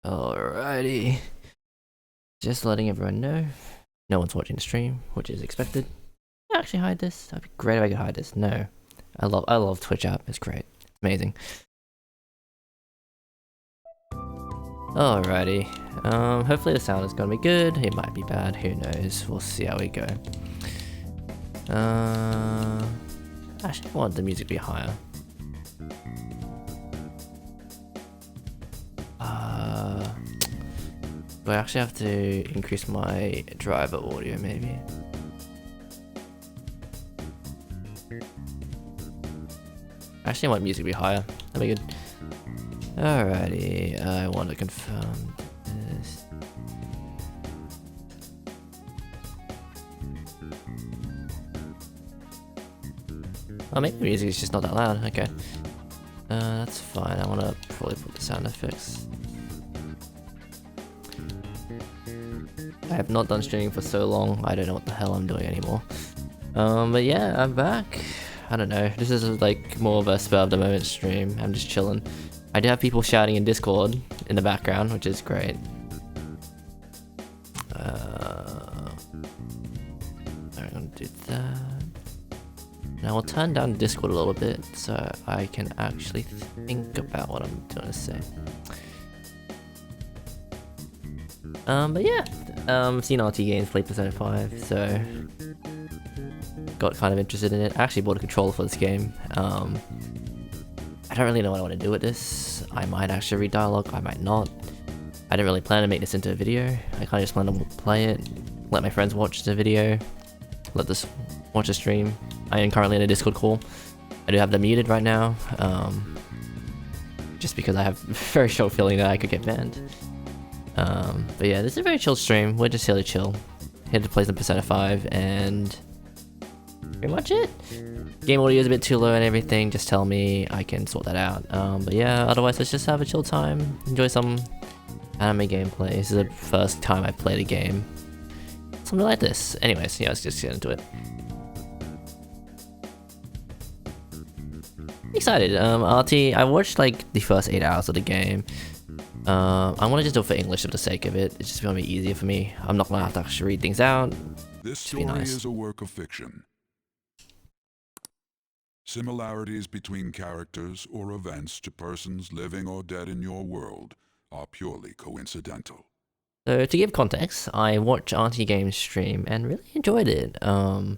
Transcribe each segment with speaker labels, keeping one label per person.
Speaker 1: Alrighty. Just letting everyone know. No one's watching the stream, which is expected. Can I actually hide this? That'd be great if I could hide this. No. I love Twitch app. It's great. It's amazing. Alrighty. Hopefully the sound is gonna be good. It might be bad. Who knows? We'll see how we go. Actually, I want the music to be higher. Do I actually have to increase my driver audio maybe? Actually, I want music to be higher. That'd be good. Alrighty, I want to confirm this. Oh, maybe the music is just not that loud. Okay. That's fine. I want to probably put the sound effects. I have not done streaming for so long, I don't know what the hell I'm doing anymore. But yeah, I'm back. I don't know, this is like more of a spur of the moment stream. I'm just chilling. I do have people shouting in Discord in the background, which is great. I'm gonna do that. Now I'll turn down Discord a little bit so I can actually think about what I'm going to say. But yeah, I've seen RT Games play Persona 5, so got kind of interested in it. I actually bought a controller for this game. I don't really know what I want to do with this. I might actually read dialogue, I might not. I didn't really plan to make this into a video. I kind of just plan to play it, let my friends watch the video, let this watch the stream. I am currently in a Discord call. I do have them muted right now, just because I have a very short feeling that I could get banned. But yeah, this is a very chill stream. We're just here to chill. Here to play some Persona 5 and pretty much it. Game audio is a bit too low and everything, just tell me, I can sort that out. But yeah, otherwise let's just have a chill time, enjoy some anime gameplay. This is the first time I've played a game. Something like this. Anyways, yeah, let's just get into it. Excited. RT, I watched like the first 8 hours of the game. I want to just do it for English for the sake of it. It's just gonna be easier for me. I'm not gonna have to actually read things out.
Speaker 2: This story is a work of fiction. Similarities between characters or events to persons living or dead in your world are purely coincidental.
Speaker 1: So to give context, I watched RT Games stream and really enjoyed it. And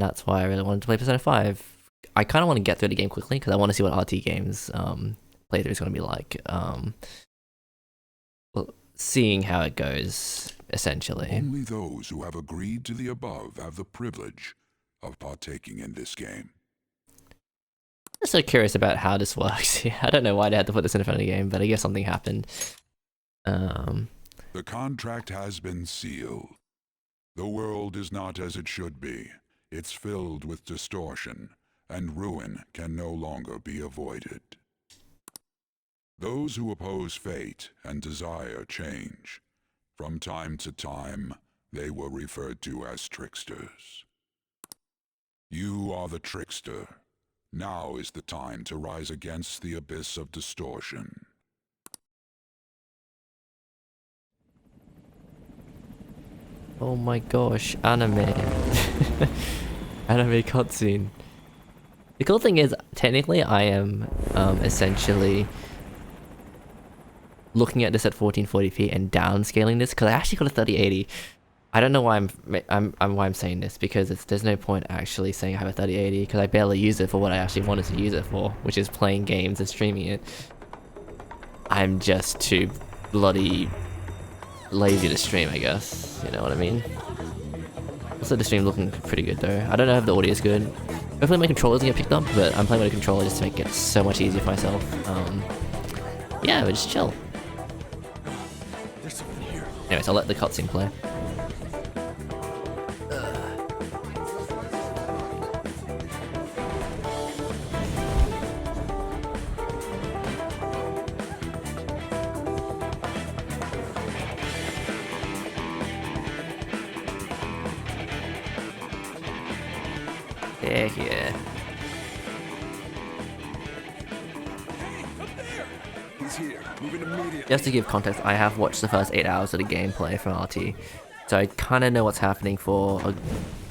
Speaker 1: that's why I really wanted to play Persona 5. I kind of want to get through the game quickly because I want to see what RT Games playthrough is going to be like. Well, seeing how it goes, essentially.
Speaker 2: Only those who have agreed to the above have the privilege of partaking in this game.
Speaker 1: I'm so curious about how this works. I don't know why they had to put this in front of the game, but I guess something happened.
Speaker 2: The contract has been sealed. The world is not as it should be. It's filled with distortion, and ruin can no longer be avoided. Those who oppose fate and desire change. From time to time, they were referred to as tricksters. You are the trickster. Now is the time to rise against the abyss of distortion.
Speaker 1: Oh my gosh, anime. Anime cutscene. The cool thing is, technically I am essentially looking at this at 1440p and downscaling this because I actually got a 3080. I don't know why I'm saying this because there's no point actually saying I have a 3080 because I barely use it for what I actually wanted to use it for, which is playing games and streaming it. I'm just too bloody lazy to stream, I guess. You know what I mean? Also, the stream looking pretty good though. I don't know if the audio is good. Hopefully my controller doesn't get picked up, but I'm playing with a controller just to make it so much easier for myself. Yeah, but just chill.
Speaker 3: There's something here.
Speaker 1: Anyways, I'll let the cutscene play. Heck yeah.
Speaker 3: He's here. Moving immediately.
Speaker 1: Just to give context, I have watched the first 8 hours of the gameplay from RT, so I kind of know what's happening for a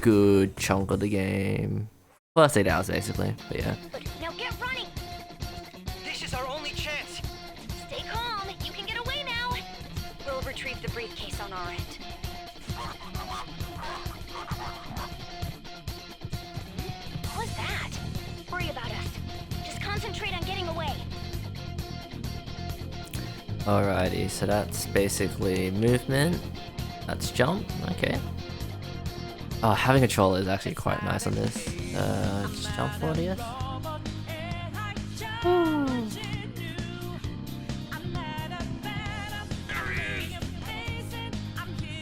Speaker 1: good chunk of the game. First 8 hours basically, but yeah.
Speaker 4: Now get running!
Speaker 5: This is our only chance.
Speaker 4: Stay calm, you can get away now! We'll retrieve the briefcase on our end. What was that? Worry about us. Just concentrate on getting away.
Speaker 1: Alrighty, so that's basically movement. That's jump, okay. Oh, having a controller is actually quite nice on this. Just jump forward, I guess.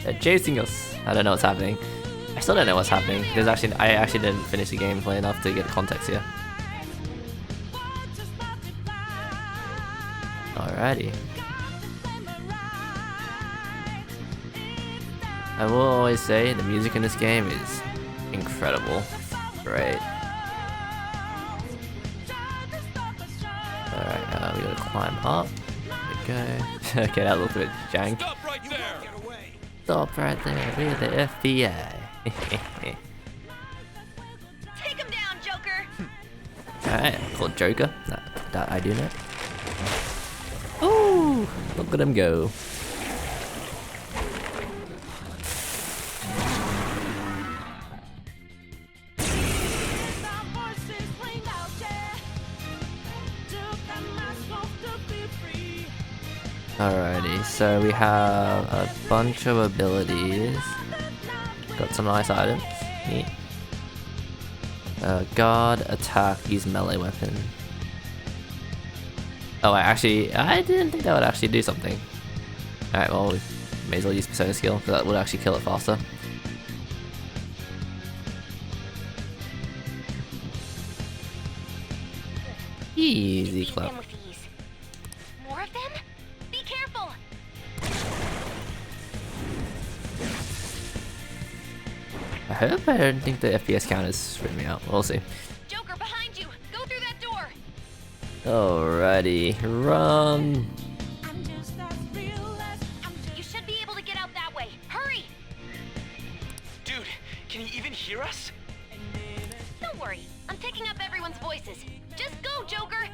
Speaker 1: They're chasing us. I don't know what's happening. I still don't know what's happening. I actually didn't finish the gameplay enough to get context here. Alrighty. I will always say the music in this game is incredible. Great. Alright, we gotta climb up. There we go. Okay, that looks a bit jank.
Speaker 5: Stop right there.
Speaker 1: Stop right there, we're the FBI.
Speaker 4: Take him down, Joker!
Speaker 1: Alright, called Joker. That I do know. Ooh, look at him go. Alrighty, so we have a bunch of abilities. Got some nice items. Neat. Guard, attack, use melee weapon. Oh, I didn't think that would actually do something. Alright, well, we may as well use Persona skill, because that would actually kill it faster. Easy
Speaker 4: Defeat
Speaker 1: clap.
Speaker 4: them with ease. More of them? Be careful!
Speaker 1: I hope I don't think the FPS count is screwing me out. We'll see.
Speaker 4: Joker, behind you! Go through that door!
Speaker 1: Alrighty, run!
Speaker 4: You should be able to get out that way. Hurry!
Speaker 5: Dude, can you even hear us?
Speaker 4: Don't worry, I'm picking up everyone's voices. Just go, Joker!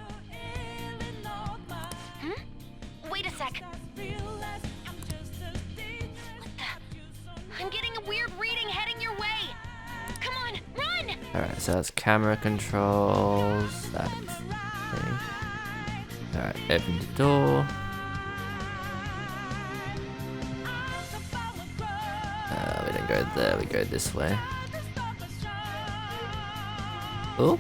Speaker 4: Wait a sec. What the? I'm getting a weird reading heading your way. Come on, run!
Speaker 1: Alright, so that's camera controls. That's thing. Alright, open the door. We didn't go there, we go this way. Oh.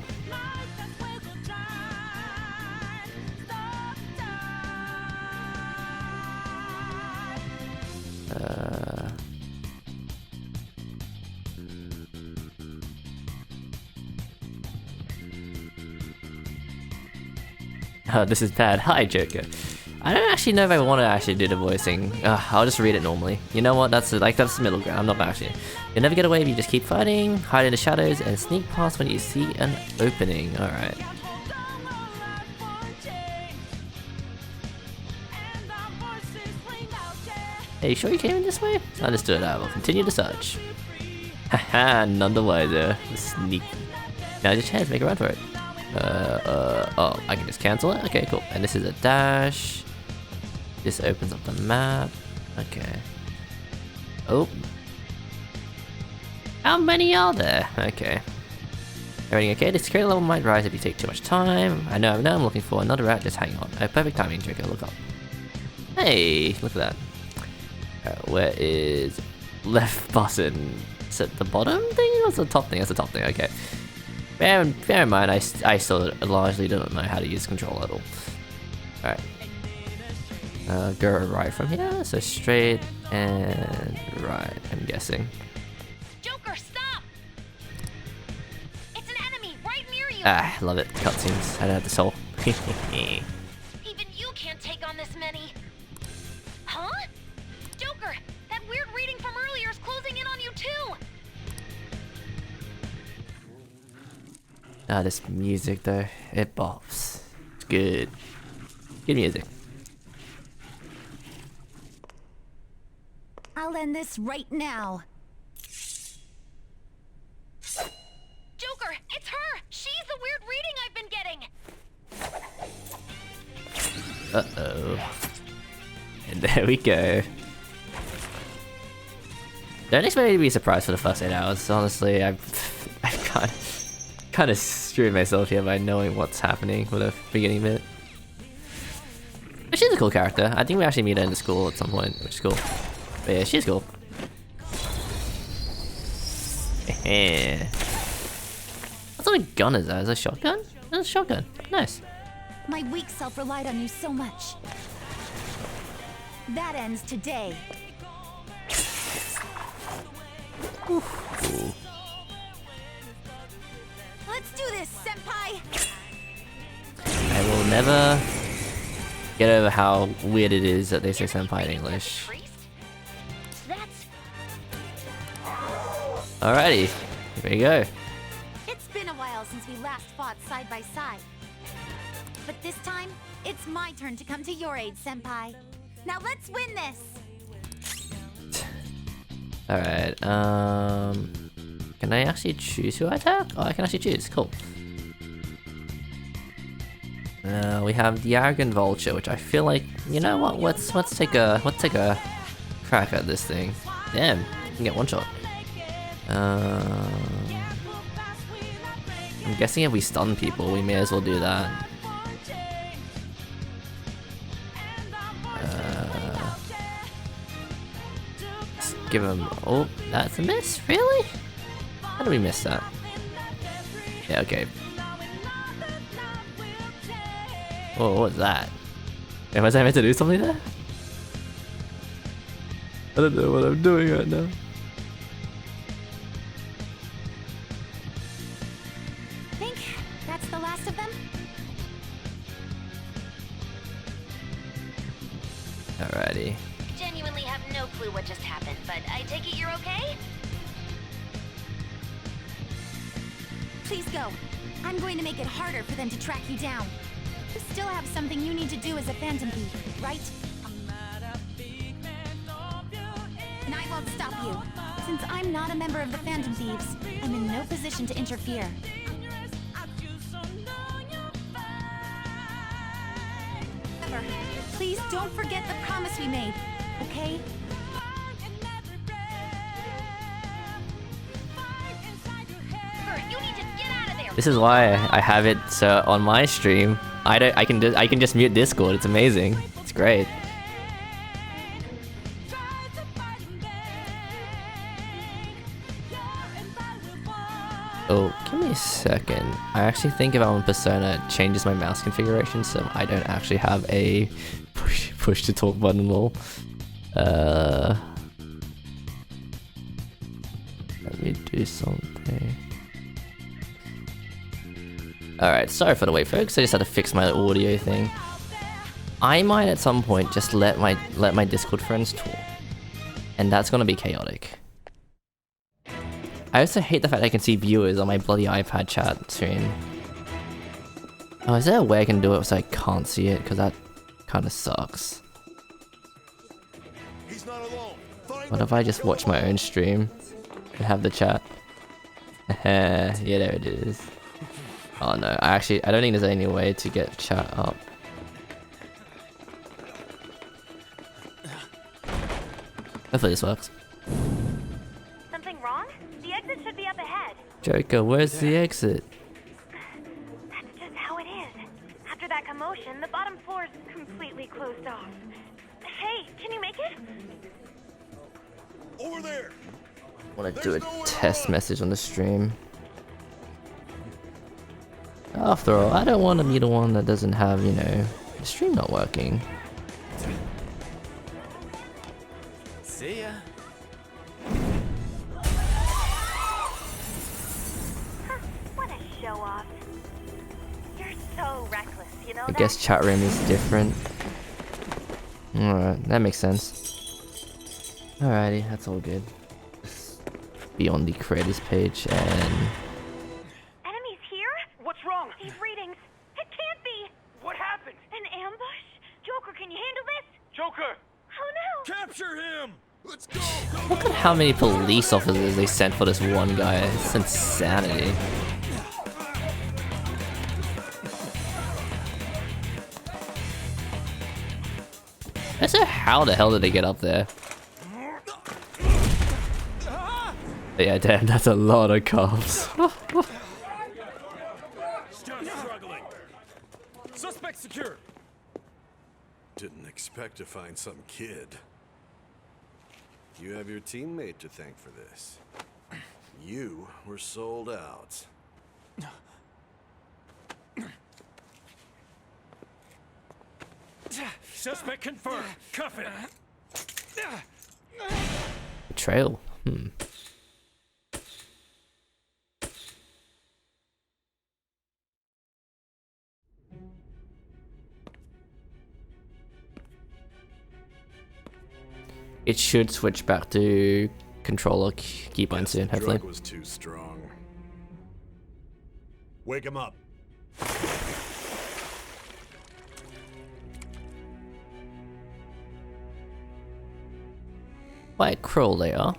Speaker 1: Oh, this is bad. Hi, Joker. I don't actually know if I want to actually do the voicing. I'll just read it normally. You know what? That's the middle ground. I'm not gonna actually. You'll never get away if you just keep fighting, hide in the shadows, and sneak past when you see an opening. All right. Hey, you sure you came in this way? Understood. I will continue to search. Haha, none the wiser. Sneak. Now's your chance. Make a run for it. Oh, I can just cancel it? Okay, cool. And this is a dash. This opens up the map. Okay. Oh. How many are there? Okay. Everything okay? This security level might rise if you take too much time. I know, I'm looking for another route, just hang on. Oh, perfect timing, Joker, look up. Hey, look at that. Where is left button? Is it the bottom thing or is it the top thing? That's the top thing, okay. Bear in mind, I still largely don't know how to use control at all. Alright. Go right from here, so straight and right, I'm guessing.
Speaker 4: Joker, stop! It's an enemy right near you!
Speaker 1: Ah, love it. Cutscenes. I don't have the soul.
Speaker 4: Even you can't take on this many. Huh? Joker, that weird reading from earlier is closing in on you too!
Speaker 1: Ah, this music though, it bops. It's good. Good music.
Speaker 6: I'll end this right now.
Speaker 4: Joker, it's her! She's the weird reading I've been getting!
Speaker 1: Uh-oh. And there we go. Don't expect me to be surprised for the first 8 hours. Honestly, I've kind of screwed myself here by knowing what's happening with the beginning bit. But she's a cool character. I think we actually meet her in the school at some point, which is cool. But yeah, she's cool. What sort of gun is that? Is that a shotgun? That's a shotgun. Nice.
Speaker 6: My weak self relied on you so much. That ends today.
Speaker 1: Ooh.
Speaker 6: Let's do this, senpai!
Speaker 1: I will never get over how weird it is that they say senpai in English.
Speaker 4: That's...
Speaker 1: Alrighty, here we go.
Speaker 6: It's been a while since we last fought side by side. But this time, it's my turn to come to your aid, senpai. Now let's win this!
Speaker 1: Alright, can I actually choose who I attack? Oh, I can actually choose, cool. We have the Arrogant Vulture, which I feel like, you know what, let's take a crack at this thing. Damn, you can get one shot. I'm guessing if we stun people, we may as well do that. Let's give him. Oh, that's a miss? Really? How did we miss that? Yeah, okay. Whoa, what was that? Am I meant to do something there? I don't know what I'm doing right now.
Speaker 6: Think that's the last of them?
Speaker 1: Alrighty.
Speaker 4: Genuinely have no clue what just happened, but I take it you're okay?
Speaker 6: Please go. I'm going to make it harder for them to track you down. You still have something you need to do as a Phantom Thief, right? And I won't stop you. Since I'm not a member of the Phantom Thieves, I'm in no position to interfere. However, please don't forget the promise we made, okay?
Speaker 4: You need to get out of there!
Speaker 1: This is why I have it so on my stream. I can just mute Discord. It's amazing. It's great. Oh, give me a second. I actually think if I'm on Persona, it changes my mouse configuration, so I don't actually have a push to talk button at all. Let me do something. Alright, sorry for the wait, folks. I just had to fix my audio thing. I might at some point just let my Discord friends talk, and that's gonna be chaotic. I also hate the fact I can see viewers on my bloody iPad chat screen. Oh, is there a way I can do it so I can't see it? Because that kind of sucks.
Speaker 3: He's not alone.
Speaker 1: What if I just watch my own stream and have the chat? Yeah, there it is. Oh no, I don't think there's any way to get chat up. Hopefully this works.
Speaker 4: Something wrong? The exit should be up ahead.
Speaker 1: Joker, where's the exit?
Speaker 4: That's just how it is. After that commotion, the bottom floor is completely closed off. make it?
Speaker 3: Over there!
Speaker 1: Want to do a test message on the stream. After all, I don't want to be the one that doesn't have, you know, the stream not working.
Speaker 3: See ya.
Speaker 4: What a show off. You're so reckless, you know
Speaker 1: I guess chat room is different. Alright, that makes sense. Alrighty, that's all good. Just be on the creators page and...
Speaker 4: Enemies here?
Speaker 5: What's wrong?
Speaker 4: These readings. It can't be.
Speaker 5: What happened?
Speaker 4: An ambush? Joker, can you handle this?
Speaker 5: Joker!
Speaker 4: Oh no!
Speaker 3: Capture him! Let's go!
Speaker 1: look at how many police officers they sent for this one guy. It's insanity. I don't know how the hell did they get up there? But yeah, damn, that's a lot of cops.
Speaker 3: Still struggling. Suspect secure. Didn't expect to find some kid. You have your teammate to thank for this. You were sold out. Suspect confirmed. Cuff it.
Speaker 1: Betrayal. It should switch back to controller keybind soon, hopefully.
Speaker 3: Drug was too strong. Wake him up.
Speaker 1: Quite cruel they are.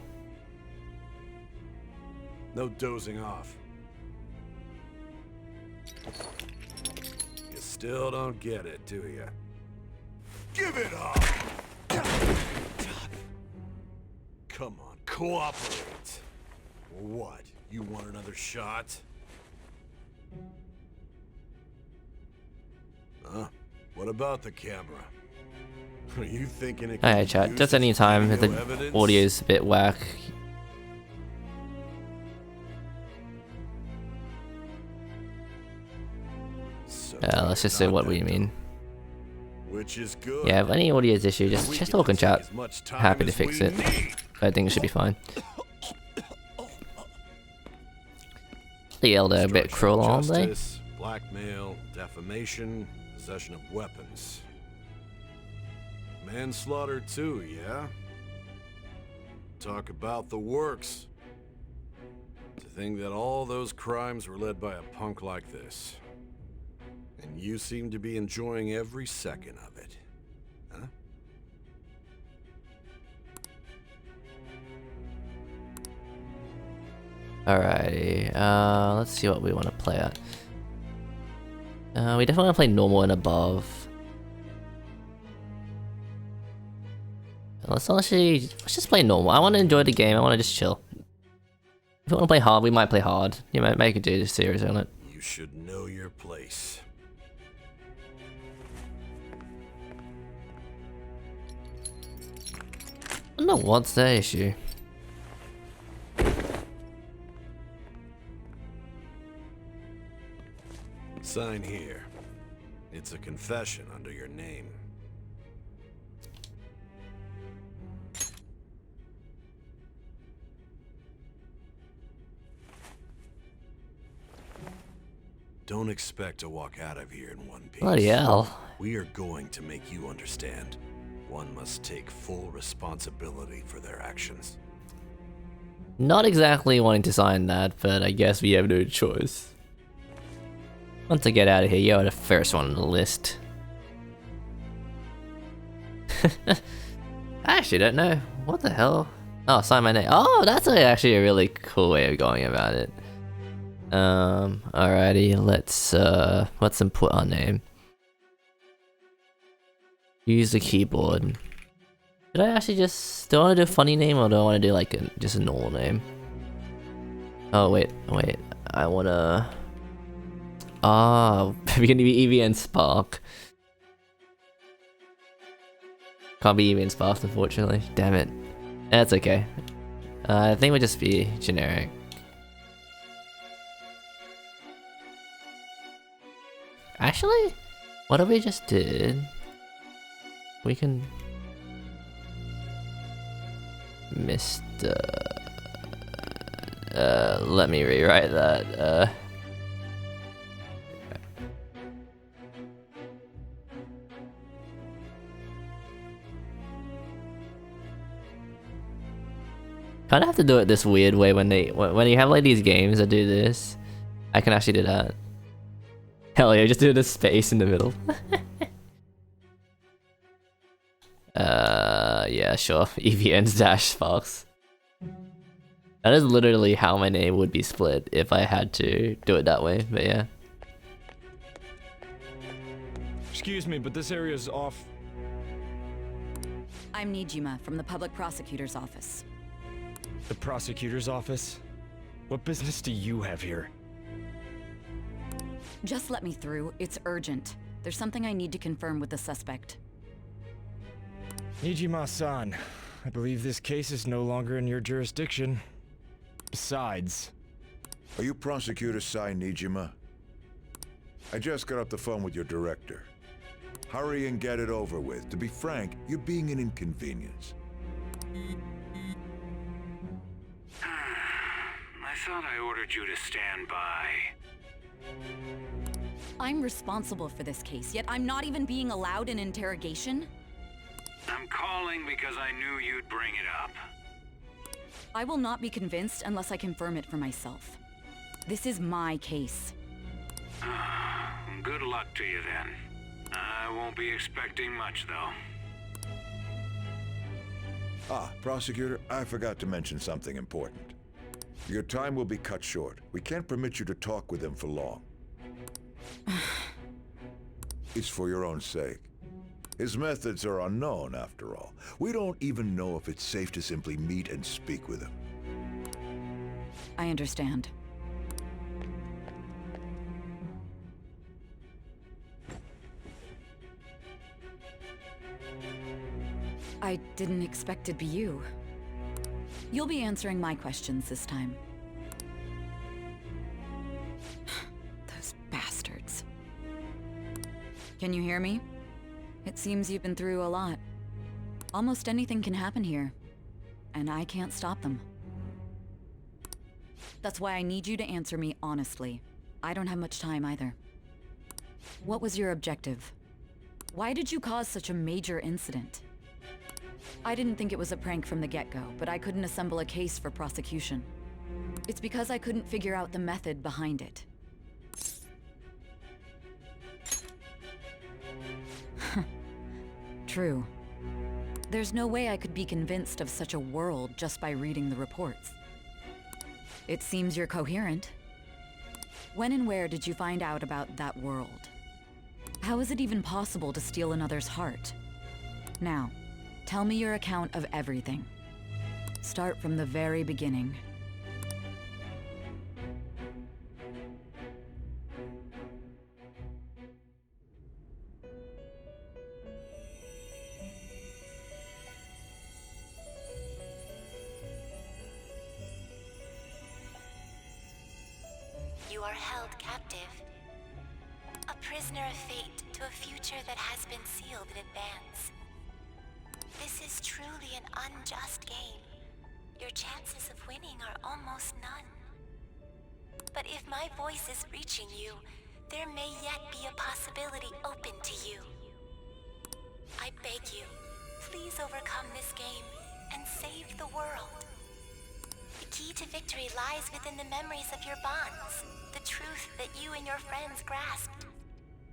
Speaker 3: No dozing off. You still don't get it, do you? Give it up! Come on, cooperate. What? You want another shot? Huh? What about the camera? Are you thinking it can
Speaker 1: Alright
Speaker 3: be
Speaker 1: chat,
Speaker 3: used
Speaker 1: just
Speaker 3: as
Speaker 1: any time if
Speaker 3: video
Speaker 1: the
Speaker 3: evidence?
Speaker 1: audio's a bit whack.
Speaker 3: So
Speaker 1: Let's just say
Speaker 3: not
Speaker 1: what
Speaker 3: that
Speaker 1: we mean.
Speaker 3: Which is good.
Speaker 1: Yeah, if any audio's issue, just
Speaker 3: We
Speaker 1: talk in
Speaker 3: can take
Speaker 1: chat.
Speaker 3: as much time
Speaker 1: Happy to
Speaker 3: as
Speaker 1: fix
Speaker 3: we
Speaker 1: it.
Speaker 3: need.
Speaker 1: I think it should be fine. The Elder a bit
Speaker 3: Obstruction
Speaker 1: cruel,
Speaker 3: of
Speaker 1: aren't they?
Speaker 3: justice, blackmail, defamation, possession of weapons. Manslaughter too, yeah? Talk about the works. To think that all those crimes were led by a punk like this. And you seem to be enjoying every second of it. Huh?
Speaker 1: Alrighty, let's see what we want to play at. We definitely want to play normal and above. Let's just play normal. I want to enjoy the game. I want to just chill. If we want to play hard, we might play hard. You might make a do this series on it.
Speaker 3: You should know your place.
Speaker 1: I don't know what's the issue.
Speaker 3: Sign here. It's a confession under your name. Don't expect to walk out of here in one piece.
Speaker 1: Bloody hell.
Speaker 3: We are going to make you understand. One must take full responsibility for their actions.
Speaker 1: Not exactly wanting to sign that, but I guess we have no choice. Want to get out of here, you're the first one on the list. I actually don't know. What the hell? Oh, sign my name. Oh, that's actually a really cool way of going about it. Alrighty, let's input our name. Use the keyboard. Did I actually just, do I want to do a funny name or do I want to do like just a normal name? Oh wait, I wanna... Ah, we're gonna be EvnSpark. Can't be EvnSparks, unfortunately. Damn it. That's okay. I think we'll just be generic. Actually, what if we just did? We can... Mr... let me rewrite that. Kind of have to do it this weird way when you have like these games that do this. I can actually do that. Hell yeah, just do the space in the middle. Yeah, sure. EvnSparks. That is literally how my name would be split if I had to do it that way, but yeah.
Speaker 7: Excuse me, but this area's off.
Speaker 8: I'm Nijima from the Public Prosecutor's Office.
Speaker 7: The prosecutor's office? What business do you have here?
Speaker 8: Just let me through. It's urgent. There's something I need to confirm with the suspect.
Speaker 7: Nijima-san, I believe this case is no longer in your jurisdiction. Besides...
Speaker 9: Are you Prosecutor Sai Nijima? I just got off the phone with your director. Hurry and get it over with. To be frank, you're being an inconvenience.
Speaker 10: I thought I ordered you to stand by.
Speaker 8: I'm responsible for this case, yet I'm not even being allowed an interrogation?
Speaker 10: I'm calling because I knew you'd bring it up.
Speaker 8: I will not be convinced unless I confirm it for myself. This is my case.
Speaker 10: Good luck to you then. I won't be expecting much, though.
Speaker 9: Ah, Prosecutor, I forgot to mention something important. Your time will be cut short. We can't permit you to talk with him for long. It's for your own sake. His methods are unknown, after all. We don't even know if it's safe to simply meet and speak with him.
Speaker 8: I understand. I didn't expect it'd be you. You'll be answering my questions this time. Those bastards. Can you hear me? It seems you've been through a lot. Almost anything can happen here, and I can't stop them. That's why I need you to answer me honestly. I don't have much time either. What was your objective? Why did you cause such a major incident? I didn't think it was a prank from the get-go, but I couldn't assemble a case for prosecution. It's because I couldn't figure out the method behind it. True. There's no way I could be convinced of such a world just by reading the reports. It seems you're coherent. When and where did you find out about that world? How is it even possible to steal another's heart? Now, tell me your account of everything. Start from the very beginning.
Speaker 6: You are held captive. A prisoner of fate to a future that has been sealed in advance. This is truly an unjust game. Your chances of winning are almost none. But if my voice is reaching you, there may yet be a possibility open to you. I beg you, please overcome this game and save the world. The key to victory lies within the memories of your bonds, the truth that you and your friends grasped.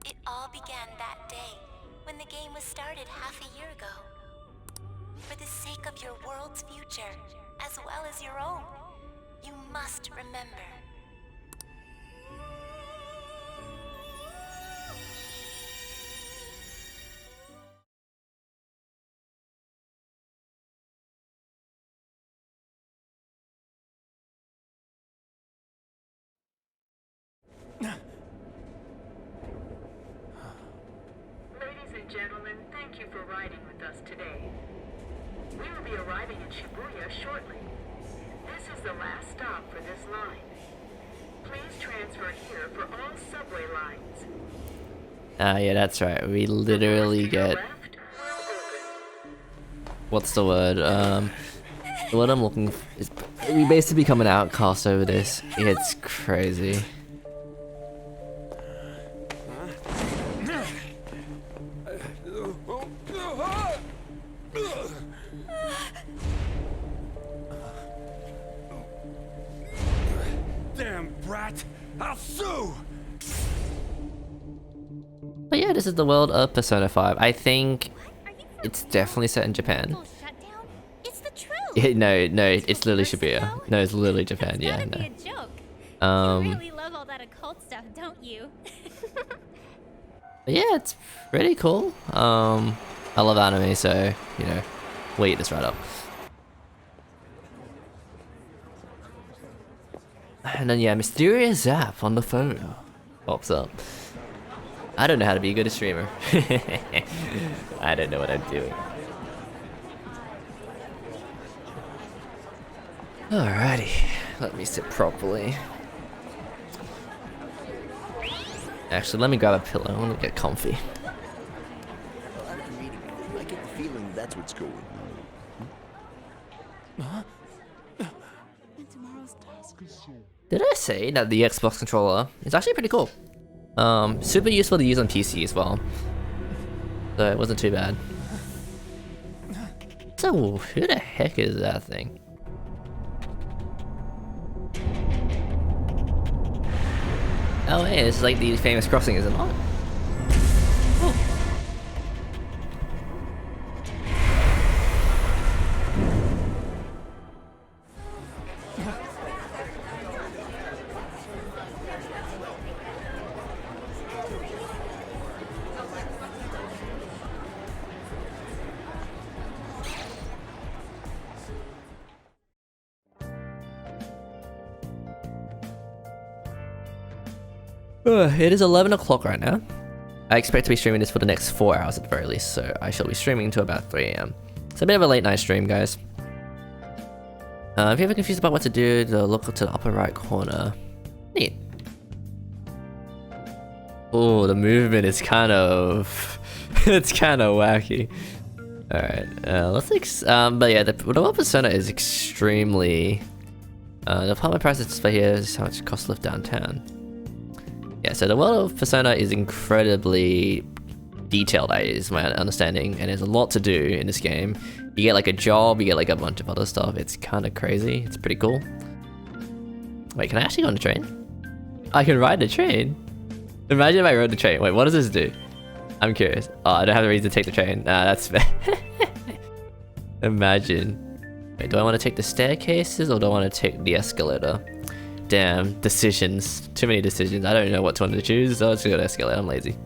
Speaker 6: It all began that day, when the game was started half a year ago. For the sake of your world's future, as well as your own, you must remember.
Speaker 11: Ladies and gentlemen, thank you for riding with us today. We will be arriving in Shibuya shortly. This is the last stop for this line. Please transfer here for all subway lines.
Speaker 1: Yeah, that's right. We literally get... What's the word? The word I'm looking for is... We basically become an outcast over this. It's crazy.
Speaker 3: Damn brat! I'll sue!
Speaker 1: But yeah, this is the world of Persona 5. I think it's definitely set in Japan.
Speaker 6: It's the truth.
Speaker 1: Yeah, no, it's literally Shibuya. No, it's literally Japan. Yeah, no.
Speaker 6: Be a joke. You really love all that occult stuff, don't you?
Speaker 1: But yeah, it's pretty cool. I love anime, so you know, we'll eat this right up. And then yeah, mysterious app on the phone pops up. I don't know how to be a good streamer. I don't know what I'm doing. Alrighty, let me sit properly. Actually, let me grab a pillow. I want to get comfy.
Speaker 12: After reading it, I get the feeling that's what's going on.
Speaker 1: Did I say that the Xbox controller is actually pretty cool? Super useful to use on PC as well. So it wasn't too bad. So who the heck is that thing? Oh hey, this is like the famous crossing, is it not? Oh. It is 11 o'clock right now. I expect to be streaming this for the next 4 hours at the very least, so I shall be streaming until about 3 AM. It's a bit of a late night stream, guys. If you're ever confused about what to do, look to the upper right corner. Neat. Oh, the movement is kind of... it's kind of wacky. Alright, let's but yeah, the world Persona is extremely... the apartment price display here is how much it costs to live downtown. Yeah, so the world of Persona is incredibly detailed, that is my understanding, and there's a lot to do in this game. You get like a job, you get like a bunch of other stuff. It's kind of crazy. It's pretty cool. Wait, can I actually go on the train? I can ride the train? Imagine if I rode the train. Wait, what does this do? I'm curious. Oh, I don't have the reason to take the train. Nah, that's fair. Imagine. Wait, do I want to take the staircases or do I want to take the escalator? Damn, decisions. Too many decisions. I don't know what one to choose, so let's go to escalator. I'm lazy.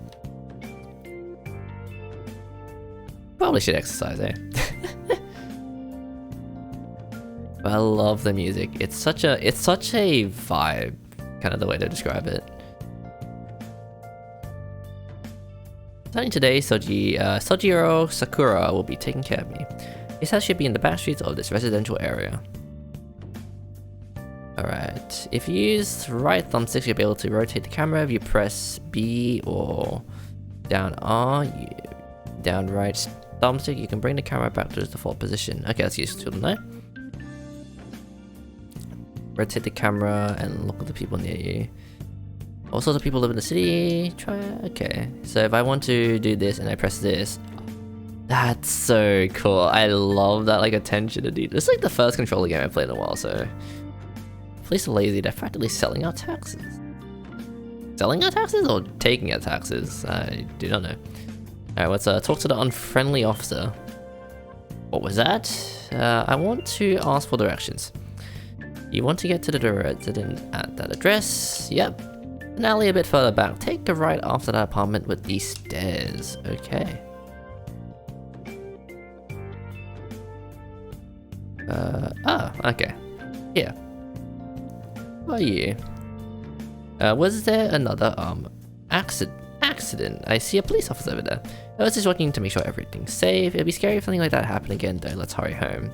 Speaker 1: Probably should exercise, eh? But I love the music. It's such a vibe, kind of the way to describe it. Starting today, Sojiro Sakura will be taking care of me. His house should be in the back streets of this residential area. Alright, if you use right thumbstick, you'll be able to rotate the camera. If you press B or down R, down right thumbstick, you can bring the camera back to its default position. Okay, that's useful to know. Rotate the camera and look at the people near you. All sorts of people live in the city. Try it. Okay, so if I want to do this and I press this, that's so cool. I love that like attention to detail. It's like the first controller game I've played in a while, so... Police are lazy, they're practically selling our taxes. Selling our taxes or taking our taxes? I do not know. Alright, let's talk to the unfriendly officer. What was that? I want to ask for directions. You want to get to the resident at that address? Yep. An alley a bit further back. Take a right after that apartment with these stairs. Okay. Okay. Here. Who are you? Was there another accident? accident. I see a police officer over there. I was just watching to make sure everything's safe. It'd be scary if something like that happened again, though. Let's hurry home.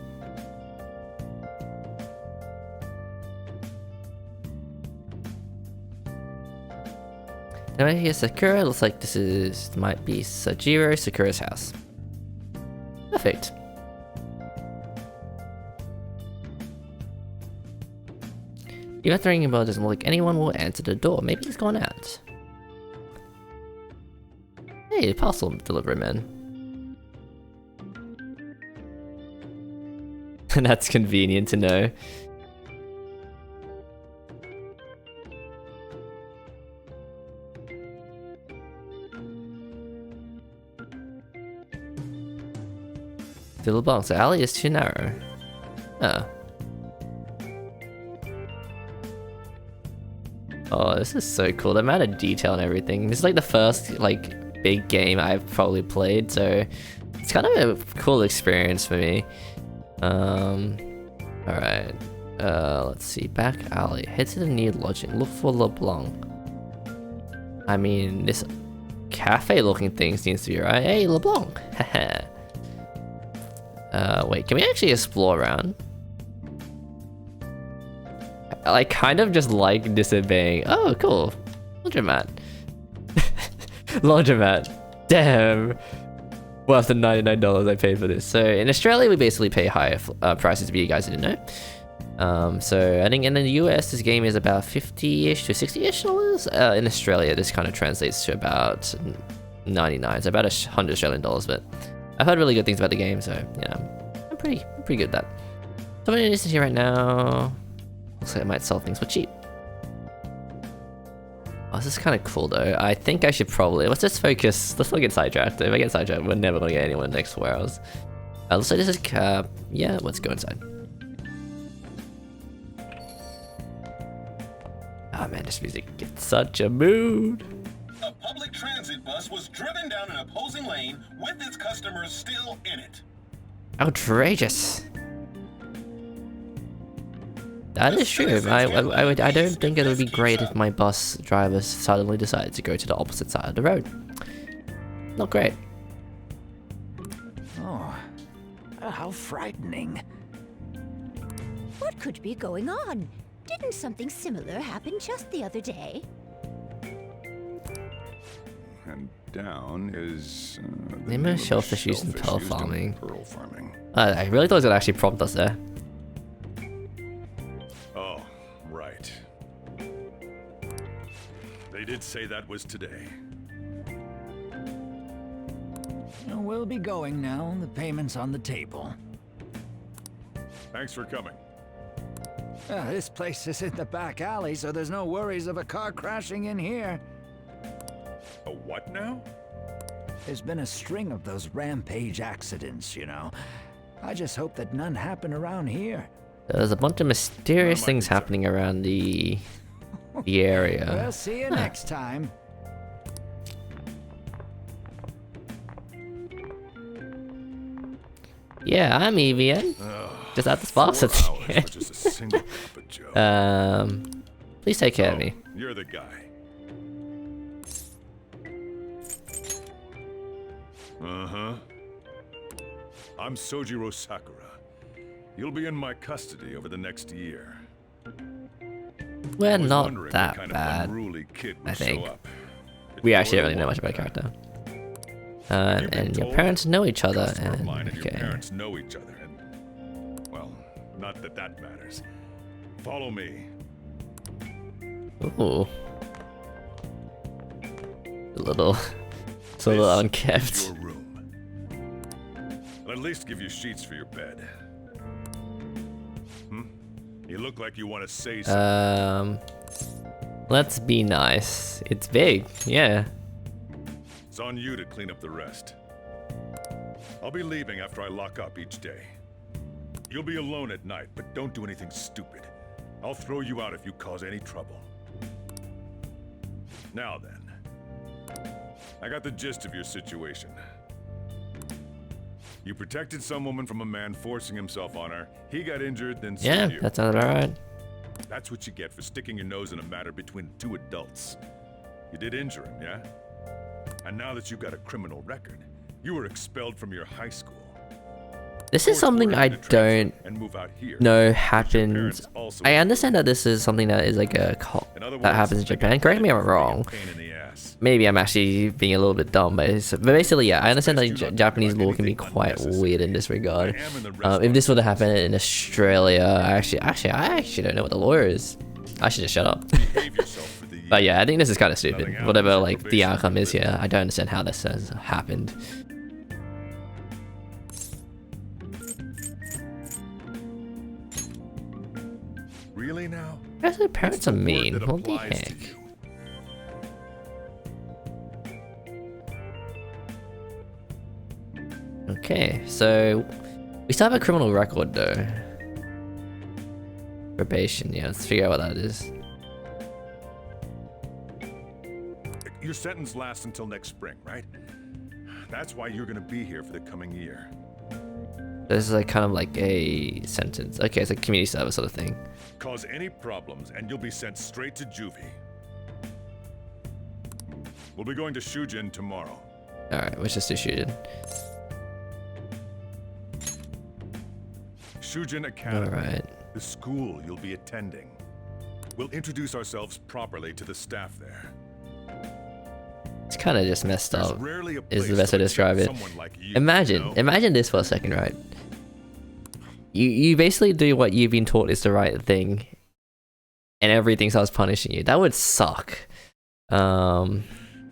Speaker 1: Now I hear Sakura. Looks like this might be Sajiro Sakura's house. Perfect. Even if the ringing bell doesn't look like anyone will answer the door. Maybe he's gone out. Hey, parcel delivery man. That's convenient to know. Little box. The alley is too narrow. Oh. Oh, this is so cool. The amount of detail and everything. This is like the first like big game I've probably played, so it's kind of a cool experience for me. Alright. Let's see. Back alley. Head to the near lodging. Look for LeBlanc. I mean, this cafe looking thing seems to be right. Hey, LeBlanc. Haha. Wait, can we actually explore around? I kind of just like disobeying. Oh, cool. Laundromat. Laundromat. Damn. Worth the $99 I paid for this. So in Australia, we basically pay higher prices if you guys didn't know. So I think in the US, this game is about 50-ish to 60-ish dollars. In Australia, this kind of translates to about 99, so about $100 Australian dollars. But I've heard really good things about the game, so yeah, I'm pretty good at that. So I'm gonna listen here right now. Looks like I might sell things for cheap. Oh, this is kind of cool though. I think I should probably, let's just focus. Let's not get sidetracked. If I get sidetracked, we're never gonna get anyone in the next 4 hours. Looks like this is yeah, let's go inside. Oh man, this music gets such a mood.
Speaker 13: A public transit bus was driven down an opposing lane with its customers still in it.
Speaker 1: Outrageous. That is true. I don't think it would be great if my bus driver suddenly decided to go to the opposite side of the road. Not great.
Speaker 14: Oh, how frightening.
Speaker 15: What could be going on? Didn't something similar happen just the other day?
Speaker 2: And down is
Speaker 1: Name of shellfish used in pearl farming. I really thought it was gonna actually prompt us there.
Speaker 16: Oh, right. They did say that was today.
Speaker 14: We'll be going now. The payment's on the table.
Speaker 16: Thanks for coming.
Speaker 14: This place is in the back alley, so there's no worries of a car crashing in here.
Speaker 16: A what now?
Speaker 14: There's been a string of those rampage accidents, you know. I just hope that none happen around here.
Speaker 1: There's a bunch of mysterious things happening around the area.
Speaker 14: We'll see you next time.
Speaker 1: Yeah, I'm Evian. Just at the faucet. Please take care of me.
Speaker 16: You're the guy. Uh-huh. I'm Sojiro Sakura. You'll be in my custody over the next year.
Speaker 1: We're not that bad, I think. We actually don't really know much about a character. And your parents know each other, and
Speaker 16: your parents know each other, and well, not that that matters. Follow me.
Speaker 1: Ooh, it's a little unkept.
Speaker 16: Your room. I'll at least give you sheets for your bed. You look like you want to say something.
Speaker 1: Let's be nice. It's big, yeah.
Speaker 16: It's on you to clean up the rest. I'll be leaving after I lock up each day. You'll be alone at night, but don't do anything stupid. I'll throw you out if you cause any trouble. Now then, I got the gist of your situation. You protected some woman from a man forcing himself on her. He got injured, then
Speaker 1: yeah,
Speaker 16: sued you.
Speaker 1: that sounds about right.
Speaker 16: That's what you get for sticking your nose in a matter between two adults. You did injure him, yeah? And now that you've got a criminal record, you were expelled from your high school.
Speaker 1: This is something I don't know happens. I understand that this is something that is like a that happens in Japan. Correct me if I'm wrong. Maybe I'm actually being a little bit dumb, but basically, yeah, I understand that Japanese law can be quite weird in this regard. If this were to happen in Australia, I actually don't know what the law is. I should just shut up. But yeah, I think this is kind of stupid. Whatever like the outcome is here, I don't understand how this has happened.
Speaker 16: Really now?
Speaker 1: Guys, their parents are mean. What the heck? Okay, so we still have a criminal record though. Probation, yeah, let's figure out what that is.
Speaker 16: Your sentence lasts until next spring, right? That's why you're gonna be here for the coming year.
Speaker 1: This is like kind of like a sentence. Okay, it's like community service sort of thing.
Speaker 16: Cause any problems and you'll be sent straight to juvie. We'll be going to Shujin tomorrow.
Speaker 1: Alright, let's just do Shujin.
Speaker 16: Shujin Academy.
Speaker 1: Alright.
Speaker 16: The school you'll be attending. We'll introduce ourselves properly to the staff there.
Speaker 1: It's kind of just messed up, is the best way to describe it. Imagine this for a second, right? You basically do what you've been taught is the right thing, and everything starts punishing you. That would suck. The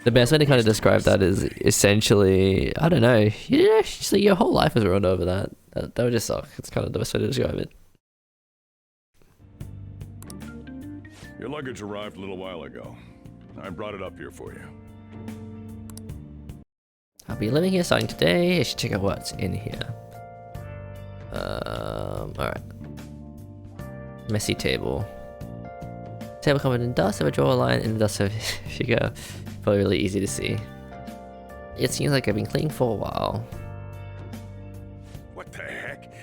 Speaker 1: best way to kind of describe that is essentially, I don't know, your whole life is ruined over that. That would just suck. It's kind of the best way to describe it.
Speaker 16: Your luggage arrived a little while ago. I brought it up here for you.
Speaker 1: I'll be living here starting today. I should check out what's in here. Alright. Messy table. Table covered in dust. If I draw a line in the dust of figure, probably really easy to see. It seems like I've been cleaning for a while.
Speaker 16: What the heck?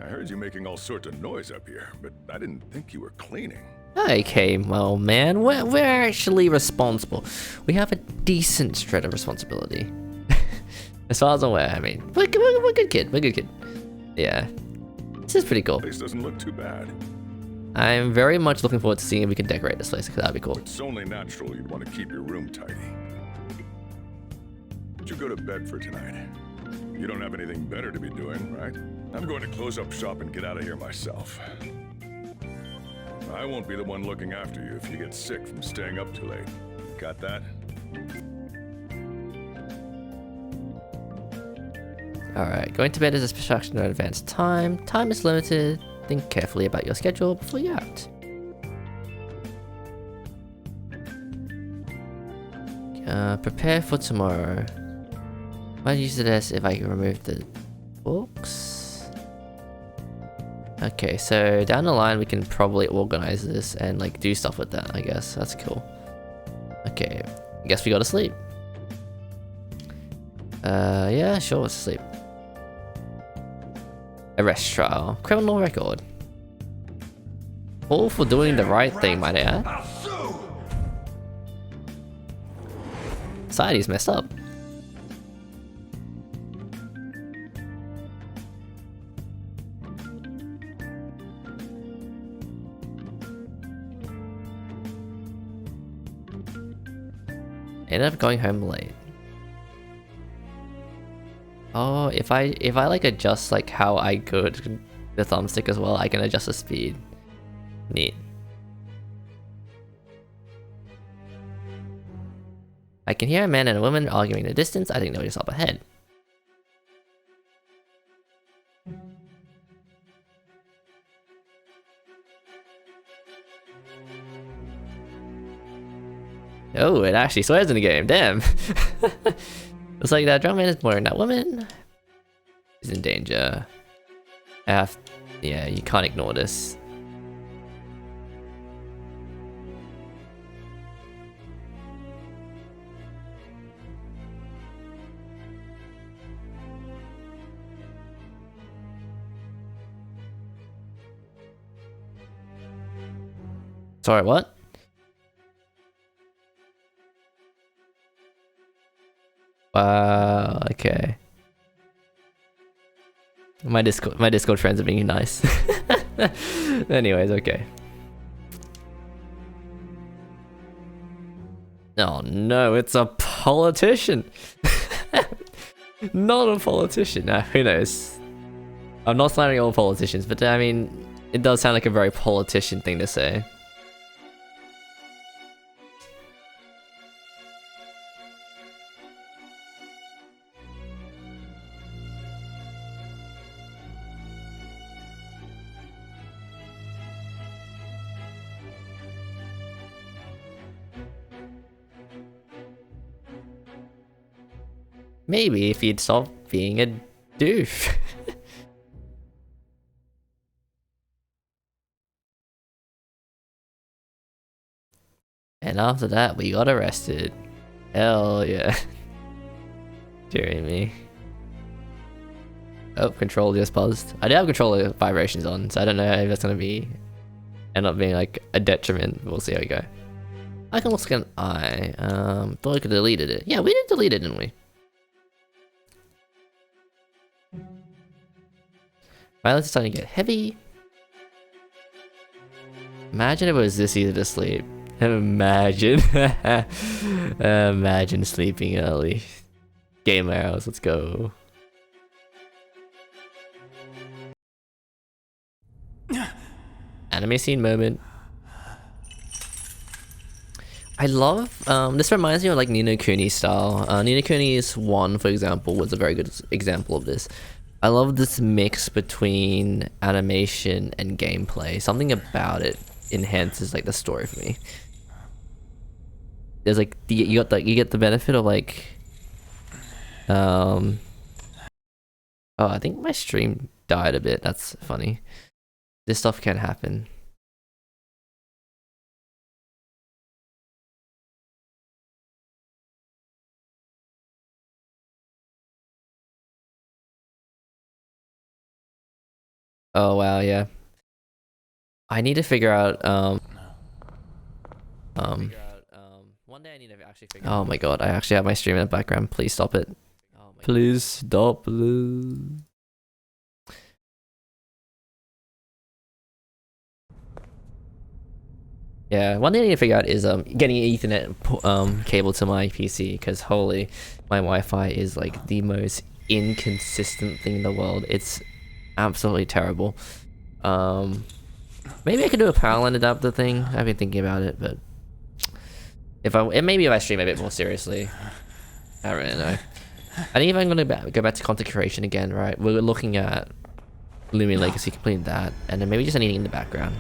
Speaker 16: I heard you making all sorts of noise up here, but I didn't think you were cleaning.
Speaker 1: Okay, well, man, we're actually responsible. We have a decent shred of responsibility. As far as I'm aware, I mean, we're good kid. We're good kid. Yeah, this is pretty cool.
Speaker 16: This doesn't look too bad.
Speaker 1: I'm very much looking forward to seeing if we can decorate this place, because that'd be cool.
Speaker 16: It's only natural you'd want to keep your room tidy. Did you go to bed for tonight? You don't have anything better to be doing, right? I'm going to close up shop and get out of here myself. I won't be the one looking after you if you get sick from staying up too late. Got that?
Speaker 1: Alright, going to bed is a distraction at advanced time. Time is limited. Think carefully about your schedule before you act. Prepare for tomorrow. Might use this if I can remove the books. Okay, so down the line we can probably organize this and like do stuff with that, I guess. That's cool. Okay, I guess we gotta sleep. Yeah, sure, let's sleep. Arrest trial. Criminal record. All for doing the right thing, might I add. Society's messed up. Ended up going home late. Oh, if I like adjust like how I go to the thumbstick as well, I can adjust the speed. Neat. I can hear a man and a woman arguing in the distance. I think they're just up ahead. Oh, it actually swears in the game. Damn. Looks like that drunk man is wearing that woman. He's in danger. Yeah, you can't ignore this. Sorry, what? Wow, okay. My Discord friends are being nice. Anyways, okay. Oh no, it's a politician. Not a politician. Who knows? I'm not slandering all politicians, but I mean, it does sound like a very politician thing to say. Maybe if you'd stop being a doof. And after that, we got arrested. Hell yeah. Dear me. Oh, control just paused. I do have controller vibrations on, so I don't know if that's gonna end up being like a detriment. We'll see how we go. I can look at an eye. Thought I could have deleted it. Yeah, we did delete it, didn't we? Violence is starting to get heavy. Imagine if it was this easy to sleep. Imagine. Imagine sleeping early. Game hours, let's go. Anime scene moment. I love, this reminds me of like Ni no Kuni style. Ni no Kuni's 1, for example, was a very good example of this. I love this mix between animation and gameplay. Something about it enhances like the story for me. There's like you get the benefit of like oh, I think my stream died a bit. That's funny. This stuff can happen. Oh wow, yeah. I need to figure out one day I need to actually figure out. Oh my god, I actually have my stream in the background. Please stop it. Please stop. Yeah, one thing I need to figure out is getting an Ethernet cable to my PC, because holy, my Wi-Fi is like the most inconsistent thing in the world. It's absolutely terrible. Maybe I could do a power line adapter thing. I've been thinking about it, but maybe if I stream a bit more seriously. I don't really know. I think if I'm gonna go back to content creation again, right? We're looking at Lumion Legacy, completing that, and then maybe just anything in the background.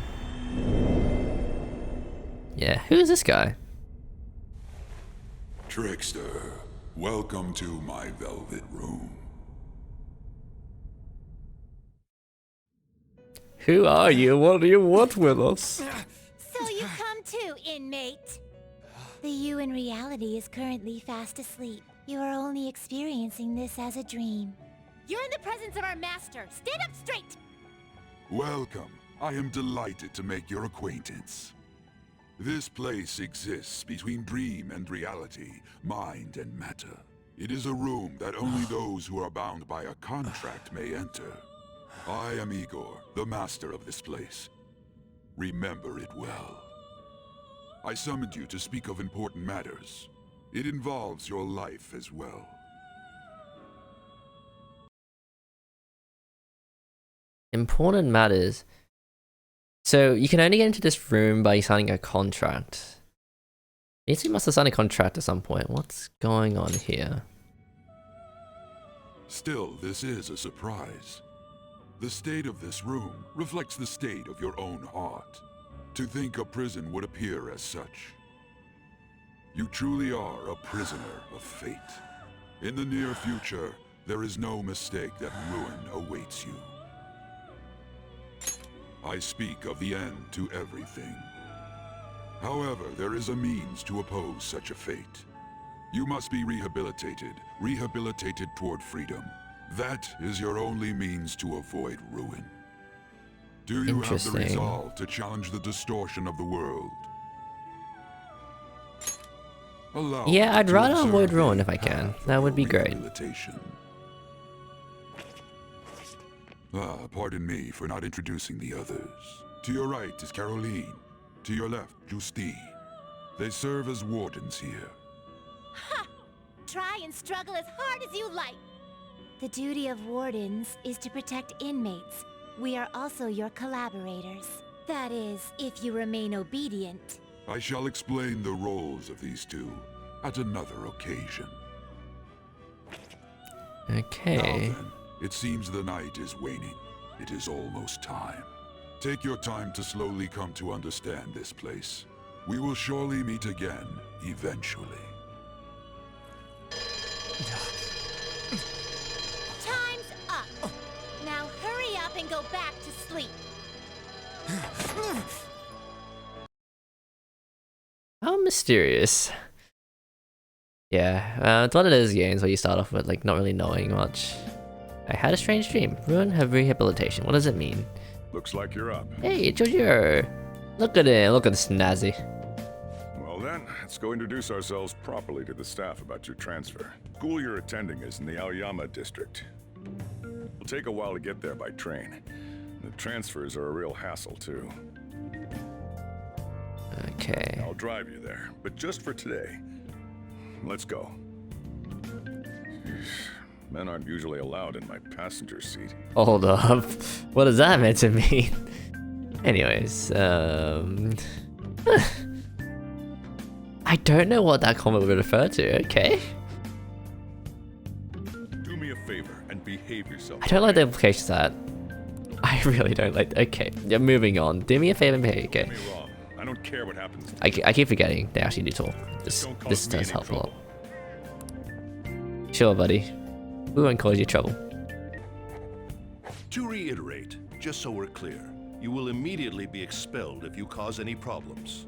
Speaker 1: Yeah, who is this guy?
Speaker 2: Trickster, welcome to my velvet room.
Speaker 1: Who are you? What do you want with us?
Speaker 15: So you come too, inmate. The you in reality is currently fast asleep. You are only experiencing this as a dream. You're in the presence of our master. Stand up straight!
Speaker 2: Welcome. I am delighted to make your acquaintance. This place exists between dream and reality, mind and matter. It is a room that only those who are bound by a contract may enter. I am Igor, the master of this place. Remember it well. I summoned you to speak of important matters. It involves your life as well.
Speaker 1: Important matters. So you can only get into this room by signing a contract. You must have signed a contract at some point. What's going on here?
Speaker 2: Still, this is a surprise. The state of this room reflects the state of your own heart. To think a prison would appear as such. You truly are a prisoner of fate. In the near future, there is no mistake that ruin awaits you. I speak of the end to everything. However, there is a means to oppose such a fate. You must be rehabilitated toward freedom. That is your only means to avoid ruin. Do you have the resolve to challenge the distortion of the world? Allow
Speaker 1: Yeah,
Speaker 2: me
Speaker 1: I'd
Speaker 2: to
Speaker 1: rather
Speaker 2: observe
Speaker 1: avoid Ruin
Speaker 2: the
Speaker 1: if I can.
Speaker 2: path
Speaker 1: That
Speaker 2: of
Speaker 1: would be great.
Speaker 2: rehabilitation. Pardon me for not introducing the others. To your right is Caroline. To your left, Justine. They serve as wardens here.
Speaker 15: Ha! Try and struggle as hard as you like. The duty of wardens is to protect inmates. We are also your collaborators. That is, if you remain obedient.
Speaker 2: I shall explain the roles of these two at another occasion.
Speaker 1: Okay.
Speaker 2: Now then, it seems the night is waning. It is almost time. Take your time to slowly come to understand this place. We will surely meet again, eventually.
Speaker 15: Time's up. Now hurry up and go back to sleep.
Speaker 1: How mysterious. Yeah, it's one of those games where you start off with like not really knowing much. I had a strange dream. Ruin have rehabilitation. What does it mean?
Speaker 16: Looks like you're up.
Speaker 1: Hey, Jojo! Look at it. Look at the snazzy.
Speaker 16: Well then, let's go introduce ourselves properly to the staff about your transfer. School you're attending is in the Aoyama district. It'll take a while to get there by train. The transfers are a real hassle too.
Speaker 1: Okay.
Speaker 16: I'll drive you there, but just for today. Let's go. Men aren't usually allowed in my passenger seat.
Speaker 1: Hold up. What is that meant to mean? Anyways, I don't know what that comment would refer to. Okay.
Speaker 16: Do me a favor and behave yourself.
Speaker 1: I don't like the implications of that. I really don't like. Okay, yeah, moving on. Do me a favor and behave. Okay.
Speaker 16: Don't get me wrong. I don't care what happens.
Speaker 1: I keep forgetting they actually do talk. This does help a lot. Sure, buddy. We won't cause you trouble.
Speaker 17: To reiterate, just so we're clear, you will immediately be expelled if you cause any problems.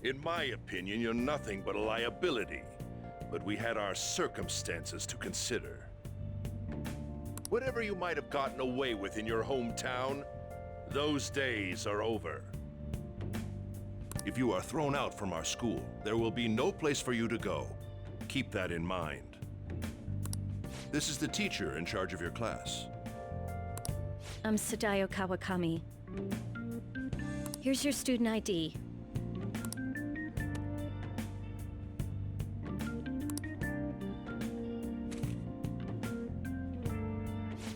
Speaker 17: In my opinion, you're nothing but a liability, but we had our circumstances to consider. Whatever you might have gotten away with in your hometown, those days are over. If you are thrown out from our school, there will be no place for you to go. Keep that in mind. This is the teacher in charge of your class.
Speaker 18: I'm Sadayo Kawakami. Here's your student ID.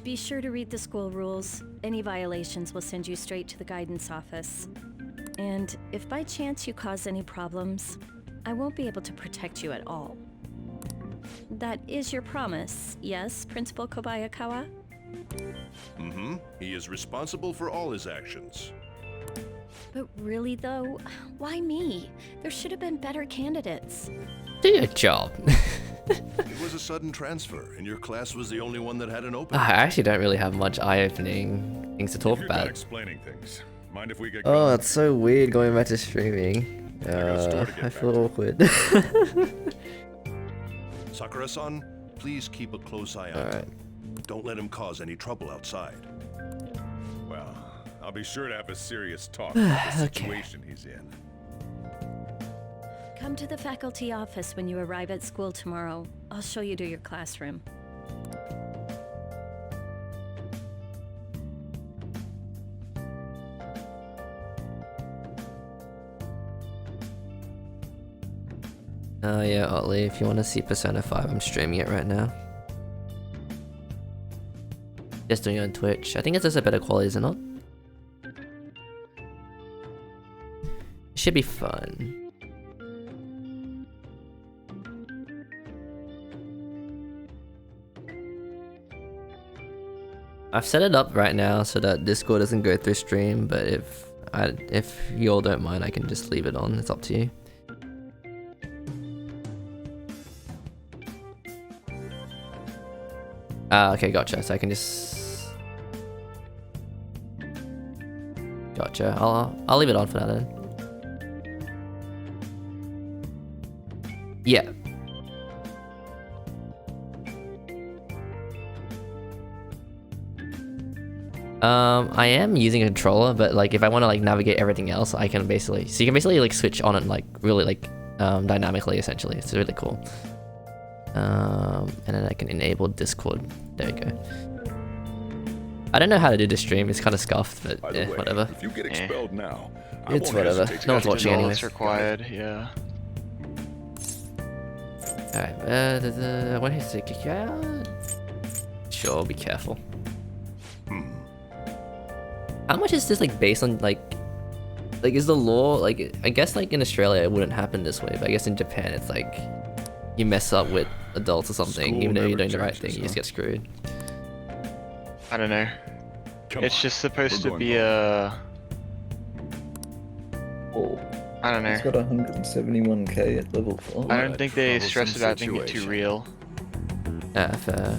Speaker 18: Be sure to read the school rules. Any violations will send you straight to the guidance office. And if by chance you cause any problems, I won't be able to protect you at all. That is your promise, yes, Principal Kobayakawa?
Speaker 17: Mm-hmm. He is responsible for all his actions.
Speaker 18: But really though, why me? There should have been better candidates.
Speaker 1: Do your job.
Speaker 17: It was a sudden transfer, and your class was the only one that had an opening.
Speaker 1: I actually don't really have much eye-opening things to talk
Speaker 16: If you're
Speaker 1: about.
Speaker 16: done explaining things. Mind if we get
Speaker 1: Oh,
Speaker 16: going?
Speaker 1: it's so weird going back to streaming. I feel awkward.
Speaker 17: Sakura-san, please keep a close eye on him. Don't let him cause any trouble outside.
Speaker 16: Well, I'll be sure to have a serious talk about the
Speaker 1: Okay.
Speaker 16: situation he's in.
Speaker 18: Come to the faculty office when you arrive at school tomorrow. I'll show you to your classroom.
Speaker 1: Oh yeah, Otley, if you want to see Persona 5, I'm streaming it right now. Just doing it on Twitch. I think it's just a better quality, is it not? Should be fun. I've set it up right now so that Discord doesn't go through stream, but if you all don't mind, I can just leave it on. It's up to you. Ah, okay, gotcha. So I can just... Gotcha. I'll leave it on for now then. Yeah. I am using a controller, but like if I want to like navigate everything else, I can basically... So you can basically like switch on and like really like dynamically, essentially. It's really cool. And then I can enable Discord. There we go. I don't know how to do this stream. It's kind of scuffed, but yeah, whatever.
Speaker 16: If you get expelled now, I
Speaker 1: It's
Speaker 16: won't
Speaker 1: whatever.
Speaker 16: hesitate to
Speaker 1: No one's
Speaker 16: cut you
Speaker 1: watching
Speaker 16: off.
Speaker 1: anyway.
Speaker 19: It's required, yeah.
Speaker 1: Alright, when he's to kick you out? Sure, be careful. How much is this like based on like is the law like, I guess like in Australia it wouldn't happen this way, but I guess in Japan it's like you mess up with adults or something,
Speaker 16: School
Speaker 1: even though you're
Speaker 16: never
Speaker 1: doing the right
Speaker 16: changes,
Speaker 1: thing, you just get screwed.
Speaker 19: I don't know.
Speaker 16: Come
Speaker 19: It's
Speaker 16: on,
Speaker 19: just supposed
Speaker 16: we're
Speaker 19: to
Speaker 16: going
Speaker 19: be a...
Speaker 20: Oh,
Speaker 19: I don't know.
Speaker 20: it's got 171k at level 4.
Speaker 19: I don't think they stress
Speaker 3: troublesome
Speaker 19: about making it too
Speaker 3: situation.
Speaker 19: real.
Speaker 1: Fair.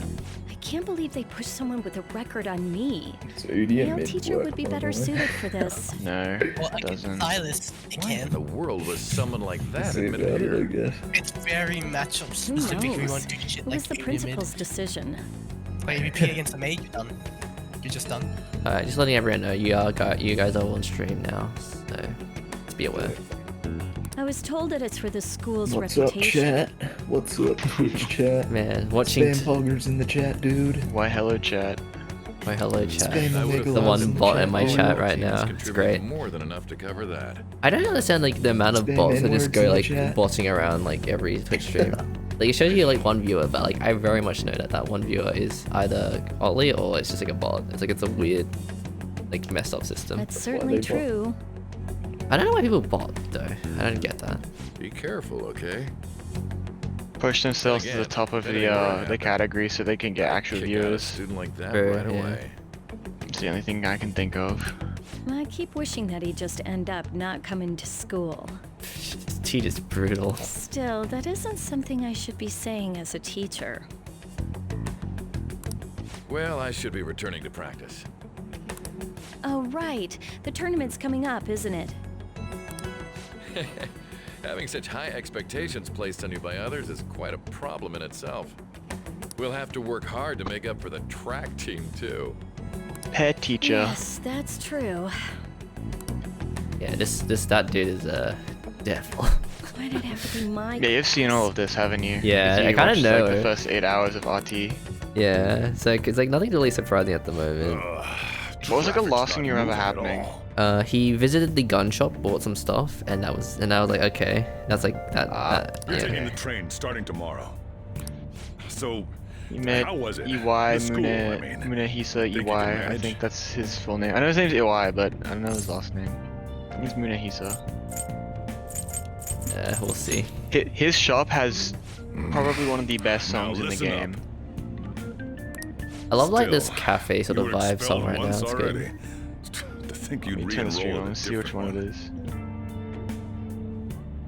Speaker 18: I can't believe they pushed someone with a record on me.
Speaker 20: So Udi
Speaker 18: Male
Speaker 20: and
Speaker 18: teacher would be better suited for this.
Speaker 19: No,
Speaker 5: Well,
Speaker 19: it doesn't.
Speaker 5: Silas, it
Speaker 3: Why in
Speaker 5: can.
Speaker 3: the world was someone like that
Speaker 20: See
Speaker 3: admitted
Speaker 20: about it, I
Speaker 3: here?
Speaker 20: guess.
Speaker 5: It's very matchup
Speaker 18: Who
Speaker 5: specific. We
Speaker 18: knows?
Speaker 5: want to do shit
Speaker 18: It
Speaker 5: like
Speaker 18: was the
Speaker 5: Union mid.
Speaker 18: principal's decision.
Speaker 5: But if you play against a mage, you're done. You're just done.
Speaker 1: Alright, just letting everyone know you guys are on stream now, so just be aware.
Speaker 18: I was told that it's for the school's
Speaker 20: What's up,
Speaker 18: reputation.
Speaker 20: chat? What's up, Twitch chat?
Speaker 1: Man, watching
Speaker 20: Spam poggers in the chat, dude.
Speaker 19: Why hello chat?
Speaker 1: my hello chat.
Speaker 20: Spam
Speaker 3: I would've
Speaker 20: Omega
Speaker 1: The
Speaker 3: thought
Speaker 1: one
Speaker 20: in the
Speaker 1: bot
Speaker 20: chat.
Speaker 1: in my
Speaker 20: Oh,
Speaker 1: chat
Speaker 20: no.
Speaker 1: right
Speaker 3: Teams
Speaker 1: now. It's
Speaker 3: contributed
Speaker 1: great.
Speaker 3: More than enough to cover that.
Speaker 1: I don't understand like the amount of
Speaker 20: Spam
Speaker 1: bots that just
Speaker 20: N-words
Speaker 1: go
Speaker 20: in the
Speaker 1: like
Speaker 20: chat.
Speaker 1: botting around like every Twitch stream. Like it shows you like one viewer, but like I very much know that one viewer is either Ollie or it's just like a bot. It's like it's a weird, like messed up system.
Speaker 18: That's certainly
Speaker 20: they bought.
Speaker 18: true.
Speaker 1: I don't know why people bot though. I don't get that.
Speaker 3: Be careful, okay?
Speaker 19: Push themselves to
Speaker 3: Again,
Speaker 19: the top of
Speaker 3: that ain't gonna
Speaker 19: the
Speaker 3: happen.
Speaker 19: category so they can get actual
Speaker 3: Kick out a
Speaker 19: viewers.
Speaker 3: student like that
Speaker 1: Sure,
Speaker 3: right
Speaker 1: yeah.
Speaker 3: away.
Speaker 19: It's the only thing I can think of.
Speaker 18: I keep wishing that he'd just end up not coming to school.
Speaker 1: Teach is brutal.
Speaker 18: Still, that isn't something I should be saying as a teacher.
Speaker 3: Well, I should be returning to practice.
Speaker 18: Oh, right. The tournament's coming up, isn't it?
Speaker 3: Having such high expectations placed on you by others is quite a problem in itself. We'll have to work hard to make up for the track team, too.
Speaker 19: Pet teacher.
Speaker 18: Yes, that's true.
Speaker 1: Yeah, that dude is devil.
Speaker 18: Why did it have to be my...
Speaker 19: Yeah, you've seen all of this, haven't you?
Speaker 1: Yeah,
Speaker 19: You
Speaker 1: I kinda
Speaker 19: watched,
Speaker 1: know.
Speaker 19: Like, the first 8 hours of RT.
Speaker 1: Yeah, so it's like nothing really surprising at the moment.
Speaker 19: What was like the last thing you remember happening?
Speaker 1: He visited the gun shop, bought some stuff, and I was like, okay, that's like that.
Speaker 16: You're
Speaker 1: Yeah.
Speaker 16: taking the train starting tomorrow. So,
Speaker 19: You met
Speaker 16: how was it?
Speaker 19: EY,
Speaker 16: The school, I mean.
Speaker 19: Munehisa
Speaker 16: you can
Speaker 19: EY. I
Speaker 16: manage?
Speaker 19: think that's his full name. I know his name's EY, but I don't know his last name. I think it's Munehisa.
Speaker 1: We'll see.
Speaker 19: His shop has probably one of the best
Speaker 16: Now
Speaker 19: songs in the
Speaker 16: listen up.
Speaker 19: game.
Speaker 1: I love like this
Speaker 16: Still,
Speaker 1: cafe sort
Speaker 16: you
Speaker 1: of
Speaker 16: were
Speaker 1: vibe
Speaker 16: expelled
Speaker 1: song right now.
Speaker 16: once
Speaker 1: It's
Speaker 16: already.
Speaker 1: good.
Speaker 16: To think
Speaker 19: Let
Speaker 16: you'd
Speaker 19: me turn the stream
Speaker 16: re-enroll
Speaker 19: on
Speaker 16: in a
Speaker 19: and see which
Speaker 16: different
Speaker 19: one it is.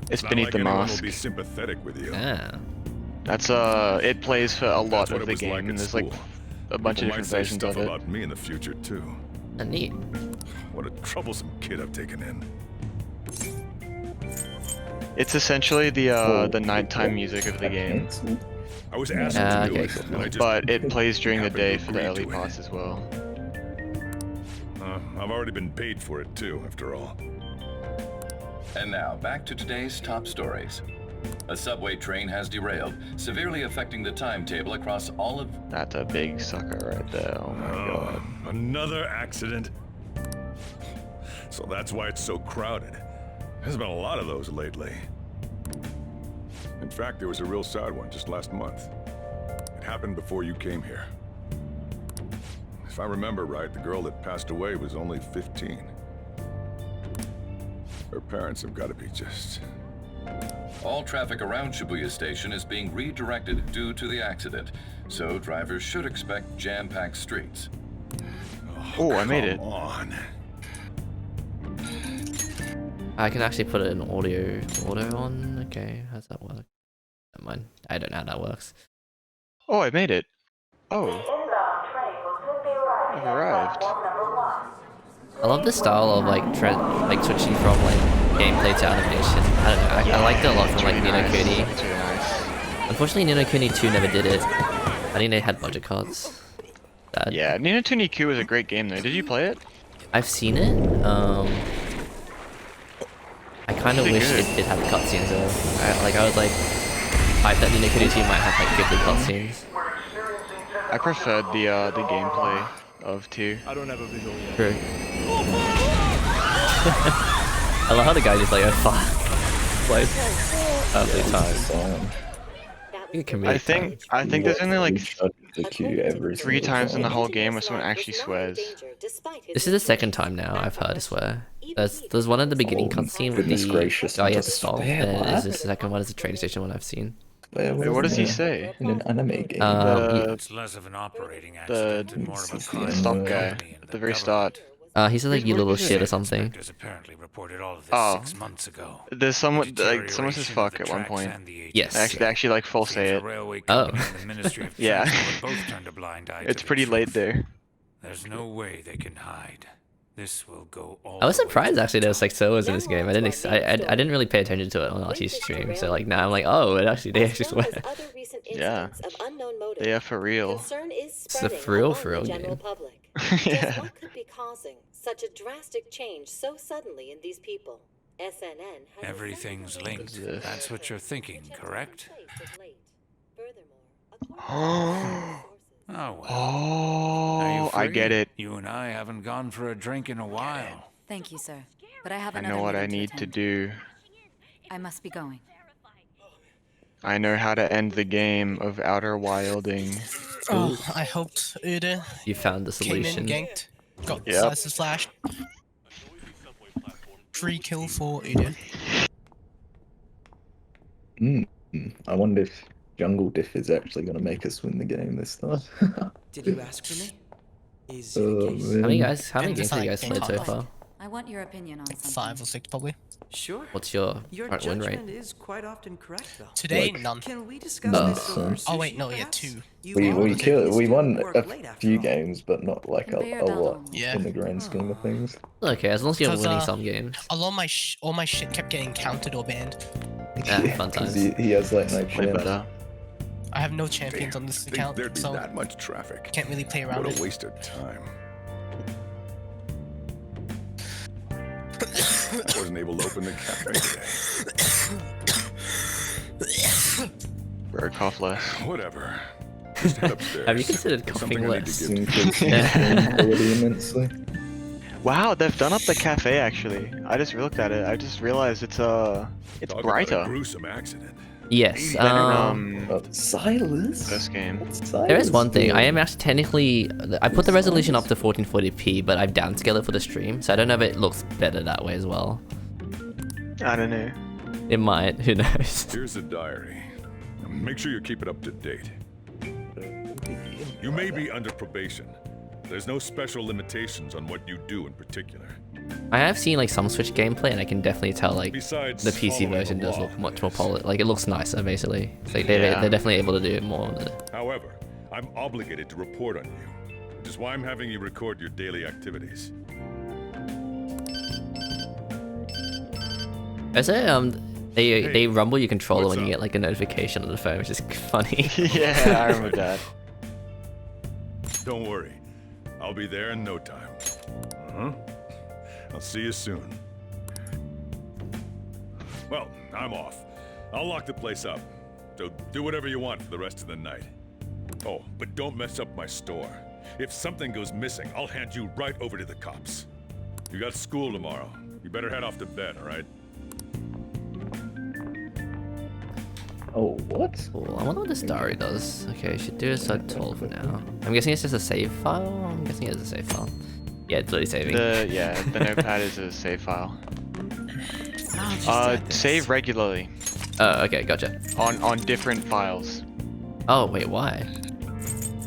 Speaker 19: It's
Speaker 16: It's not
Speaker 19: Beneath
Speaker 16: like
Speaker 19: the
Speaker 16: anyone will
Speaker 19: Mask.
Speaker 16: be sympathetic with you.
Speaker 1: Ah.
Speaker 19: That's it plays for a lot
Speaker 16: That's what
Speaker 19: of
Speaker 16: it
Speaker 19: the
Speaker 16: was
Speaker 19: game,
Speaker 16: like
Speaker 19: and
Speaker 16: at
Speaker 19: there's like
Speaker 16: school.
Speaker 19: a bunch of
Speaker 16: People might
Speaker 19: different
Speaker 16: say
Speaker 19: versions
Speaker 16: stuff
Speaker 19: of it.
Speaker 16: about me in the future too.
Speaker 1: Neat.
Speaker 16: What a troublesome kid I've taken in.
Speaker 19: It's essentially the nighttime music of the game.
Speaker 16: I was asked
Speaker 1: Ah,
Speaker 16: to do
Speaker 1: okay,
Speaker 16: it,
Speaker 1: cool.
Speaker 16: and I just
Speaker 19: But it plays during the
Speaker 16: happened to
Speaker 19: day for the
Speaker 16: agree
Speaker 19: early
Speaker 16: to it.
Speaker 19: parts as well.
Speaker 16: I've already been paid for it too, after all.
Speaker 21: And now, back to today's top stories. A subway train has derailed, severely affecting the timetable across all of...
Speaker 19: That's a big sucker right there. Oh my god.
Speaker 16: Another accident. So that's why it's so crowded. There's been a lot of those lately. In fact, there was a real sad one just last month. It happened before you came here. If I remember right, the girl that passed away was only 15. Her parents have got to be just...
Speaker 21: All traffic around Shibuya Station is being redirected due to the accident, so drivers should expect jam-packed streets.
Speaker 19: Oh, I made it.
Speaker 16: Come on.
Speaker 1: I can actually put it in auto on. Okay, how's that work? Never mind. I don't know how that works.
Speaker 19: Oh, I made it. Oh. I've arrived.
Speaker 1: I love the style of like switching from like gameplay to animation. I don't know. I liked it a lot from like
Speaker 19: It's
Speaker 1: Ni
Speaker 19: really
Speaker 1: no
Speaker 19: nice.
Speaker 1: Kuni.
Speaker 19: It's really nice.
Speaker 1: Unfortunately, Ni no Kuni 2 never did it. I think they had budget cards. Sad.
Speaker 19: Yeah, Ni no Kuni Q is a great game though. Did you play it?
Speaker 1: I've seen it. I kind of wish it did have cutscenes though. I was like hyped that Nino Kuni 2 might have like good cutscenes.
Speaker 19: I preferred the gameplay of 2.
Speaker 7: I don't have a visual yet.
Speaker 1: True. I love how the guy just like, oh fuck. Like, perfect time.
Speaker 19: I think there's only like
Speaker 20: the queue every
Speaker 19: 3 times in the whole game where someone actually swears.
Speaker 1: This is the second time now I've heard a swear. There's one at the beginning cutscene with the guy you have to stop, and there's the second one is the train station one I've seen.
Speaker 19: Wait, what does he say?
Speaker 20: In an anime game.
Speaker 10: It's less of an operating accident and more of a crime.
Speaker 19: Stop guy at the very start.
Speaker 1: He says like you little shit or something.
Speaker 10: Apparently reported all of this 6 months ago.
Speaker 19: There's someone like someone says fuck at one point.
Speaker 1: Yes.
Speaker 19: They actually like full say it.
Speaker 1: Oh.
Speaker 19: Yeah.
Speaker 10: Both turned a blind eye
Speaker 19: It's
Speaker 10: to
Speaker 19: pretty
Speaker 10: the
Speaker 19: late
Speaker 10: truth.
Speaker 19: there.
Speaker 10: There's no way they can hide. This will go all
Speaker 1: I was
Speaker 10: the way
Speaker 1: surprised
Speaker 10: to
Speaker 1: actually there was like swears in this game. I didn't really pay attention to it on Archie's stream. So like now I'm like, oh, they actually swear.
Speaker 19: Yeah. They are for real.
Speaker 1: It's a for real game.
Speaker 19: Yeah.
Speaker 4: What could be causing such a drastic change so suddenly in these people? SNN has
Speaker 10: Everything's linked. That's what you're thinking, correct? Oh, well.
Speaker 19: Oh, I get it.
Speaker 10: You and I haven't gone for a drink in a while.
Speaker 8: Thank you, sir. But I have
Speaker 19: I
Speaker 8: another
Speaker 19: know what I
Speaker 8: meeting
Speaker 19: need to
Speaker 8: attend.
Speaker 19: do.
Speaker 8: I must be going.
Speaker 19: I know how to end the game of outer wilding.
Speaker 22: Oh, I hoped Uda
Speaker 1: You found the solution.
Speaker 22: came in, ganked, got
Speaker 19: Yep.
Speaker 22: slices flashed. Free kill for Uda.
Speaker 20: I wonder if Jungle Diff is actually going to make us win the game this time.
Speaker 23: Did you ask for me? Is it
Speaker 20: Oh,
Speaker 23: a case?
Speaker 20: man.
Speaker 1: How many games have you
Speaker 22: Decide
Speaker 1: guys played so far?
Speaker 8: I want your opinion on something.
Speaker 22: 5 or 6 probably.
Speaker 23: Sure.
Speaker 1: What's your
Speaker 23: Your
Speaker 1: current win rate?
Speaker 23: judgment is quite often correct, though.
Speaker 22: Today,
Speaker 20: Like-
Speaker 22: none.
Speaker 23: Can we discuss
Speaker 20: None,
Speaker 23: this
Speaker 20: son.
Speaker 23: over
Speaker 22: Oh wait,
Speaker 23: sushi,
Speaker 22: no, yeah,
Speaker 23: perhaps?
Speaker 22: 2.
Speaker 23: You
Speaker 20: We
Speaker 23: are
Speaker 20: we
Speaker 23: looking
Speaker 20: killed
Speaker 23: to
Speaker 20: we won
Speaker 23: work
Speaker 20: a
Speaker 23: late after
Speaker 20: few
Speaker 23: all.
Speaker 20: games, but not like
Speaker 8: Compare
Speaker 20: a
Speaker 8: that
Speaker 20: lot
Speaker 8: alone.
Speaker 22: Yeah.
Speaker 20: in the grand scheme of things.
Speaker 1: Okay, as long as you're
Speaker 22: 'Cause,
Speaker 1: winning some games.
Speaker 22: A lot of my all my shit kept getting counted or banned.
Speaker 1: Yeah, fun
Speaker 20: 'cause
Speaker 1: times.
Speaker 20: he has like no
Speaker 19: Way
Speaker 20: chance.
Speaker 19: better.
Speaker 22: I have no champions on this account,
Speaker 17: There'd be
Speaker 22: so
Speaker 17: that much traffic.
Speaker 22: can't really play around
Speaker 17: What
Speaker 22: it.
Speaker 17: a waste of time. I wasn't able to open the cafe today.
Speaker 19: Bro, cough less.
Speaker 17: Whatever. Just head upstairs.
Speaker 1: Have you considered
Speaker 17: There's
Speaker 1: coughing
Speaker 17: something I need
Speaker 1: less?
Speaker 17: to give to
Speaker 20: Increases
Speaker 17: you.
Speaker 20: game quality immensely.
Speaker 19: Wow, they've done up the cafe actually. I just looked at it. I just realized it's
Speaker 17: Talk about a
Speaker 19: brighter
Speaker 17: gruesome accident.
Speaker 1: Yes.
Speaker 19: than in
Speaker 20: Silas?
Speaker 19: this game.
Speaker 1: There is one thing. I am actually technically. I put the resolution up to 1440p, but I've downscaled it for the stream, so I don't know if it looks better that way as well.
Speaker 19: I don't know.
Speaker 1: It might. Who knows?
Speaker 17: Here's the diary. Make sure you keep it up to date. You may be under probation. There's no special limitations on what you do in particular.
Speaker 1: I have seen like some Switch gameplay, and I can definitely tell like
Speaker 17: Besides
Speaker 1: the PC
Speaker 17: following
Speaker 1: version
Speaker 17: the
Speaker 1: does
Speaker 17: law,
Speaker 1: look much more polished. Like it looks nicer, basically. It's like they're definitely able to do it more.
Speaker 17: However, I'm obligated to report on you, which is why I'm having you record your daily activities.
Speaker 1: Is it they rumble your controller
Speaker 17: what's
Speaker 1: when you
Speaker 17: up?
Speaker 1: get like a notification on the phone, which is funny.
Speaker 19: Yeah, I remember that.
Speaker 17: Don't worry. I'll be there in no time. Uh-huh. I'll see you soon. Well, I'm off. I'll lock the place up. So do whatever you want for the rest of the night. Oh, but don't mess up my store. If something goes missing, I'll hand you right over to the cops. You got school tomorrow. You better head off to bed, all right?
Speaker 20: Oh, what?
Speaker 1: Cool. I wonder what this diary does. Okay, should do a sub 12 for now. I'm guessing it's just a save file? I'm guessing it's a save file. Yeah, it's literally saving.
Speaker 19: The notepad is a save file. Save regularly.
Speaker 1: Oh, okay, gotcha.
Speaker 19: On different files.
Speaker 1: Oh, wait, why?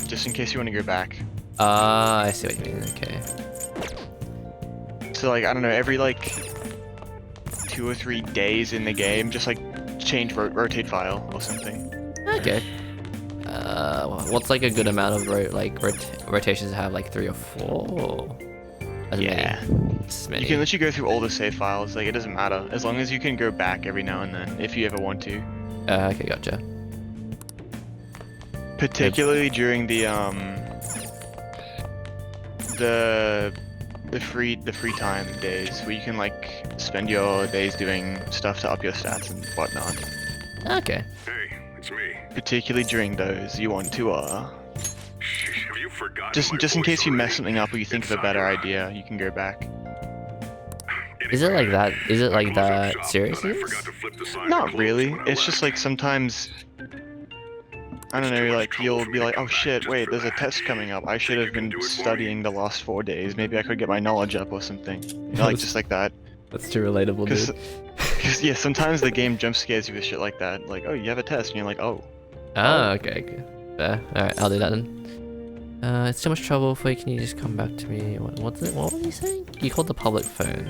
Speaker 19: Just in case you want to go back.
Speaker 1: I see what you mean, okay.
Speaker 19: So like, I don't know, every like 2 or 3 days in the game, just like change rotate file or something.
Speaker 1: Okay. What's like a good amount of rotations to have? Like 3 or 4? As
Speaker 19: Yeah.
Speaker 1: many?
Speaker 19: You can literally go through all the save files, like it doesn't matter. As long as you can go back every now and then, if you ever want to.
Speaker 1: Okay, gotcha.
Speaker 19: Particularly during the the free time days where you can like spend your days doing stuff to up your stats and whatnot.
Speaker 1: Okay.
Speaker 16: Hey, it's me.
Speaker 19: Particularly during those, you want to
Speaker 16: Have you forgotten
Speaker 19: just in case you mess something up or you think of a better idea, you can go back.
Speaker 1: Is it like that? Is it like that? Seriously?
Speaker 19: Not really. It's just like sometimes, I don't know, like you'll be like, oh shit, wait, there's a test coming up. I should have been studying the last 4 days. Maybe I could get my knowledge up or something. You know, like just like that.
Speaker 1: That's too relatable, dude.
Speaker 19: Because yeah, sometimes the game jump scares you with shit like that. Like, oh, you have a test, and you're like, oh.
Speaker 1: Oh, okay. Fair. Alright, I'll do that then. It's too much trouble for you. Can you just come back to me? What was he saying? You called the public phone.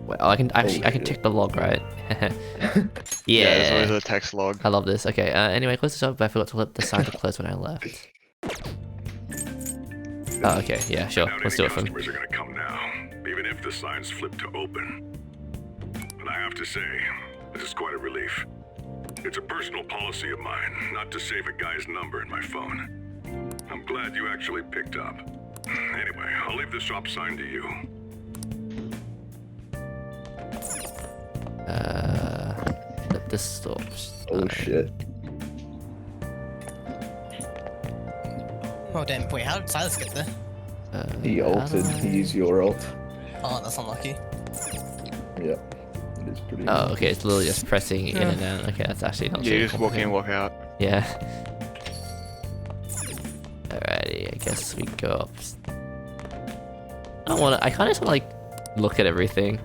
Speaker 1: Wait, oh, I can check the log, right? Yeah.
Speaker 19: There's always a text log.
Speaker 1: I love this. Okay. Anyway, close this up. But I forgot to flip the sign to close when I left. Oh, okay. Yeah, sure. Let's do it for me.
Speaker 16: Customers are gonna come now, even if the sign's flipped to open. But I have to say, this is quite a relief. It's a personal policy of mine not to save a guy's number in my phone. I'm glad you actually picked up. Anyway, I'll leave the shop sign to you.
Speaker 1: Flip the stops.
Speaker 20: Oh shit.
Speaker 22: Oh damn, wait, how did Silas get there?
Speaker 20: He altered, he used your alt.
Speaker 22: Oh, that's unlucky.
Speaker 20: Yep. It is pretty
Speaker 1: Oh, okay, it's literally just pressing in and out. Okay, that's actually not
Speaker 19: Yeah,
Speaker 1: too
Speaker 19: you just walk in, walk out.
Speaker 1: Yeah. Alrighty, I guess we go up. I kinda just wanna like look at everything.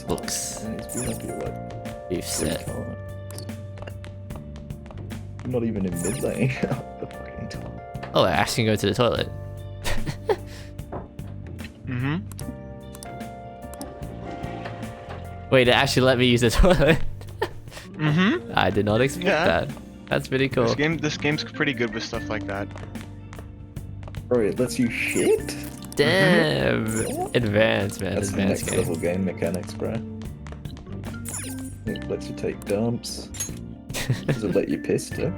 Speaker 1: Looks. Beef set.
Speaker 20: Not even in mid lane.
Speaker 1: Oh, I actually can go to the toilet.
Speaker 19: Mm-hmm.
Speaker 1: Wait, it actually let me use the toilet.
Speaker 19: Mm-hmm.
Speaker 1: I did not expect that. That's pretty cool.
Speaker 19: This game's pretty good with stuff like that.
Speaker 20: Bro, it lets you shit?
Speaker 1: Damn! Advanced, man.
Speaker 20: That's
Speaker 1: Advanced
Speaker 20: next
Speaker 1: game.
Speaker 20: level game mechanics, bro. It lets you take dumps. Does it let you piss too?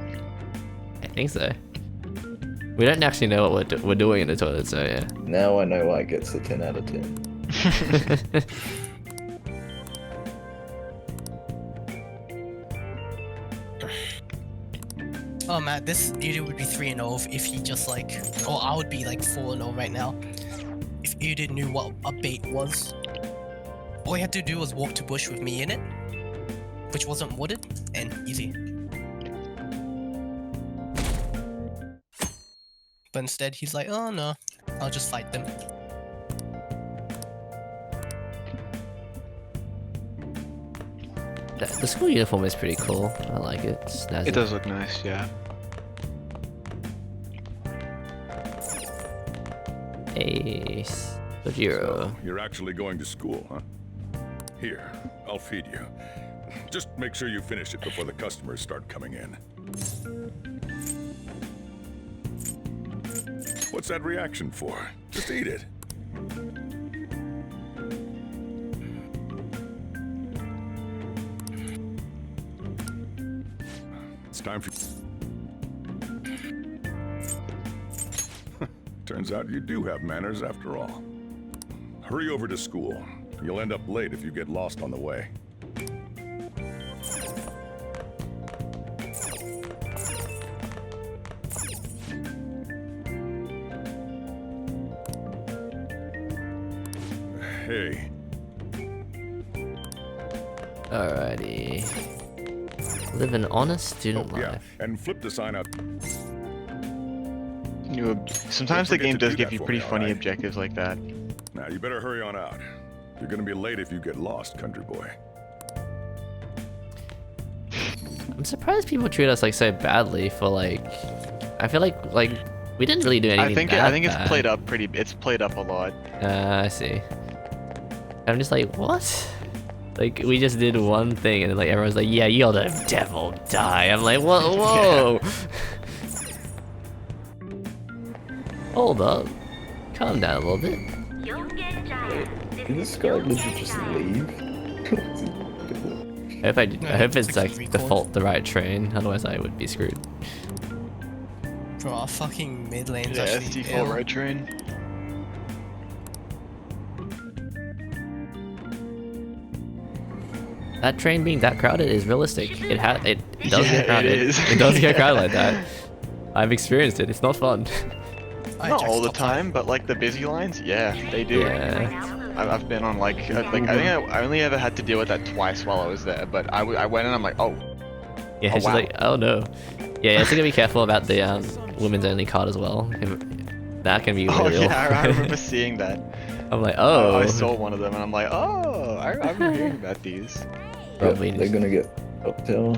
Speaker 1: I think so. We don't actually know what we're doing in the toilet, so yeah.
Speaker 20: Now I know why it gets a 10 out of 10.
Speaker 22: Oh man, this Udo would be 3-0 if he just like, or I would be like 4-0 right now. If Udo knew what a bait was. All he had to do was walk to bush with me in it, which wasn't wooded, and easy. But instead he's like, oh no, I'll just fight them.
Speaker 1: The school uniform is pretty cool. I like it. It's snazzy.
Speaker 19: It does look nice, yeah.
Speaker 1: Ace. Gojiro.
Speaker 16: So, you're actually going to school, huh? Here, I'll feed you. Just make sure you finish it before the customers start coming in. What's that reaction for? Just eat it. It's time for... Turns out you do have manners after all. Hurry over to school. You'll end up late if you get lost on the way. Hey.
Speaker 1: Alrighty. Live an honest student life.
Speaker 16: And flip the sign out.
Speaker 19: Sometimes the game does give you pretty funny objectives like that.
Speaker 16: Now you better hurry on out. You're gonna be late if you get lost, country boy.
Speaker 1: I'm surprised people treat us like so badly for like. I feel like we didn't really do anything bad.
Speaker 19: I think it's played up It's played up a lot.
Speaker 1: I see. I'm just like, what? Like we just did one thing and then like everyone's like, yeah, you're the devil, die. I'm like, whoa. Hold up. Calm down a little bit.
Speaker 20: Wait, can this guy legit just leave?
Speaker 1: I hope it's like the right train, otherwise I would be screwed.
Speaker 22: Bro, our fucking mid lane's
Speaker 19: Yeah,
Speaker 22: actually
Speaker 19: SD4
Speaker 22: ill.
Speaker 19: right train.
Speaker 1: That train being that crowded is realistic. It does
Speaker 19: Yeah,
Speaker 1: get crowded.
Speaker 19: it is.
Speaker 1: It does get crowded like that. I've experienced it. It's not fun.
Speaker 19: Not all the time, but like the busy lines, yeah, they do.
Speaker 1: Yeah.
Speaker 19: I've been on like I think I only ever had to deal with that twice while I was there, but I went and I'm like, oh.
Speaker 1: Yeah,
Speaker 19: Oh,
Speaker 1: she's
Speaker 19: wow.
Speaker 1: like, oh no. Yeah, so you gotta be careful about the women's only card as well. That can be
Speaker 19: Oh
Speaker 1: real.
Speaker 19: yeah, I remember seeing that.
Speaker 1: I'm like, oh.
Speaker 19: I saw one of them and I'm like, oh, I've been hearing about these.
Speaker 1: Probably.
Speaker 20: They're gonna get uphill.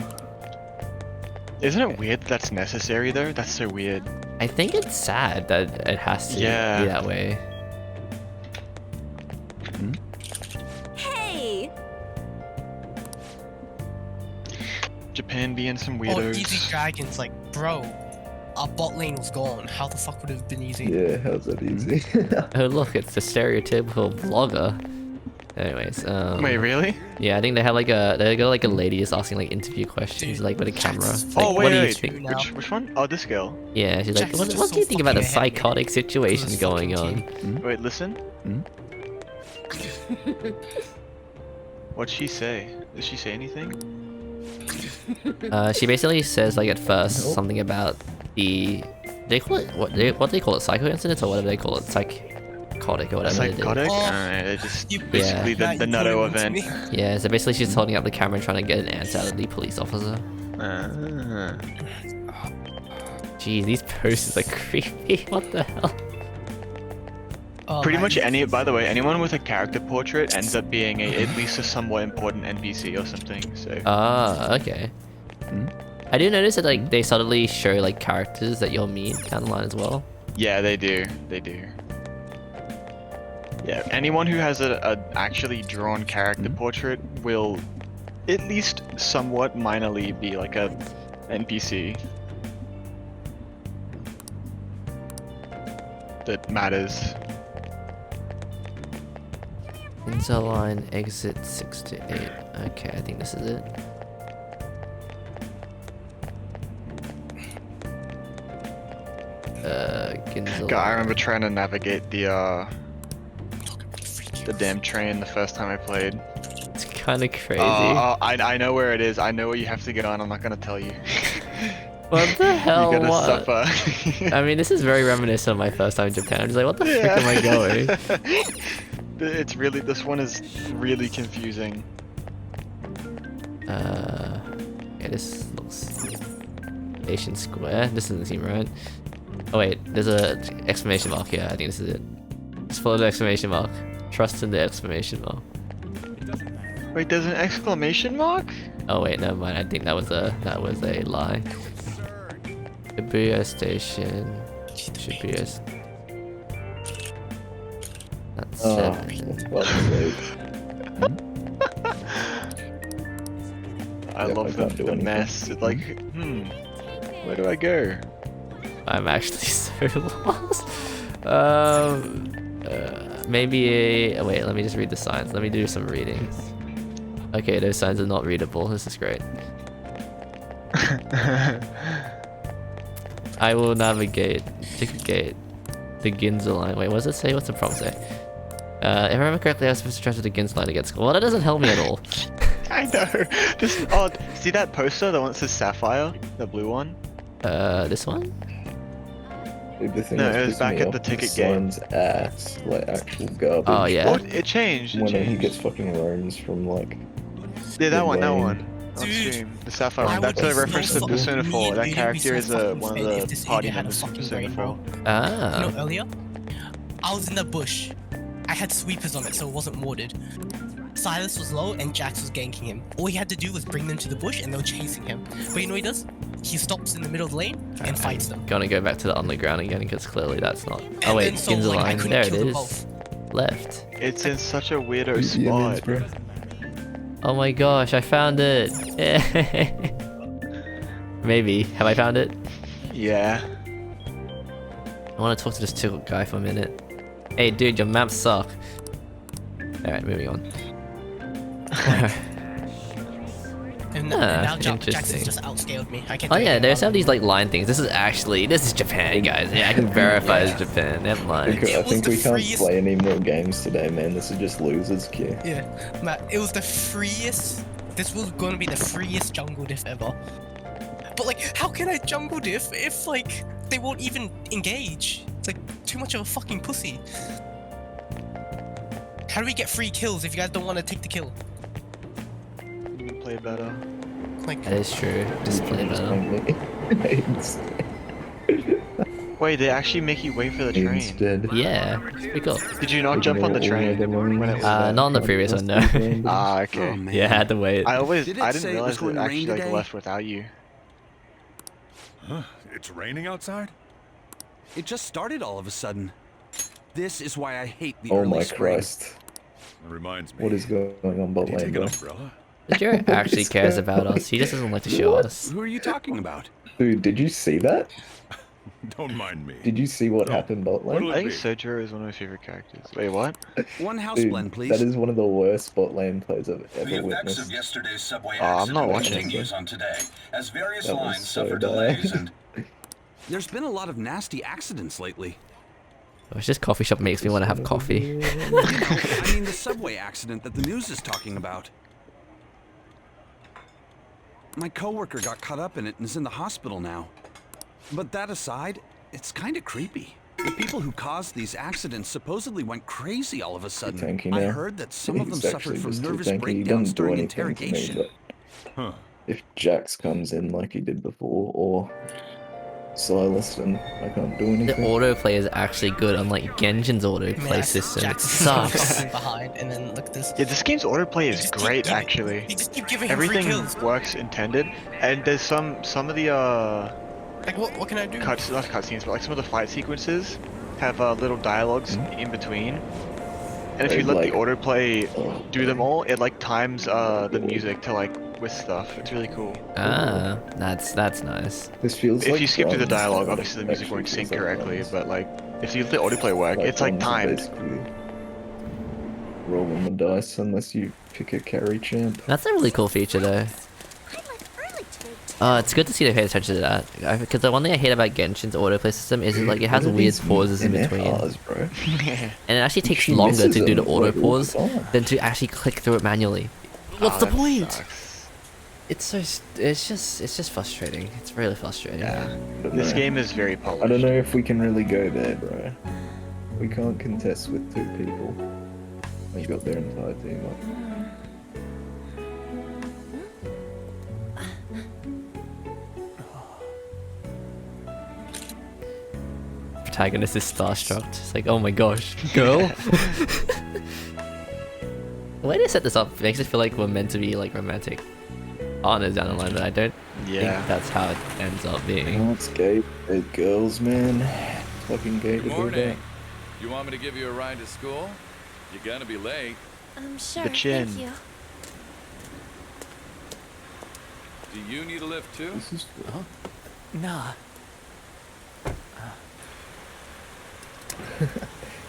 Speaker 19: Isn't it weird that's necessary though? That's so weird.
Speaker 1: I think it's sad that it has to be that way.
Speaker 15: Hey!
Speaker 19: Japan being some
Speaker 22: Oh,
Speaker 19: weirdos.
Speaker 22: Easy Dragons, like, bro, our bot lane was gone. How the fuck would it have been easy?
Speaker 20: Yeah, how's that easy?
Speaker 1: Oh look, it's the stereotypical vlogger. Anyways,
Speaker 19: Wait, really?
Speaker 1: Yeah, I think they have like they got like a lady just asking like interview questions like with a camera. It's like,
Speaker 19: Oh
Speaker 1: what do you
Speaker 19: wait,
Speaker 1: think?
Speaker 19: which one? Oh, this girl.
Speaker 1: Yeah, she's like, what do you think about the psychotic situation going on?
Speaker 19: Wait, listen. What'd she say? Did she say anything?
Speaker 1: She basically says like at first something about the they call it what do they call it, psycho incidents or whatever they call it, psychotic or whatever.
Speaker 19: Psychotic? It's just basically the Nutto event.
Speaker 1: Yeah, so basically she's holding up the camera and trying to get an answer out of the police officer. Jeez, these posters are creepy. What the hell?
Speaker 19: Pretty much by the way, anyone with a character portrait ends up being at least a somewhat important NPC or something, so.
Speaker 1: Ah, okay. I do notice that like they subtly show like characters that you'll meet down the line as well.
Speaker 19: Yeah, they do. They do. Yeah, anyone who has a actually drawn character portrait will at least somewhat minorly be like a NPC that matters.
Speaker 1: Intel line exit 6 to 8. Okay, I think this is it.
Speaker 19: God, I remember trying to navigate the damn train the first time I played.
Speaker 1: It's kind of crazy.
Speaker 19: I know where it is. I know where you have to go, and I'm not gonna tell you.
Speaker 1: What the hell?
Speaker 19: You gotta
Speaker 1: what?
Speaker 19: suffer.
Speaker 1: I mean, this is very reminiscent of my first time in Japan. I'm just like, what the frick am I going?
Speaker 19: It's really, this one is really confusing.
Speaker 1: Yeah, this looks Station Square. This doesn't seem right. Oh wait, there's a exclamation mark here. I think this is it. Just follow the exclamation mark. Trust in the exclamation mark.
Speaker 19: Wait, there's an exclamation mark?
Speaker 1: Oh wait, never mind. I think that was a lie. Shibuya Station. Shibuya. That's 7.
Speaker 19: I love the mess. It's like, where do I go?
Speaker 1: I'm actually so lost. Maybe wait, let me just read the signs. Let me do some reading. Okay, those signs are not readable. This is great. I will navigate the Ginza line. Wait, what does it say? What's the prompt say? If I remember correctly, I was supposed to transfer the Ginza line to get school. Well, that doesn't help me at all.
Speaker 19: I know. Just see that poster, the one that says Sapphire, the blue one.
Speaker 1: This one?
Speaker 20: The thing
Speaker 19: No,
Speaker 20: that's
Speaker 19: it was
Speaker 20: pissing
Speaker 19: back
Speaker 20: me
Speaker 19: at
Speaker 20: off
Speaker 19: the
Speaker 20: is
Speaker 19: ticket
Speaker 20: Slime's ass, like actual garbage.
Speaker 1: Oh yeah.
Speaker 19: What? It changed.
Speaker 20: When he gets fucking roams from like.
Speaker 19: Yeah, that one.
Speaker 20: lane.
Speaker 19: On stream. The Sapphire one. That's a reference to Persona 4. That character is one of the party members from Persona 4.
Speaker 1: Ah.
Speaker 22: You know, earlier, I was in the bush. I had sweepers on it, so it wasn't warded. Silas was low and Jax was ganking him. All he had to do was bring them to the bush and they were chasing him. But you know what he does? He stops in the middle of the lane and fights them.
Speaker 1: Gonna go back to the underground again because clearly that's not. Oh wait,
Speaker 22: so,
Speaker 1: Ginza
Speaker 22: like, I
Speaker 1: line.
Speaker 22: couldn't
Speaker 1: There it
Speaker 22: kill them
Speaker 1: is.
Speaker 22: both.
Speaker 1: Left.
Speaker 19: It's in such a weirdo spot.
Speaker 20: Bro.
Speaker 1: Oh my gosh, I found it. Maybe. Have I found it?
Speaker 19: Yeah.
Speaker 1: I want to talk to this tickle guy for a minute. Hey dude, your maps suck. Alright, moving on.
Speaker 22: Now Jackson's
Speaker 1: interesting.
Speaker 22: just outscaled me. I can't
Speaker 1: Oh
Speaker 22: do
Speaker 1: yeah,
Speaker 22: anything
Speaker 1: there's
Speaker 22: about
Speaker 1: some of these like line things. This is Japan, guys. Yeah, I can verify it's Japan. Never mind.
Speaker 20: I think we can't play any more games today, man. This is just losers queue.
Speaker 22: it. Yeah, Matt, it was the freest. This was gonna be the freest jungle diff ever. But like, how can I jungle diff if like they won't even engage? It's like too much of a fucking pussy. How do we get free kills if you guys don't want to take the kill?
Speaker 19: Play better.
Speaker 22: Like,
Speaker 1: that is true. Just play better.
Speaker 19: Wait, they actually make you wait for the train?
Speaker 20: Instead.
Speaker 1: Yeah, pretty cool.
Speaker 19: Did you not jump on the train when it was
Speaker 1: Not on the previous one, no.
Speaker 19: Ah, okay.
Speaker 1: Yeah, I had to wait.
Speaker 19: I didn't
Speaker 17: say it
Speaker 19: realize
Speaker 17: was going
Speaker 19: it
Speaker 17: to
Speaker 19: actually
Speaker 17: rain
Speaker 19: like
Speaker 17: today?
Speaker 19: left without you.
Speaker 16: Huh? It's raining outside?
Speaker 6: It just started all of a sudden. This is why I hate the
Speaker 20: Oh
Speaker 6: early
Speaker 20: my
Speaker 6: spring.
Speaker 20: Christ.
Speaker 16: That reminds me.
Speaker 20: What is going on bot
Speaker 16: Can you
Speaker 20: lane,
Speaker 16: take an
Speaker 20: bro?
Speaker 16: umbrella?
Speaker 1: Jared actually cares about us. He just doesn't like to show us.
Speaker 6: Who are you talking about?
Speaker 20: Dude, did you see that?
Speaker 16: Don't mind me.
Speaker 20: Did you see what happened bot lane?
Speaker 19: I think Sojo is one of my favorite characters. Wait, what?
Speaker 6: One house
Speaker 20: Dude,
Speaker 6: blend, please.
Speaker 20: that is one of the worst bot lane plays I've
Speaker 13: The
Speaker 20: ever
Speaker 13: effects
Speaker 20: witnessed.
Speaker 13: of yesterday's subway
Speaker 19: I'm not
Speaker 13: accident
Speaker 19: watching.
Speaker 13: continues on today, as various
Speaker 20: That was
Speaker 13: lines
Speaker 20: so
Speaker 13: suffer
Speaker 20: bad.
Speaker 13: delays and
Speaker 6: There's been a lot of nasty accidents lately.
Speaker 1: Oh, it's just coffee shop makes me want to have coffee.
Speaker 6: You know, I mean the subway accident that the news is talking about. My coworker got caught up in it and is in the hospital now. But that aside, it's kind of creepy. The people who caused these accidents supposedly went crazy all of a sudden.
Speaker 20: Tanky
Speaker 6: I
Speaker 20: now.
Speaker 6: heard that some of them
Speaker 20: He's
Speaker 6: suffered
Speaker 20: actually
Speaker 6: from
Speaker 20: just too
Speaker 6: nervous
Speaker 20: tanky. He
Speaker 6: breakdowns
Speaker 20: doesn't do
Speaker 6: during
Speaker 20: anything to me,
Speaker 6: interrogation.
Speaker 20: but if Jax comes in like he did before, or Silas, then I can't do anything.
Speaker 1: The autoplay is actually good, unlike Genjin's autoplay system. It
Speaker 22: Jackson's
Speaker 1: sucks.
Speaker 22: behind, and then look at this.
Speaker 19: Yeah, this game's autoplay is great actually.
Speaker 22: You just keep giving him free
Speaker 19: Everything
Speaker 22: kills.
Speaker 19: works intended, and there's some of the
Speaker 22: Like, what can I do?
Speaker 19: not cutscenes, but like some of the fight sequences have little dialogues in between. And if you let the autoplay do them all, it like times the music to like with stuff. It's really cool.
Speaker 1: Ah, that's nice.
Speaker 20: This feels
Speaker 19: If
Speaker 20: like
Speaker 19: you skip through the
Speaker 20: Guns
Speaker 19: dialogue, obviously the music
Speaker 20: actually
Speaker 19: won't sync
Speaker 20: feels like
Speaker 19: correctly,
Speaker 20: Guns.
Speaker 19: but like if you let the autoplay work, it's like
Speaker 20: Guns are
Speaker 19: timed.
Speaker 20: basically rolling the dice unless you pick a carry champ.
Speaker 1: That's a really cool feature though. It's good to see they pay attention to that. Because the one thing I hate about Genshin's autoplay system is like it has weird pauses in between.
Speaker 20: Bro.
Speaker 1: And it actually takes
Speaker 20: She
Speaker 1: longer to
Speaker 20: misses
Speaker 1: do the
Speaker 20: them,
Speaker 1: auto
Speaker 20: like, all the
Speaker 1: pause
Speaker 20: time.
Speaker 1: than to actually click through it manually. What's the
Speaker 19: that
Speaker 1: point?
Speaker 19: sucks.
Speaker 1: It's just frustrating. It's really frustrating.
Speaker 19: Yeah.
Speaker 20: Don't
Speaker 19: This
Speaker 20: know.
Speaker 19: game is very polished.
Speaker 20: I don't know if we can really go there, bro. We can't contest with 2 people. They got their entire team up.
Speaker 1: Protagonist is starstruck. It's like, oh my gosh, girl. The way they set this up makes it feel like we're meant to be like romantic partners down the line, but I don't think that's how it ends up being.
Speaker 20: Oh, it's gay. They're girls, man. Fucking gay to do that.
Speaker 9: Morning. You want me to give you a ride to school? You're gonna be late.
Speaker 15: Sure,
Speaker 19: The chin.
Speaker 15: thank you.
Speaker 9: Do you need a lift too?
Speaker 23: Nah.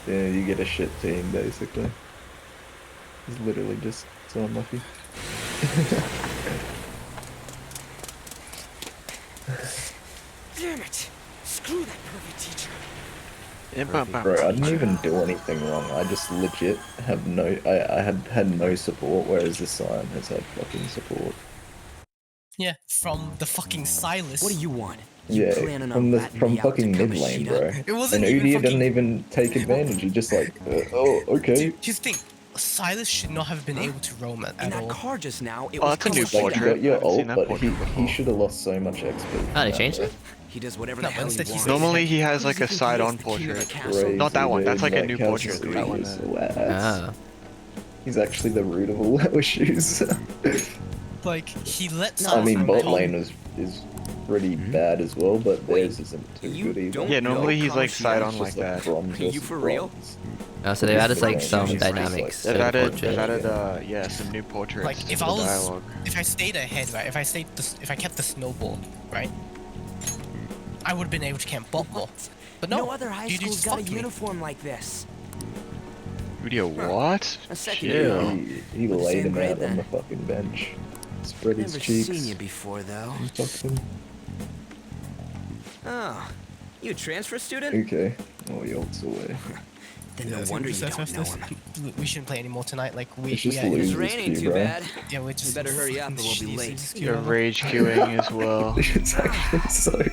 Speaker 20: Yeah, you get a shit team, basically. It's literally just so unlucky.
Speaker 23: Damn it! Screw that perfect teacher.
Speaker 20: Bro, I didn't even do anything wrong. I just legit have no. I had no support, whereas the Scion has had fucking support.
Speaker 22: Yeah, from the fucking Silas.
Speaker 23: What do you want?
Speaker 20: Yeah, from fucking mid lane, bro.
Speaker 22: It wasn't
Speaker 20: And
Speaker 22: even
Speaker 20: Udyr
Speaker 22: fucking-
Speaker 20: didn't even take advantage. He just like, oh, okay.
Speaker 22: Here's the thing. Silas should not have been able to roam at all.
Speaker 23: Car just now. It
Speaker 19: Oh,
Speaker 23: was
Speaker 19: that's a new
Speaker 23: colorful.
Speaker 20: Like, you
Speaker 19: portrait.
Speaker 20: got your
Speaker 19: I haven't seen
Speaker 20: ult,
Speaker 19: that
Speaker 20: but
Speaker 19: portrait
Speaker 20: he should have lost so much XP.
Speaker 1: Oh, they changed it?
Speaker 23: He does whatever
Speaker 22: No,
Speaker 23: the hell he
Speaker 22: instead he's-
Speaker 23: wants.
Speaker 19: Normally he has like a side-on portrait. Not that one. That's like a new portrait. That one.
Speaker 1: Ah.
Speaker 20: He's actually the root of all our issues.
Speaker 22: Like, he let
Speaker 20: I
Speaker 22: Silas
Speaker 20: mean, bot
Speaker 22: roam.
Speaker 20: lane is pretty bad as well, but theirs isn't too good either.
Speaker 19: Yeah, normally he's like side-on like that.
Speaker 20: You for real?
Speaker 1: Oh, so they've added like some dynamics.
Speaker 19: They've
Speaker 1: to the
Speaker 19: added,
Speaker 1: portrait.
Speaker 19: yeah, some new portraits.
Speaker 22: Like, if
Speaker 19: to
Speaker 22: I
Speaker 19: the
Speaker 22: was,
Speaker 19: dialogue.
Speaker 22: if I stayed ahead, right? If I kept the snowball, right? I would have been able to camp bot more. But no,
Speaker 23: other high
Speaker 22: you
Speaker 23: school's
Speaker 22: just
Speaker 23: got a
Speaker 22: fucked me.
Speaker 23: uniform like this.
Speaker 19: Udyr, what?
Speaker 23: A second
Speaker 19: Chill.
Speaker 20: He laid him out on the fucking bench. Spread his
Speaker 23: Never
Speaker 20: cheeks.
Speaker 23: seen you before, though.
Speaker 20: and fuck him.
Speaker 23: Oh, you a transfer student?
Speaker 20: Okay. Oh, he ults away.
Speaker 23: Then no wonder you don't know him.
Speaker 22: We shouldn't play anymore tonight. Like we.
Speaker 20: It's just
Speaker 22: we
Speaker 20: losers
Speaker 23: It's raining
Speaker 20: queue,
Speaker 23: too
Speaker 20: bro.
Speaker 23: bad.
Speaker 22: Yeah, we're just.
Speaker 23: We better hurry up or we'll be late.
Speaker 22: Jesus,
Speaker 19: You're rage queuing as well.
Speaker 20: It's actually so bad.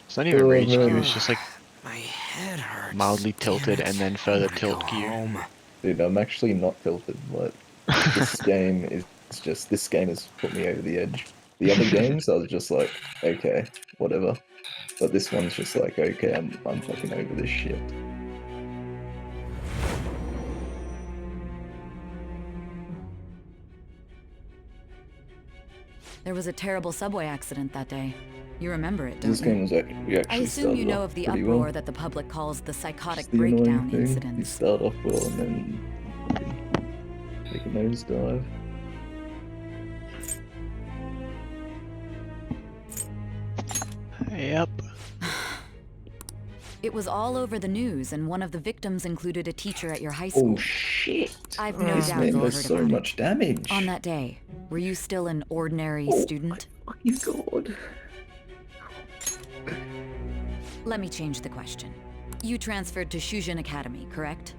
Speaker 19: It's not even rage
Speaker 20: man.
Speaker 19: queue, it's just like
Speaker 23: My head hurts.
Speaker 19: mildly tilted and then further tilt queue.
Speaker 20: Dude, I'm actually not tilted. Like, this game has put me over the edge. The other games, I was just like, okay, whatever. But this one's just like, okay, I'm fucking over this shit.
Speaker 8: There was a terrible subway accident that day. You remember it, don't
Speaker 20: This
Speaker 8: you?
Speaker 20: game was actually
Speaker 8: I assume you
Speaker 20: started
Speaker 8: know
Speaker 20: off
Speaker 8: of the
Speaker 20: pretty
Speaker 8: uproar
Speaker 20: well.
Speaker 8: that the public calls the psychotic
Speaker 20: It's the annoying
Speaker 8: breakdown
Speaker 20: thing. You
Speaker 8: incident.
Speaker 20: start off well and then take a nosedive.
Speaker 19: Yep.
Speaker 8: It was all over the news, and one of the victims included a teacher at your high school.
Speaker 20: Oh shit!
Speaker 8: I've no
Speaker 20: This
Speaker 8: doubt
Speaker 20: man
Speaker 8: you heard
Speaker 20: does so
Speaker 8: about
Speaker 20: much
Speaker 8: it.
Speaker 20: damage.
Speaker 8: On that day, were you still an ordinary
Speaker 20: Oh
Speaker 8: student?
Speaker 20: my fucking god.
Speaker 8: Let me change the question. You transferred to Shujin Academy, correct?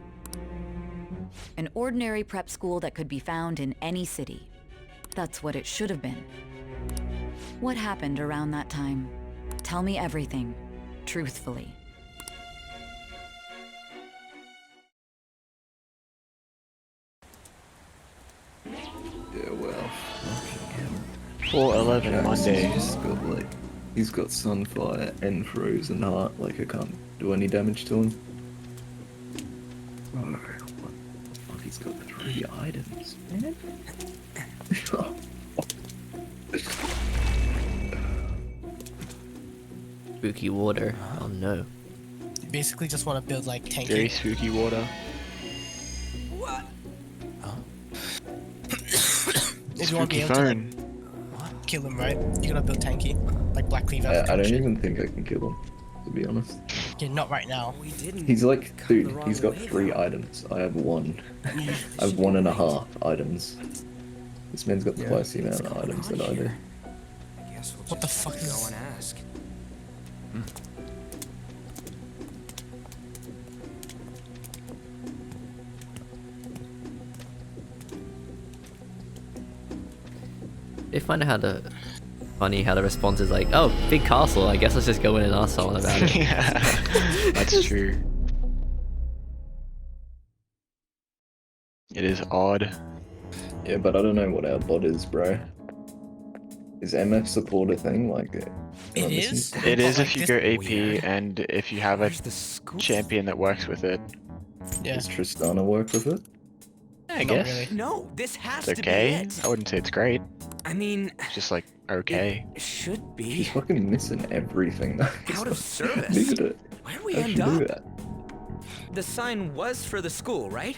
Speaker 8: An ordinary prep school that could be found in any city. That's what it should have been. What happened around that time? Tell me everything, truthfully.
Speaker 20: Yeah, well.
Speaker 19: 4/11
Speaker 20: Jax
Speaker 19: Monday.
Speaker 20: has just got like, he's got Sunfire and Frozen Heart. Like I can't do any damage to him. Oh, what the fuck? He's got 3 items, man.
Speaker 1: Spooky water. Oh no.
Speaker 22: You basically just want to build like tanky.
Speaker 19: Very spooky water.
Speaker 23: What?
Speaker 22: If you want to be
Speaker 19: Spooky
Speaker 22: able to
Speaker 19: phone.
Speaker 22: like, kill him, right? You gotta build tanky, like Black Cleave.
Speaker 20: I don't even think I can kill him, to be honest.
Speaker 22: Yeah, not right now.
Speaker 20: He's like, dude, he's got 3 items. I have 1. I have 1.5 items. This man's got twice the amount of items that I do.
Speaker 22: What the fuck is?
Speaker 23: Go and ask.
Speaker 1: They find out funny how the response is like, oh, big castle, I guess let's just go in and ask someone about it.
Speaker 19: Yeah, that's true. It is odd.
Speaker 20: Yeah, but I don't know what our bot is, bro. Is MF support a thing? Like,
Speaker 22: It is?
Speaker 19: It is
Speaker 22: Like
Speaker 19: if you
Speaker 22: this-
Speaker 19: go AP and if you have a champion that works with it.
Speaker 22: Yeah.
Speaker 20: Does Tristana work with it?
Speaker 19: I
Speaker 22: Not
Speaker 19: guess.
Speaker 22: really.
Speaker 23: No, this has
Speaker 19: It's
Speaker 23: to be
Speaker 19: okay.
Speaker 23: it.
Speaker 19: I wouldn't say it's great.
Speaker 23: I mean,
Speaker 19: It's just like okay.
Speaker 23: it should be.
Speaker 20: She's fucking missing everything.
Speaker 23: Out of service.
Speaker 20: Look at it.
Speaker 23: Where'd we
Speaker 20: How'd
Speaker 23: end
Speaker 20: she do
Speaker 23: up?
Speaker 20: that?
Speaker 23: The sign was for the school, right?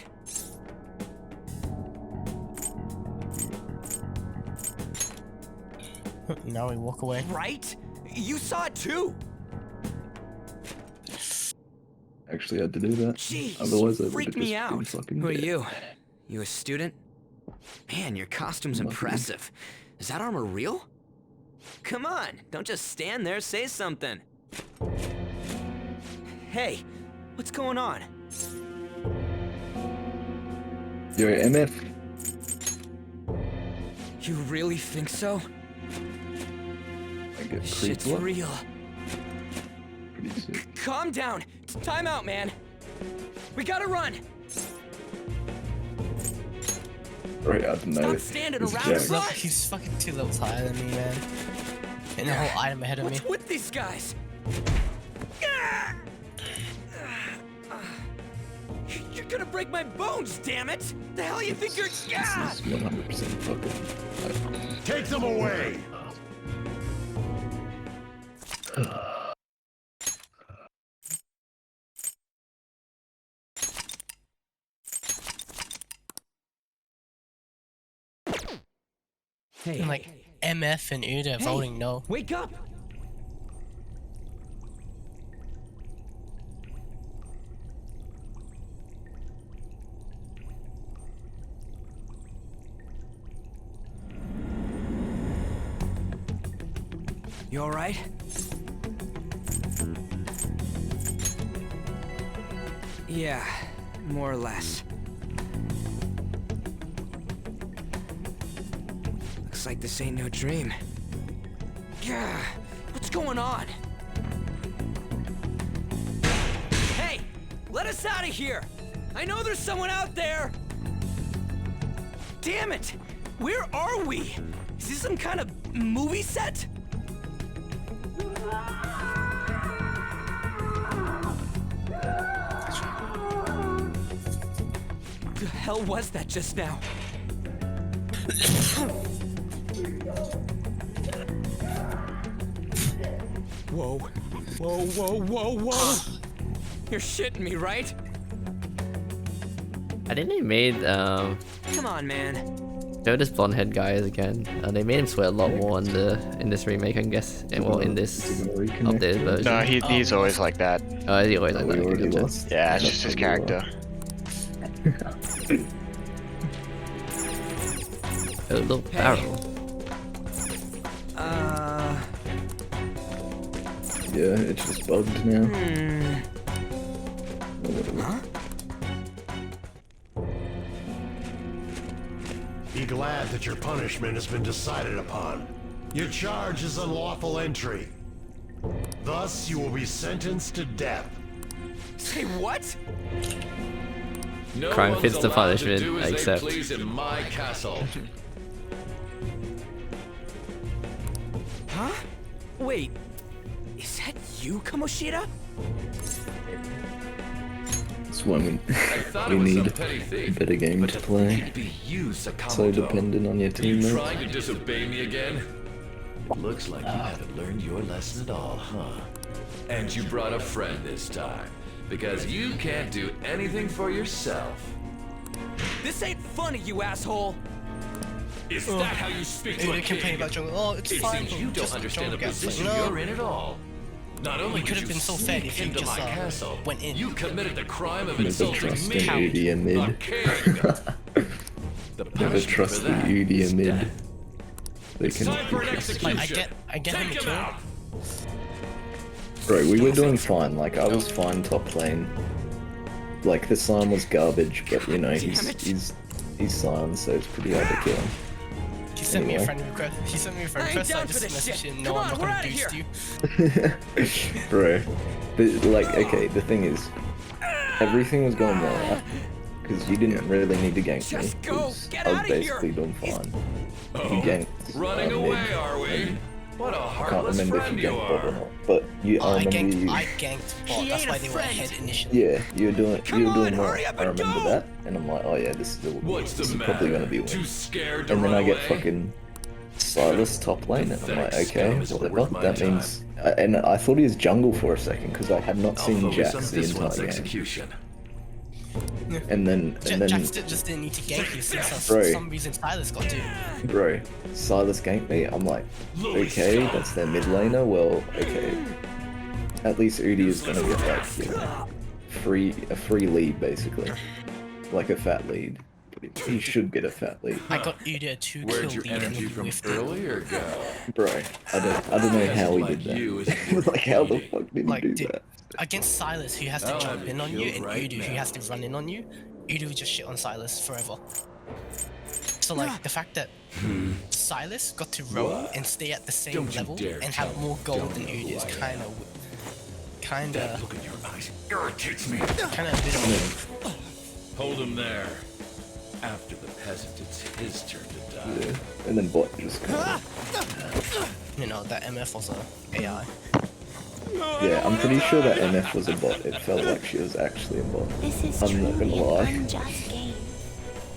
Speaker 22: Now we walk away.
Speaker 23: Right? You saw it too.
Speaker 20: Actually had to do that.
Speaker 23: Jeez,
Speaker 20: Otherwise, I
Speaker 23: you
Speaker 20: would have
Speaker 23: freaked
Speaker 20: just
Speaker 23: me
Speaker 20: been
Speaker 23: out.
Speaker 20: fucking
Speaker 23: Who are
Speaker 20: dead.
Speaker 23: you? You a student? Man, your costume's
Speaker 20: Nothing.
Speaker 23: impressive. Is that armor real? Come on, don't just stand there, say something. Hey, what's going on?
Speaker 20: Yo, MF.
Speaker 23: You really think so?
Speaker 20: I get
Speaker 23: This
Speaker 20: creeped
Speaker 23: shit's
Speaker 20: up.
Speaker 23: real.
Speaker 20: Pretty sick.
Speaker 23: Calm down. Time out, man. We gotta run.
Speaker 20: Right out the
Speaker 23: Stop
Speaker 20: note.
Speaker 23: standing
Speaker 20: It's
Speaker 23: around
Speaker 20: Jax.
Speaker 23: and
Speaker 22: Look,
Speaker 23: run.
Speaker 22: he's fucking 2 levels higher than me, man. And a whole item ahead of me.
Speaker 23: What's with these guys? You're gonna break my bones, damn it! The hell you think you're?
Speaker 20: This is 100% fucking.
Speaker 16: Take them away!
Speaker 23: Hey,
Speaker 22: And like MF and Uda voting no.
Speaker 23: Wake up! You alright? Yeah, more or less. Looks like this ain't no dream. Yeah, what's going on? Hey, let us out of here! I know there's someone out there! Damn it! Where are we? Is this some kind of movie set? The hell was that just now? Whoa. Whoa, whoa, whoa, whoa! You're shitting me, right?
Speaker 1: I think they made
Speaker 23: Come on, man.
Speaker 1: this blonde head guy is again. They made him sweat a lot more in this remake, I guess. And well, in this updated version.
Speaker 19: No, he's always like that.
Speaker 1: Oh, is he always like that?
Speaker 20: Already lost.
Speaker 19: Yeah, it's just his character.
Speaker 1: A little barrel.
Speaker 20: Yeah, it's just bugged now.
Speaker 23: Huh?
Speaker 11: Be glad that your punishment has been decided upon. Your charge is unlawful entry. Thus, you will be sentenced to death.
Speaker 23: Say what?
Speaker 9: No
Speaker 1: Crime
Speaker 9: one's
Speaker 1: fits the
Speaker 9: allowed to
Speaker 1: punishment,
Speaker 9: do as they
Speaker 1: except-
Speaker 9: please in my castle.
Speaker 23: Huh? Wait, is that you, Kamoshida?
Speaker 20: That's when
Speaker 9: thought
Speaker 20: we
Speaker 9: it was
Speaker 20: need
Speaker 9: some petty
Speaker 20: a
Speaker 9: thief,
Speaker 20: better game to play.
Speaker 9: It'd be you,
Speaker 20: So
Speaker 9: Sakamoto.
Speaker 20: dependent on your
Speaker 9: Are you
Speaker 20: teammates.
Speaker 9: trying to disobey me again?
Speaker 12: It looks like you haven't learned your lesson at all, huh?
Speaker 9: And you brought a friend this time, because you can't do anything for yourself.
Speaker 23: This ain't funny, you asshole!
Speaker 9: Is that how you speak to a
Speaker 22: They complain
Speaker 9: king?
Speaker 22: about jungle. Oh, it's
Speaker 9: It
Speaker 22: fine.
Speaker 9: seems you don't
Speaker 22: just
Speaker 9: understand the
Speaker 22: jungle gets
Speaker 9: position
Speaker 22: like, no.
Speaker 9: you're in at all. Not only
Speaker 22: You could
Speaker 9: did
Speaker 22: have been so fair
Speaker 9: sneak
Speaker 22: if you
Speaker 9: into
Speaker 22: just
Speaker 9: my castle,
Speaker 22: went in.
Speaker 9: you committed the crime of
Speaker 20: Never
Speaker 9: insulting
Speaker 20: trust
Speaker 9: me.
Speaker 20: an Udi mid.
Speaker 9: Not caring. The
Speaker 20: Never
Speaker 9: punishment
Speaker 20: trust
Speaker 9: for
Speaker 20: the
Speaker 9: that
Speaker 20: Udi
Speaker 9: is
Speaker 20: mid.
Speaker 9: death.
Speaker 20: They
Speaker 9: It's
Speaker 20: can
Speaker 9: time for an
Speaker 20: be
Speaker 9: execution.
Speaker 22: I get him
Speaker 9: Take
Speaker 22: a
Speaker 9: him
Speaker 22: kill.
Speaker 9: out.
Speaker 20: Bro, we were doing fine. Like I was fine top lane. Like the Slime was garbage, but you know he's silent, so it's pretty hard to kill him.
Speaker 22: He sent me a
Speaker 20: Anyway.
Speaker 22: friend request. He sent me a friend
Speaker 23: I ain't
Speaker 22: request. I
Speaker 23: down for
Speaker 22: just
Speaker 23: this
Speaker 22: messaged
Speaker 23: shit.
Speaker 22: him. No,
Speaker 23: Come
Speaker 22: I'm
Speaker 23: on,
Speaker 22: not
Speaker 23: we're
Speaker 22: gonna
Speaker 23: outta
Speaker 22: boost
Speaker 23: here.
Speaker 22: you.
Speaker 20: Bro, like okay, the thing is, everything was going well, right? Because you didn't really need to gank me.
Speaker 23: Just go,
Speaker 20: 'cause
Speaker 23: get
Speaker 20: I was
Speaker 23: outta here.
Speaker 20: basically doing fine.
Speaker 9: Oh,
Speaker 20: You ganked
Speaker 9: running
Speaker 20: mid,
Speaker 9: away, are we?
Speaker 20: and
Speaker 9: What a
Speaker 20: I can't
Speaker 9: heartless
Speaker 20: remember if
Speaker 9: friend
Speaker 20: you
Speaker 9: you
Speaker 20: ganked bot or
Speaker 9: are.
Speaker 20: not, but I
Speaker 22: I
Speaker 20: remember you.
Speaker 22: ganked bot. That's why they were ahead initially.
Speaker 20: Yeah, you were doing well.
Speaker 23: hurry up
Speaker 20: I
Speaker 23: and
Speaker 20: remember
Speaker 23: go!
Speaker 20: that, and I'm like, oh yeah, this is
Speaker 9: What's the
Speaker 20: probably
Speaker 9: matter?
Speaker 20: gonna be a win.
Speaker 9: Too scared to
Speaker 20: And then
Speaker 9: run
Speaker 20: I get
Speaker 9: away?
Speaker 20: fucking Silas top lane, and I'm like,
Speaker 9: Pathetic
Speaker 20: okay,
Speaker 9: scum isn't
Speaker 20: whatever.
Speaker 9: worth my
Speaker 20: That
Speaker 9: time.
Speaker 20: means, and I thought he was jungle for a second because I had not
Speaker 9: I'll
Speaker 20: seen
Speaker 9: focus
Speaker 20: Jax
Speaker 9: on
Speaker 20: the
Speaker 9: this one's
Speaker 20: entire game.
Speaker 9: execution.
Speaker 20: And then
Speaker 22: Jax just didn't need to gank you since
Speaker 20: Bro.
Speaker 22: for some reason Silas got to.
Speaker 20: bro, Silas ganked me. I'm like, okay, that's their mid laner. Well, okay, at least Udi is gonna get like, you know, a free lead basically, like a fat lead. He should get a fat lead.
Speaker 22: I got Uda a 2
Speaker 9: Where'd
Speaker 22: kill
Speaker 9: your
Speaker 22: lead and
Speaker 9: energy
Speaker 22: he
Speaker 9: from
Speaker 22: whiffed it.
Speaker 9: earlier go?
Speaker 20: Bro, I don't know how he did
Speaker 9: you
Speaker 20: that.
Speaker 9: is
Speaker 20: Like, how the fuck did he
Speaker 22: Like,
Speaker 20: do
Speaker 22: dude,
Speaker 20: that?
Speaker 22: against Silas, who has to
Speaker 9: I'll
Speaker 22: jump
Speaker 9: have
Speaker 22: in
Speaker 9: you
Speaker 22: on you,
Speaker 9: killed
Speaker 22: and
Speaker 9: right
Speaker 22: Udu, who
Speaker 9: now.
Speaker 22: has to run in on you, Udu would just shit on Silas forever. So, like, the fact that Silas got to roam and stay at the same
Speaker 9: Don't you
Speaker 22: level
Speaker 9: dare
Speaker 22: and have
Speaker 9: tell
Speaker 22: more
Speaker 9: me.
Speaker 22: gold
Speaker 9: Don't
Speaker 22: than
Speaker 9: know
Speaker 22: Udu
Speaker 9: who
Speaker 22: is
Speaker 9: I am.
Speaker 22: kinda,
Speaker 9: That look in your eyes irritates me.
Speaker 22: kinda a bit of
Speaker 9: Hold him there. After the peasant, it's his turn to die.
Speaker 20: Yeah. And then bot just kind
Speaker 22: you know, that MF was a AI.
Speaker 20: Yeah, I'm pretty sure that MF was a bot. It felt like she was actually a bot.
Speaker 15: This is
Speaker 20: I'm not gonna
Speaker 15: truly an
Speaker 20: lie.
Speaker 15: unjust game.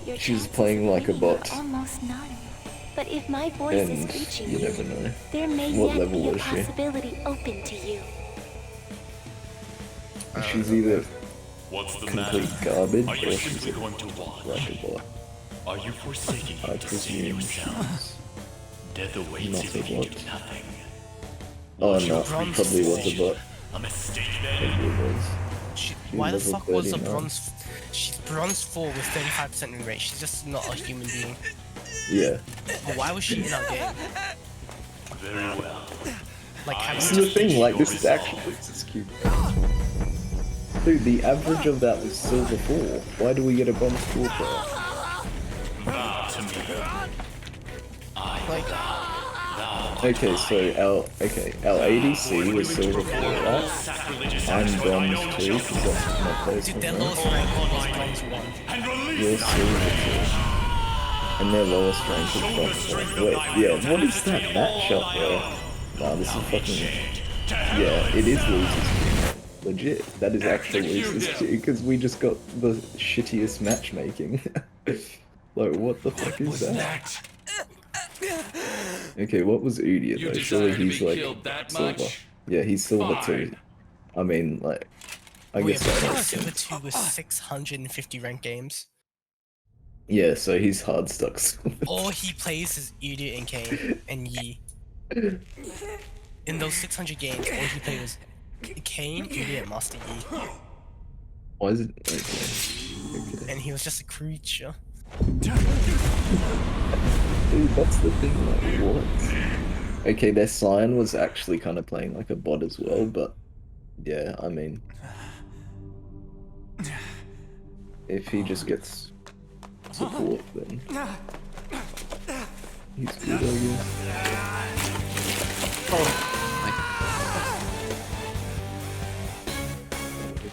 Speaker 15: Your
Speaker 20: She's
Speaker 15: chances
Speaker 20: playing
Speaker 15: of
Speaker 20: like a
Speaker 15: winning
Speaker 20: bot.
Speaker 15: are almost none. But if my voice
Speaker 20: And
Speaker 15: is reaching
Speaker 20: you never know.
Speaker 15: there may
Speaker 20: What
Speaker 15: yet
Speaker 20: level
Speaker 15: be a
Speaker 20: was she?
Speaker 15: possibility open to you.
Speaker 20: She's either
Speaker 12: What's the
Speaker 20: complete
Speaker 12: matter?
Speaker 20: garbage
Speaker 12: Are you
Speaker 20: or she's
Speaker 12: simply going to watch?
Speaker 20: like a bot.
Speaker 12: Are you forsaking
Speaker 20: I
Speaker 12: him to save
Speaker 20: presume
Speaker 12: yourselves? Death awaits
Speaker 20: not
Speaker 12: you
Speaker 20: a
Speaker 12: if you do
Speaker 20: bot.
Speaker 12: nothing.
Speaker 20: Oh no, probably was a bot.
Speaker 12: A mistake
Speaker 20: Maybe
Speaker 12: then?
Speaker 20: it was.
Speaker 22: Why the
Speaker 20: level
Speaker 22: fuck was a
Speaker 20: 39.
Speaker 22: bronze? She's bronze 4 with 35% win rate. She's just not a human being.
Speaker 20: Yeah.
Speaker 22: But why was she in our game?
Speaker 12: Very well.
Speaker 22: like having
Speaker 20: This is the thing, like, this is actually, this is cute. Dude, the average of that was silver 4. Why do we get a bronze 4 for it? Okay, so our ADC was silver 4, right? I'm bronze 2, because that's my placement, right? You're silver 2. And their lowest rank is bronze 1. Wait, yeah, what is that matchup, bro? Nah, this is fucking... Yeah, it is losers. Legit, that is actually losers, because we just got the shittiest matchmaking. Like, what the fuck is that? Okay, what was Udia though? Surely he's like silver. Yeah, he's silver 2. I mean, like, I guess that makes
Speaker 22: silver
Speaker 20: sense.
Speaker 22: 2 with 650 ranked games.
Speaker 20: Yeah, so he's hard stuck.
Speaker 22: All he plays is Udyr and Kayn and Yi. In those 600 games, all he played was Kayn, Udyr, and Master Yi.
Speaker 20: Why is it? Okay.
Speaker 22: And he was just a creature.
Speaker 20: Dude, that's the thing, like, what? Okay, their Scion was actually kind of playing like a bot as well, but yeah, I mean, if he just gets support, then he's good, I guess.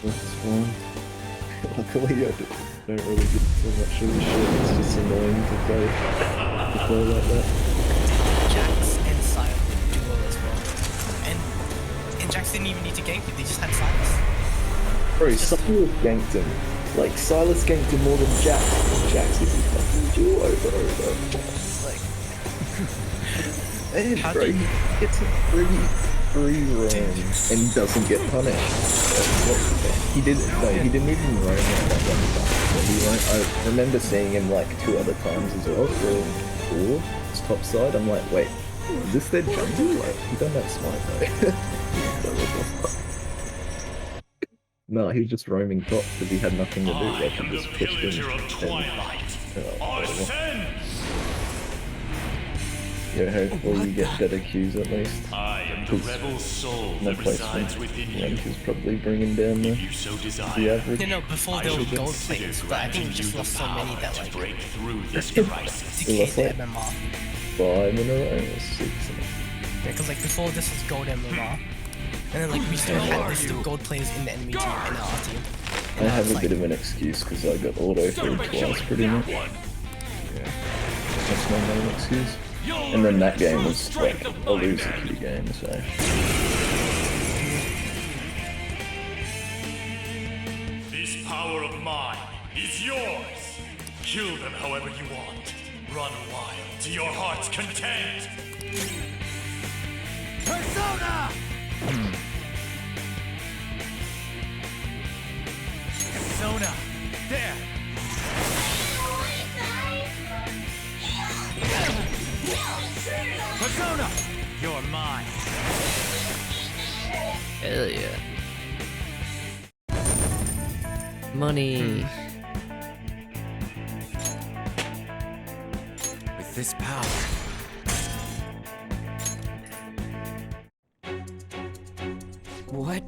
Speaker 20: That's fine. Luckily, I don't really get so much of the shit. It's just annoying to play like that.
Speaker 22: Jax and Sylas duo as well. And Jax didn't even need to gank it, they just had Sylas.
Speaker 20: Bro, Sylas ganked him. Like, Sylas ganked him more than Jax. Jax is a fucking duo, bro. And bro, he gets a free roam and doesn't get punished. He didn't even roam at that one time. I remember seeing him like 2 other times as well for his top side. I'm like, wait, is this their jungle? Like, he don't have smite though. No, he was just roaming top because he had nothing to do. Like, he just pushed him and, yeah, hopefully you get better queues at least. My placement rank is probably bringing down the average.
Speaker 22: No, before there were gold players, but I think we just lost so many that like...
Speaker 20: We lost like 5 in a row, or 6 in a row.
Speaker 22: Yeah, because like before this was gold MMR. And then like we still had list of gold players in the enemy team and our team.
Speaker 20: I have a bit of an excuse because I got auto-filled twice pretty much. Yeah. That's my main excuse. And then that game was like a loser queue game, so...
Speaker 2: This power of mine is yours! Kill them however you want. Run wild to your heart's content! Persona! Persona! There! Persona! You're mine!
Speaker 1: Hell yeah. Money.
Speaker 23: With this power... What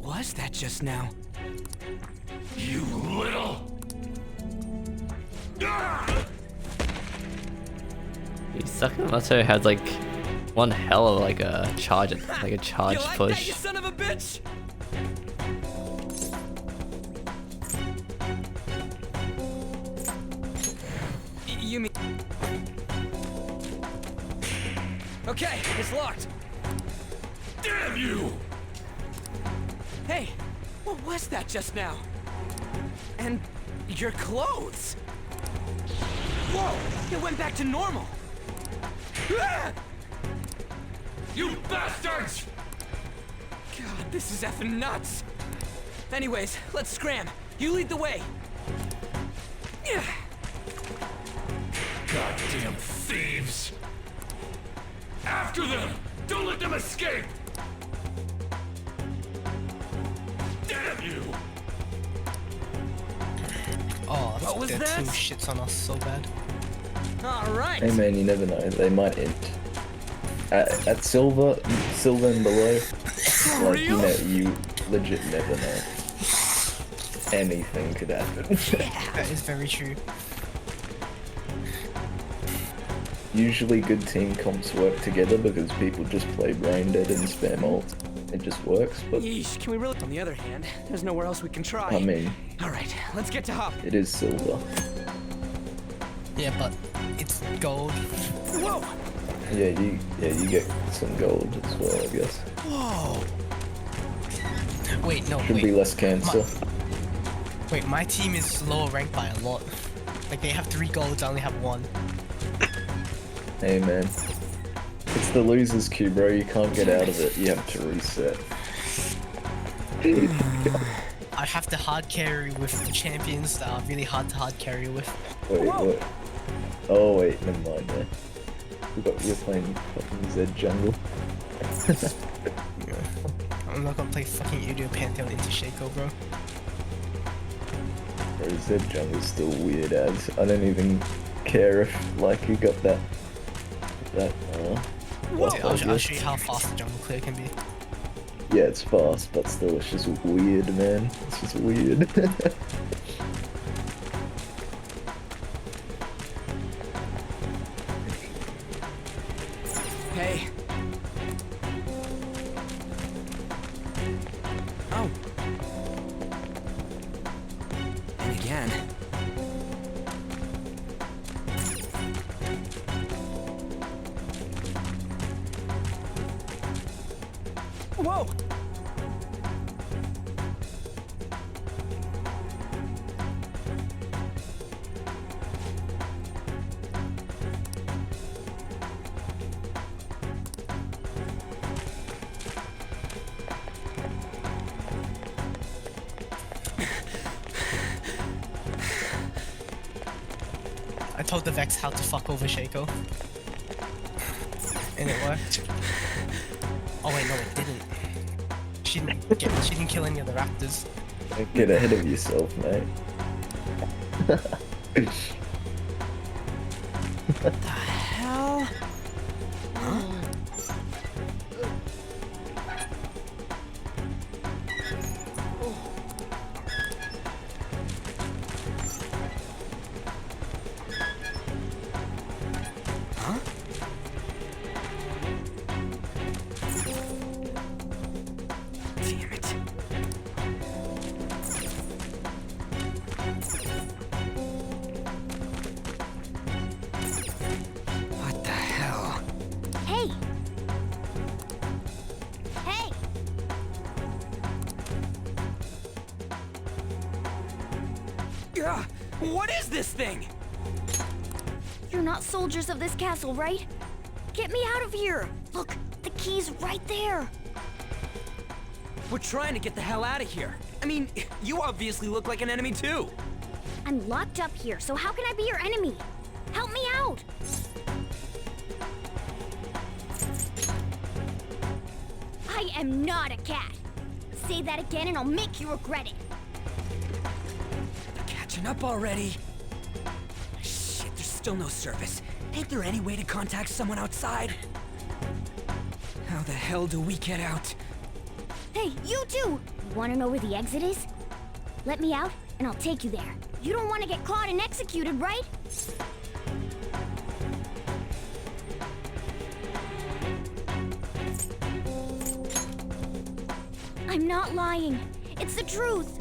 Speaker 23: was that just now?
Speaker 2: You little...
Speaker 1: Sakamoto had like one hell of like a charge, like a charge push.
Speaker 23: That, you son of a bitch! You mean... Okay, it's locked.
Speaker 2: Damn you!
Speaker 23: Hey, what was that just now? And your clothes? Whoa, it went back to normal.
Speaker 2: You bastards!
Speaker 23: God, this is effing nuts. Anyways, let's scram. You lead the way.
Speaker 2: Goddamn thieves! After them! Don't let them escape! Damn you!
Speaker 22: Oh,
Speaker 23: What was
Speaker 22: their
Speaker 23: that?
Speaker 22: team shits on us so bad.
Speaker 23: Alright!
Speaker 20: Hey man, you never know. They might int. At silver and below, like, you know, you legit never know. Anything could happen.
Speaker 22: That is very true.
Speaker 20: Usually good team comps work together because people just play brain dead and spam ult. It just works, but
Speaker 23: Yeesh, can we really? On the other hand, there's nowhere else we can try.
Speaker 20: I mean,
Speaker 23: Alright, let's get to Hop.
Speaker 20: it is silver.
Speaker 22: Yeah, but it's gold.
Speaker 23: Whoa!
Speaker 20: Yeah, you get some gold as well, I guess.
Speaker 23: Whoa!
Speaker 22: Wait, no,
Speaker 20: Should
Speaker 22: wait.
Speaker 20: be less cancer.
Speaker 22: Wait, my team is lower ranked by a lot. Like, they have 3 golds, I only have 1.
Speaker 20: Hey man, it's the loser's queue, bro. You can't get out of it. You have to reset.
Speaker 22: I have to hard carry with the champions that are really hard to hard carry with.
Speaker 20: Wait, what? Oh wait, never mind, man. You're playing fucking Zed jungle.
Speaker 22: I'm not gonna play fucking Udio Pantheon into Shaco, bro.
Speaker 20: Bro, Zed jungle's still weird as. I don't even care if, like, you got that...
Speaker 22: Dude, I'll show you how fast the jungle clear can be.
Speaker 20: Yeah, it's fast, but still, it's just weird, man. It's just weird.
Speaker 23: Hey. Oh. And again. Whoa!
Speaker 22: I told the Vex how to fuck over Shaco. And it worked. Oh wait, no it didn't. She didn't kill any of the raptors.
Speaker 20: Get ahead of yourself, mate.
Speaker 23: What the hell? Huh? Huh? Damn it. What the hell?
Speaker 15: Hey! Hey!
Speaker 23: What is this thing?
Speaker 15: You're not soldiers of this castle, right? Get me out of here! Look, the key's right there!
Speaker 23: We're trying to get the hell out of here. I mean, you obviously look like an enemy too.
Speaker 15: I'm locked up here, so how can I be your enemy? Help me out! I am not a cat! Say that again and I'll make you regret it!
Speaker 23: Catching up already. Shit, there's still no service. Ain't there any way to contact someone outside? How the hell do we get out?
Speaker 15: Hey, you two! You wanna know where the exit is? Let me out, and I'll take you there. You don't want to get caught and executed, right? I'm not lying. It's the truth.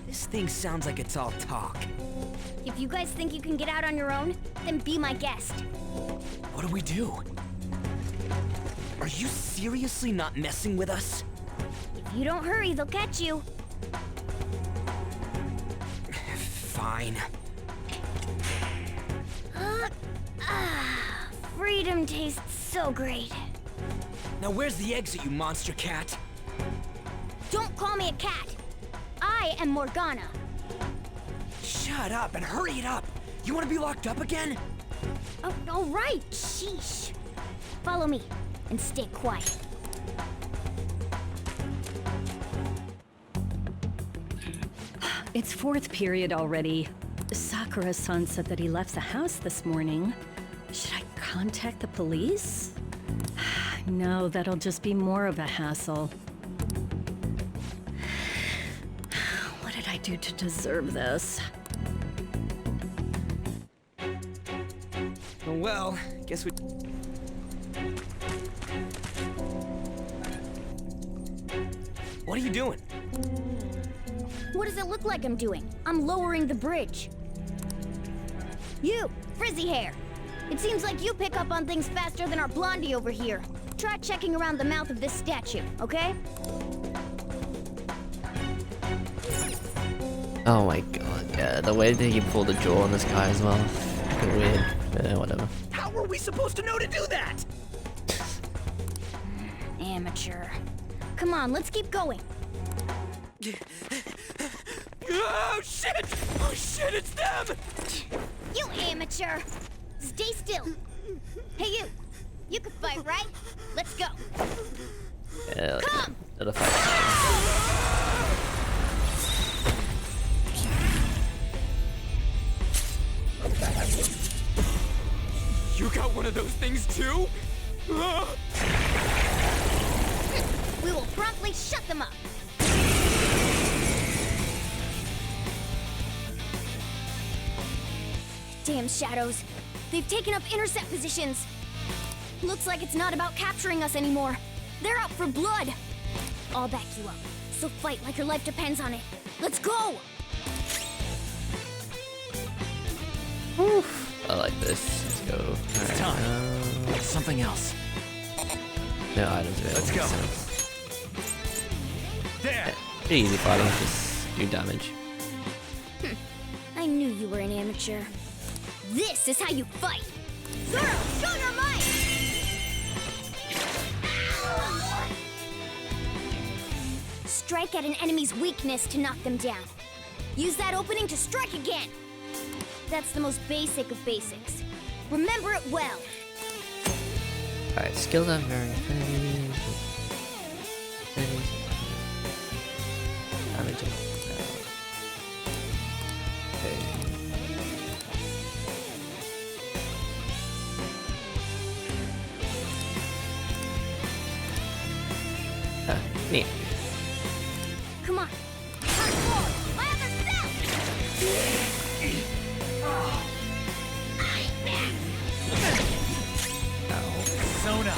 Speaker 23: This thing sounds like it's all talk.
Speaker 15: If you guys think you can get out on your own, then be my guest.
Speaker 23: What do we do? Are you seriously not messing with us?
Speaker 15: If you don't hurry, they'll catch you.
Speaker 23: Fine.
Speaker 15: Freedom tastes so great.
Speaker 23: Now where's the exit, you monster cat?
Speaker 15: Don't call me a cat. I am Morgana.
Speaker 23: Shut up and hurry it up. You want to be locked up again?
Speaker 15: Oh, all right. Sheesh. Follow me and stay quiet.
Speaker 18: It's 4th period already. Sakura-san said that he left the house this morning. Should I contact the police? No, that'll just be more of a hassle. What did I do to deserve this?
Speaker 23: Well, guess we... What are you doing?
Speaker 3: What does it look like I'm doing? I'm lowering the bridge. You, frizzy hair. It seems like you pick up on things faster than our blondie over here. Try checking around the mouth of this statue, okay?
Speaker 1: Oh my god, yeah, the way that he pulled the jaw on this guy as well. Fucking weird. Whatever.
Speaker 23: How were we supposed to know to do that?
Speaker 3: Amateur. Come on, let's keep going.
Speaker 23: Oh shit! Oh shit, it's them!
Speaker 3: You amateur! Stay still. Hey you! You can fight, right? Let's go.
Speaker 1: Yeah,
Speaker 3: come!
Speaker 1: Let fight.
Speaker 23: You got one of those things too?
Speaker 3: We will promptly shut them up. Damn shadows. They've taken up intercept positions. Looks like it's not about capturing us anymore. They're out for blood. I'll back you up. So fight like your life depends on it. Let's go!
Speaker 1: I like this. Let's go.
Speaker 23: It's time. Something else.
Speaker 1: No items available.
Speaker 23: Let's go.
Speaker 1: So.
Speaker 23: There.
Speaker 1: Yeah, pretty easy fighting, just do damage.
Speaker 3: I knew you were an amateur. This is how you fight. Zoro, show your might! Strike at an enemy's weakness to knock them down. Use that opening to strike again. That's the most basic of basics. Remember it well.
Speaker 1: Alright, skills are very heavy. Damage. Okay. Ah, neat.
Speaker 3: Come on. Hard forward. My other self!
Speaker 23: Zona.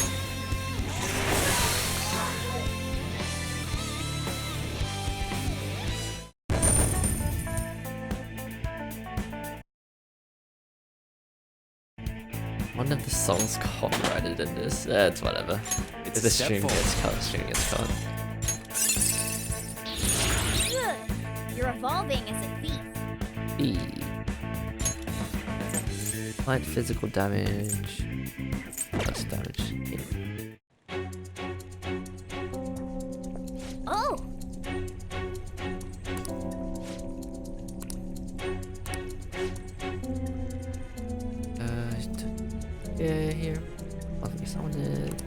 Speaker 1: One of the songs copyrighted in this. It's whatever.
Speaker 23: It's
Speaker 1: the
Speaker 23: a step
Speaker 1: string
Speaker 23: forward.
Speaker 1: gets cut. String gets cut.
Speaker 3: Good. You're evolving as a thief.
Speaker 1: B. Light physical damage. Less damage. Yeah.
Speaker 3: Oh!
Speaker 1: Yeah, here. I think someone did.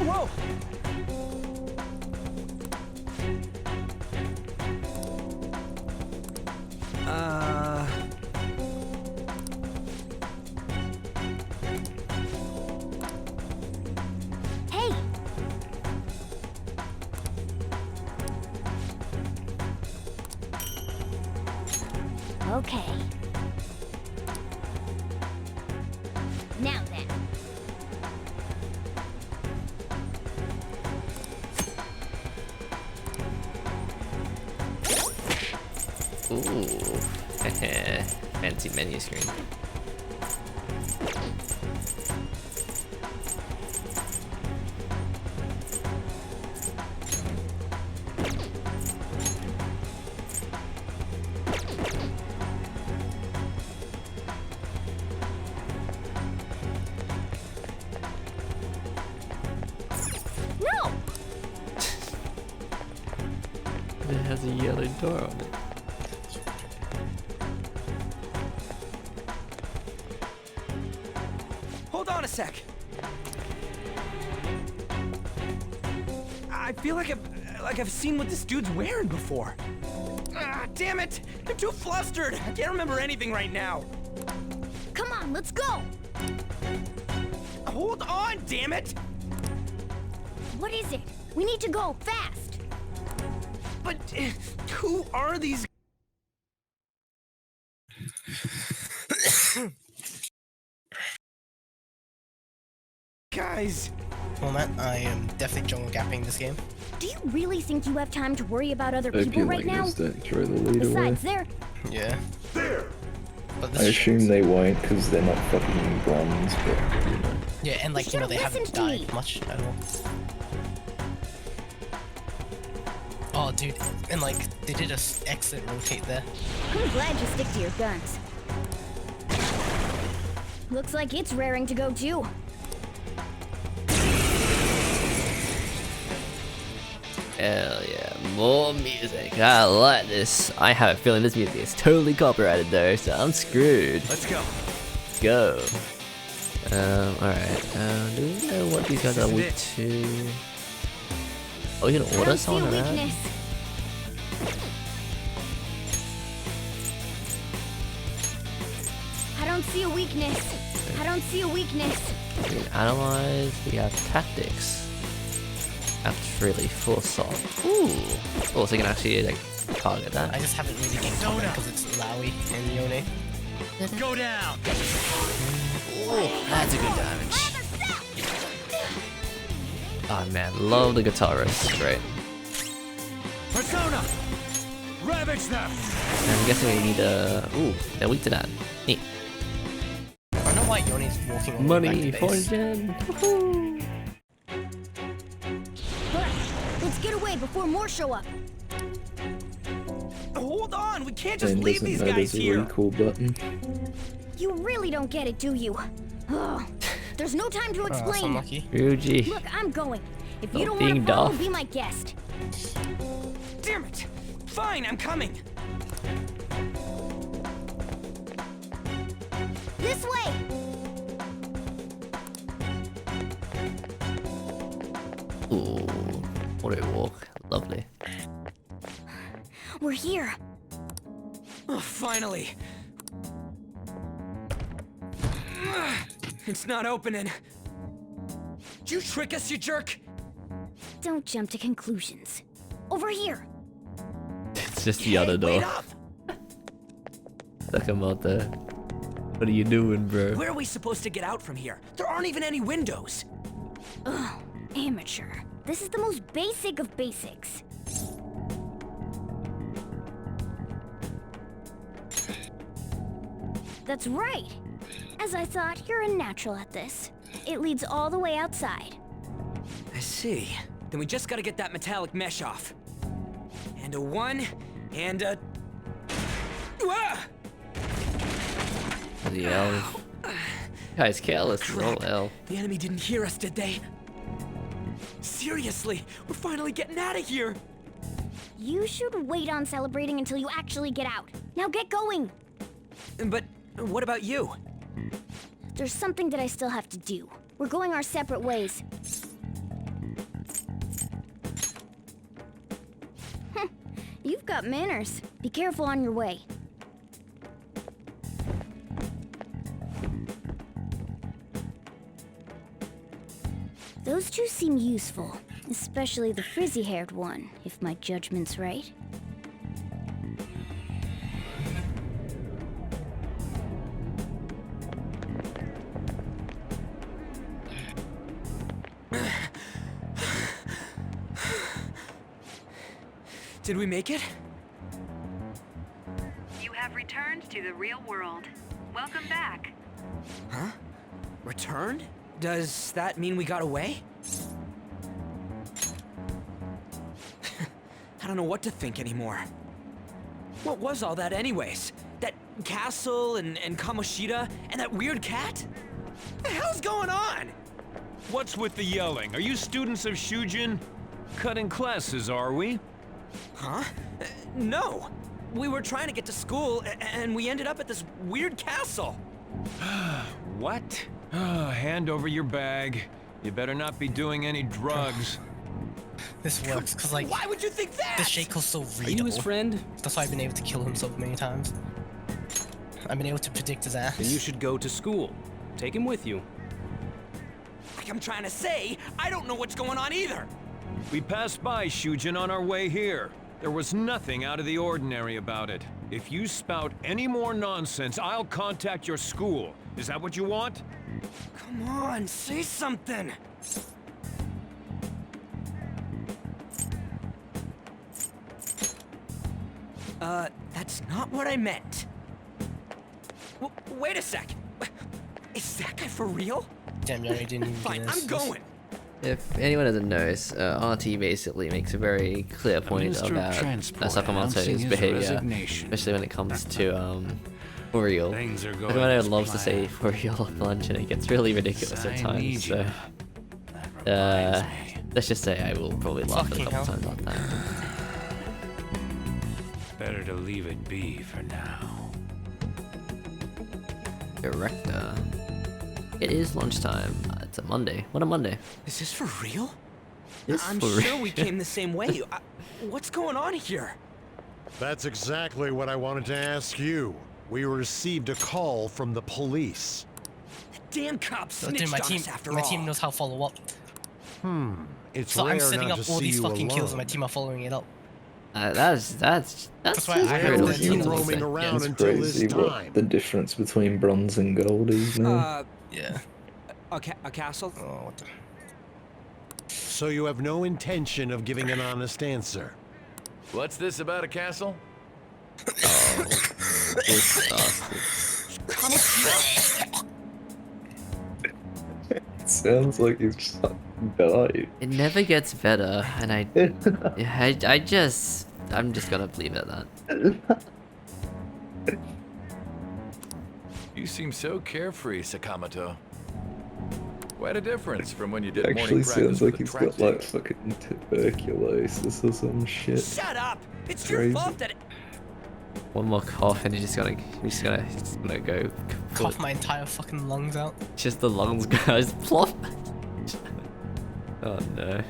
Speaker 23: Whoa!
Speaker 3: Hey! Okay. Now then.
Speaker 1: Ooh. Fancy menu screen.
Speaker 3: No!
Speaker 1: It has a yellow door on it.
Speaker 23: Hold on a sec. I feel like I've seen what this dude's wearing before. Ah, damn it! I'm too flustered! I can't remember anything right now.
Speaker 3: Come on, let's go!
Speaker 23: Hold on, damn it!
Speaker 3: What is it? We need to go, fast!
Speaker 23: But who are these guys?
Speaker 22: Well, man, I am definitely jungle gapping this game.
Speaker 3: Do you really think you have time to worry about other
Speaker 20: Hope
Speaker 3: people
Speaker 20: you
Speaker 3: right
Speaker 20: like
Speaker 3: now?
Speaker 20: this, don't throw the lead away.
Speaker 3: Besides, they're...
Speaker 22: Yeah.
Speaker 11: There!
Speaker 22: But
Speaker 20: I assume they won't because they're not fucking bronze, but you know.
Speaker 22: Yeah, and like, you know, they haven't died much at all. Oh, dude, and like, they did a excellent rotate there.
Speaker 3: I'm glad you stick to your guns. Looks like it's raring to go too.
Speaker 1: Hell yeah, more music. I like this. I have a feeling this music is totally copyrighted though, so I'm screwed.
Speaker 23: Let's go.
Speaker 1: Let's go. Alright. Do we know what these guys are weak to? Oh, we can order someone around?
Speaker 3: I don't see a weakness. I don't see a weakness.
Speaker 1: We can analyze. We have tactics. That's really foresight. Ooh. Oh, so you can actually like target that.
Speaker 22: I just haven't really gained combat because it's Lowy and Yone.
Speaker 23: Go down!
Speaker 1: Oh, that's a good damage. Oh man, love the guitar riffs. Great.
Speaker 23: Persona! Ravage them!
Speaker 1: I'm guessing we need a... Ooh, they're weak to that. Neat.
Speaker 22: I don't know why Yone's walking all the way
Speaker 1: Money
Speaker 22: back to
Speaker 1: for
Speaker 22: base.
Speaker 1: Jen. Woohoo!
Speaker 3: Let's get away before more show up.
Speaker 23: Hold on, we can't just
Speaker 20: Ben
Speaker 23: leave
Speaker 20: doesn't
Speaker 23: these
Speaker 20: know
Speaker 23: guys
Speaker 20: there's a
Speaker 23: here.
Speaker 20: recall button.
Speaker 3: You really don't get it, do you? Ugh. There's no time to explain.
Speaker 22: unlucky.
Speaker 1: Ryuji.
Speaker 3: Look, I'm going. If you
Speaker 1: Oh,
Speaker 3: don't want
Speaker 1: being
Speaker 3: to follow,
Speaker 1: Duff.
Speaker 3: be my guest.
Speaker 23: Damn it! Fine, I'm coming.
Speaker 3: This way!
Speaker 1: Ooh, what a walk. Lovely.
Speaker 3: We're here.
Speaker 23: Oh, finally. It's not opening. Did you trick us, you jerk?
Speaker 3: Don't jump to conclusions. Over here.
Speaker 1: It's just the other door.
Speaker 23: Wait up!
Speaker 1: Sakamoto. What are you doing, bro?
Speaker 23: Where are we supposed to get out from here? There aren't even any windows.
Speaker 3: Ugh, amateur. This is the most basic of basics. That's right. As I thought, you're a natural at this. It leads all the way outside.
Speaker 23: I see. Then we just gotta get that metallic mesh off. And a 1, and a... Ah!
Speaker 1: The elf. Guy's careless.
Speaker 23: Crap.
Speaker 1: Oh, hell.
Speaker 23: The enemy didn't hear us, did they? Seriously, we're finally getting out of here.
Speaker 3: You should wait on celebrating until you actually get out. Now get going!
Speaker 23: But what about you?
Speaker 3: There's something that I still have to do. We're going our separate ways. You've got manners. Be careful on your way. Those two seem useful, especially the frizzy-haired one, if my judgment's right.
Speaker 23: Did we make it?
Speaker 5: You have returned to the real world. Welcome back.
Speaker 23: Huh? Returned? Does that mean we got away? I don't know what to think anymore. What was all that anyways? That castle and Kamoshida and that weird cat? What the hell's going on?
Speaker 14: What's with the yelling? Are you students of Shujin? Cutting classes, are we?
Speaker 23: Huh? No. We were trying to get to school and we ended up at this weird castle.
Speaker 14: What? Hand over your bag. You better not be doing any drugs.
Speaker 22: this works, because like...
Speaker 23: Why would you think that?
Speaker 22: The Shaco's so readable.
Speaker 23: Are you his friend?
Speaker 22: That's why I've been able to kill him so many times. I've been able to predict his ass.
Speaker 23: Then you should go to school. Take him with you. Like I'm trying to say, I don't know what's going on either.
Speaker 14: We passed by Shujin on our way here. There was nothing out of the ordinary about it. If you spout any more nonsense, I'll contact your school. Is that what you want?
Speaker 23: Come on, say something. That's not what I meant. Wait a sec. Is that guy for real?
Speaker 22: Damn, you already didn't even
Speaker 23: Fine,
Speaker 22: get this.
Speaker 23: I'm going.
Speaker 1: If anyone doesn't know, RT basically makes a very clear point about Sakamoto's behavior, especially when it comes to Uriel. Everyone loves to say Uriel off lunch, and it gets really ridiculous at times. So, let's just say I will probably laugh a couple times on that.
Speaker 2: Better to leave it be for now.
Speaker 1: Director. It is lunchtime. It's a Monday. What a Monday.
Speaker 23: Is this for real?
Speaker 1: I'm
Speaker 23: sure we came the same way. What's going on here?
Speaker 11: That's exactly what I wanted to ask you. We received a call from the police.
Speaker 23: The damn cops snitched
Speaker 22: Dude, my
Speaker 23: on us after
Speaker 22: my
Speaker 23: all.
Speaker 22: team knows how to follow up.
Speaker 11: It's
Speaker 22: So
Speaker 11: rare
Speaker 22: I'm setting
Speaker 11: not
Speaker 22: up
Speaker 11: to
Speaker 22: all
Speaker 11: see
Speaker 22: these
Speaker 11: you
Speaker 22: fucking kills,
Speaker 11: alone.
Speaker 22: and my team are following it up.
Speaker 1: That's
Speaker 22: why I have the team
Speaker 11: roaming around
Speaker 20: It's
Speaker 11: until
Speaker 20: crazy
Speaker 11: this
Speaker 20: what
Speaker 11: time.
Speaker 20: the difference between bronze and gold is now.
Speaker 22: Yeah.
Speaker 23: A castle?
Speaker 22: Oh, what the...
Speaker 11: So you have no intention of giving an honest answer.
Speaker 9: What's this about a castle?
Speaker 20: It sounds like he's just died.
Speaker 1: It never gets better, and I'm just gonna leave it at that.
Speaker 9: You seem so carefree, Sakamoto. Quite a difference from when you did morning
Speaker 20: Actually
Speaker 9: practice
Speaker 20: sounds like
Speaker 9: with
Speaker 20: he's
Speaker 9: the
Speaker 20: got
Speaker 9: track
Speaker 20: like fucking tuberculosis or some shit.
Speaker 23: Shut up! It's your
Speaker 20: Crazy.
Speaker 23: fault that
Speaker 1: One more cough, and he's just gonna go.
Speaker 22: Cough my entire fucking lungs out.
Speaker 1: Just the lungs goes plop. Oh no.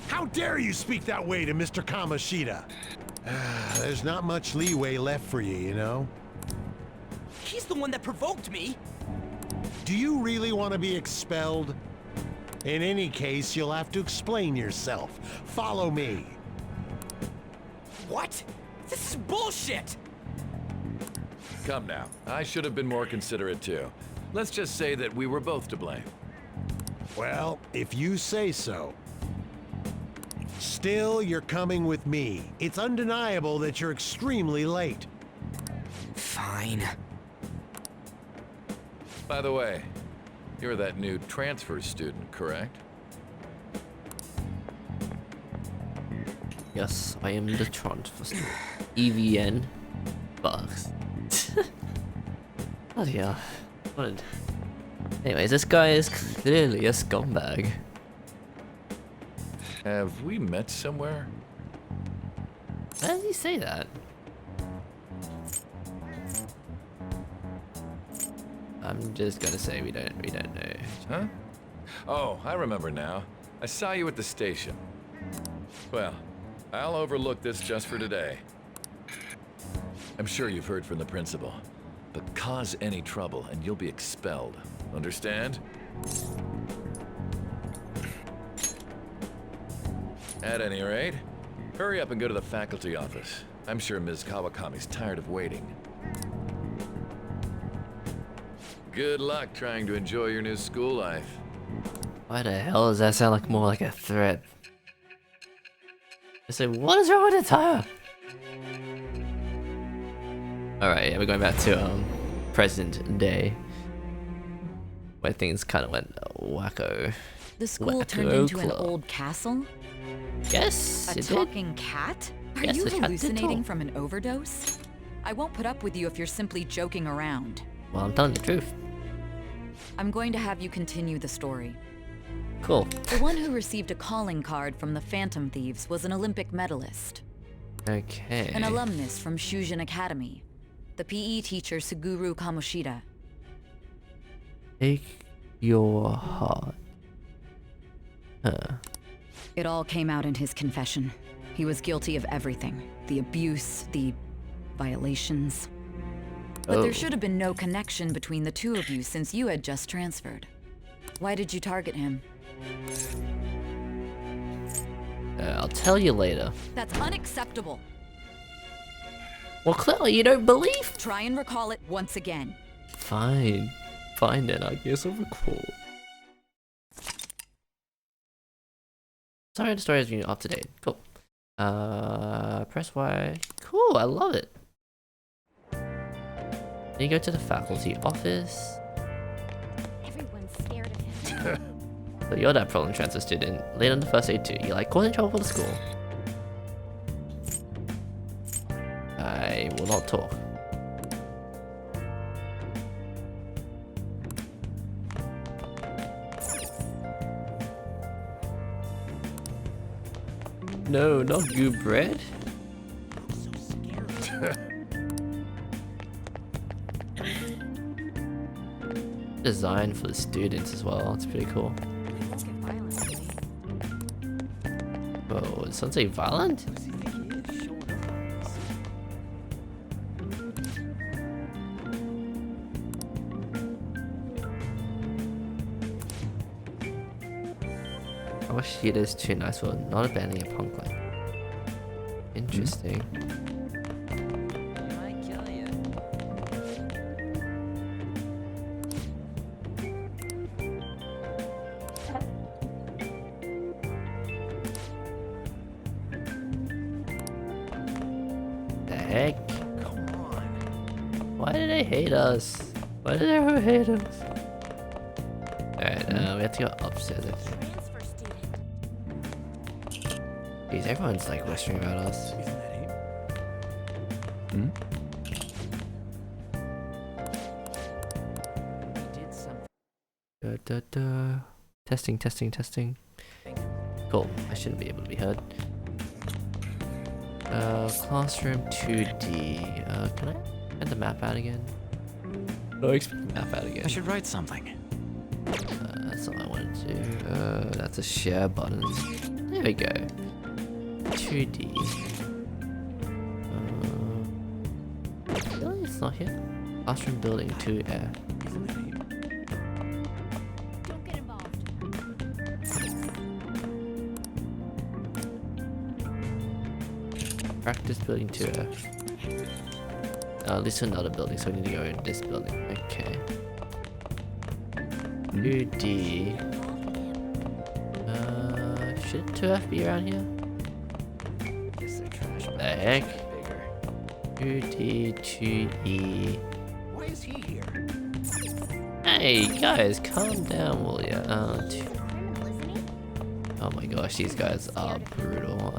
Speaker 11: How dare you speak that way to Mr. Kamoshida? There's not much leeway left for you, you know?
Speaker 23: he's the one that provoked me.
Speaker 11: Do you really want to be expelled? In any case, you'll have to explain yourself. Follow me.
Speaker 23: What? This is bullshit!
Speaker 9: Come now. I should have been more considerate too. Let's just say that we were both to blame.
Speaker 11: Well, if you say so. Still, you're coming with me. It's undeniable that you're extremely late.
Speaker 23: Fine.
Speaker 9: By the way, you're that new transfer student, correct?
Speaker 1: Yes, I am the transfer student. EVN Bugs. Bloody hell. Anyways, this guy is clearly a scumbag.
Speaker 9: Have we met somewhere?
Speaker 1: Why does he say that? I'm just gonna say we don't know.
Speaker 9: Huh? Oh, I remember now. I saw you at the station. Well, I'll overlook this just for today. I'm sure you've heard from the principal, but cause any trouble and you'll be expelled. Understand? At any rate, hurry up and go to the faculty office. I'm sure Ms. Kawakami's tired of waiting. Good luck trying to enjoy your new school life.
Speaker 1: Why the hell does that sound like more like a threat? I say, what is wrong with the tire? Alright, yeah, we're going back to present day, where things kind of went wacko.
Speaker 8: The school turned into an old castle?
Speaker 1: Yes,
Speaker 8: A
Speaker 1: it
Speaker 8: talking cat? Are
Speaker 1: Yes,
Speaker 8: you
Speaker 1: the cat did
Speaker 8: hallucinating
Speaker 1: talk.
Speaker 8: from an overdose? I won't put up with you if you're simply joking around.
Speaker 1: Well, I'm telling the truth.
Speaker 8: I'm going to have you continue the story.
Speaker 1: Cool.
Speaker 8: The one who received a calling card from the Phantom Thieves was an Olympic medalist.
Speaker 1: Okay.
Speaker 8: An alumnus from Shujin Academy. The PE teacher Suguru Kamoshida.
Speaker 1: Take your heart.
Speaker 8: It all came out in his confession. He was guilty of everything. The abuse, the violations. But there should have been no connection between the two of you since you had just transferred. Why did you target him?
Speaker 1: I'll tell you later.
Speaker 8: That's unacceptable.
Speaker 1: Well, clearly you don't believe.
Speaker 8: Try and recall it once again.
Speaker 1: Fine. Fine then, I guess I'll recall. Sorry, the story has been up to date. Cool. Press Y. Cool, I love it. Then you go to the faculty office.
Speaker 15: Everyone's scared of him.
Speaker 1: So you're that problem transfer student. Late on the first aid too. You're like causing trouble for the school. I will not talk. No, not goo bread. Designed for the students as well. It's pretty cool. Whoa, did someone say violent? I wish it is too nice for not abandoning a punk like. Interesting. The heck? Come on. Why do they hate us? Why do they ever hate us? Alright, we have to go upstairs, I think. Jeez, everyone's like whispering about us. Testing, testing, testing. Cool, I shouldn't be able to be heard. Classroom 2D. Can I get the map out again? No, expect the map out again.
Speaker 4: I should write something.
Speaker 1: That's all I wanted to do. That's a share button. There we go. 2D. Really? It's not here? Classroom building 2F.
Speaker 15: Don't get involved.
Speaker 1: Practice building 2F. This is another building, so we need to go in this building. Okay. 2D. Should 2F be around here? What the heck? 2D, 2E.
Speaker 4: Why is he here?
Speaker 1: Hey guys, calm down, will ya? Oh my gosh, these guys are brutal.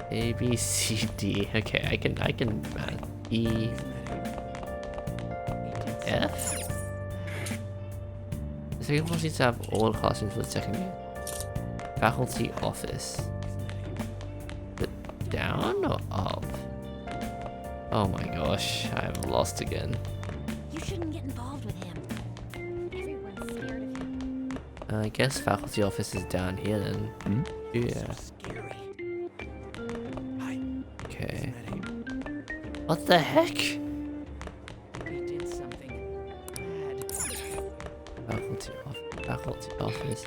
Speaker 1: A, B, C, D. Okay, I can E, F. The second floor seems to have all the classrooms for the second year. Faculty office. Down or up? Oh my gosh, I'm lost again.
Speaker 15: You shouldn't get involved with him. Everyone's scared of him.
Speaker 1: I guess faculty office is down here then. Yeah. Okay. What the heck? Faculty office.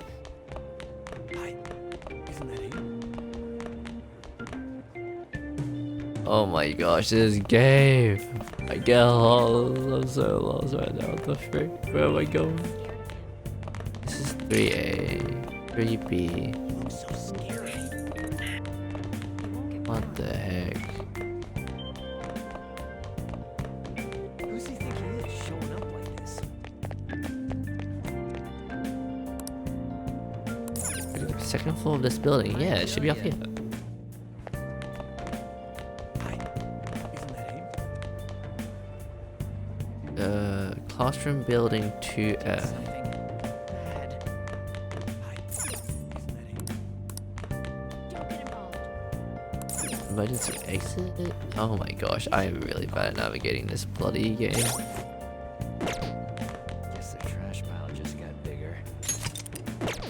Speaker 1: Oh my gosh, this game! I get lost. I'm so lost right now. What the frick? Where am I going? This is 3A, 3B. What the heck?
Speaker 4: Who's he think he is showing up like this?
Speaker 1: Second floor of this building. Yeah, it should be up here. Classroom building 2F. Emergency exit? Oh my gosh, I am really bad at navigating this bloody game.
Speaker 4: Guess the trash pile just got bigger.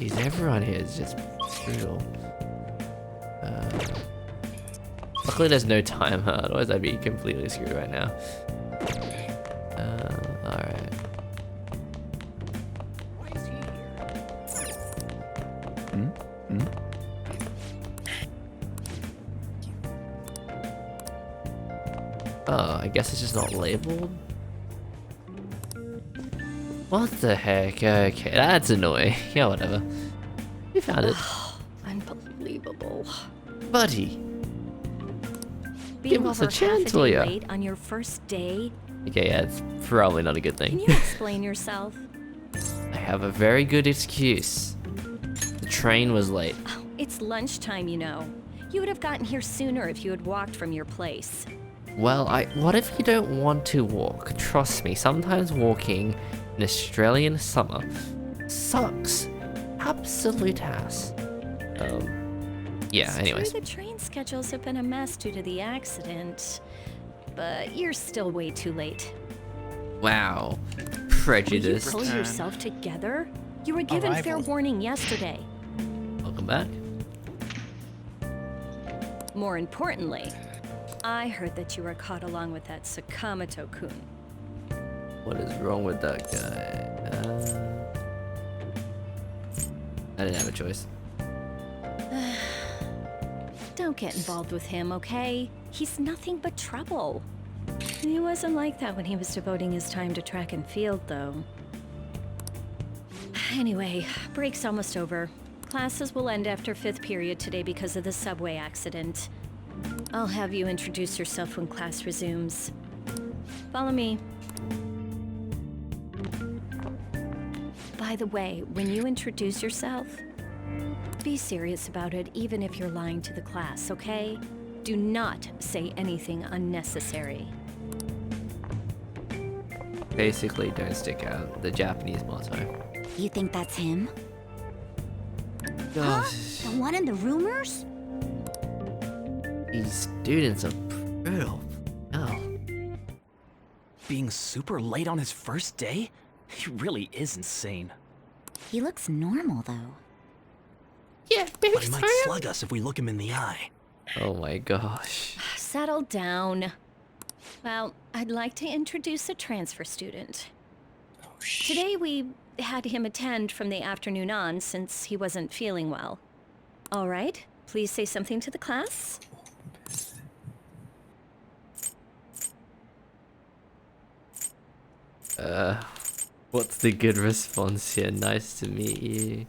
Speaker 1: Jeez, everyone here is just brutal. Luckily there's no timer, otherwise I'd be completely screwed right now. Alright. Oh, I guess it's just not labeled? What the heck? Okay, that's annoying. Yeah, whatever. We found it.
Speaker 18: Unbelievable.
Speaker 1: Buddy.
Speaker 18: Being
Speaker 1: Give us a
Speaker 18: over half a
Speaker 1: chance, will
Speaker 18: day
Speaker 1: ya?
Speaker 18: late on your first day?
Speaker 1: Okay, yeah, it's probably not a good
Speaker 18: Can
Speaker 1: thing.
Speaker 18: you explain yourself?
Speaker 1: I have a very good excuse. The train was late.
Speaker 18: It's lunchtime, you know. You would have gotten here sooner if you had walked from your place.
Speaker 1: Well, what if you don't want to walk? Trust me, sometimes walking in Australian summer sucks. Absolute ass. Yeah,
Speaker 18: It's
Speaker 1: anyways.
Speaker 18: true the train schedules have been a mess due to the accident, but you're still way too late.
Speaker 1: Wow.
Speaker 18: Will you
Speaker 1: Prejudice.
Speaker 18: pull yourself together? You were given fair
Speaker 1: Arrival.
Speaker 18: warning yesterday.
Speaker 1: Welcome back.
Speaker 18: More importantly, I heard that you were caught along with that Sakamoto-kun.
Speaker 1: What is wrong with that guy? I didn't have a choice.
Speaker 18: Don't get involved with him, okay? He's nothing but trouble. He wasn't like that when he was devoting his time to track and field, though. Anyway, break's almost over. Classes will end after 5th period today because of the subway accident. I'll have you introduce yourself when class resumes. Follow me. By the way, when you introduce yourself, be serious about it even if you're lying to the class, okay? Do not say anything unnecessary.
Speaker 1: Basically, don't stick out. The Japanese motto.
Speaker 3: You think that's him?
Speaker 1: Gosh.
Speaker 3: Huh? The one in the rumors?
Speaker 1: These students are brutal. Oh.
Speaker 4: Being super late on his first day? He really is insane.
Speaker 3: He looks normal, though.
Speaker 1: Yeah,
Speaker 4: but he might slug us if we look him in the eye.
Speaker 1: Oh my gosh.
Speaker 18: Settle down. Well, I'd like to introduce a transfer student. Today we had him attend from the afternoon on since he wasn't feeling well. All right, please say something to the class.
Speaker 1: What's the good response here? Nice to meet you.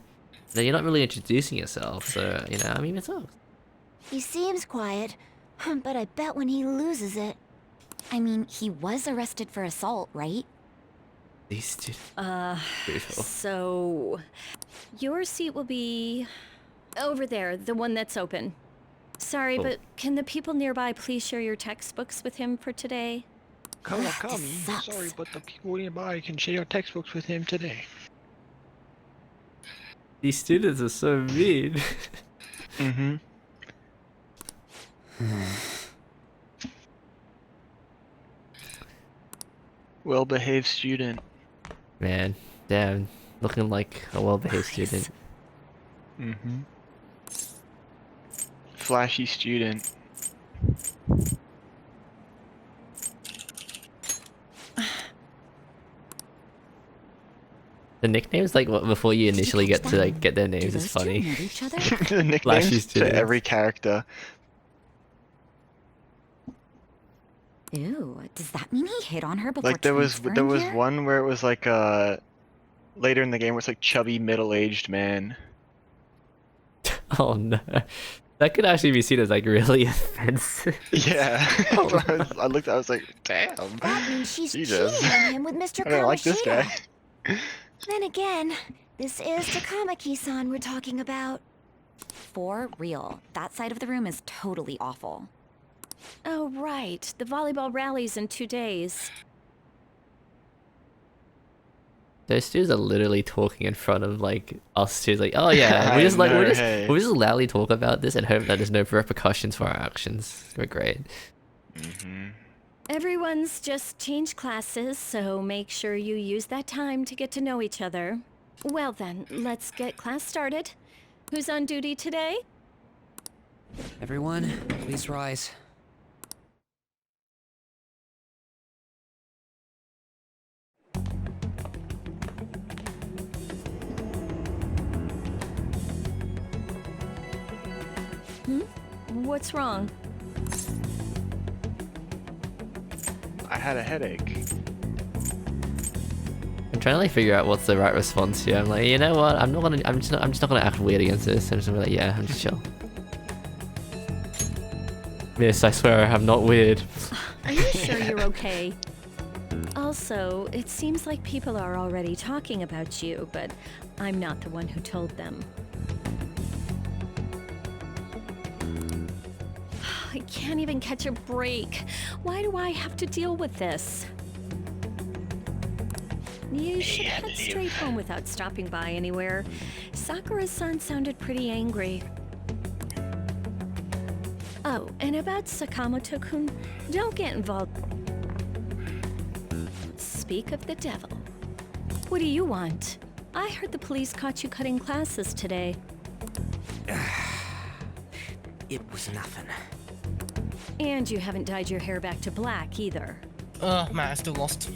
Speaker 1: No, you're not really introducing yourself, so, you know, I mean, it's all.
Speaker 3: He seems quiet, but I bet when he loses it... I mean, he was arrested for assault, right?
Speaker 1: These students. Beautiful.
Speaker 18: So... your seat will be... over there, the one that's open. Sorry,
Speaker 1: Oh.
Speaker 18: but can the people nearby please share your textbooks with him for today?
Speaker 3: Kawakami,
Speaker 19: sorry, but the people nearby can share your textbooks with him today.
Speaker 1: These students are so mean.
Speaker 19: Mm-hmm. Well-behaved student.
Speaker 1: Man, damn. Looking like a well-behaved student.
Speaker 19: Mm-hmm. Flashy student.
Speaker 1: The nicknames, like, what, before you initially get to, like, get their names is funny.
Speaker 19: The
Speaker 1: Flashy
Speaker 19: nicknames to
Speaker 1: student.
Speaker 19: every character.
Speaker 3: Ew, does that mean he hit on her before
Speaker 19: Like there was
Speaker 3: transferring here?
Speaker 19: one where it was like later in the game where it's like chubby middle-aged man.
Speaker 1: Oh no. That could actually be seen as, like, really offensive.
Speaker 19: Yeah.
Speaker 1: Oh,
Speaker 19: I looked I was like, damn.
Speaker 3: That means she's
Speaker 19: Jesus.
Speaker 3: cheating on him with Mr.
Speaker 19: I don't like this guy.
Speaker 3: Kamoshida. Then again, this is Takamaki-san we're talking about.
Speaker 8: For real, that side of the room is totally awful.
Speaker 18: Oh, right. The volleyball rally's in 2 days.
Speaker 1: Those students are literally talking in front of, like, us students, like, oh yeah, we just like
Speaker 19: know, hey.
Speaker 1: we just loudly talk about this and hope that there's no repercussions for our actions. We're great.
Speaker 19: Mm-hmm.
Speaker 18: Everyone's just changed classes, so make sure you use that time to get to know each other. Well then, let's get class started. Who's on duty today?
Speaker 23: Everyone, please rise.
Speaker 18: What's wrong?
Speaker 19: I had a headache.
Speaker 1: I'm trying to like figure out what's the right response here. I'm like, you know what? I'm just not gonna act weird against this. I'm just gonna be like, yeah, I'm just chill. Miss, I swear I'm not weird.
Speaker 18: Are you sure you're okay? Also, it seems like people are already talking about you, but I'm not the one who told them. I can't even catch a break. Why do I have to deal with this? You should head straight home without stopping by anywhere. Sakura-san sounded pretty angry. Oh, and about Sakamoto-kun, don't get involved. Speak of the devil. What do you want? I heard the police caught you cutting classes today.
Speaker 23: It was nothing.
Speaker 18: And you haven't dyed your hair back to black either.
Speaker 22: Matt, I still lost.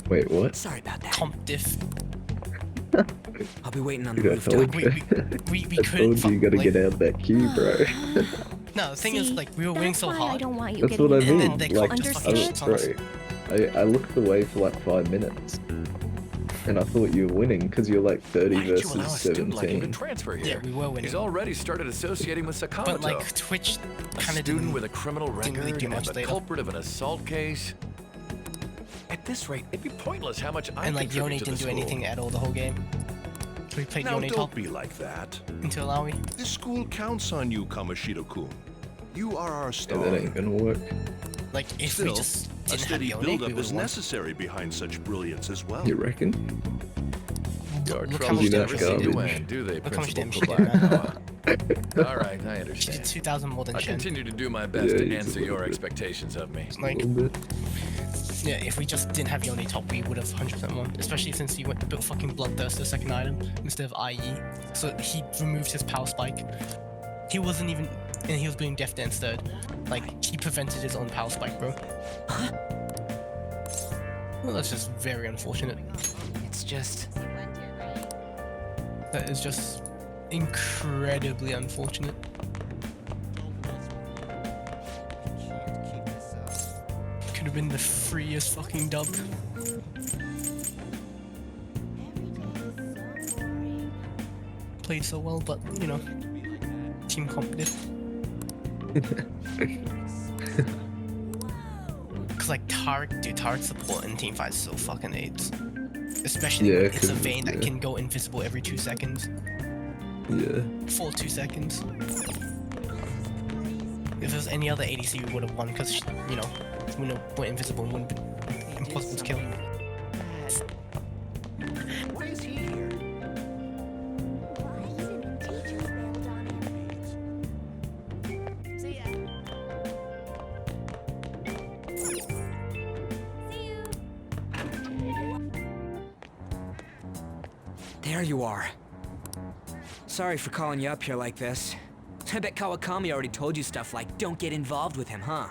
Speaker 20: Wait, what?
Speaker 23: Sorry about that.
Speaker 22: Comp diff.
Speaker 23: I'll be waiting on the
Speaker 20: Dude, I
Speaker 23: rooftop.
Speaker 20: told you.
Speaker 22: We
Speaker 20: I
Speaker 22: couldn't.
Speaker 20: told you you gotta
Speaker 22: like,
Speaker 20: get out of that queue, bro.
Speaker 22: No, the thing is, like, we were winning so
Speaker 18: That's why
Speaker 22: hard.
Speaker 18: I don't want you
Speaker 20: That's what I
Speaker 18: getting
Speaker 20: mean.
Speaker 22: And then they
Speaker 20: Like,
Speaker 22: can't just fucking
Speaker 20: I,
Speaker 22: shit on us.
Speaker 20: bro, I looked away for like 5 minutes, and I thought you were winning because you're like 30
Speaker 9: Why did you allow a
Speaker 20: versus
Speaker 9: student like him to
Speaker 20: 17.
Speaker 9: transfer here?
Speaker 22: Yeah, we were winning.
Speaker 9: He's already started associating with Sakamoto.
Speaker 22: But like Twitch
Speaker 9: a
Speaker 22: kind of
Speaker 9: student with a criminal
Speaker 22: didn't really
Speaker 9: record
Speaker 22: do
Speaker 9: and
Speaker 22: much
Speaker 9: the
Speaker 22: later.
Speaker 9: culprit of an assault case. At this rate, it'd be pointless how much I
Speaker 22: And like
Speaker 9: contribute
Speaker 22: Yone
Speaker 9: to
Speaker 22: didn't
Speaker 9: the
Speaker 22: do
Speaker 9: school.
Speaker 22: anything at all the whole game. We played
Speaker 17: Now,
Speaker 22: Yone
Speaker 17: don't
Speaker 22: top
Speaker 17: be like that.
Speaker 22: until Aoi.
Speaker 17: This school counts on you, Kamoshida-kun. You are our
Speaker 20: Yeah,
Speaker 17: star.
Speaker 20: that ain't gonna work.
Speaker 22: Like if
Speaker 17: Still,
Speaker 22: we just
Speaker 17: a
Speaker 22: didn't have
Speaker 17: steady
Speaker 22: Yone, we
Speaker 17: build-up
Speaker 22: would
Speaker 17: is
Speaker 22: have won.
Speaker 17: necessary behind such brilliance as well.
Speaker 20: You reckon?
Speaker 9: Your
Speaker 22: Look how
Speaker 9: troubles
Speaker 22: much
Speaker 9: never
Speaker 20: damage
Speaker 9: seem to
Speaker 20: you did.
Speaker 9: win, do they,
Speaker 22: Look how much
Speaker 9: Principal
Speaker 22: damage she did,
Speaker 9: Kabakawa? All right, I
Speaker 22: She
Speaker 9: understand.
Speaker 22: did 2,000 more than
Speaker 9: I
Speaker 22: Shen.
Speaker 9: continue to do my best
Speaker 20: Yeah,
Speaker 9: to
Speaker 20: you
Speaker 9: answer
Speaker 20: did a
Speaker 9: your
Speaker 20: little bit.
Speaker 9: expectations of me.
Speaker 20: A
Speaker 22: Like,
Speaker 20: little bit.
Speaker 22: yeah, if we just didn't have Yone top, we would have 100% won. Especially since he went built fucking Bloodthirst as second item instead of IE. So he removed his power spike. He wasn't even, and he was doing Death Dance third. Like, he prevented his own power spike, bro. Well, that's just very unfortunate.
Speaker 23: It's just...
Speaker 22: That is just incredibly unfortunate. Could have been the freest fucking dub. Played so well, but you know, team comp did. Cause like Tarek support in team fight is so fucking AIDS. Especially
Speaker 20: Yeah,
Speaker 22: when it's a
Speaker 20: 'cause-
Speaker 22: vein that
Speaker 20: yeah.
Speaker 22: can go invisible every 2 seconds.
Speaker 20: Yeah.
Speaker 22: Full 2 seconds. If it was any other ADC, we would have won because, you know, we went invisible and wouldn't have been impossible to kill.
Speaker 11: Why is he here?
Speaker 23: There you are. Sorry for calling you up here like this. I bet Kawakami already told you stuff like, don't get involved with him, huh?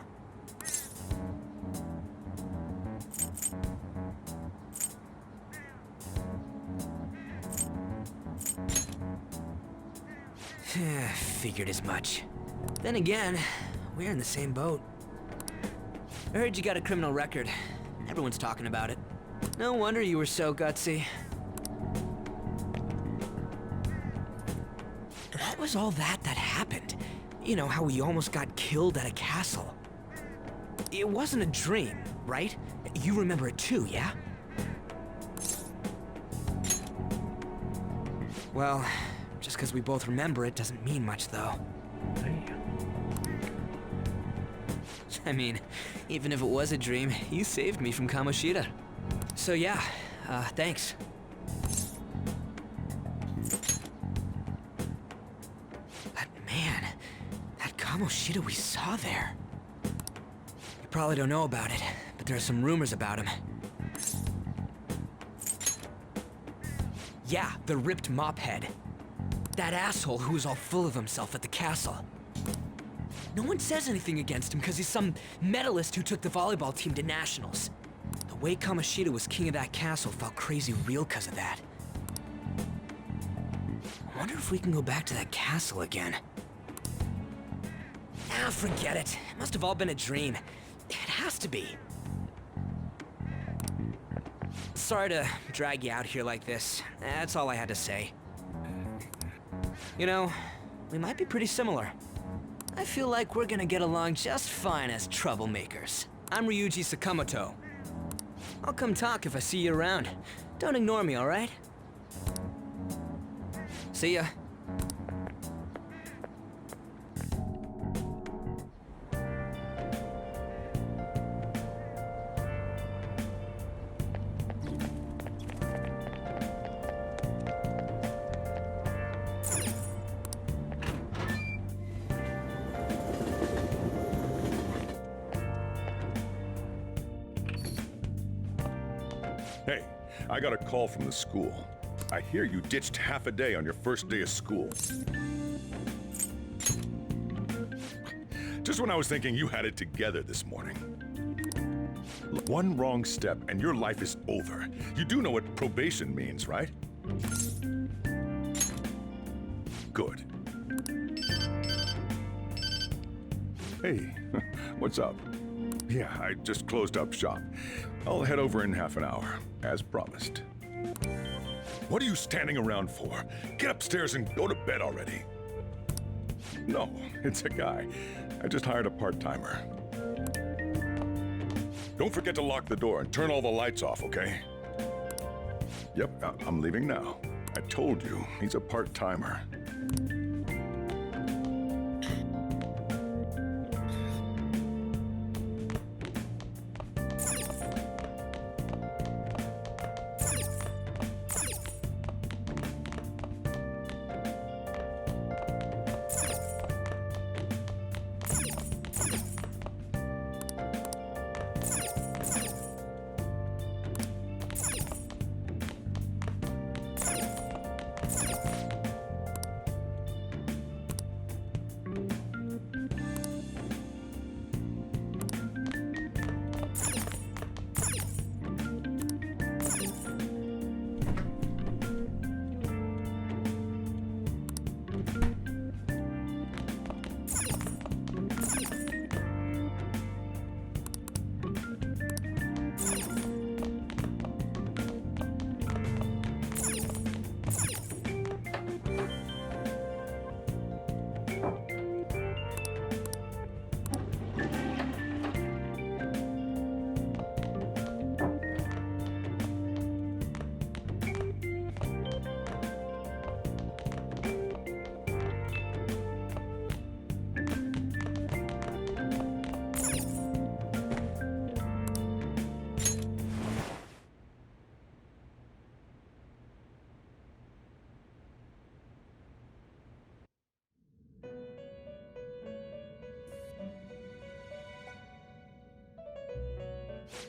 Speaker 23: Figured as much. Then again, we're in the same boat. I heard you got a criminal record. Everyone's talking about it. No wonder you were so gutsy. What was all that happened? You know, how we almost got killed at a castle. It wasn't a dream, right? You remember it too, yeah? Well, just because we both remember it doesn't mean much, though. I mean, even if it was a dream, you saved me from Kamoshida. So yeah, thanks. But man, that Kamoshida we saw there. You probably don't know about it, but there are some rumors about him. Yeah, the ripped mophead. That asshole who was all full of himself at the castle. No one says anything against him because he's some medalist who took the volleyball team to nationals. The way Kamoshida was king of that castle felt crazy real because of that. I wonder if we can go back to that castle again. Ah, forget it. It must have all been a dream. It has to be. Sorry to drag you out here like this. That's all I had to say. You know, we might be pretty similar. I feel like we're gonna get along just fine as troublemakers. I'm Ryuji Sakamoto. I'll come talk if I see you around. Don't ignore me, alright? See ya.
Speaker 16: Hey, I got a call from the school. I hear you ditched half a day on your first day of school. Just when I was thinking you had it together this morning. One wrong step and your life is over. You do know what probation means, right? Good. Hey, what's up? Yeah, I just closed up shop. I'll head over in half an hour, as promised. What are you standing around for? Get upstairs and go to bed already. No, it's a guy. I just hired a part-timer. Don't forget to lock the door and turn all the lights off, okay? Yep, I'm leaving now. I told you, he's a part-timer.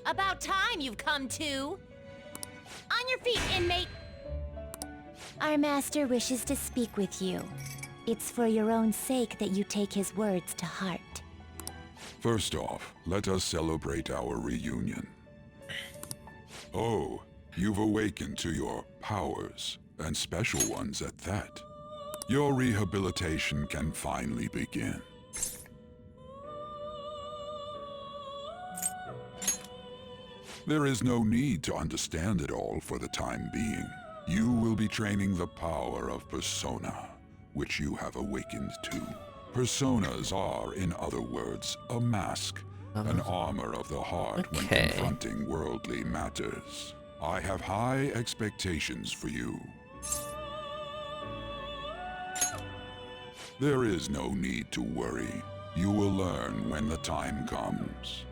Speaker 15: About time you've come to. On your feet, inmate! Our master wishes to speak with you. It's for your own sake that you take his words to heart.
Speaker 7: First off, let us celebrate our reunion. Oh, you've awakened to your powers, and special ones at that. Your rehabilitation can finally begin. There is no need to understand it all for the time being. You will be training the power of persona, which you have awakened to. Personas are, in other words, a mask, an armor of the heart when confronting worldly matters. I have high expectations for you. There is no need to worry. You will learn when the time comes.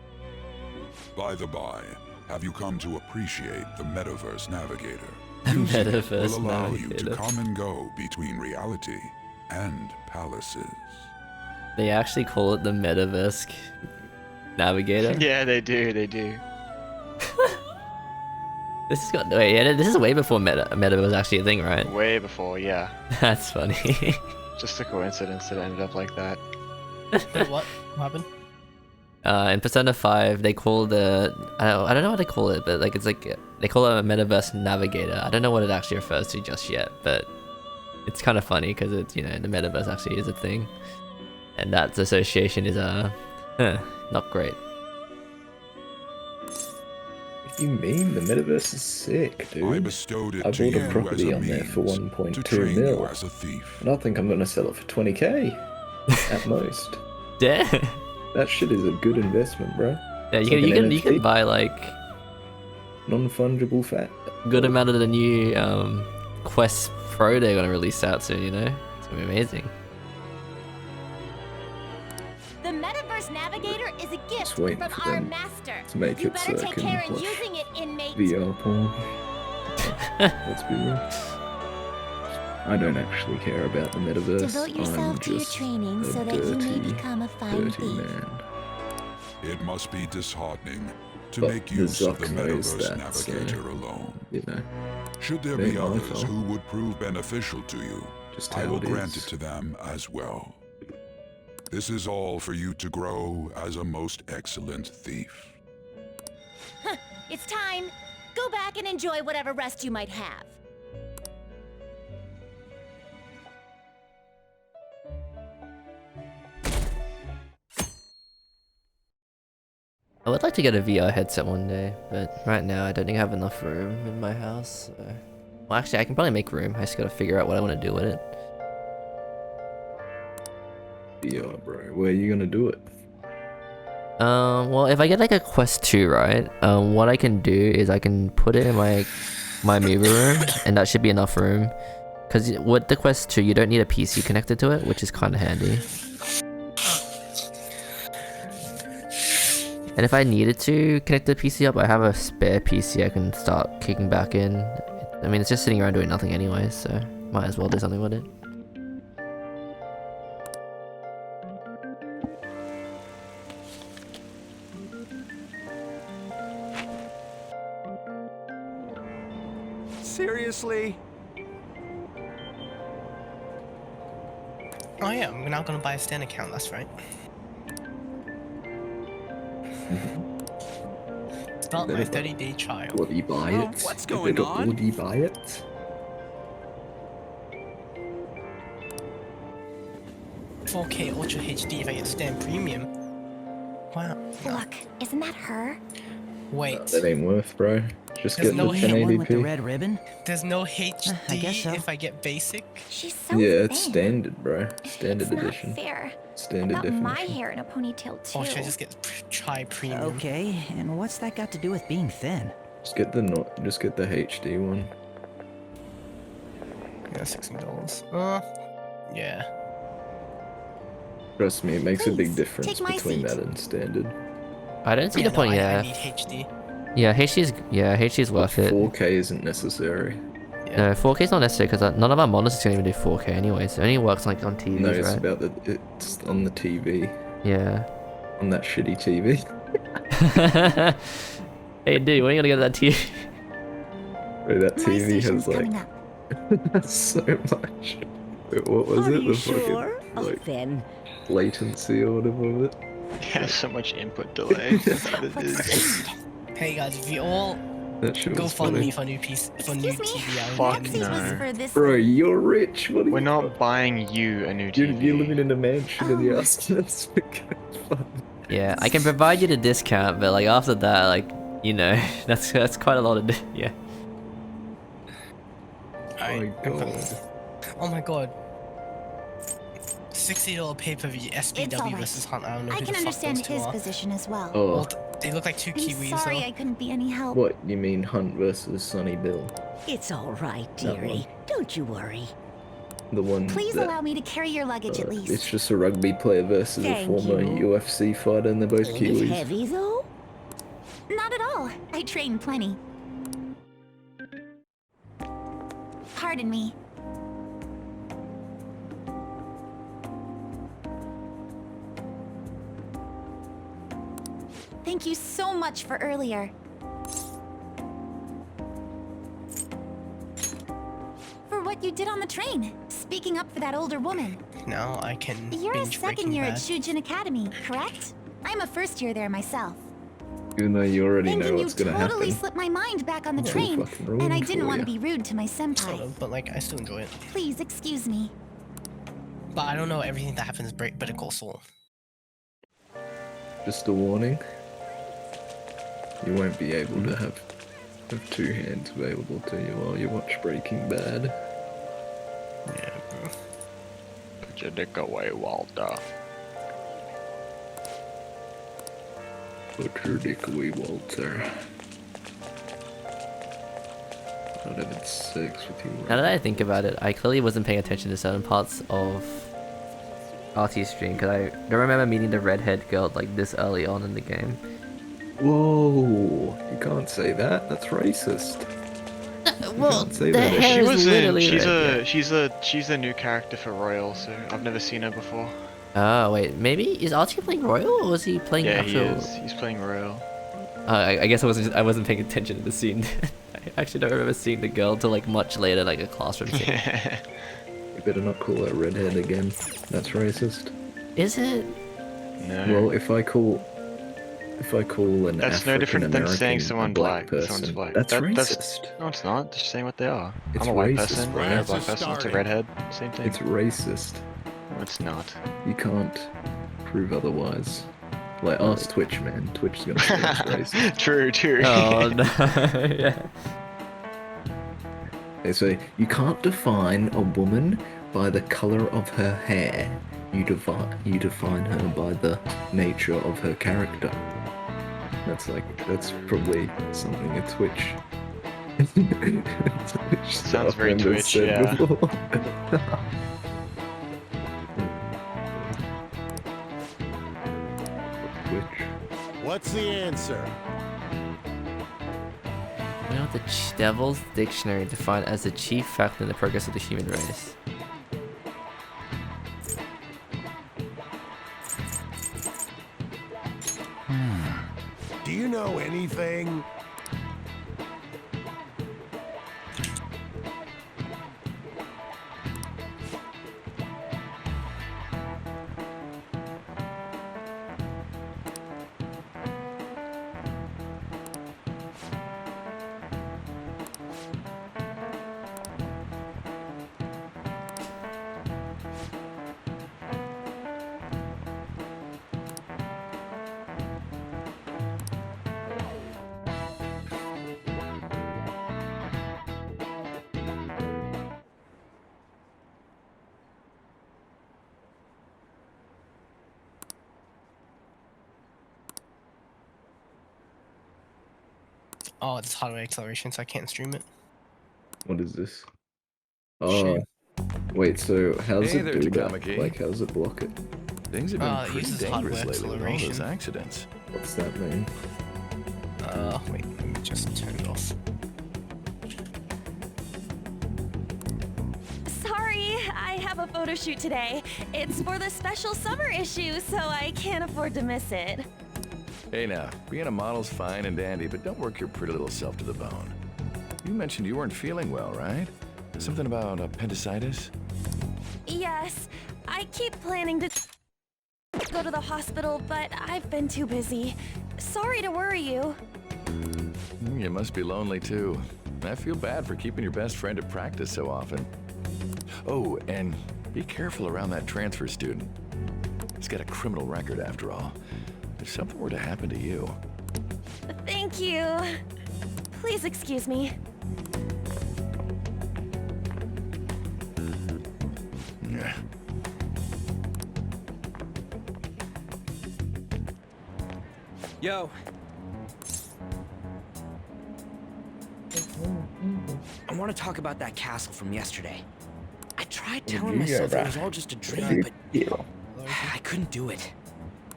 Speaker 7: By the by, have you come to appreciate the Metaverse Navigator? Using it will allow you to come and go between reality and palaces.
Speaker 1: They actually call it the Metaverse Navigator?
Speaker 19: Yeah, they do, they do.
Speaker 1: This has got wait, yeah, this is way before meta was actually a thing, right?
Speaker 19: Way before, yeah.
Speaker 1: That's funny.
Speaker 19: Just a coincidence that it ended up like that.
Speaker 22: Wait, what? What happened?
Speaker 1: In Persona 5, they call the I don't know what they call it, but like it's like they call it a metaverse navigator. I don't know what it actually refers to just yet, but it's kind of funny because it's, you know, the metaverse actually is a thing, and that association is not great.
Speaker 20: What do you mean? The metaverse is sick, dude.
Speaker 7: I bestowed it
Speaker 20: I
Speaker 7: to
Speaker 20: bought
Speaker 7: you
Speaker 20: a property
Speaker 7: as a
Speaker 20: on there for
Speaker 7: means
Speaker 20: 1.2
Speaker 7: train
Speaker 20: mil.
Speaker 7: you as a thief.
Speaker 20: And I think I'm gonna sell it for 20k at most.
Speaker 1: Yeah.
Speaker 20: That shit is a good investment, bro.
Speaker 1: Yeah,
Speaker 20: It's
Speaker 1: you
Speaker 20: like
Speaker 1: can
Speaker 20: an
Speaker 1: you can
Speaker 20: NFT.
Speaker 1: buy like
Speaker 20: Non-fungible fat.
Speaker 1: good amount of the new Quest Pro they're gonna release out soon. You know, it's gonna be amazing.
Speaker 15: The Metaverse Navigator is a gift
Speaker 20: Just waiting
Speaker 15: from
Speaker 20: for
Speaker 15: our
Speaker 20: them
Speaker 15: master.
Speaker 20: to make
Speaker 15: You
Speaker 20: it
Speaker 15: better
Speaker 20: so I
Speaker 15: take
Speaker 20: can
Speaker 15: care in
Speaker 20: watch
Speaker 15: using it, inmate.
Speaker 20: VR porn. Let's be real. I don't actually care about the metaverse.
Speaker 15: Devote yourself
Speaker 20: I'm
Speaker 15: to your
Speaker 20: just
Speaker 15: training
Speaker 20: a
Speaker 15: so that you may
Speaker 20: dirty,
Speaker 15: become a fine
Speaker 20: dirty
Speaker 15: thief.
Speaker 20: man.
Speaker 7: It must be disheartening to
Speaker 20: But
Speaker 7: make
Speaker 20: the
Speaker 7: use of the
Speaker 20: Zuck knows
Speaker 7: Metaverse
Speaker 20: that, so,
Speaker 7: Navigator alone.
Speaker 20: You know.
Speaker 7: Should there
Speaker 20: It ain't
Speaker 7: be
Speaker 20: my
Speaker 7: others
Speaker 20: fault.
Speaker 7: who would prove beneficial to you,
Speaker 20: Just
Speaker 7: I
Speaker 20: how
Speaker 7: will
Speaker 20: it
Speaker 7: grant
Speaker 20: is.
Speaker 7: it to them as well. This is all for you to grow as a most excellent thief.
Speaker 15: Huh, it's time. Go back and enjoy whatever rest you might have.
Speaker 1: I would like to get a VR headset one day, but right now I don't think I have enough room in my house. So. Well, actually, I can probably make room. I just gotta figure out what I want to do with it.
Speaker 20: VR, bro. Where are you gonna do it?
Speaker 1: Well, if I get like a Quest 2, right? What I can do is I can put it in my movie room, and that should be enough room. Because with the Quest 2, you don't need a PC connected to it, which is kind of handy. And if I needed to connect the PC up, I have a spare PC I can start kicking back in. I mean, it's just sitting around doing nothing anyway, so might as well do something with it.
Speaker 4: Seriously?
Speaker 22: Oh yeah, we're now gonna buy a Stan account, that's right. Start my 30-day trial.
Speaker 20: Would he buy it?
Speaker 4: What's
Speaker 20: If
Speaker 4: going
Speaker 20: it-
Speaker 4: on?
Speaker 20: Would he buy it?
Speaker 22: 4K Ultra HD if I get Stan Premium. Wow. No.
Speaker 15: Look, isn't that her?
Speaker 22: Wait.
Speaker 20: That ain't worth, bro. Just
Speaker 22: There's
Speaker 20: get
Speaker 22: no
Speaker 20: the
Speaker 22: hit one
Speaker 20: 1080p.
Speaker 23: with the red ribbon?
Speaker 22: There's no HD
Speaker 23: I guess so.
Speaker 22: if I get basic.
Speaker 15: She's so
Speaker 20: Yeah, it's
Speaker 15: thin.
Speaker 20: standard, bro. Standard
Speaker 15: It's
Speaker 20: edition.
Speaker 15: not fair.
Speaker 20: Standard
Speaker 15: I got my
Speaker 20: definition.
Speaker 15: hair in a ponytail too.
Speaker 22: Or should I just get try premium?
Speaker 23: Okay, and what's that got to do with being thin?
Speaker 20: Just get the HD one.
Speaker 22: Yeah, $16. Yeah.
Speaker 20: Trust me, it makes a big
Speaker 15: Please,
Speaker 20: difference
Speaker 15: take my
Speaker 20: between
Speaker 15: seat.
Speaker 20: that and standard.
Speaker 1: I don't see
Speaker 22: Yeah,
Speaker 1: the point.
Speaker 22: I
Speaker 1: Yeah,
Speaker 22: need HD.
Speaker 1: yeah, HD's worth it.
Speaker 20: 4K isn't necessary.
Speaker 1: No, 4K is not necessary because none of our monitors can even do 4K anyways. It only works like on TVs,
Speaker 20: No, it's
Speaker 1: right?
Speaker 20: about it's on the TV.
Speaker 1: Yeah.
Speaker 20: On that shitty TV.
Speaker 1: Hey, dude, when are you gonna get that TV?
Speaker 20: Bro, that
Speaker 15: My
Speaker 20: TV
Speaker 15: station's
Speaker 20: has
Speaker 15: coming
Speaker 20: like
Speaker 15: up.
Speaker 20: so much. Wait, what was
Speaker 15: Are
Speaker 20: it?
Speaker 15: you
Speaker 20: The
Speaker 15: sure?
Speaker 20: fucking
Speaker 15: Oh,
Speaker 20: like
Speaker 15: Finn.
Speaker 20: latency or whatever of it.
Speaker 19: Yeah, so much input delay.
Speaker 22: Hey guys, if you all
Speaker 20: That shit
Speaker 22: go
Speaker 20: was
Speaker 22: fund
Speaker 20: funny.
Speaker 22: me for new TV, I
Speaker 19: Fuck
Speaker 22: will
Speaker 19: no.
Speaker 20: Bro, you're rich. What are
Speaker 19: We're
Speaker 20: you
Speaker 19: not buying you a new
Speaker 20: You're,
Speaker 19: TV.
Speaker 20: you're living in a mansion and
Speaker 15: Oh.
Speaker 20: you're asking us for fun.
Speaker 1: Yeah, I can provide you the discount, but like after that, like, you know, that's quite a lot of yeah.
Speaker 22: Oh my god. $60 pay-per-view
Speaker 15: It's
Speaker 22: SPW
Speaker 15: alright.
Speaker 22: versus Hunt. I don't know
Speaker 15: I
Speaker 22: who
Speaker 15: can
Speaker 22: the fuck
Speaker 15: understand
Speaker 22: those two
Speaker 15: his
Speaker 22: are.
Speaker 15: position as well.
Speaker 20: Oh.
Speaker 22: Well, they look like two
Speaker 15: I'm
Speaker 22: Kiwis
Speaker 15: sorry
Speaker 22: though.
Speaker 15: I couldn't be any help.
Speaker 20: What, you mean Hunt versus Sonny Bill?
Speaker 10: It's all right,
Speaker 20: That one.
Speaker 10: dearie. Don't you worry.
Speaker 20: The one
Speaker 15: Please
Speaker 20: that,
Speaker 15: allow me to carry your luggage at least.
Speaker 20: it's just a rugby player versus a
Speaker 10: Thank
Speaker 20: former
Speaker 10: you.
Speaker 20: UFC fighter and they're both
Speaker 10: Ain't it
Speaker 20: Kiwis.
Speaker 10: heavy, though?
Speaker 15: Not at all. I train plenty. Pardon me. Thank you so much for earlier. what you did on the train, speaking up for that older woman.
Speaker 22: Now I can
Speaker 15: You're a
Speaker 22: binge
Speaker 15: second
Speaker 22: Breaking
Speaker 15: year at
Speaker 22: Bad.
Speaker 15: Shujin Academy, correct? I'm a first year there myself.
Speaker 20: Even though you already know
Speaker 15: Thinking you
Speaker 20: what's gonna
Speaker 15: totally
Speaker 20: happen.
Speaker 15: slipped my mind back on the
Speaker 20: Too
Speaker 15: train,
Speaker 20: fucking
Speaker 15: and I
Speaker 20: ruined
Speaker 15: didn't
Speaker 20: for
Speaker 15: want
Speaker 20: ya.
Speaker 15: to be rude to my
Speaker 22: Sort
Speaker 15: senpai.
Speaker 22: of, but like I still enjoy it.
Speaker 15: Please excuse me.
Speaker 22: But I don't know everything that happens in Better Call Saul.
Speaker 20: Just a warning. You won't be able to have two hands available to you while you watch Breaking Bad.
Speaker 22: Yeah, bro.
Speaker 19: Put your dick away, Walter.
Speaker 20: Put your dick away, Walter. Not having sex with you.
Speaker 1: Now that I think about it, I clearly wasn't paying attention to certain parts of RT's stream because I don't remember meeting the redhead girl like this early on in the game.
Speaker 20: Whoa! You can't say that. That's racist.
Speaker 1: Well,
Speaker 20: can't say
Speaker 1: the
Speaker 20: that.
Speaker 1: hair
Speaker 19: She
Speaker 1: is
Speaker 19: was in.
Speaker 1: literally
Speaker 19: She's a new character for Royal, so I've never seen her before.
Speaker 1: Oh wait, maybe is RT playing Royal or was he playing
Speaker 19: Yeah,
Speaker 1: actual?
Speaker 19: he is. He's playing Royal.
Speaker 1: I guess I wasn't paying attention to the scene. I actually don't remember seeing the girl till like much later, like a classroom scene.
Speaker 20: You better not call her redhead again. That's racist.
Speaker 1: Is it?
Speaker 19: No.
Speaker 20: Well, if I call an
Speaker 19: That's no different than saying
Speaker 20: African-American
Speaker 19: someone
Speaker 20: a black
Speaker 19: Someone's
Speaker 20: person,
Speaker 19: black.
Speaker 20: that's
Speaker 19: That's
Speaker 20: racist.
Speaker 19: no, it's not. Just saying what they are.
Speaker 20: It's
Speaker 19: I'm a white
Speaker 20: racist,
Speaker 19: person.
Speaker 20: bro.
Speaker 19: You're a
Speaker 20: It's
Speaker 19: black person. It's a redhead. Same thing.
Speaker 20: It's racist.
Speaker 19: No, it's not.
Speaker 20: You can't prove otherwise. Like, ask Twitch, man. Twitch is gonna say it's racist.
Speaker 19: True.
Speaker 1: Oh no. Yeah.
Speaker 20: They say, you can't define a woman by the color of her hair. You define her by the nature of her character. That's probably something a Twitch.
Speaker 19: Sounds very
Speaker 20: member
Speaker 19: Twitch,
Speaker 20: said
Speaker 19: yeah.
Speaker 20: before. Twitch.
Speaker 11: What's the answer?
Speaker 1: You know what the Devil's Dictionary defined as the chief factor in the progress of the human race.
Speaker 11: Do you know anything?
Speaker 22: Oh, it's hardware acceleration, so I can't stream it.
Speaker 20: What is this? Oh,
Speaker 22: Shame.
Speaker 20: wait. So how's
Speaker 9: Hey
Speaker 20: it
Speaker 9: there,
Speaker 20: do that?
Speaker 9: Takamaki.
Speaker 20: Like, how's it block it?
Speaker 9: Things have been
Speaker 22: It
Speaker 9: pretty
Speaker 22: uses
Speaker 9: dangerous
Speaker 22: hardware
Speaker 9: lately with all those
Speaker 22: acceleration.
Speaker 9: accidents.
Speaker 20: What's that mean?
Speaker 22: Wait, let me just turn it off.
Speaker 6: Sorry, I have a photo shoot today. It's for the special summer issue, so I can't afford to miss it.
Speaker 9: Hey now, being a model's fine and dandy, but don't work your pretty little self to the bone. You mentioned you weren't feeling well, right? Something about appendicitis?
Speaker 6: Yes, I keep planning to go to the hospital, but I've been too busy. Sorry to worry you.
Speaker 9: You must be lonely too. I feel bad for keeping your best friend at practice so often. Oh, and be careful around that transfer student. He's got a criminal record after all. If something were to happen to you.
Speaker 6: Thank you. Please excuse me.
Speaker 9: Yeah.
Speaker 23: Yo. I want to talk about that castle from yesterday. I tried telling myself it was all just a dream, but I couldn't do it.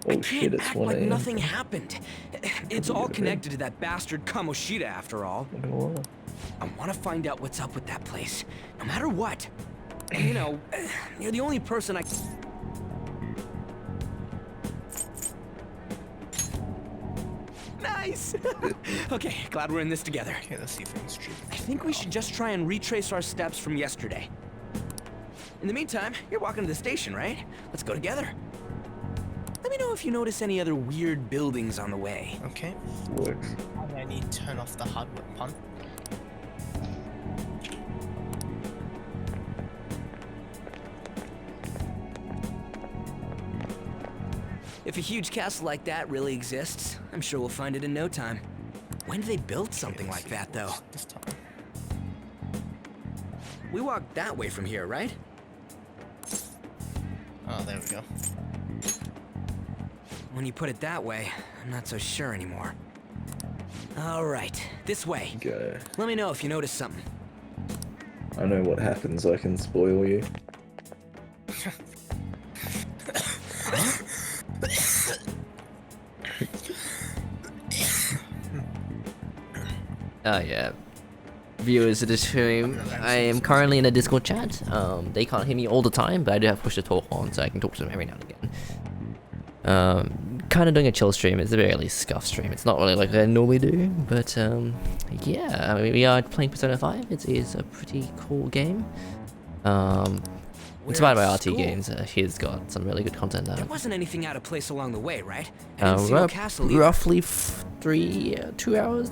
Speaker 23: I can't act like nothing happened. It's all connected to that bastard Kamoshida, after all. I want to find out what's up with that place, no matter what. And, you know, you're the only person I... Nice! Okay, glad we're in this together.
Speaker 22: Okay, let's see if we can stream.
Speaker 23: I think we should just try and retrace our steps from yesterday. In the meantime, you're walking to the station, right? Let's go together. Let me know if you notice any other weird buildings on the way.
Speaker 22: Okay.
Speaker 20: Works.
Speaker 22: I need to turn off the hardwood pump.
Speaker 23: If a huge castle like that really exists, I'm sure we'll find it in no time. When did they build something like that, though?
Speaker 22: This time.
Speaker 23: We walked that way from here, right?
Speaker 22: Oh, there we go.
Speaker 23: When you put it that way, I'm not so sure anymore. All right, this way.
Speaker 20: Go.
Speaker 23: Let me know if you notice something.
Speaker 20: I know what happens. I can spoil you.
Speaker 1: Yeah. Viewers of the stream, I am currently in a Discord chat. They can't hear me all the time, but I do have push to talk on, so I can talk to them every now and again. Kind of doing a chill stream. It's a very scuff stream. It's not really like I normally do, but yeah. I mean, we are playing Persona 5. It is a pretty cool game. Inspired by RT Games. He's got some really good content out.
Speaker 23: There wasn't anything out of place along the way, right? I didn't see no castle either.
Speaker 1: Roughly 3 to 2 hours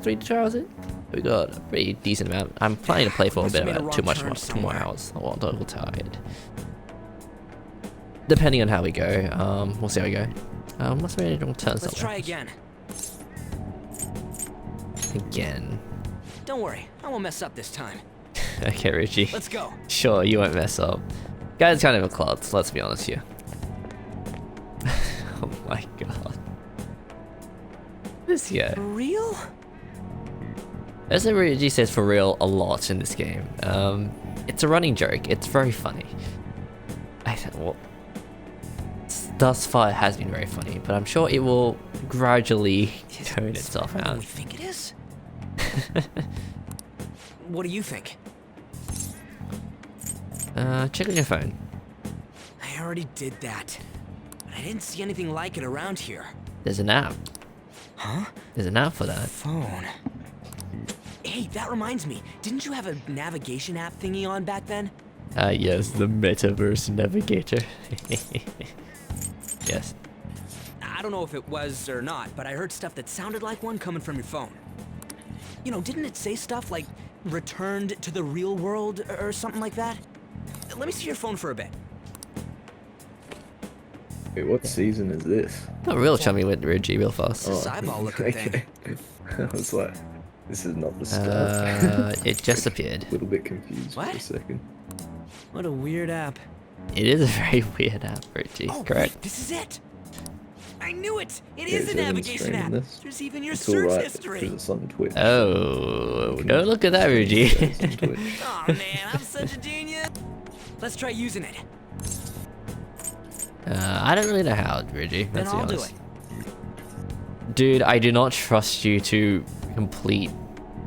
Speaker 1: in. We got a pretty decent amount. I'm planning to play for a bit, about 2 more hours. I'm a little tired. Depending on how we go, we'll see how we go. Let's turn something.
Speaker 23: Let's try again.
Speaker 1: Again.
Speaker 23: Don't worry, I won't mess up this time.
Speaker 1: Okay, Richie.
Speaker 23: Let's go.
Speaker 1: Sure, you won't mess up. Guy's kind of a klutz, let's be honest here. Oh my god. This guy.
Speaker 23: For real?
Speaker 1: As Richie says for real a lot in this game. It's a running joke. It's very funny. Well, thus far it has been very funny, but I'm sure it will gradually tone itself out.
Speaker 23: We think it is? What do you think?
Speaker 1: Check on your phone.
Speaker 23: I already did that. But I didn't see anything like it around here.
Speaker 1: There's an app.
Speaker 23: Huh?
Speaker 1: There's an app for that.
Speaker 23: Phone. Hey, that reminds me. Didn't you have a navigation app thingy on back then?
Speaker 1: Yes, the Metaverse Navigator. Yes.
Speaker 23: I don't know if it was or not, but I heard stuff that sounded like one coming from your phone. You know, didn't it say stuff like returned to the real world or something like that? Let me see your phone for a bit.
Speaker 20: Wait, what season is this?
Speaker 1: Got real chummy with Reggie real fast.
Speaker 23: This eyeball looking thing.
Speaker 20: I was like, this is not the start.
Speaker 1: It just appeared.
Speaker 20: A little bit confused
Speaker 23: what?
Speaker 20: for a second.
Speaker 23: What a weird app.
Speaker 1: It is a very weird app, Richie.
Speaker 23: Oh,
Speaker 1: correct.
Speaker 23: Wait, this is it. I knew it. It
Speaker 20: Yeah,
Speaker 23: is a navigation app.
Speaker 20: This?
Speaker 23: There's even your
Speaker 20: It's
Speaker 23: search
Speaker 20: right,
Speaker 23: history.
Speaker 20: it's on Twitch.
Speaker 1: Oh, don't look at that, Reggie.
Speaker 23: Oh man, I'm such a genius. Let's try using it.
Speaker 1: I don't really know how, Reggie.
Speaker 23: Then
Speaker 1: Let's be
Speaker 23: I'll do
Speaker 1: honest.
Speaker 23: it.
Speaker 1: Dude, I do not trust you to complete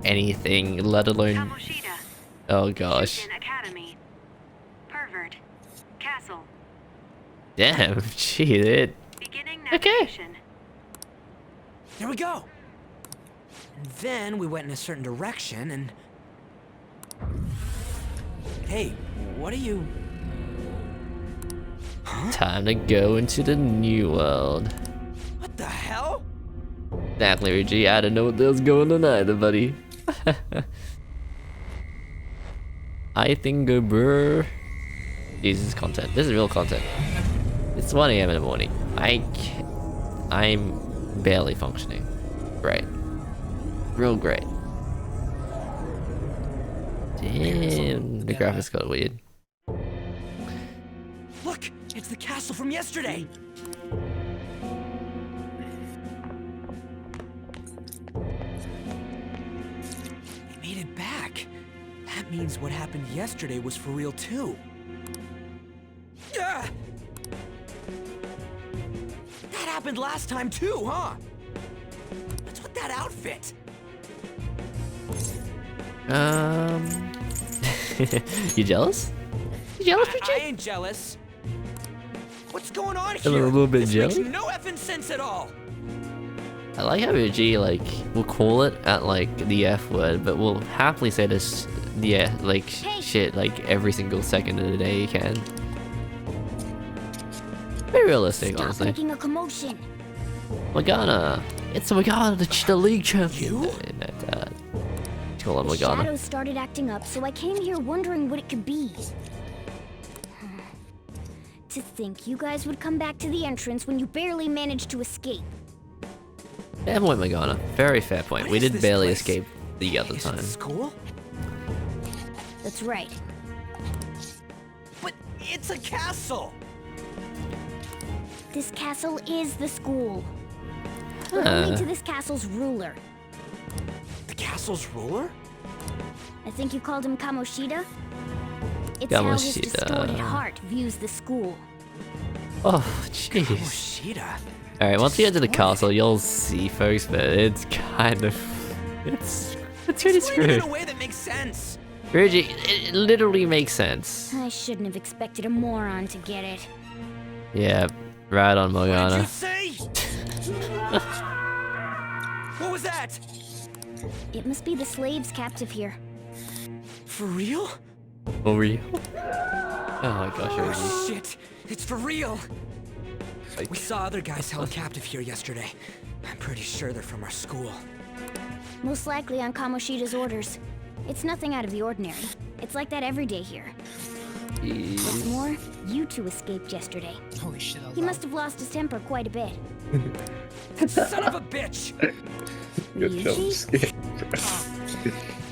Speaker 1: anything, let alone.
Speaker 5: Kamoshida.
Speaker 1: Oh gosh.
Speaker 5: Academy. Pervert. Castle.
Speaker 1: Damn, gee, it.
Speaker 5: Beginning navigation.
Speaker 23: There we go. And then we went in a certain direction and... Hey, what are you... Huh?
Speaker 1: Time to go into the new world.
Speaker 23: What the hell?
Speaker 1: Exactly, Reggie. I don't know what the hell's going on either, buddy. I think, bruh. Jesus, content. This is real content. It's 1 AM in the morning. I'm barely functioning. Great. Real great. Damn, the graphics got weird.
Speaker 23: Look, it's the castle from yesterday. They made it back. That means what happened yesterday was for real too. Yeah! That happened last time too, huh? What's with that outfit?
Speaker 1: You jealous? You jealous, Richie?
Speaker 23: I ain't jealous. What's going on
Speaker 1: A
Speaker 23: here?
Speaker 1: little bit
Speaker 23: this
Speaker 1: jealous?
Speaker 23: Makes no effing sense at all.
Speaker 1: I like how Uji like will call it at like the F word, but will happily say this like shit like every single second of the day you can. Very realistic,
Speaker 3: Stop
Speaker 1: honestly.
Speaker 3: making a commotion.
Speaker 1: Morgana, it's Morgana, the league champion. Call him
Speaker 3: The
Speaker 1: Morgana.
Speaker 3: shadows started acting up, so I came here wondering what it could be. To think you guys would come back to the entrance when you barely managed to escape.
Speaker 1: Fair point, Morgana. Very fair point. We did barely escape the other time.
Speaker 23: School?
Speaker 3: That's right.
Speaker 23: But it's a castle!
Speaker 3: This castle is the school. But only
Speaker 1: Huh.
Speaker 3: to this castle's ruler.
Speaker 23: The castle's ruler?
Speaker 3: I think you called him Kamoshida? It's how his
Speaker 1: Kamoshida.
Speaker 3: distorted heart views the school.
Speaker 1: Oh, jeez.
Speaker 23: Kamoshida?
Speaker 1: Alright, once we get to the castle, you'll see, folks, but it's kind of... It's pretty
Speaker 23: Explain it
Speaker 1: screwed.
Speaker 23: in a way that makes sense.
Speaker 1: Ryuji, it literally makes sense.
Speaker 3: I shouldn't have expected a moron to get it.
Speaker 1: Yeah, right on, Morgana.
Speaker 23: Say? What was that?
Speaker 3: It must be the slaves captive here.
Speaker 23: For real?
Speaker 1: For real? Oh my gosh, Ryuji.
Speaker 23: Oh, shit! It's for real! We saw other guys held captive here yesterday. I'm pretty sure they're from our school.
Speaker 3: Most likely on Kamoshida's orders. It's nothing out of the ordinary. It's like that every day here. What's more, you two escaped yesterday.
Speaker 22: Holy shit,
Speaker 3: He must have lost his temper quite a bit.
Speaker 23: Son of a bitch!
Speaker 20: Good job,
Speaker 3: Ryuji?
Speaker 20: Skip.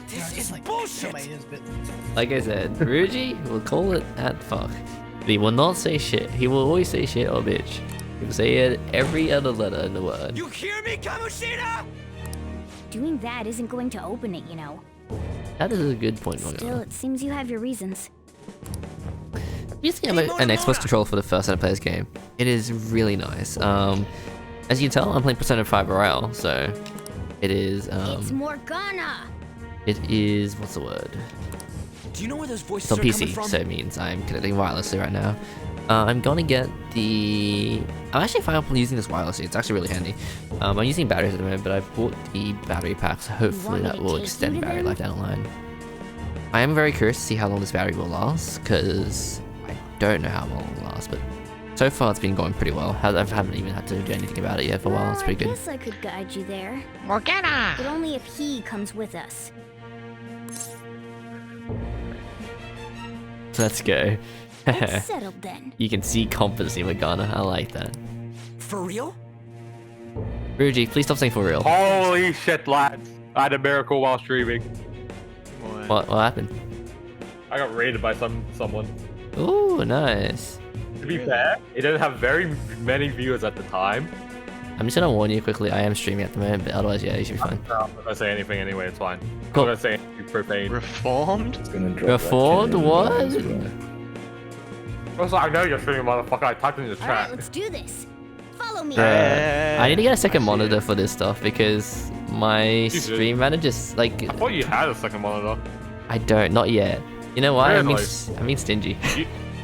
Speaker 23: This is
Speaker 22: like
Speaker 23: bullshit!
Speaker 1: Like I said, Ryuji will call it at fuck. But he will not say shit. He will always say shit or bitch. He will say it every other letter in the word.
Speaker 23: You hear me, Kamoshida?
Speaker 3: Doing that isn't going to open it, you know.
Speaker 1: That is a good point,
Speaker 3: Still,
Speaker 1: Morgana.
Speaker 3: it seems you have your reasons.
Speaker 1: Using an Xbox controller for the first time I play this game, it is really nice. As you can tell, I'm playing Persona 5 Royale, so it is,
Speaker 3: It's Morgana!
Speaker 1: it is, what's the word?
Speaker 23: Do you know where those voices
Speaker 1: It's on
Speaker 23: are coming
Speaker 1: PC,
Speaker 23: from?
Speaker 1: so it means I'm connecting wirelessly right now. I'm gonna get the... I'm actually fine with using this wirelessly, it's actually really handy. I'm using batteries at the moment, but I bought the battery pack, so hopefully that will extend battery life down the line. I am very curious to see how long this battery will last, because I don't know how long it will last, but so far it's been going pretty well. I haven't even had to do anything about it yet for a while, it's pretty
Speaker 3: I
Speaker 1: good.
Speaker 3: guess I could guide you there.
Speaker 10: Morgana!
Speaker 3: But only if he comes with us.
Speaker 1: Let's go.
Speaker 3: It's settled then.
Speaker 1: You can see competency, Morgana, I like that.
Speaker 23: For real?
Speaker 1: Ryuji, please stop saying for real.
Speaker 12: Holy shit, lads. I had a miracle while streaming.
Speaker 1: What happened?
Speaker 12: I got raided by someone.
Speaker 1: Ooh, nice.
Speaker 12: To be fair, it didn't have very many viewers at the time.
Speaker 1: I'm just gonna warn you quickly, I am streaming at the moment, but otherwise, yeah, you should be fine.
Speaker 12: I'm not gonna say anything anyway, it's fine.
Speaker 1: Cool.
Speaker 12: I'm not gonna say anything profane.
Speaker 19: Reformed?
Speaker 1: Reformed? What?
Speaker 12: Also, I know you're streaming, motherfucker. I typed in the
Speaker 3: Alright,
Speaker 12: chat.
Speaker 3: let's do this. Follow me.
Speaker 1: I need to get a second monitor for this stuff because my stream manager's like...
Speaker 12: I thought you had a second monitor.
Speaker 1: I don't, not yet. You know why?
Speaker 12: Really?
Speaker 1: I mean stingy.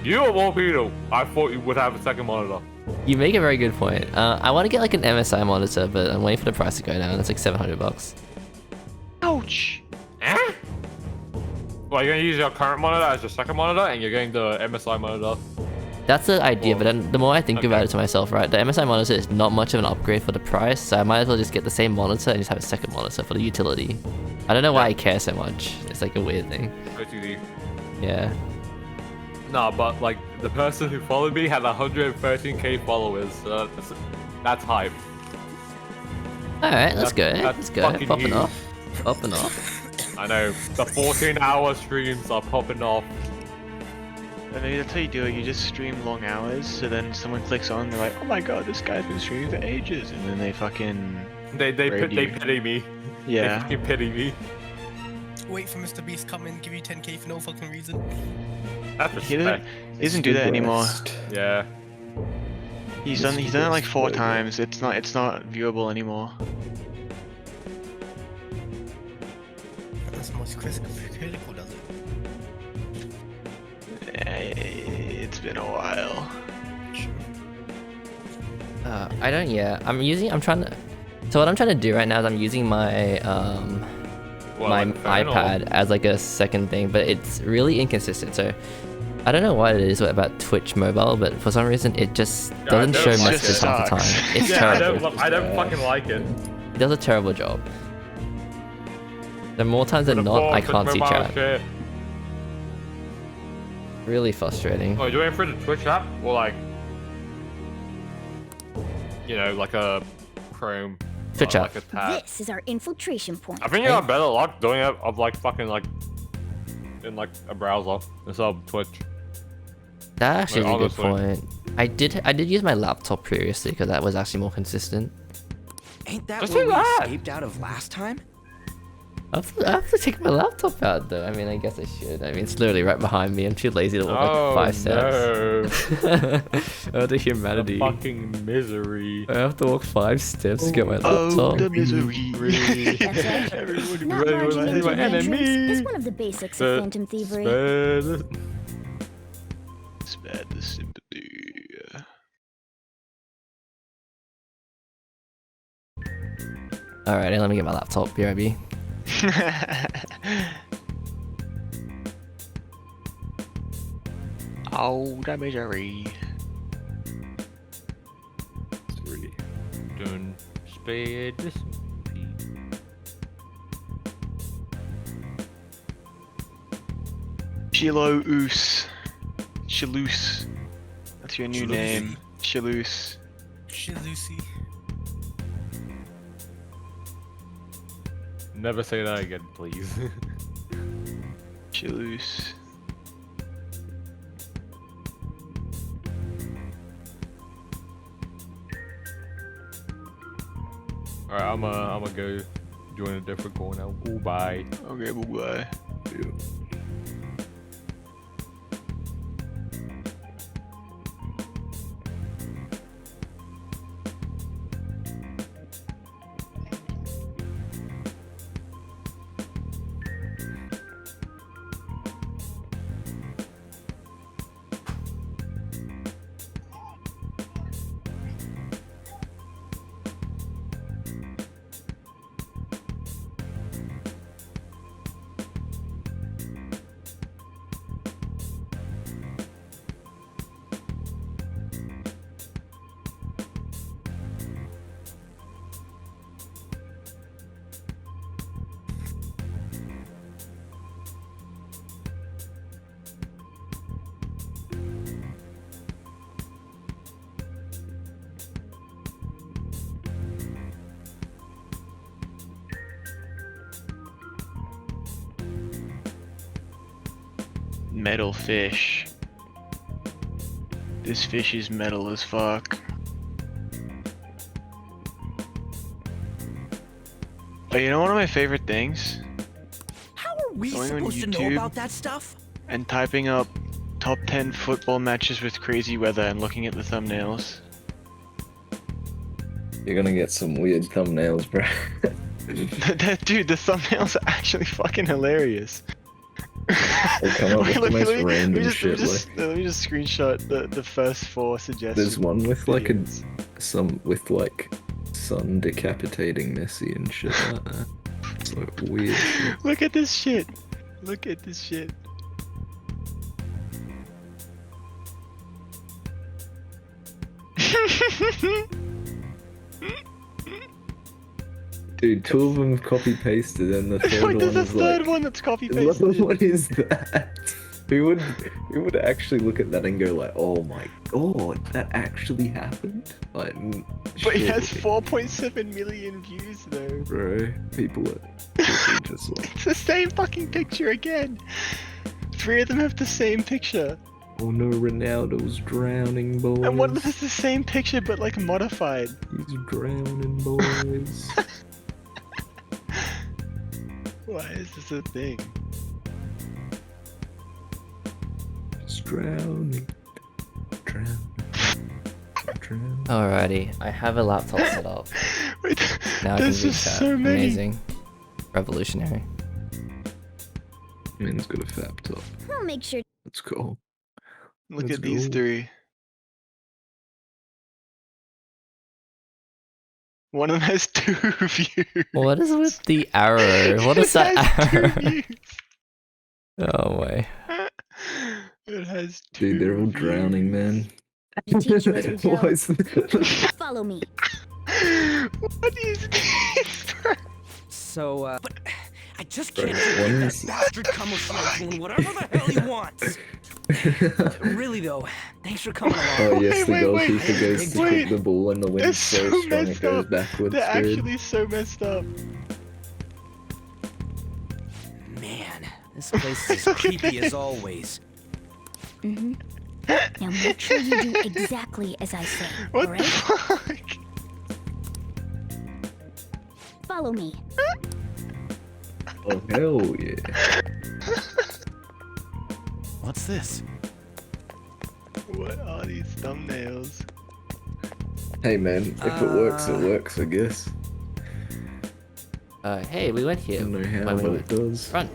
Speaker 12: You of all people, I thought you would have a second monitor.
Speaker 1: You make a very good point. I want to get like an MSI monitor, but I'm waiting for the price to go down. It's like $700.
Speaker 19: Ouch!
Speaker 12: Eh? Well, you're gonna use your current monitor as your second monitor, and you're getting the MSI monitor.
Speaker 1: That's the idea, but then the more I think about it to myself, right, the MSI monitor is not much of an upgrade for the price, so I might as well just get the same monitor and just have a second monitor for the utility. I don't know why I care so much. It's like a weird thing.
Speaker 12: OTD.
Speaker 1: Yeah.
Speaker 12: No, but like the person who followed me had 113k followers. That's hype.
Speaker 1: Alright, let's go.
Speaker 12: That's
Speaker 1: Let's go.
Speaker 12: fucking
Speaker 1: Popping
Speaker 12: huge.
Speaker 1: off. Popping off.
Speaker 12: I know. The 14-hour streams are popping off.
Speaker 19: And maybe that's how you do it, you just stream long hours, so then someone clicks on, they're like, oh my god, this guy's been streaming for ages, and then they fucking...
Speaker 12: They
Speaker 19: raid you.
Speaker 12: pity me.
Speaker 19: Yeah.
Speaker 12: They fucking pity me.
Speaker 22: Wait for Mr. Beast come and give you 10k for no fucking reason.
Speaker 12: That's
Speaker 19: He doesn't do that anymore.
Speaker 12: Yeah.
Speaker 19: He's done it like 4 times, it's not viewable anymore.
Speaker 22: That's most critical, does it?
Speaker 19: It's been a while.
Speaker 1: I don't, yeah. I'm trying to... So what I'm trying to do right now is I'm using my my iPad as like a second thing, but it's really inconsistent. So I don't know what it is about Twitch mobile, but for some reason it just doesn't show messages half the time. It's terrible.
Speaker 12: I don't fucking like it.
Speaker 1: It does a terrible job. The more times than not, I can't see chat. Really frustrating.
Speaker 12: Oh, you're doing it for the Twitch app? Or like, you know, like a Chrome.
Speaker 1: Twitch app.
Speaker 12: Like a tab.
Speaker 3: This is our infiltration point.
Speaker 12: I think you got better luck doing it of like fucking like in like a browser instead of Twitch.
Speaker 1: That actually
Speaker 12: like,
Speaker 1: is a good point. I did use my laptop previously because that was actually more consistent.
Speaker 23: Ain't that what we escaped out of last time?
Speaker 1: I have to take my laptop out though. I mean, I guess I should. I mean, it's literally right behind me. I'm too lazy to walk like 5 steps. Oh, the humanity.
Speaker 12: The fucking misery.
Speaker 1: I have to walk 5 steps to get my laptop.
Speaker 19: Oh, the misery.
Speaker 3: Not barging into an entrance is one of the basics of phantom thievery.
Speaker 19: Spare the sympathy.
Speaker 1: Alrighty, let me get my laptop. BRB.
Speaker 19: Oh, the misery.
Speaker 12: Don't spare the sympathy.
Speaker 19: Shiloose. Shaloose. That's your new name. Shaloose.
Speaker 22: Shalucy.
Speaker 12: Never say that again, please.
Speaker 19: Shaloose.
Speaker 12: Alright, I'm gonna go join a different call now. Goodbye.
Speaker 19: Okay, bye. Yeah. Metal fish. This fish is metal as fuck. Oh, you know one of my favorite things?
Speaker 23: How are we
Speaker 19: Going on
Speaker 23: supposed to know
Speaker 19: YouTube
Speaker 23: about that stuff?
Speaker 19: and typing up top 10 football matches with crazy weather and looking at the thumbnails.
Speaker 20: You're gonna get some weird thumbnails, bro.
Speaker 19: Dude, the thumbnails are actually fucking hilarious.
Speaker 20: They come up with the most random shit.
Speaker 19: Let me just screenshot the first 4 suggestions.
Speaker 20: There's one with like some with like sun decapitating Messi and shit like that. It's like weird shit.
Speaker 19: Look at this shit. Look at this shit.
Speaker 20: Dude, 2 of them copy pasted, and the third
Speaker 19: Wait,
Speaker 20: one
Speaker 19: there's
Speaker 20: is
Speaker 19: a third
Speaker 20: like,
Speaker 19: one that's copy pasted.
Speaker 20: What is that? Who would actually look at that and go like, "Oh my god, that actually happened"? Like,
Speaker 19: But it has
Speaker 20: surely.
Speaker 19: 4.7 million views though.
Speaker 20: Bro, people are just like,
Speaker 19: It's the same fucking picture again. 3 of them have the same picture.
Speaker 20: "Oh no, Ronaldo's drowning, boys."
Speaker 19: And one of them is the same picture but like modified.
Speaker 20: He's drowning, boys.
Speaker 19: Why is this a thing?
Speaker 20: He's drowning. Drowning.
Speaker 1: Alrighty, I have a laptop set up.
Speaker 19: Wait,
Speaker 1: Now I can
Speaker 19: there's
Speaker 1: read
Speaker 19: just
Speaker 1: chat.
Speaker 19: so many.
Speaker 1: Amazing. Revolutionary.
Speaker 20: Man's got a fab top.
Speaker 3: I'll make sure.
Speaker 20: Let's go.
Speaker 19: Look
Speaker 20: Let's
Speaker 19: at these
Speaker 20: go.
Speaker 19: 3. One of them has 2 views.
Speaker 1: What is with the arrow? What is that
Speaker 19: has 2
Speaker 1: arrow?
Speaker 19: views.
Speaker 1: Oh way.
Speaker 19: It has 2
Speaker 20: Dude, they're all drowning, man.
Speaker 3: I'll teach you as we go.
Speaker 20: Why is
Speaker 3: Follow me.
Speaker 19: What is this?
Speaker 4: So, but I just
Speaker 20: Bro,
Speaker 4: can't
Speaker 20: one
Speaker 4: believe that
Speaker 20: is-
Speaker 4: bastard Kamoshida doing whatever the hell he wants. Really though, thanks for coming along.
Speaker 20: Oh yes, the
Speaker 19: Wait,
Speaker 20: goalkeeper goes to
Speaker 19: wait.
Speaker 20: kick the ball and the
Speaker 19: They're
Speaker 20: wind's so
Speaker 19: so
Speaker 20: strong it
Speaker 19: messed
Speaker 20: goes
Speaker 19: up.
Speaker 20: backwards.
Speaker 19: They're
Speaker 20: dude.
Speaker 19: actually so messed up.
Speaker 4: Man, this place is as creepy as always.
Speaker 3: Mm-hmm. Now make sure you do exactly as I say,
Speaker 19: What
Speaker 3: alright?
Speaker 19: the fuck?
Speaker 3: Follow me.
Speaker 20: Oh hell yeah.
Speaker 4: What's this?
Speaker 19: What are these thumbnails?
Speaker 20: Hey man, if it works, it works, I guess.
Speaker 1: Hey, we went here.
Speaker 20: I don't know how,
Speaker 1: When we
Speaker 20: but
Speaker 1: went.
Speaker 20: it does.
Speaker 1: Run.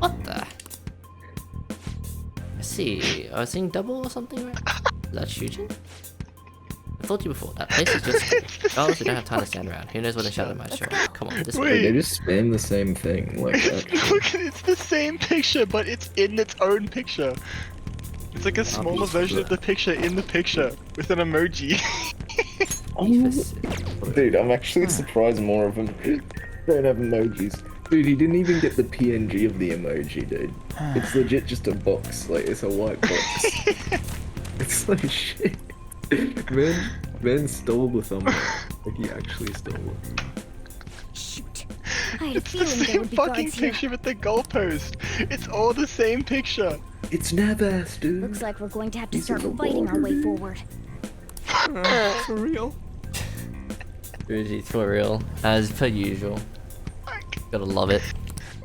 Speaker 1: What the? I see. I was seeing double or something, right? Is that shooting? I told you before, that place is just... Oh, we don't have time to stand around. Who knows what a shadow might show? Come on, this
Speaker 20: Wait,
Speaker 1: way.
Speaker 20: they just spam the same thing, like that.
Speaker 19: Look, it's the same picture, but it's in its own picture. It's like a smaller version of the picture in the picture with an emoji.
Speaker 20: Dude, I'm actually surprised more of them don't have emojis. Dude, he didn't even get the PNG of the emoji, dude. It's legit just a box, like it's a white box. It's like shit. Man stole the thumbnail. Like he actually stole it.
Speaker 3: Shoot. I had a
Speaker 19: It's the
Speaker 3: feeling there
Speaker 19: same
Speaker 3: would be
Speaker 19: fucking
Speaker 3: guards here.
Speaker 19: picture with the goalpost. It's all the same picture.
Speaker 20: It's Navas, dude.
Speaker 3: Looks like we're going to have to
Speaker 20: These
Speaker 3: start
Speaker 20: are the
Speaker 3: fighting our way forward.
Speaker 4: For real?
Speaker 1: Ruji, for real. As per usual. Gotta love it.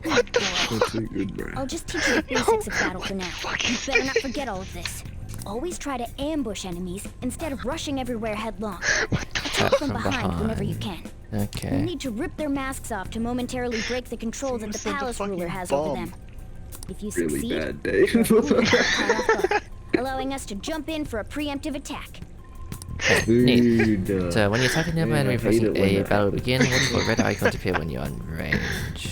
Speaker 20: That's too good, bro.
Speaker 3: I'll just teach you the basics of battle for now. You better not forget all of this. Always try to ambush enemies instead of rushing everywhere headlong. Attack from behind whenever you can. You'll
Speaker 1: Okay.
Speaker 3: need to rip their masks off to momentarily break the control that the
Speaker 19: sent a
Speaker 3: palace ruler
Speaker 19: fucking
Speaker 3: has over
Speaker 19: bomb.
Speaker 3: them. If you
Speaker 20: Really
Speaker 3: succeed,
Speaker 20: bad day.
Speaker 3: you're only caught off guard, allowing us to jump in for a preemptive attack.
Speaker 20: Dude.
Speaker 1: So when you attack a nearby
Speaker 20: man,
Speaker 1: enemy
Speaker 20: I hate
Speaker 1: pressing
Speaker 20: it when
Speaker 1: A,
Speaker 20: that
Speaker 1: battle will begin. Watch for red icon to appear when you're on range.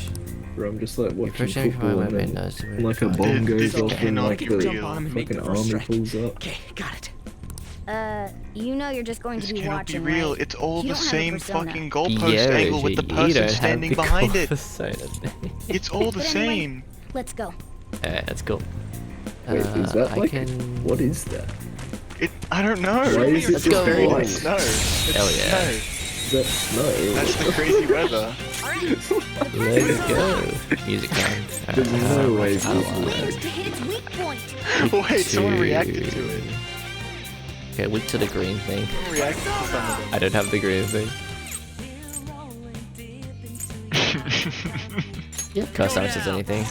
Speaker 20: Bro, I'm just like watching
Speaker 1: Approaching from
Speaker 20: football
Speaker 1: my
Speaker 20: and then
Speaker 1: windows to
Speaker 20: like a
Speaker 1: where
Speaker 20: bomb
Speaker 1: it's
Speaker 20: goes off and
Speaker 1: cannot
Speaker 20: like
Speaker 1: be
Speaker 20: the
Speaker 1: jump on 'em and make
Speaker 20: fucking
Speaker 1: the first
Speaker 20: army
Speaker 1: strike.
Speaker 20: pulls up.
Speaker 4: Okay, got it.
Speaker 3: You know you're just going to be
Speaker 19: Cannot
Speaker 3: watching,
Speaker 19: be real.
Speaker 3: right?
Speaker 19: It's all
Speaker 3: You
Speaker 19: the
Speaker 3: don't have a
Speaker 19: same
Speaker 3: persona.
Speaker 19: fucking goalpost
Speaker 1: Yeah,
Speaker 19: angle with the
Speaker 1: Reggie, you
Speaker 19: person
Speaker 1: don't have
Speaker 19: standing
Speaker 1: the
Speaker 19: behind it.
Speaker 1: persona.
Speaker 19: It's all the
Speaker 3: But anyway,
Speaker 19: same.
Speaker 3: Let's go.
Speaker 1: Alright, that's cool.
Speaker 20: Wait, is that
Speaker 1: I
Speaker 20: like
Speaker 1: can...
Speaker 20: what is that?
Speaker 19: I don't know.
Speaker 20: Why is it
Speaker 19: It's
Speaker 20: just
Speaker 19: very
Speaker 20: white?
Speaker 19: like snow. It's
Speaker 1: Hell yeah.
Speaker 19: snow.
Speaker 20: That's snow.
Speaker 19: That's the crazy weather.
Speaker 1: Let's go. Music time.
Speaker 20: There's no way
Speaker 1: I don't
Speaker 20: this
Speaker 1: want
Speaker 20: works.
Speaker 3: To hit its weak point.
Speaker 19: Wait, someone
Speaker 1: to-
Speaker 19: reacted to it.
Speaker 1: Okay, weak to the green thing.
Speaker 19: Someone reacted to some of them.
Speaker 1: I don't have the green thing. Yeah, cast damage does anything.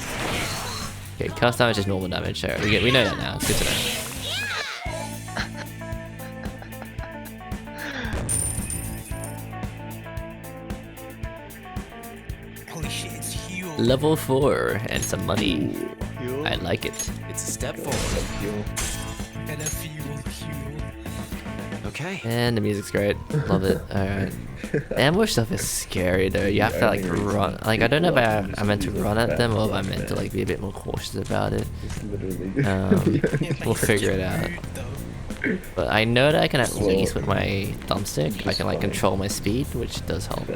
Speaker 1: Okay, cast damage is normal damage, so we know that now, it's good to know.
Speaker 22: Holy shit, it's huge.
Speaker 1: Level 4 and some money. I like it.
Speaker 4: It's a step forward.
Speaker 22: And a fuel.
Speaker 4: Okay.
Speaker 1: And the music's great. Love it. Alright. The ambush stuff is scary though. You have to like run. Like, I don't know if I meant to run at them or if I meant to like be a bit more cautious about it. We'll figure it out. But I know that I can at least with my thumbstick, I can like control my speed, which does help.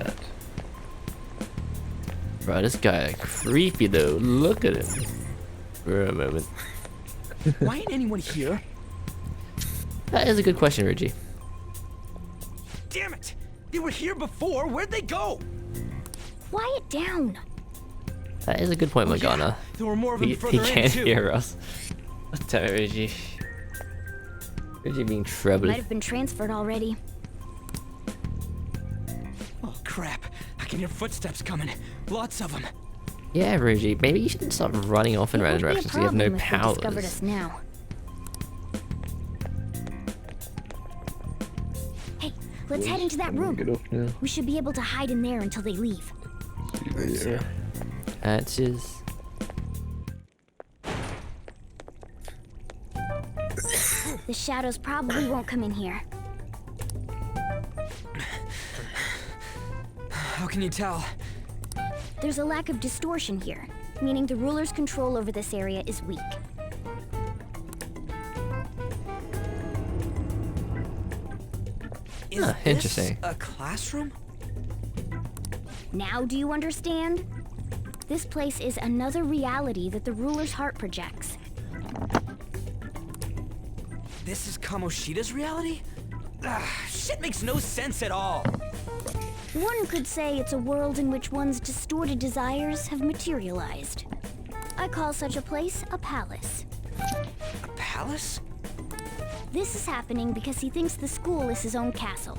Speaker 1: Bro, this guy creepy though. Look at him. For a moment.
Speaker 4: Why ain't anyone here?
Speaker 1: That is a good question, Reggie.
Speaker 4: Damn it! They were here before. Where'd they go?
Speaker 3: Quiet down.
Speaker 1: That is a good point, Morgana.
Speaker 4: There were more of them
Speaker 1: He
Speaker 4: further in,
Speaker 1: can't
Speaker 4: too.
Speaker 1: hear us. Damn it, Reggie. Reggie being trouble.
Speaker 3: Might have been transferred already.
Speaker 4: Oh crap! I can hear footsteps coming. Lots of them.
Speaker 1: Yeah, Reggie, maybe you shouldn't stop running off in
Speaker 3: It
Speaker 1: random
Speaker 3: won't be a
Speaker 1: directions. You have no
Speaker 3: problem if they discovered
Speaker 1: powers.
Speaker 3: us now. Hey, let's head into that room.
Speaker 20: Get off now.
Speaker 3: We should be able to hide in there until they leave.
Speaker 20: Yeah.
Speaker 1: That's just...
Speaker 3: The shadows probably won't come in here.
Speaker 23: How can you tell?
Speaker 3: There's a lack of distortion here, meaning the ruler's control over this area is weak.
Speaker 23: Is
Speaker 1: interesting.
Speaker 23: this a classroom?
Speaker 3: Now do you understand? This place is another reality that the ruler's heart projects.
Speaker 23: This is Kamoshida's reality? Shit makes no sense at all.
Speaker 3: One could say it's a world in which one's distorted desires have materialized. I call such a place a palace.
Speaker 23: A palace?
Speaker 3: This is happening because he thinks the school is his own castle.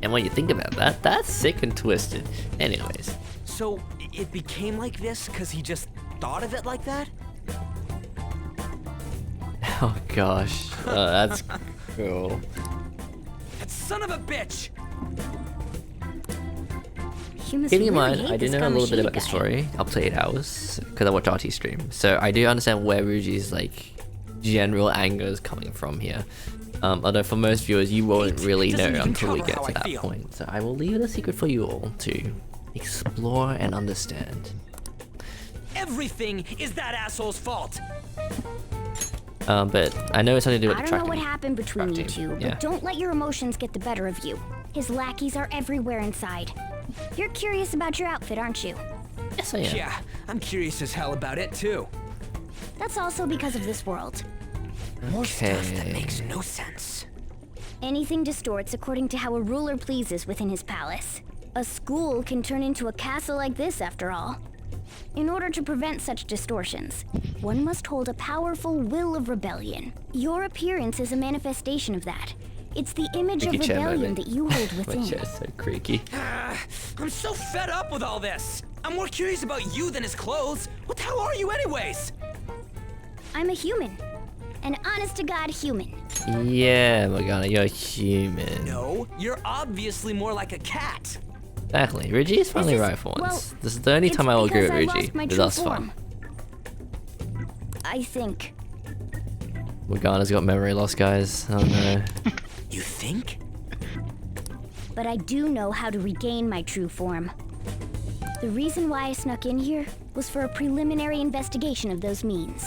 Speaker 1: And when you think about that, that's sick and twisted. Anyways.
Speaker 23: So it became like this because he just thought of it like that?
Speaker 1: Oh gosh. That's cool.
Speaker 23: That son of a bitch!
Speaker 1: Keeping in mind, I do know a little bit about the story up to 8 hours because I watch RT stream, so I do understand where Ruji's like general anger is coming from here. Although for most viewers, you won't really know until we get to that point. So I will leave it a secret for you all to explore and understand.
Speaker 23: Everything is that asshole's fault.
Speaker 1: But I know it's something to do with the
Speaker 3: I don't know what happened between you two, but don't let your emotions get the better of you. His lackeys are everywhere inside. You're curious about your outfit, aren't you?
Speaker 1: Yes, I am.
Speaker 23: Yeah, I'm curious as hell about it too.
Speaker 3: That's also because of this world.
Speaker 23: More stuff that makes no sense.
Speaker 3: Anything distorts according to how a ruler pleases within his palace. A school can turn into a castle like this, after all. In order to prevent such distortions, one must hold a powerful will of rebellion. Your appearance is a manifestation of that. It's the image of rebellion that you hold within.
Speaker 1: My chair's so creaky.
Speaker 23: I'm so fed up with all this. I'm more curious about you than his clothes. What the hell are you anyways?
Speaker 3: I'm a human. An honest-to-God human.
Speaker 1: Yeah, Morgana, you're human.
Speaker 23: No, you're obviously more like a cat.
Speaker 1: Exactly. Ruji is finally right for once.
Speaker 3: Well,
Speaker 1: this is the only time I will agree with
Speaker 3: I lost
Speaker 1: Ruji.
Speaker 3: my
Speaker 1: But
Speaker 3: true
Speaker 1: that's
Speaker 3: form.
Speaker 1: fine.
Speaker 3: I think.
Speaker 1: Morgana's got memory loss, guys. Oh no.
Speaker 23: You think?
Speaker 3: But I do know how to regain my true form. The reason why I snuck in here was for a preliminary investigation of those means.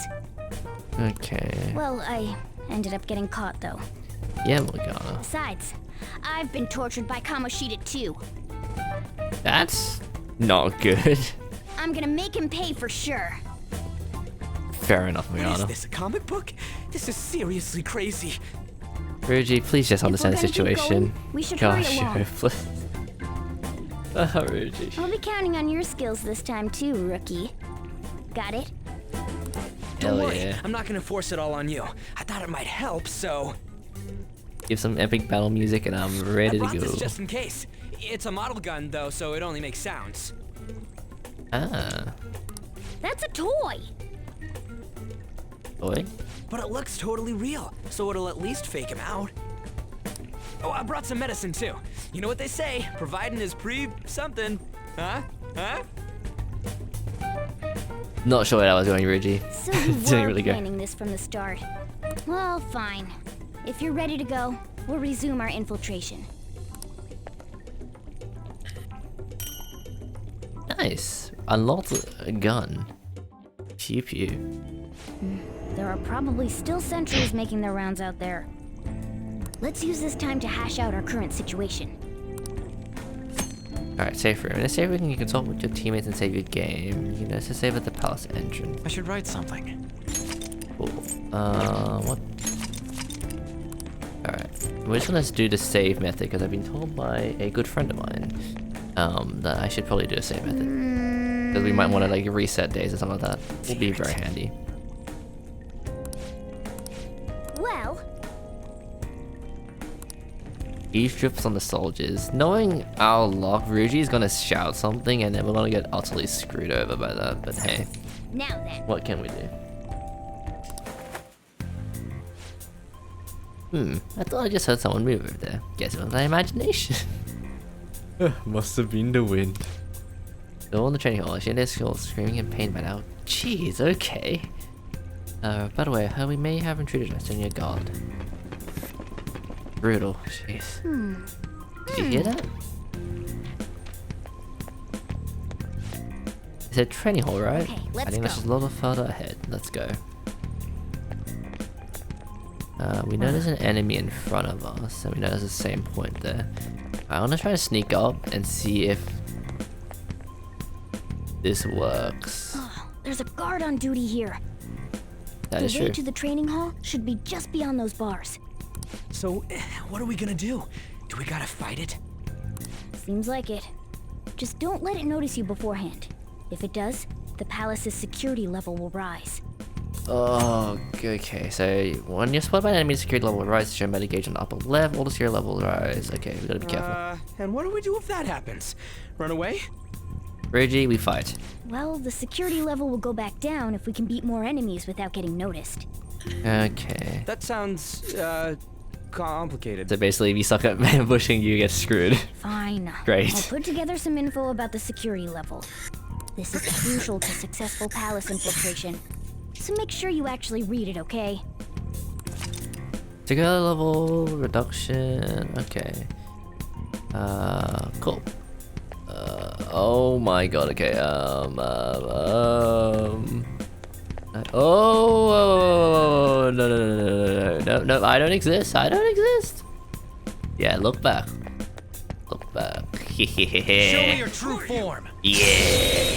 Speaker 1: Okay.
Speaker 3: Well, I ended up getting caught, though.
Speaker 1: Yeah, Morgana.
Speaker 3: Besides, I've been tortured by Kamoshida too.
Speaker 1: That's not good.
Speaker 3: I'm gonna make him pay for sure.
Speaker 1: Fair enough,
Speaker 23: What is
Speaker 1: Morgana.
Speaker 23: this, a comic book? This is seriously crazy.
Speaker 1: Ruji, please just understand the
Speaker 3: we're gonna keep
Speaker 1: situation.
Speaker 3: going, we should hurry
Speaker 1: Gosh,
Speaker 3: along.
Speaker 1: please. Oh, Ruji.
Speaker 3: I'll be counting on your skills this time too, rookie. Got it?
Speaker 23: Don't
Speaker 1: Hell
Speaker 23: worry,
Speaker 1: yeah.
Speaker 23: I'm not gonna force it all on you. I thought it might help, so...
Speaker 1: Give some epic battle music and I'm
Speaker 23: I
Speaker 1: ready to
Speaker 23: brought
Speaker 1: go.
Speaker 23: this just in case. It's a model gun, though, so it only makes sounds.
Speaker 1: Ah.
Speaker 3: That's a toy!
Speaker 1: Boy.
Speaker 23: But it looks totally real, so it'll at least fake him out. Oh, I brought some medicine, too. You know what they say, providing is something. Huh? Huh?
Speaker 1: Not sure where that was going, Ruji.
Speaker 3: So you
Speaker 1: Didn't
Speaker 3: were
Speaker 1: really go.
Speaker 3: planning this from the start. Well, fine. If you're ready to go, we'll resume our infiltration.
Speaker 1: Nice. Unlocked a gun. Pew pew.
Speaker 3: There are probably still sentries making their rounds out there. Let's use this time to hash out our current situation.
Speaker 1: Alright, safe room. In a safe room, you can consult with your teammates and save your game. You can also save at the palace entrance.
Speaker 4: I should write something.
Speaker 1: Cool. What? Alright. We're just gonna do the save method because I've been told by a good friend of mine that I should probably do a save method. Because we might want to like reset days or something like that. Will be very handy.
Speaker 3: Well,
Speaker 1: Eavesdrops on the soldiers. Knowing our luck, Ruji is gonna shout something and then we're gonna get utterly screwed over by that. But hey,
Speaker 3: now then.
Speaker 1: what can we do? I thought I just heard someone move over there. Guess it was my imagination. Must have been the wind. Still in the training hall, she and his girl screaming in pain by now. Jeez, okay. By the way, I heard we may have intruders next on your guard. Brutal, jeez. Did you hear that? said training hall, right?
Speaker 3: Okay, let's
Speaker 1: I think that's
Speaker 3: go.
Speaker 1: just a little further ahead. Let's go. We know there's an enemy in front of us, and we know there's the same point there. I want to try to sneak up and see if this works.
Speaker 3: Oh, there's a guard on duty here.
Speaker 1: That is
Speaker 3: The way
Speaker 1: true.
Speaker 3: to the training hall should be just beyond those bars.
Speaker 4: So, what are we gonna do? Do we gotta fight it?
Speaker 3: Seems like it. Just don't let it notice you beforehand. If it does, the palace's security level will rise.
Speaker 1: Oh, okay. So when you're spotted by an enemy, security level will rise, shown by the gauge on the upper left. All the security level will rise. Okay, we gotta be careful.
Speaker 4: And what do we do if that happens? Run away?
Speaker 1: Reggie, we fight.
Speaker 3: Well, the security level will go back down if we can beat more enemies without getting noticed.
Speaker 1: Okay.
Speaker 4: That sounds, complicated.
Speaker 1: So basically, if you suck at ambushing, you get screwed.
Speaker 3: Fine.
Speaker 1: Great.
Speaker 3: I'll put together some info about the security level. This is crucial to successful palace infiltration. So make sure you actually read it, okay?
Speaker 1: Security level reduction. Okay. Cool. Oh my god. Okay. Oh no! I don't exist. I don't exist. Yeah, look back. Look back.
Speaker 4: Show me your true form.
Speaker 1: Yeah.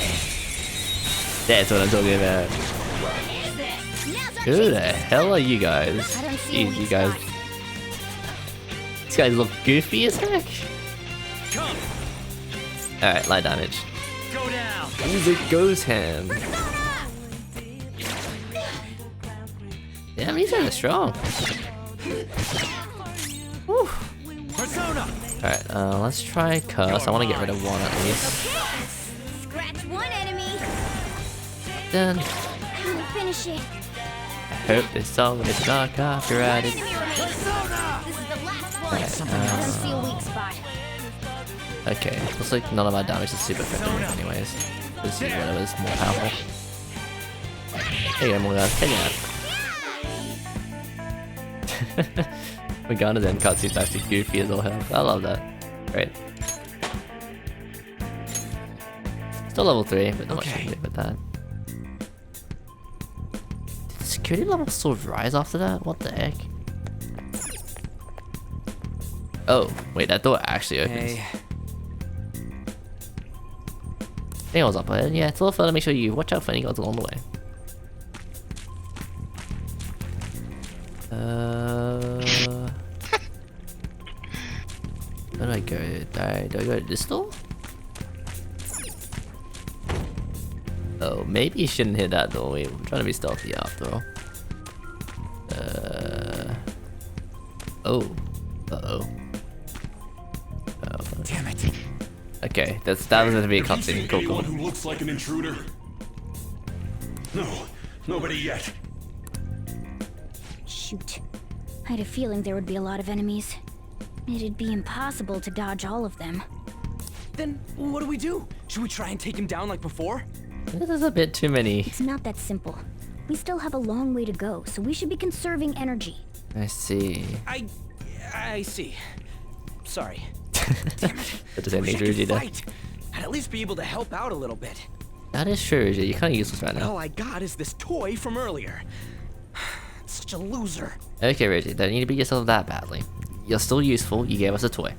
Speaker 1: That's what I'm talking about. Who the hell are you guys? Jeez, you guys. These guys look goofy as heck.
Speaker 4: Come.
Speaker 1: Alright, light damage.
Speaker 4: Go down.
Speaker 1: Music goes ham. Damn, these guys are strong. Whew.
Speaker 4: Persona.
Speaker 1: Alright, let's try curse. I want to get rid of one at least.
Speaker 3: Scratch one enemy.
Speaker 1: Done.
Speaker 3: Finish it.
Speaker 1: I hope this song is not copyrighted.
Speaker 3: This is the last one. I don't see a weak spot.
Speaker 1: Okay, looks like none of our damage is super effective anyways. Let's see whatever's more powerful. There you go, more guys. Take it out. Morgana's end cutscene's actually goofy as all hell. I love that. Great. Still level 3, but not much to do with that. Did the security level still rise after that? What the heck? Oh, wait, that door actually opens.
Speaker 4: Hey.
Speaker 1: I think I was up ahead. Yeah, it's a little further. Make sure you watch out for any guards along the way. Where do I go? Do I go to this door? Oh, maybe you shouldn't hit that door. We're trying to be stealthy after all. Oh. Uh-oh. Oh.
Speaker 4: Damn it.
Speaker 1: Okay, that was going to be a cutscene. Cool, cool.
Speaker 11: Anyone who looks like an intruder? No, nobody yet.
Speaker 3: Shoot. I had a feeling there would be a lot of enemies. It'd be impossible to dodge all of them.
Speaker 4: Then what do we do? Should we try and take him down like before?
Speaker 1: This is a bit too many.
Speaker 3: It's not that simple. We still have a long way to go, so we should be conserving energy.
Speaker 1: I see.
Speaker 4: I see. Sorry.
Speaker 1: Damn it. That doesn't need Ruji there.
Speaker 4: I'd at least be able to help out a little bit.
Speaker 1: That is true, Ruji. You're kind of useless right now.
Speaker 4: All I got is this toy from earlier. Such a loser.
Speaker 1: Okay, Ruji. Don't need to beat yourself that badly. You're still useful. You gave us a toy.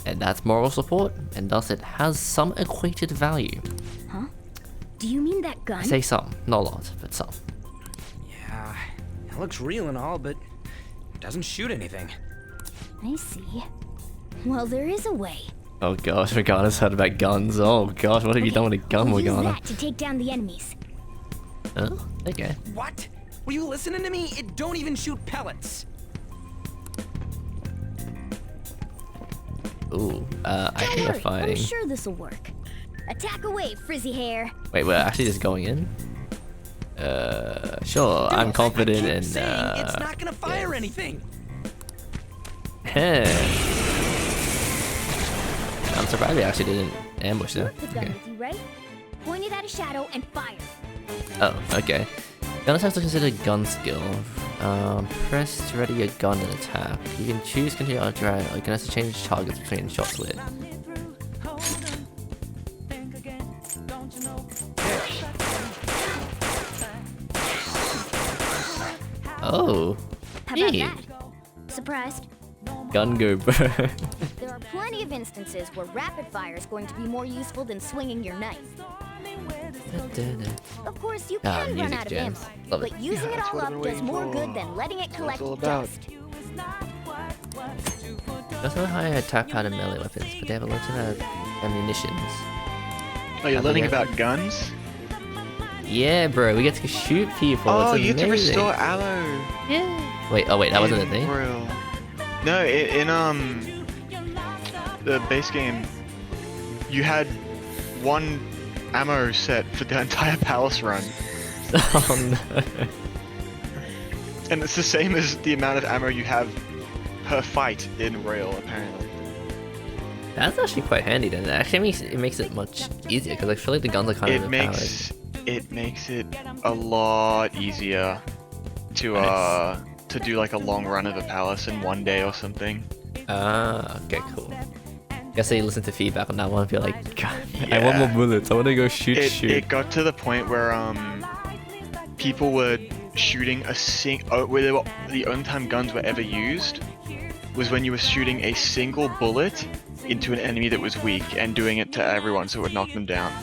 Speaker 1: And that's moral support, and thus it has some equated value.
Speaker 3: Huh? Do you mean that gun?
Speaker 1: I say some. Not a lot, but some.
Speaker 4: Yeah, it looks real and all, but it doesn't shoot anything.
Speaker 3: I see. Well, there is a way.
Speaker 1: Oh gosh, Morgana's heard about guns. Oh gosh, what have you done with a gun,
Speaker 3: We'll use
Speaker 1: Morgana?
Speaker 3: that to take down the enemies.
Speaker 1: Oh, okay.
Speaker 4: What? Were you listening to me? It don't even shoot pellets.
Speaker 1: Ooh, I think we're
Speaker 3: I'm
Speaker 1: fighting.
Speaker 3: sure this'll work. Attack away, frizzy hair.
Speaker 1: Wait, we're actually just going in? Sure, I'm confident in,
Speaker 4: it's not gonna fire anything.
Speaker 1: I'm surprised they actually didn't ambush them.
Speaker 3: The gun
Speaker 1: Okay.
Speaker 3: with you, right? Point it at a shadow and fire.
Speaker 1: Oh, okay. Gun attack is considered a gun skill. Press to ready your gun and attack. You can choose continue on drive, or you can also change targets between shots with. Oh.
Speaker 3: How about
Speaker 1: Neat.
Speaker 3: that? Surprised?
Speaker 1: Gun go, bro.
Speaker 3: There are plenty of instances where rapid fire is going to be more useful than swinging your knife. Of course, you can run
Speaker 1: music
Speaker 3: out of
Speaker 1: jams.
Speaker 3: ammo,
Speaker 1: Love it.
Speaker 3: but using it all up does more good than letting it collect dust.
Speaker 1: That's not how I attack powder melee weapons, but they have a lot of ammunitions.
Speaker 19: Oh, you're learning about guns?
Speaker 1: Yeah, bro, we get to shoot people.
Speaker 19: Oh,
Speaker 1: it's
Speaker 19: you get to
Speaker 1: amazing.
Speaker 19: restore ammo.
Speaker 1: Yeah. Wait, oh wait, that wasn't a thing?
Speaker 19: Real. No, in the base game, you had one ammo set for the entire palace run.
Speaker 1: Oh no.
Speaker 19: And it's the same as the amount of ammo you have per fight in Royal, apparently.
Speaker 1: That's actually quite handy then. It actually makes it much easier because I feel like the guns are kind of overpowered.
Speaker 19: It makes it a lot easier to do like a long run of a palace in one day or something.
Speaker 1: Ah, okay, cool. Guess you listen to feedback on that one and be like, God, I want more bullets. I want to go shoot.
Speaker 19: It got to the point where people were shooting where the only time guns were ever used was when you were shooting a single bullet into an enemy that was weak and doing it to everyone so it would knock them down.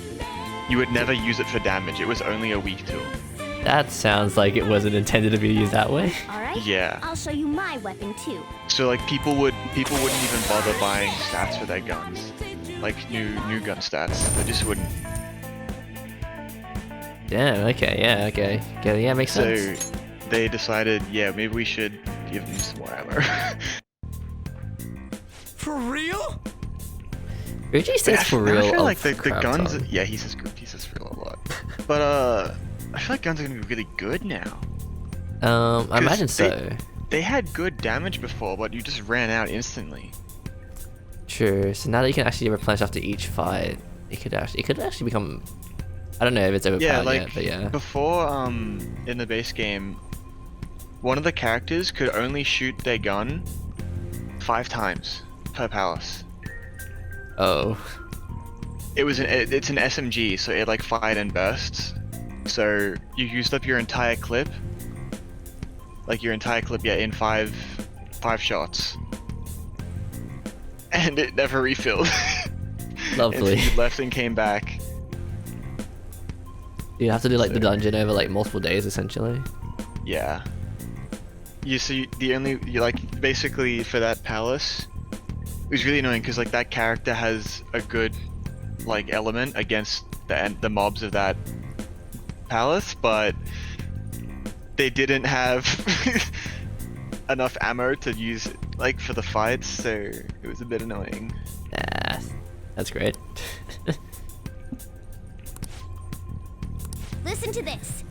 Speaker 19: You would never use it for damage. It was only a weak tool.
Speaker 1: That sounds like it wasn't intended to be used that way.
Speaker 3: Alright?
Speaker 19: Yeah.
Speaker 3: I'll show you my weapon too.
Speaker 19: So like people wouldn't even bother buying stats for their guns, like new gun stats. They just wouldn't.
Speaker 1: Damn. Okay. Yeah. Okay. Yeah. Makes sense.
Speaker 19: So they decided, yeah, maybe we should give them some more ammo.
Speaker 4: For real?
Speaker 1: Reggie says for real.
Speaker 19: I feel like the guns. Yeah, he says for real a lot. But I feel like guns are gonna be really good now.
Speaker 1: I imagine so.
Speaker 19: They had good damage before, but you just ran out instantly.
Speaker 1: True. So now that you can actually replenish after each fight, it could actually become. I don't know if it's overpowered yet, but yeah.
Speaker 19: Before, in the base game, one of the characters could only shoot their gun 5 times per palace.
Speaker 1: Oh.
Speaker 19: It's an SMG, so it like fired in bursts. So you used up your entire clip. Like your entire clip, yeah, in five shots. And it never refilled.
Speaker 1: Lovely.
Speaker 19: And so you left and came back.
Speaker 1: You have to do like the dungeon over like multiple days, essentially.
Speaker 19: Yeah. Basically for that palace, it was really annoying because like that character has a good like element against the mobs of that palace, but they didn't have enough ammo to use like for the fights, so it was a bit annoying.
Speaker 1: Nah, that's great.
Speaker 3: Listen to this.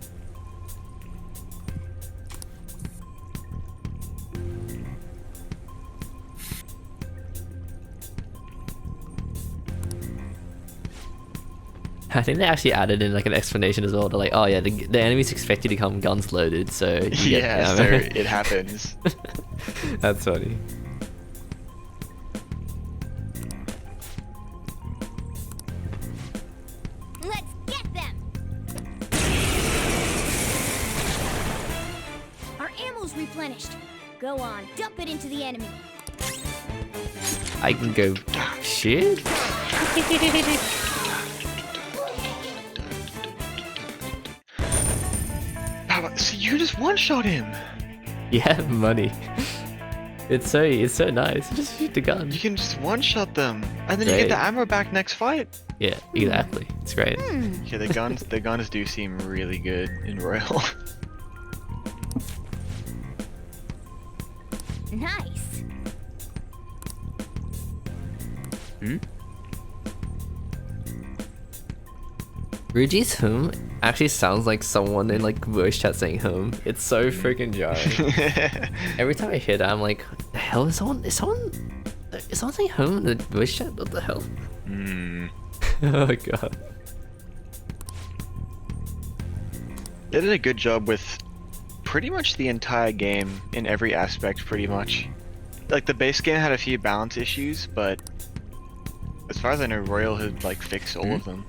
Speaker 1: I think they actually added in like an explanation as well. They're like, oh yeah, the enemies expect you to come guns loaded, so you
Speaker 19: yeah, so it happens.
Speaker 1: That's funny.
Speaker 3: Let's get them. Our ammo's replenished. Go on, dump it into the enemy.
Speaker 1: I can go shit.
Speaker 19: So you just one-shot him.
Speaker 1: Yeah, money. It's so nice. Just shoot the gun.
Speaker 19: You can just one-shot them, and then you get the ammo back next fight.
Speaker 1: Yeah, exactly. It's great.
Speaker 19: Yeah, the guns do seem really good in Royal.
Speaker 3: Nice.
Speaker 1: Ruji's home actually sounds like someone in like voice chat saying home. It's so freaking jarring. Every time I hear that, I'm like, what the hell is someone saying home in the voice chat? What the hell? Oh god.
Speaker 19: They did a good job with pretty much the entire game in every aspect, pretty much. Like the base game had a few balance issues, but as far as I know, Royal had like fixed all of them.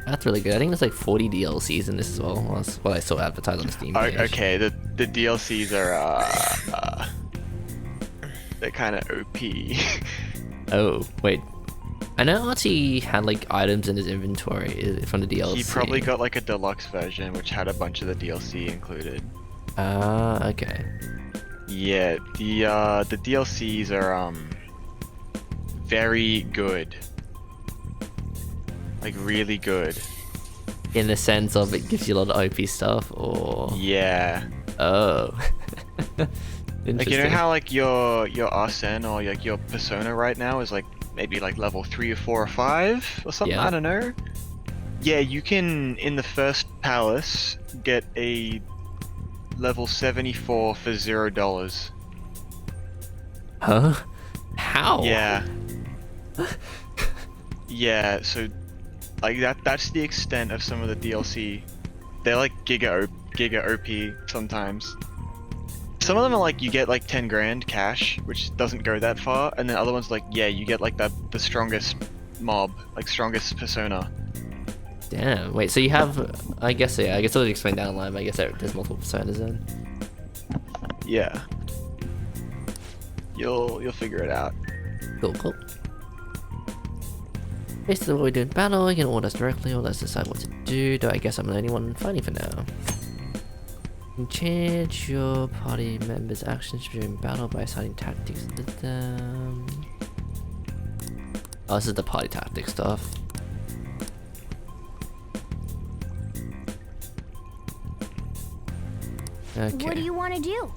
Speaker 1: That's really good. I think there's like 40 DLCs in this as well. Well, that's what I saw advertised on the Steam page.
Speaker 19: Okay, the DLCs are they're kind of OP.
Speaker 1: Oh, wait. I know Archie had like items in his inventory from the DLC.
Speaker 19: He probably got like a deluxe version which had a bunch of the DLC included.
Speaker 1: Okay.
Speaker 19: Yeah, the DLCs are very good. Like really good.
Speaker 1: In the sense of it gives you a lot of OP stuff, or
Speaker 19: yeah.
Speaker 1: Oh.
Speaker 19: Like you know how like your Arsene or like your Persona right now is like maybe like level 3 or 4 or 5 or something.
Speaker 1: Yeah.
Speaker 19: I don't know. Yeah, you can in the first palace get a level 74 for $0.
Speaker 1: Huh? How?
Speaker 19: Yeah. Yeah, so like that's the extent of some of the DLC. They're like giga OP sometimes. Some of them are like you get like 10 grand cash, which doesn't go that far, and then other ones like yeah, you get like the strongest mob, like strongest persona.
Speaker 1: Damn. Wait, so you have? I guess yeah. I guess I'll explain down the line. But I guess there's multiple personas then.
Speaker 19: Yeah. You'll figure it out.
Speaker 1: Cool, cool. Basically what we do in battle, you can order us directly, or let's decide what to do. Though I guess I'm the only one fighting for now. You can change your party members' actions during battle by assigning tactics to them. Oh, this is the party tactic stuff. Okay.
Speaker 3: What do you want to do?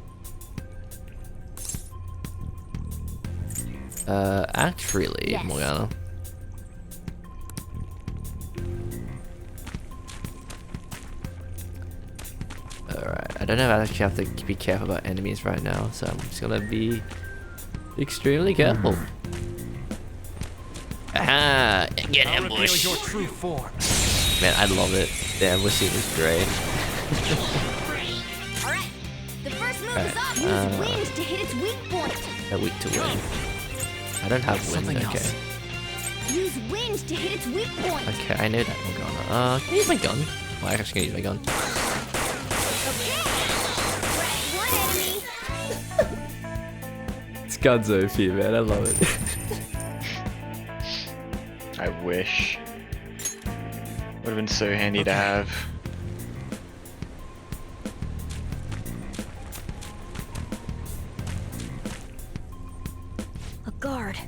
Speaker 1: Act freely,
Speaker 3: Yes.
Speaker 1: Morgana. Alright, I don't know if I actually have to be careful about enemies right now, so I'm just gonna be extremely careful. Aha! Get ambushed!
Speaker 4: Your true form.
Speaker 1: Man, I love it. The ambushing is great.
Speaker 3: Alright, the first move
Speaker 1: Alright,
Speaker 3: is off. Use wind to hit its weak point.
Speaker 1: A weak to win. I don't have wind,
Speaker 4: Something
Speaker 1: okay.
Speaker 4: else.
Speaker 3: Use wind to hit its weak point.
Speaker 1: Okay, I know that, Morgana. Can I use my gun? Well, I'm actually gonna use my gun. This gun's OP, man. I love it.
Speaker 19: I wish. Would have been so handy to have.
Speaker 3: A guard.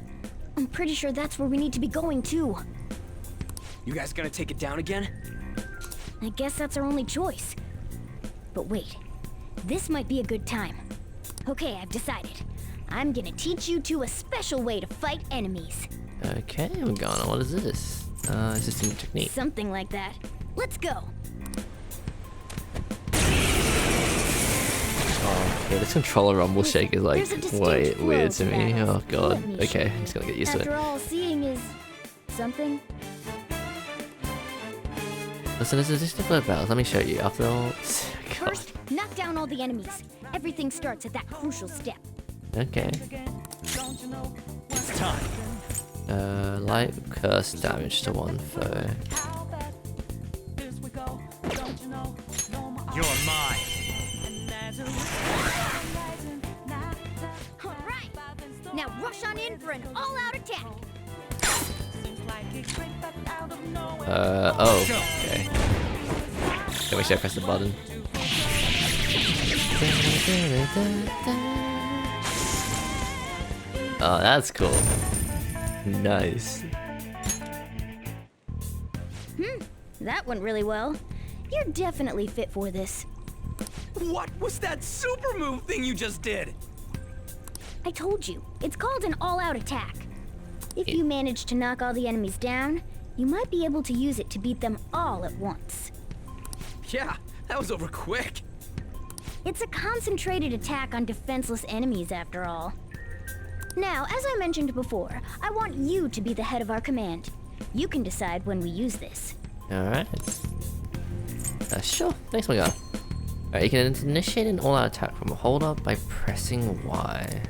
Speaker 3: I'm pretty sure that's where we need to be going too.
Speaker 4: You guys gonna take it down again?
Speaker 3: I guess that's our only choice. But wait, this might be a good time. Okay, I've decided. I'm gonna teach you two a special way to fight enemies.
Speaker 1: Okay, Morgana, what is this? Is this a new technique?
Speaker 3: Something like that. Let's go.
Speaker 1: Oh, yeah, this controller rumble shake is like
Speaker 3: There's a distinct
Speaker 1: way
Speaker 3: flow
Speaker 1: weird to
Speaker 3: to
Speaker 1: me.
Speaker 3: battles.
Speaker 1: Oh god.
Speaker 3: Let me
Speaker 1: Okay,
Speaker 3: show
Speaker 1: I'm just gonna get used to
Speaker 3: After
Speaker 1: it.
Speaker 3: all, seeing is something.
Speaker 1: Listen, this is just different battles. Let me show you. After all, God.
Speaker 3: First, knock down all the enemies. Everything starts at that crucial step.
Speaker 1: Okay.
Speaker 4: It's time.
Speaker 1: Light curse damage to one foe.
Speaker 4: You're mine.
Speaker 3: Alright! Now rush on in for an all-out attack!
Speaker 1: Oh, okay. Can we should I press the button? Oh, that's cool. Nice.
Speaker 3: That went really well. You're definitely fit for this.
Speaker 4: What was that super move thing you just did?
Speaker 3: I told you, it's called an all-out attack. If you manage to knock all the enemies down, you might be able to use it to beat them all at once.
Speaker 4: Yeah, that was over quick.
Speaker 3: It's a concentrated attack on defenseless enemies, after all. Now, as I mentioned before, I want you to be the head of our command. You can decide when we use this.
Speaker 1: Alright. Sure. Thanks, my guy. Alright, you can initiate an all-out attack from a hold-up by pressing Y.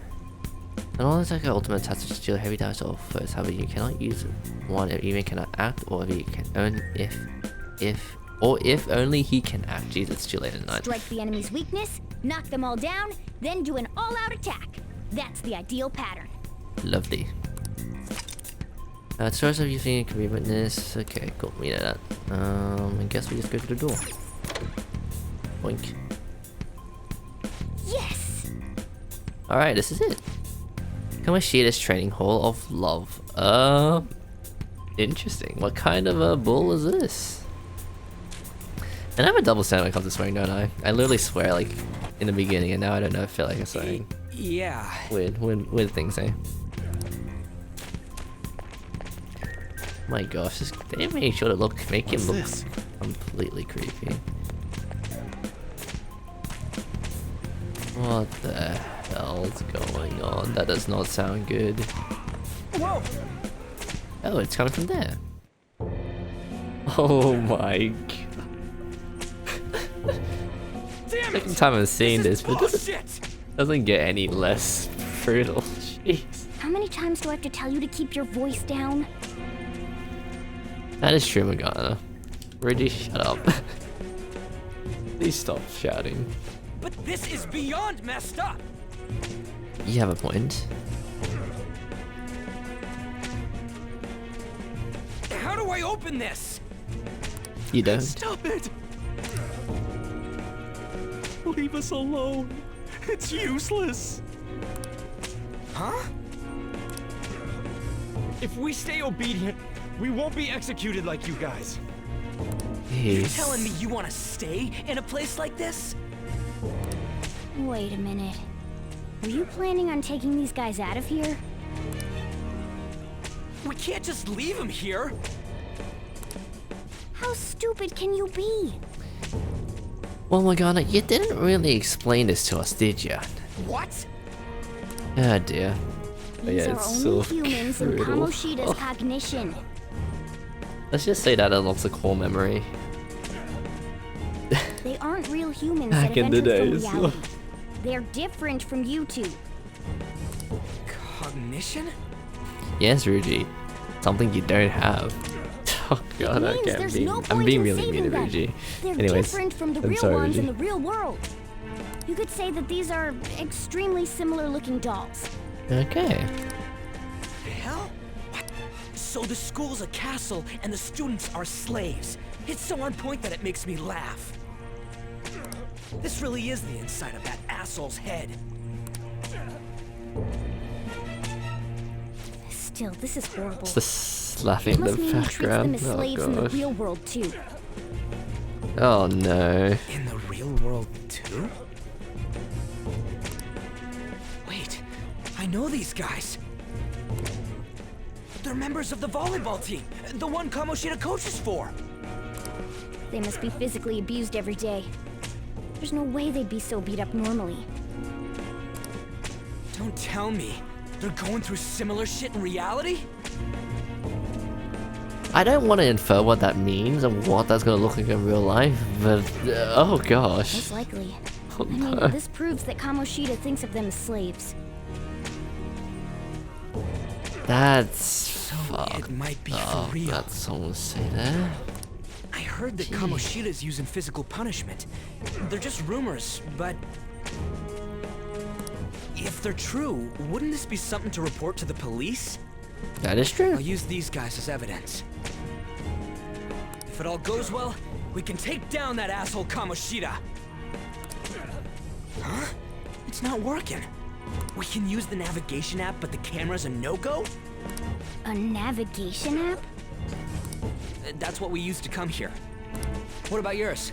Speaker 1: An all-out attack ultimate attacks to deal heavy damage to all foes. However, you cannot use one if you cannot act, or if you can only if if only he can act. Jeez, it's too late at night.
Speaker 3: Strike the enemy's weakness, knock them all down, then do an all-out attack. That's the ideal pattern.
Speaker 1: Lovely. Source of using can be witness. Okay, cool. We know that. I guess we just go to the door. Boink.
Speaker 3: Yes.
Speaker 1: All right, this is it. Kamoshida's training hall of love. Interesting. What kind of a bull is this? And I have a double standard when it comes to swearing, don't I? I literally swear like in the beginning, and now I don't know. I feel like I'm swearing.
Speaker 23: Yeah.
Speaker 1: Weird things, eh? My gosh, they made sure to make him look completely creepy. What the hell's going on? That does not sound good.
Speaker 23: Whoa!
Speaker 1: Oh, it's coming from there. Oh my god. Second time I've seen this, but it doesn't get any less brutal. Jeez.
Speaker 3: How many times do I have to tell you to keep your voice down?
Speaker 1: That is true, Morgana. Reggie, shut up. Please stop shouting.
Speaker 23: But this is beyond messed up!
Speaker 1: You have a point.
Speaker 23: How do I open this?
Speaker 1: You don't.
Speaker 4: Stop it! Leave us alone. It's useless.
Speaker 23: Huh?
Speaker 4: If we stay obedient, we won't be executed like you guys.
Speaker 23: You telling me you want to stay in a place like this?
Speaker 3: Wait a minute. Are you planning on taking these guys out of here?
Speaker 23: We can't just leave them here.
Speaker 3: How stupid can you be?
Speaker 1: Well, Morgana, you didn't really explain this to us, did you?
Speaker 23: What?
Speaker 1: Ah, dear.
Speaker 3: These
Speaker 1: Yeah,
Speaker 3: are
Speaker 1: it's
Speaker 3: only
Speaker 1: so
Speaker 3: humans in
Speaker 1: brutal.
Speaker 3: Kamoshida's cognition.
Speaker 1: Let's just say that unlocks a core memory.
Speaker 3: They aren't real humans
Speaker 1: Back
Speaker 3: that have
Speaker 1: in the
Speaker 3: entered from
Speaker 1: days.
Speaker 3: reality. They're different from you two.
Speaker 23: Cognition?
Speaker 1: Yes, Ruji. Something you don't have. Oh god,
Speaker 3: It
Speaker 1: I
Speaker 3: means
Speaker 1: can't
Speaker 3: there's
Speaker 1: be.
Speaker 3: no
Speaker 1: I'm
Speaker 3: point
Speaker 1: being
Speaker 3: in
Speaker 1: really mean to
Speaker 3: saving them.
Speaker 1: Ruji.
Speaker 3: They're
Speaker 1: Anyways,
Speaker 3: different from the
Speaker 1: I'm
Speaker 3: real
Speaker 1: sorry,
Speaker 3: ones in
Speaker 1: Ruji.
Speaker 3: the real world. You could say that these are extremely similar looking dolls.
Speaker 1: Okay.
Speaker 23: The hell? What? So the school's a castle and the students are slaves. It's so on point that it makes me laugh. This really is the inside of that asshole's head.
Speaker 3: Still, this is horrible.
Speaker 1: It's the laughing in the
Speaker 3: Must mean he treats them
Speaker 1: background.
Speaker 3: as
Speaker 1: Oh
Speaker 3: slaves in the
Speaker 1: gosh.
Speaker 3: real world too.
Speaker 1: Oh no.
Speaker 23: In the real world too? Wait, I know these guys. They're members of the volleyball team, the one Kamoshida coaches for.
Speaker 3: They must be physically abused every day. There's no way they'd be so beat up normally.
Speaker 23: Don't tell me they're going through similar shit in reality?
Speaker 1: I don't want to infer what that means and what that's gonna look like in real life, but oh gosh.
Speaker 3: Most likely.
Speaker 1: Oh,
Speaker 3: I mean,
Speaker 1: no.
Speaker 3: this proves that Kamoshida thinks of them as slaves.
Speaker 1: That's fucked
Speaker 23: it might be for
Speaker 1: up.
Speaker 23: real.
Speaker 1: That's someone say that.
Speaker 23: I heard that Kamoshida's using physical punishment. They're just rumors, but... if they're true, wouldn't this be something to report to the police?
Speaker 1: That is true.
Speaker 23: I'll use these guys as evidence. If it all goes well, we can take down that asshole Kamoshida. Huh? It's not working. We can use the navigation app, but the camera's a no-go?
Speaker 3: A navigation app?
Speaker 23: That's what we used to come here. What about yours?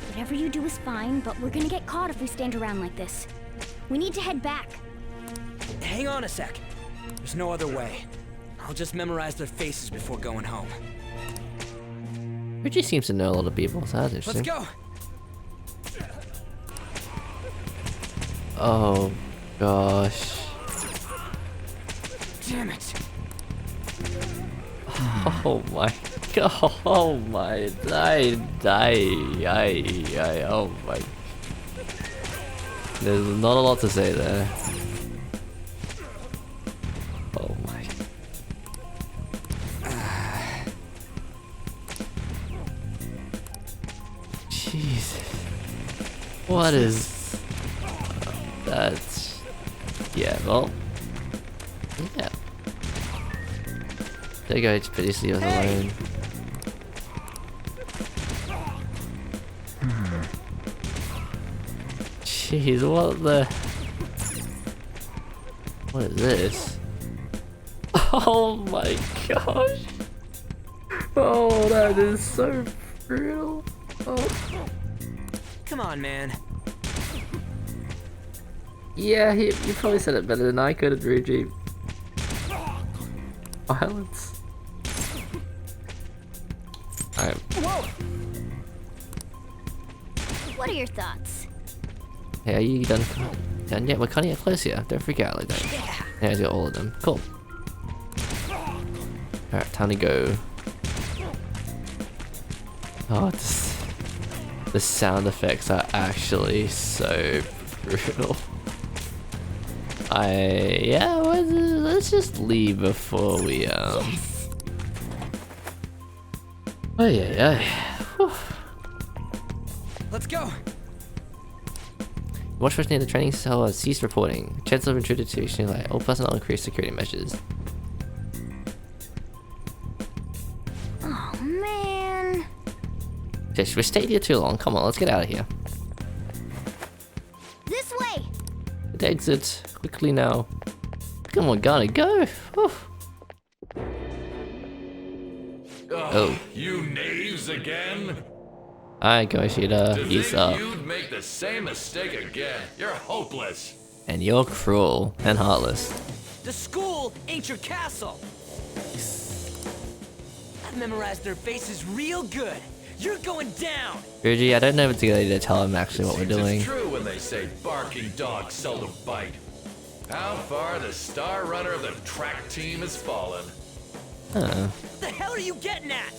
Speaker 3: Whatever you do is fine, but we're gonna get caught if we stand around like this. We need to head back.
Speaker 23: Hang on a sec. There's no other way. I'll just memorize their faces before going home.
Speaker 1: Richie seems to know a lot of people, so that's interesting.
Speaker 23: Let's go!
Speaker 1: Oh gosh.
Speaker 23: Damn it!
Speaker 1: Oh my god. Oh my. Oh my. There's not a lot to say there. Oh my. Jesus. What is... That's... Yeah, well... Yeah. There you go, just please leave us alone. Jeez, what the... What is this? Oh my gosh! Oh, that is so brutal. Oh.
Speaker 23: Come on, man.
Speaker 1: Yeah, you probably said it better than I could have, Ruji. Violence. Alright.
Speaker 3: Whoa! What are your thoughts?
Speaker 1: Hey, are you done? Done yet? We're kind of close here. Don't freak out like that. Yeah, I got all of them. Cool. Alright, time to go. Oh, the sound effects are actually so brutal. Yeah, let's just leave before we Oh yeah.
Speaker 23: Let's go.
Speaker 1: Watch first near the training cell has ceased reporting. Chance of intruder to like all personnel increase security measures.
Speaker 3: Oh man.
Speaker 1: Just we stayed here too long. Come on, let's get out of here.
Speaker 3: This way.
Speaker 1: The exit quickly now. Come on, gotta go. Whew. Oh.
Speaker 9: You knaves again?
Speaker 1: Alright, go Shida. He's up.
Speaker 9: You'd make the same mistake again. You're hopeless.
Speaker 1: And you're cruel and heartless.
Speaker 23: The school ain't your castle. I've memorized their faces real good. You're going down.
Speaker 1: Ruji, I don't know if it's a good idea to tell him actually what we're doing.
Speaker 9: It's true when they say barking dogs seldom bite. How far the star runner of the track team has fallen.
Speaker 1: Huh.
Speaker 23: What the hell are you getting at?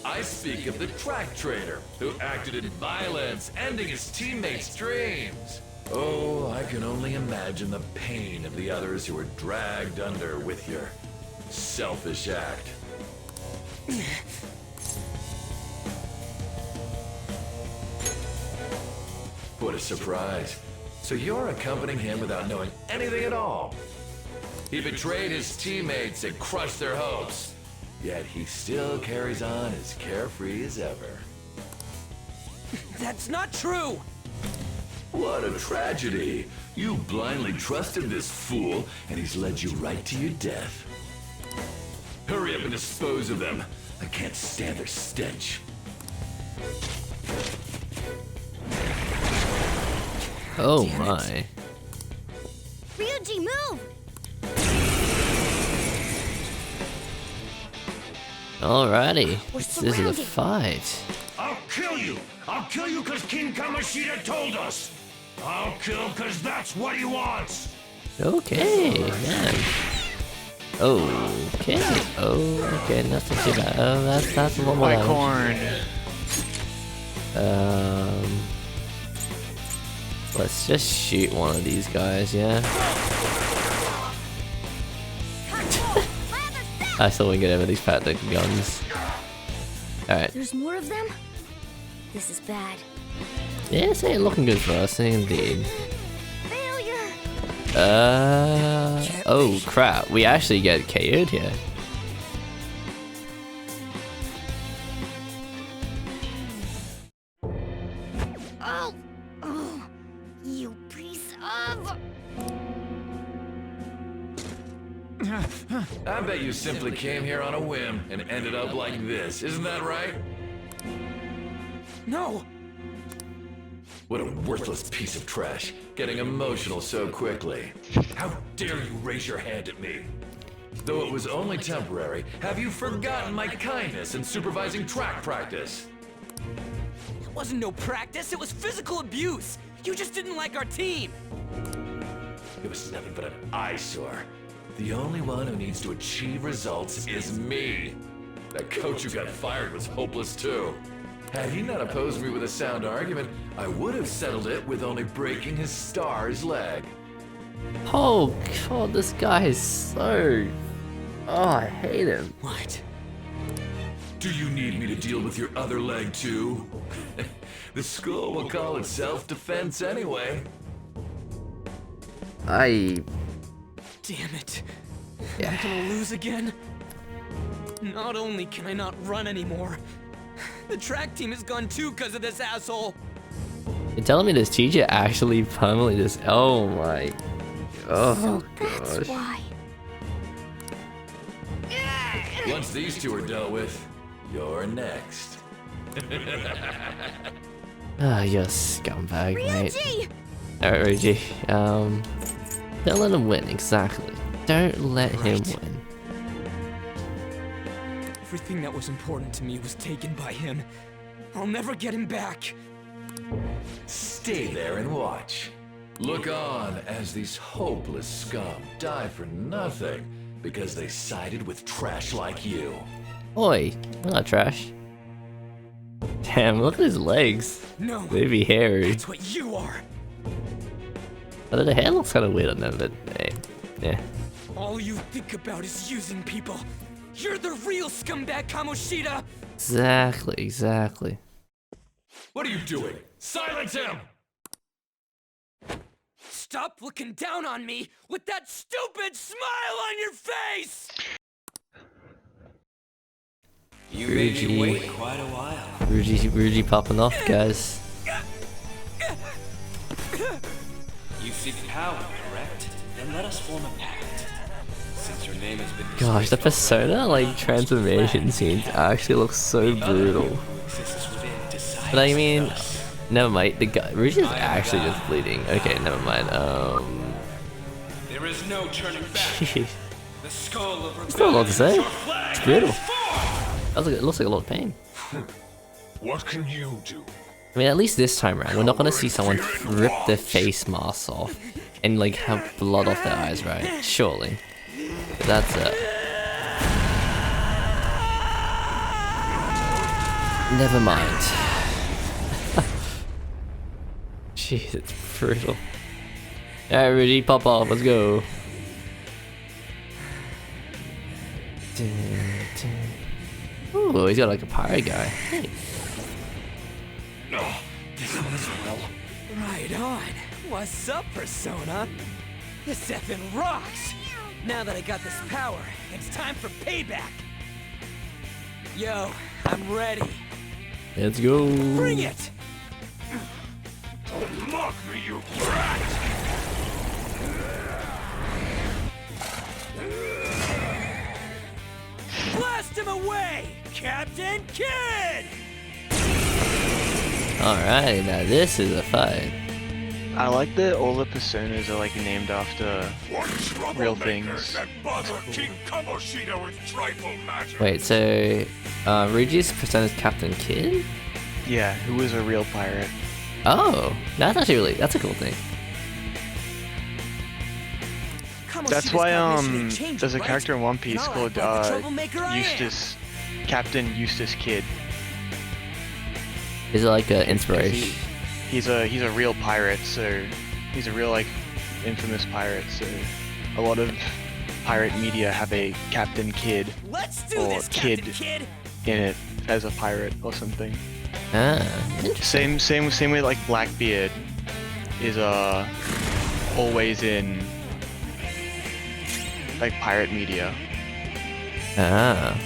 Speaker 9: I speak of the track trainer who acted in violence, ending his teammates' dreams. Oh, I can only imagine the pain of the others who were dragged under with your selfish act. What a surprise. So you're accompanying him without knowing anything at all. He betrayed his teammates and crushed their hopes. Yet he still carries on as carefree as ever.
Speaker 23: That's not true!
Speaker 9: What a tragedy. You blindly trusted this fool, and he's led you right to your death. Hurry up and dispose of them. I can't stand their stench.
Speaker 1: Oh my.
Speaker 3: Ryuji, move!
Speaker 1: Alrighty. This is a fight.
Speaker 11: I'll kill you! I'll kill you because King Kamoshida told us! I'll kill because that's what he wants!
Speaker 1: Okay, man. Okay. Oh, okay, nothing too bad. Oh, that's a lot more damage. Let's just shoot one of these guys, yeah? I still won't get over these patented guns. Alright.
Speaker 3: There's more of them? This is bad.
Speaker 1: Yeah, it's ain't looking good for us, indeed.
Speaker 3: Failure!
Speaker 1: Oh crap, we actually get KO'd here.
Speaker 3: Oh! Oh! You piece of...
Speaker 9: I bet you simply came here on a whim and ended up like this, isn't that right?
Speaker 23: No!
Speaker 9: What a worthless piece of trash, getting emotional so quickly. How dare you raise your hand at me? Though it was only temporary, have you forgotten my kindness in supervising track practice?
Speaker 23: It wasn't no practice, it was physical abuse! You just didn't like our team!
Speaker 9: It was nothing but an eyesore. The only one who needs to achieve results is me. That coach who got fired was hopeless too. Had he not opposed me with a sound argument, I would have settled it with only breaking his star's leg.
Speaker 1: Oh god, this guy is so... Oh, I hate him.
Speaker 23: What?
Speaker 9: Do you need me to deal with your other leg too? The school will call it self-defense anyway.
Speaker 1: I...
Speaker 23: Damn it.
Speaker 1: Yeah.
Speaker 23: Am I gonna lose again? Not only can I not run anymore, the track team is gone too because of this asshole.
Speaker 1: You're telling me this teacher actually permanently just... Oh my... Oh
Speaker 3: So that's
Speaker 1: gosh.
Speaker 3: why.
Speaker 9: Once these two are dealt with, you're next.
Speaker 1: Ah, you're a scumbag, mate.
Speaker 3: Ryuji!
Speaker 1: Alright, Ryuji. Don't let him win, exactly. Don't let him win.
Speaker 23: Everything that was important to me was taken by him. I'll never get him back.
Speaker 9: Stay there and watch. Look on as these hopeless scum die for nothing because they sided with trash like you.
Speaker 1: Oi, we're not trash. Damn, look at his legs.
Speaker 23: No,
Speaker 1: They be hairy.
Speaker 23: that's what you are.
Speaker 1: Although the hair looks kind of weird on them, but hey, yeah.
Speaker 23: All you think about is using people. You're the real scumbag, Kamoshida!
Speaker 1: Exactly, exactly.
Speaker 9: What are you doing? Silence him!
Speaker 23: Stop looking down on me with that stupid smile on your face!
Speaker 13: You made me
Speaker 1: Ryuji.
Speaker 13: wait quite a while.
Speaker 1: Ryuji popping off, guys.
Speaker 13: You seek power, correct? Then let us form a pact. Since your name has been
Speaker 1: Gosh, the persona like transformation scenes actually look so brutal. But I mean, never mind. The guy Ryuji is actually just bleeding. Okay, never mind.
Speaker 13: There is no turning back.
Speaker 1: Jeez.
Speaker 13: The skull of
Speaker 1: There's not a lot to say.
Speaker 13: rebellion is your
Speaker 1: It's
Speaker 13: flag.
Speaker 1: brutal. It looks like a lot of pain.
Speaker 16: What can you do?
Speaker 1: I mean, at least this time around, we're not gonna see someone rip their face masks off and like have blood off their eyes, right? Surely. But that's it. Never mind. Jeez, it's brutal. Alright, Ryuji, pop off, let's go. Ooh, he's got like a pirate guy. Hey.
Speaker 23: This one as well. Right on. What's up, Persona? This effing rocks! Now that I got this power, it's time for payback! Yo, I'm ready.
Speaker 1: Let's go.
Speaker 23: Bring it!
Speaker 16: Don't mock me, you brat!
Speaker 23: Blast him away, Captain Kid!
Speaker 1: Alright, now this is a fight.
Speaker 19: I like that all the personas are like named after real things.
Speaker 16: That bother King Kamoshida with trifle matters.
Speaker 1: Wait, so Ryuji's persona is Captain Kid?
Speaker 19: Yeah, who was a real pirate.
Speaker 1: Oh, that's actually that's a cool thing.
Speaker 19: That's why there's a character in One Piece called Eustace, Captain Eustace Kid.
Speaker 1: Is it like an inspiration?
Speaker 19: He's a real pirate, so he's a real like infamous pirate. So a lot of pirate media have a Captain Kid
Speaker 23: Let's do
Speaker 19: or
Speaker 23: this,
Speaker 19: Kid
Speaker 23: Captain Kid!
Speaker 19: in it as a pirate or something.
Speaker 1: Ah,
Speaker 19: same way like Blackbeard is always in like pirate media.
Speaker 1: Ah,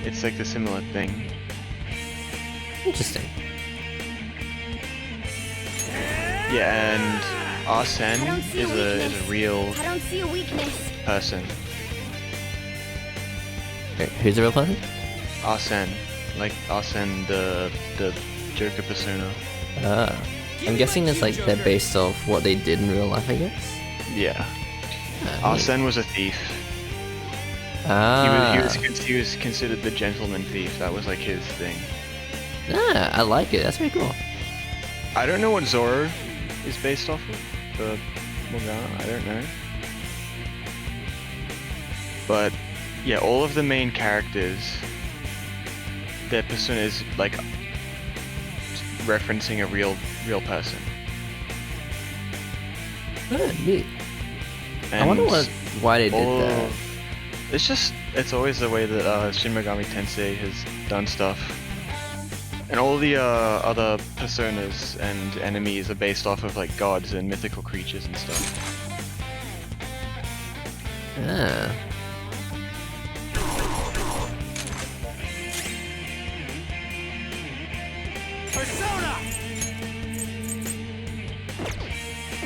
Speaker 19: it's like the similar thing.
Speaker 1: Interesting.
Speaker 19: Yeah, and Arsene is a real
Speaker 3: I don't see a weakness.
Speaker 19: person.
Speaker 1: Wait, who's the real person?
Speaker 19: Arsene, like Arsene the Joker persona.
Speaker 1: Ah, I'm guessing it's like they're based off what they did in real life, I guess.
Speaker 19: Yeah.
Speaker 1: Ah,
Speaker 19: Arsene was a thief.
Speaker 1: Ah,
Speaker 19: He was considered the gentleman thief. That was like his thing.
Speaker 1: ah, I like it. That's very cool.
Speaker 19: I don't know what Zoro is based off of. The manga, I don't know. But yeah, all of the main characters, their persona is like referencing a real person.
Speaker 1: Ah, neat. I wonder why they did that.
Speaker 19: It's just It's always the way that Shin Megami Tensei has done stuff. And all the other personas and enemies are based off of like gods and mythical creatures and stuff.
Speaker 1: Ah.
Speaker 4: Persona!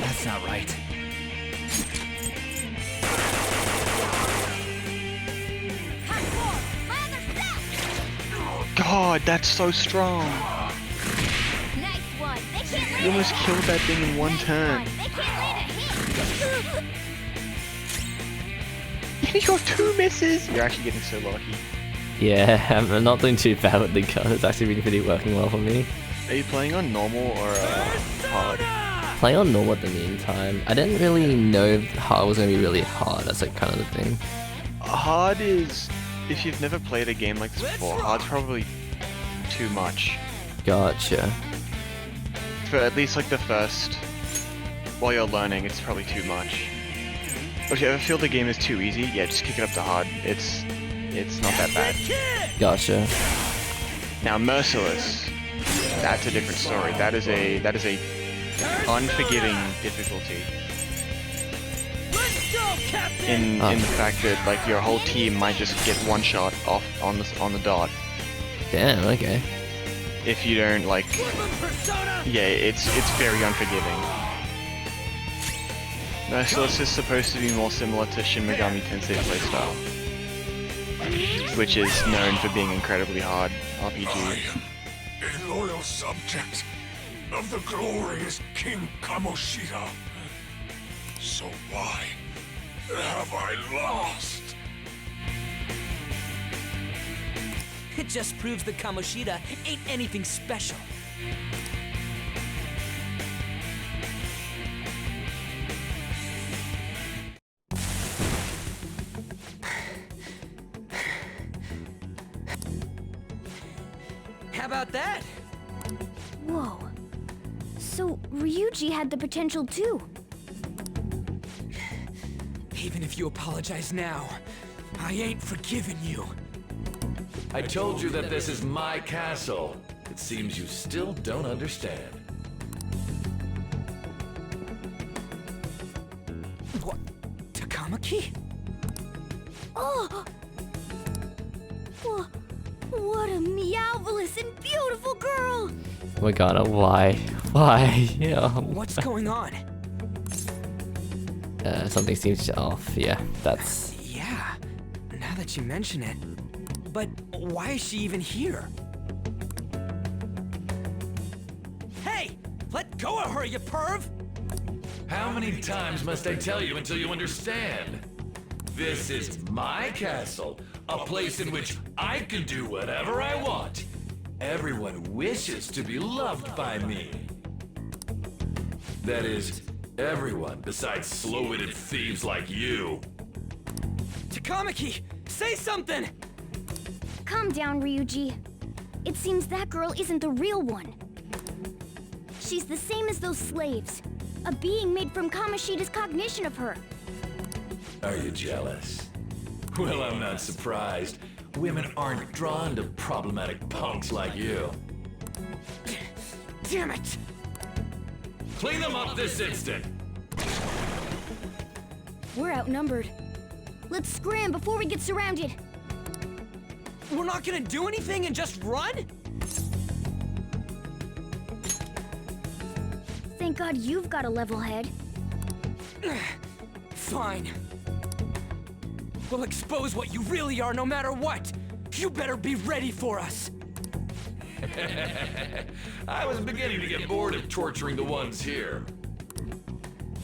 Speaker 4: That's not right.
Speaker 19: God, that's so strong.
Speaker 3: Nice one. They can't land
Speaker 19: You almost killed that thing in one turn.
Speaker 3: They can't land a hit.
Speaker 19: You got 2 misses. You're actually getting so lucky.
Speaker 1: Yeah, I'm not doing too bad with the gun. It's actually been pretty working well for me.
Speaker 19: Are you playing on normal or hard?
Speaker 1: Playing on normal at the meantime. I didn't really know hard was going to be really hard. That's like kind of the thing.
Speaker 19: Hard is, if you've never played a game like this before, hard's probably too much.
Speaker 1: Gotcha.
Speaker 19: For at least like the first, while you're learning, it's probably too much. But if you ever feel the game is too easy, yeah, just kick it up to hard. It's not that bad.
Speaker 1: Gotcha.
Speaker 19: Now Merciless, that's a different story. That is a unforgiving difficulty. In the fact that like your whole team might just get one shot off on the dot.
Speaker 1: Damn. Okay.
Speaker 19: If you don't like, yeah, it's very unforgiving. Merciless is supposed to be more similar to Shin Megami Tensei playstyle, which is known for being incredibly hard RPG.
Speaker 7: I am a loyal subject of the glorious King Kamoshida. So why have I lost?
Speaker 23: It just proves that Kamoshida ain't anything special. How about that?
Speaker 3: Whoa. So Ryuji had the potential too.
Speaker 23: Even if you apologize now, I ain't forgiving you.
Speaker 9: I told you that this is my castle. It seems you still don't understand.
Speaker 23: What? Takamaki?
Speaker 3: Oh! What a meowvelous and beautiful girl!
Speaker 1: Oh my god, why? Why? Yeah.
Speaker 23: What's going on?
Speaker 1: Something seems off. Yeah, that's...
Speaker 23: Yeah, now that you mention it. But why is she even here? Hey! Let go of her, you perv!
Speaker 9: How many times must I tell you until you understand? This is my castle, a place in which I can do whatever I want. Everyone wishes to be loved by me. That is, everyone besides slow-witted thieves like you.
Speaker 23: Takamaki, say something!
Speaker 3: Calm down, Ryuji. It seems that girl isn't the real one. She's the same as those slaves. A being made from Kamoshida's cognition of her.
Speaker 9: Are you jealous? Well, I'm not surprised. Women aren't drawn to problematic punks like you.
Speaker 23: Damn it!
Speaker 9: Clean them up this instant!
Speaker 3: We're outnumbered. Let's scram before we get surrounded.
Speaker 23: We're not gonna do anything and just run?
Speaker 3: Thank God you've got a level head.
Speaker 23: Fine. We'll expose what you really are no matter what. You better be ready for us.
Speaker 9: I was beginning to get bored of torturing the ones here.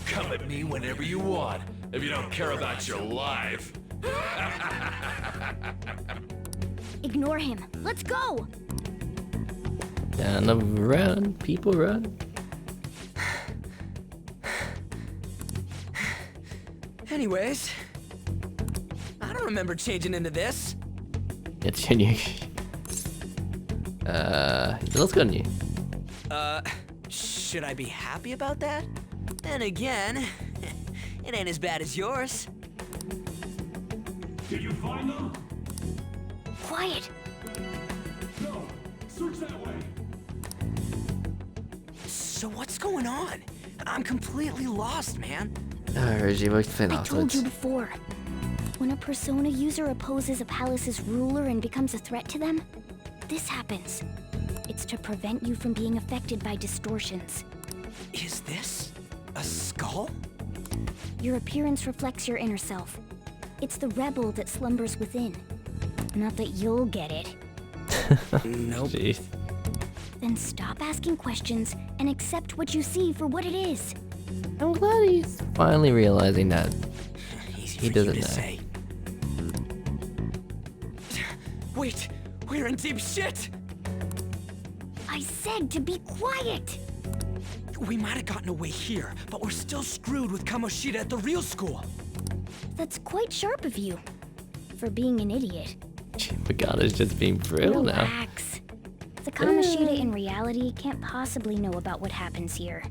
Speaker 9: Come at me whenever you want, if you don't care about your life.
Speaker 3: Ignore him. Let's go!
Speaker 1: Down the run, people run.
Speaker 23: Anyways, I don't remember changing into this.
Speaker 1: It's new. It looks good on you.
Speaker 23: Should I be happy about that? Then again, it ain't as bad as yours.
Speaker 11: Did you find them?
Speaker 3: Quiet.
Speaker 11: No. Search that way.
Speaker 23: So what's going on? I'm completely lost, man.
Speaker 1: Reggie, we can explain
Speaker 3: I told
Speaker 1: afterwards.
Speaker 3: you before. When a Persona user opposes a palace's ruler and becomes a threat to them, this happens. It's to prevent you from being affected by distortions.
Speaker 23: Is this a skull?
Speaker 3: Your appearance reflects your inner self. It's the rebel that slumbers within. Not that you'll get it.
Speaker 23: Nope.
Speaker 1: Jeez.
Speaker 3: Then stop asking questions and accept what you see for what it is.
Speaker 1: I'm glad he's finally realizing that he doesn't know.
Speaker 23: Say. Wait, we're in deep shit!
Speaker 3: I said to be quiet!
Speaker 23: We might have gotten away here, but we're still screwed with Kamoshida at the real school.
Speaker 3: That's quite sharp of you. For being an idiot.
Speaker 1: Pagano's just being real now.
Speaker 3: Relax. The Kamoshida in reality can't possibly know about what happens here.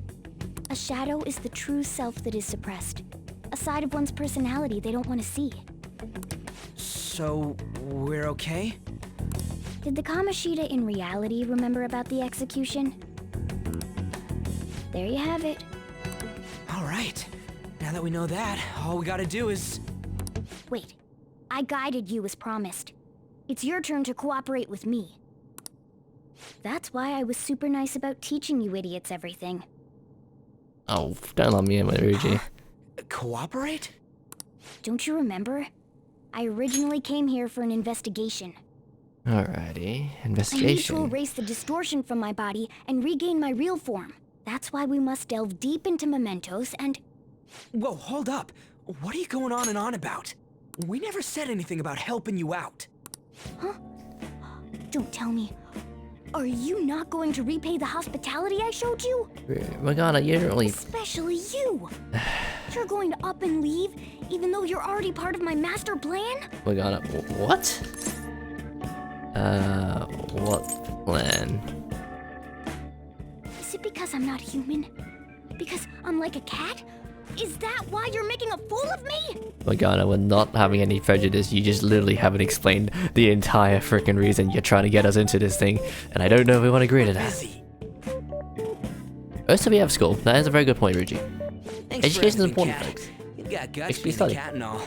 Speaker 3: A shadow is the true self that is suppressed. A side of one's personality they don't want to see.
Speaker 23: So, we're okay?
Speaker 3: Did the Kamoshida in reality remember about the execution? There you have it.
Speaker 23: Alright. Now that we know that, all we gotta do is...
Speaker 3: Wait. I guided you as promised. It's your turn to cooperate with me. That's why I was super nice about teaching you idiots everything.
Speaker 1: Oh, don't let me in with Ryuji.
Speaker 23: Cooperate?
Speaker 3: Don't you remember? I originally came here for an investigation.
Speaker 1: Alrighty,
Speaker 3: I need to
Speaker 1: investigation.
Speaker 3: erase the distortion from my body and regain my real form. That's why we must delve deep into mementos and...
Speaker 23: Whoa, hold up. What are you going on and on about? We never said anything about helping you out.
Speaker 3: Huh? Don't tell me. Are you not going to repay the hospitality I showed you?
Speaker 1: Magana, you don't really...
Speaker 3: Especially you! You're going to up and leave, even though you're already part of my master plan?
Speaker 1: Magana, what? What plan?
Speaker 3: Is it because I'm not human? Because I'm like a cat? Is that why you're making a fool of me?
Speaker 1: Magana, we're not having any prejudice. You just literally haven't explained the entire freaking reason you're trying to get us into this thing, and I don't know if we want to agree to that. Also, we have school. That is a very good point, Ryuji. Education is important, folks.
Speaker 23: You've got guts
Speaker 1: XP
Speaker 23: being a
Speaker 1: study.
Speaker 23: cat and all.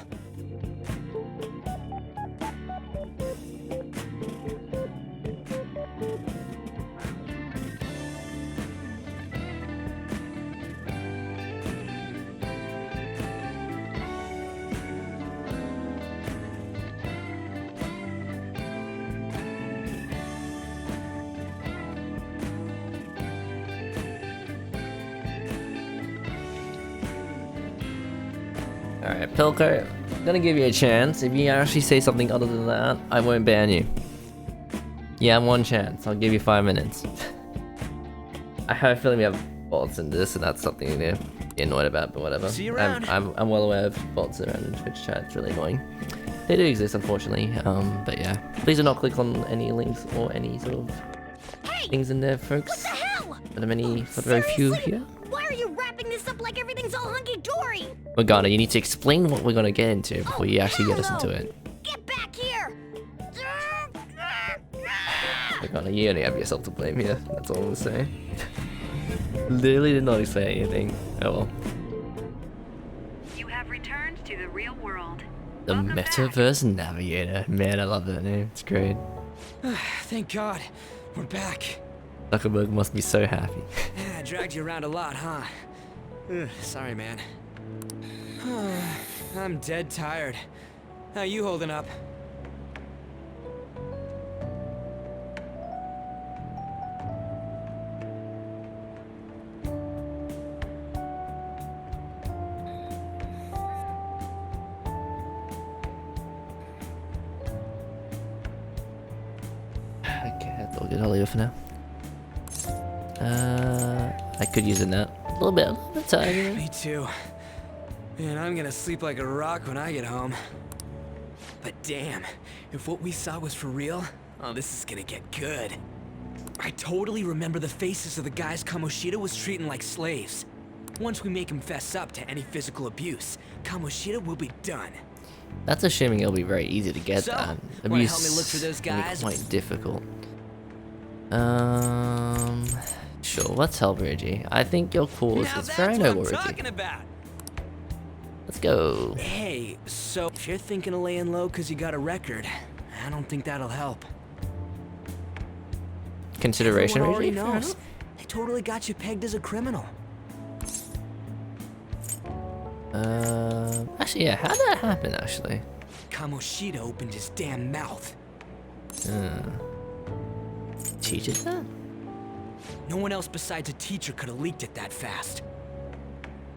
Speaker 1: Alright, Pilko, I'm gonna give you a chance. If you actually say something other than that, I won't ban you. Yeah, one chance. I'll give you 5 minutes. I have a feeling we have bots in this, and that's something to be annoyed about, but whatever.
Speaker 23: See you around.
Speaker 1: I'm well aware of bots around in Twitch chat. It's really annoying. They do exist, unfortunately. But yeah, please do not click on any links or any sort of things in there, folks.
Speaker 3: What the hell?
Speaker 1: There are many, but very few here.
Speaker 3: Why are you wrapping this up like everything's all hunky-dory?
Speaker 1: Magana, you need to explain what we're gonna get into before you actually get us into it.
Speaker 3: Get back here!
Speaker 1: Magana, you only have yourself to blame here. That's all I'm gonna say. Literally did not explain anything. Oh well.
Speaker 5: You have returned to the real world.
Speaker 1: The Metaverse Navigator. Man, I love that name. It's great.
Speaker 23: Thank God. We're back.
Speaker 1: Zuckerberg must be so happy.
Speaker 23: I dragged you around a lot, huh? Sorry, man. I'm dead tired. How you holding up?
Speaker 1: Okay, that's all good. I'll leave it for now. I could use a nap. A little bit tired.
Speaker 23: Me too. Man, I'm gonna sleep like a rock when I get home. But damn, if what we saw was for real, oh, this is gonna get good. I totally remember the faces of the guys Kamoshida was treating like slaves. Once we make him fess up to any physical abuse, Kamoshida will be done.
Speaker 1: That's assuming it'll be very easy to get
Speaker 23: So,
Speaker 1: that. It'd
Speaker 23: wanna
Speaker 1: be
Speaker 23: help me look for those
Speaker 1: gonna be
Speaker 23: guys?
Speaker 1: quite difficult. Sure, let's help Reggie. I think your cause
Speaker 23: Now
Speaker 1: is
Speaker 23: that's
Speaker 1: very
Speaker 23: what
Speaker 1: noble,
Speaker 23: I'm
Speaker 1: Reggie.
Speaker 23: talking about.
Speaker 1: Let's go.
Speaker 23: Hey, so if you're thinking of laying low because you got a record, I don't think that'll help.
Speaker 1: Consideration,
Speaker 23: Everyone already
Speaker 1: Reggie? Fair
Speaker 23: knows.
Speaker 1: enough.
Speaker 23: They totally got you pegged as a criminal.
Speaker 1: Actually, yeah, how'd that happen, actually?
Speaker 23: Kamoshida opened his damn mouth.
Speaker 1: Teaches that?
Speaker 23: No one else besides a teacher could have leaked it that fast.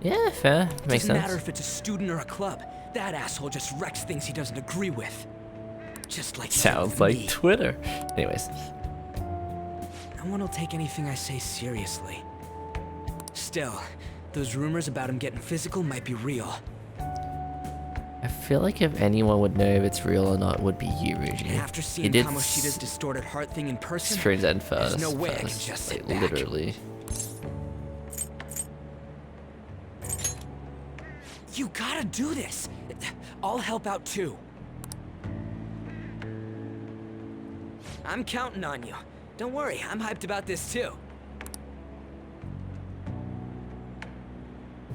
Speaker 1: Yeah, fair. Makes
Speaker 23: Doesn't
Speaker 1: sense.
Speaker 23: matter if it's a student or a club. That asshole just wrecks things he doesn't agree with. Just like
Speaker 1: Sounds like
Speaker 23: me.
Speaker 1: Twitter. Anyways.
Speaker 23: No one will take anything I say seriously. Still, those rumors about him getting physical might be real.
Speaker 1: I feel like if anyone would know if it's real or not, it would be you, Reggie.
Speaker 23: And after
Speaker 1: You
Speaker 23: seeing
Speaker 1: did
Speaker 23: Kamoshida's distorted heart thing in person,
Speaker 1: experience that first.
Speaker 23: there's no way I can just sit
Speaker 1: like,
Speaker 23: back.
Speaker 1: literally.
Speaker 23: You gotta do this. I'll help out too. I'm counting on you. Don't worry, I'm hyped about this too.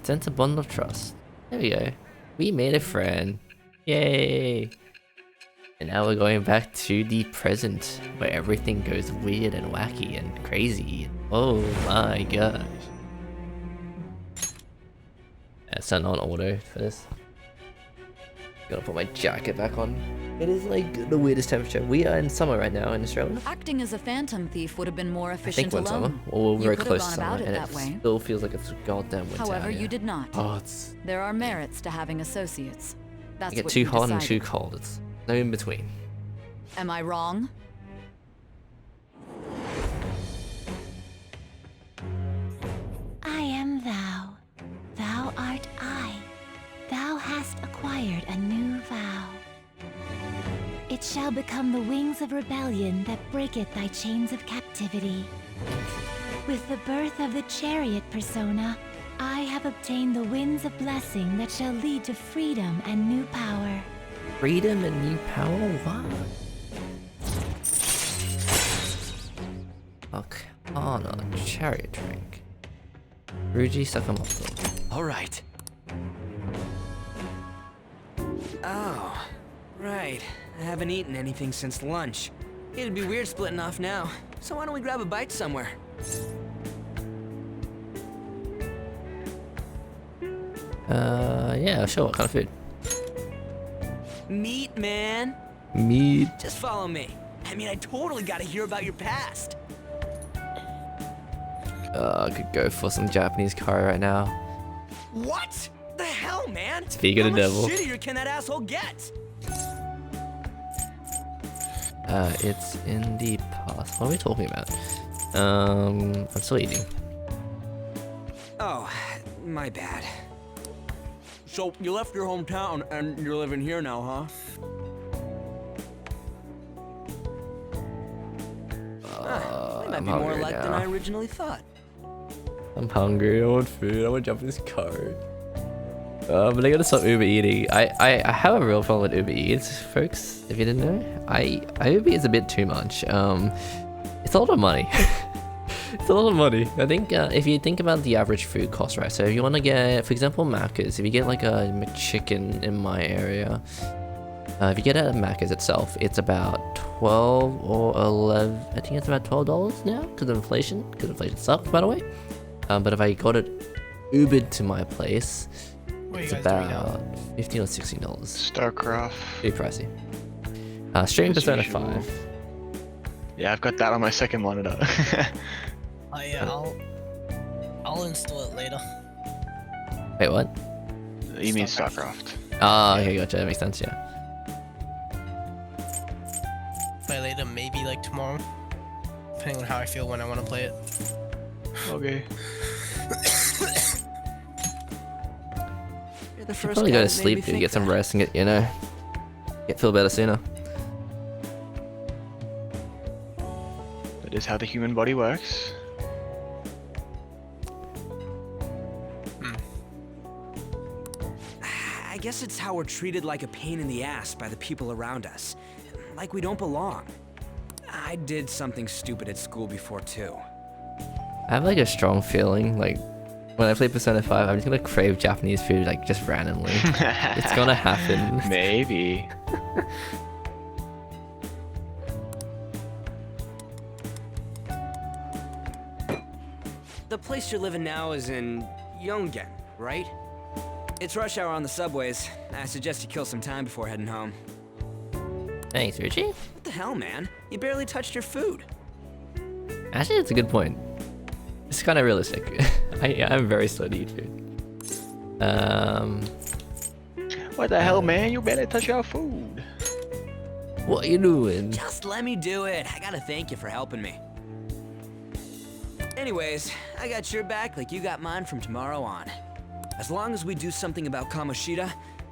Speaker 1: Sense a bond of trust. There we go. We made a friend. Yay! And now we're going back to the present, where everything goes weird and wacky and crazy. Oh my gosh. It's not on auto for this. Gotta put my jacket back on. It is like the weirdest temperature. We are in summer right now in Australia.
Speaker 8: Acting as a phantom thief would have been more
Speaker 1: I
Speaker 8: efficient
Speaker 1: think we're in
Speaker 8: alone.
Speaker 1: summer. Or we're very
Speaker 8: You could have
Speaker 1: close to
Speaker 8: gone
Speaker 1: summer,
Speaker 8: about it
Speaker 1: and
Speaker 8: that
Speaker 1: it
Speaker 8: way.
Speaker 1: still feels like it's goddamn winter.
Speaker 8: However,
Speaker 1: out
Speaker 8: you
Speaker 1: here.
Speaker 8: did not.
Speaker 1: Oh, it's...
Speaker 8: There are merits to having associates. That's
Speaker 1: I get
Speaker 8: what
Speaker 1: too
Speaker 8: you
Speaker 1: hot and too
Speaker 8: decided.
Speaker 1: cold. It's no in between.
Speaker 8: Am I wrong?
Speaker 15: I am thou. Thou art I. Thou hast acquired a new vow. It shall become the wings of rebellion that breaketh thy chains of captivity. With the birth of the chariot persona, I have obtained the winds of blessing that shall lead to freedom and new power.
Speaker 1: Freedom and new power? What? Arcana, chariot drink. Ruji Sakamoto.
Speaker 23: Alright. Oh, right. I haven't eaten anything since lunch. It'd be weird splitting off now, so why don't we grab a bite somewhere?
Speaker 1: Yeah, sure. What kind of food?
Speaker 23: Meat, man.
Speaker 1: Meat.
Speaker 23: Just follow me. I mean, I totally gotta hear about your past.
Speaker 1: I could go for some Japanese curry right now.
Speaker 23: What? The hell, man?
Speaker 1: Speak of the
Speaker 23: How much
Speaker 1: devil.
Speaker 23: shittier can that asshole get?
Speaker 1: It's in the past. What are we talking about? I'm still eating.
Speaker 23: Oh, my bad. So, you left your hometown and you're living here now, huh? That might
Speaker 1: I'm
Speaker 23: be more
Speaker 1: hungry
Speaker 23: alike than
Speaker 1: now.
Speaker 23: I originally thought.
Speaker 1: I'm hungry. I want food. I want Japanese curry. But I gotta stop Uber eating. I have a real problem with Uber Eats, folks. If you didn't know, I Uber Eats a bit too much. It's a lot of money. It's a lot of money. I think if you think about the average food cost, right? So if you want to get, for example, Macca's, if you get like a McChicken in my area, if you get it at Macca's itself, it's about 12 or 11. I think it's about $12 now because of inflation. Because inflation sucks, by the way. But if I got it Ubered to my place, it's about $15 or $16.
Speaker 19: Starcraft.
Speaker 1: Pretty pricey. Stream
Speaker 19: As
Speaker 1: Persona
Speaker 19: usual.
Speaker 1: 5.
Speaker 19: Yeah, I've got that on my second monitor.
Speaker 22: Oh yeah, I'll install it later.
Speaker 1: Wait, what?
Speaker 19: You mean Starcraft?
Speaker 1: Ah, okay, gotcha. That makes sense, yeah.
Speaker 22: Play later, maybe like tomorrow. Depending on how I feel when I want to play it.
Speaker 19: Okay.
Speaker 23: You're the
Speaker 1: You
Speaker 23: first
Speaker 1: probably
Speaker 23: guy
Speaker 1: go to
Speaker 23: that made me
Speaker 1: sleep to
Speaker 23: think
Speaker 1: get some
Speaker 23: that.
Speaker 1: rest and get feel better sooner.
Speaker 19: That is how the human body works.
Speaker 23: I guess it's how we're treated like a pain in the ass by the people around us. Like we don't belong. I did something stupid at school before too.
Speaker 1: I have like a strong feeling, like, when I play Persona 5, I'm just gonna crave Japanese food, like, just randomly. It's gonna happen.
Speaker 19: Maybe.
Speaker 23: The place you're living now is in Yongen, right? It's rush hour on the subways. I suggest you kill some time before heading home.
Speaker 1: Thanks, Richie.
Speaker 23: What the hell, man? You barely touched your food.
Speaker 1: Actually, it's a good point. It's kind of realistic. I'm very slow to eat food.
Speaker 19: What the hell, man? You better touch your food.
Speaker 1: What are you doing?
Speaker 23: Just let me do it. I gotta thank you for helping me. Anyways, I got your back like you got mine from tomorrow on. As long as we do something about Kamoshida,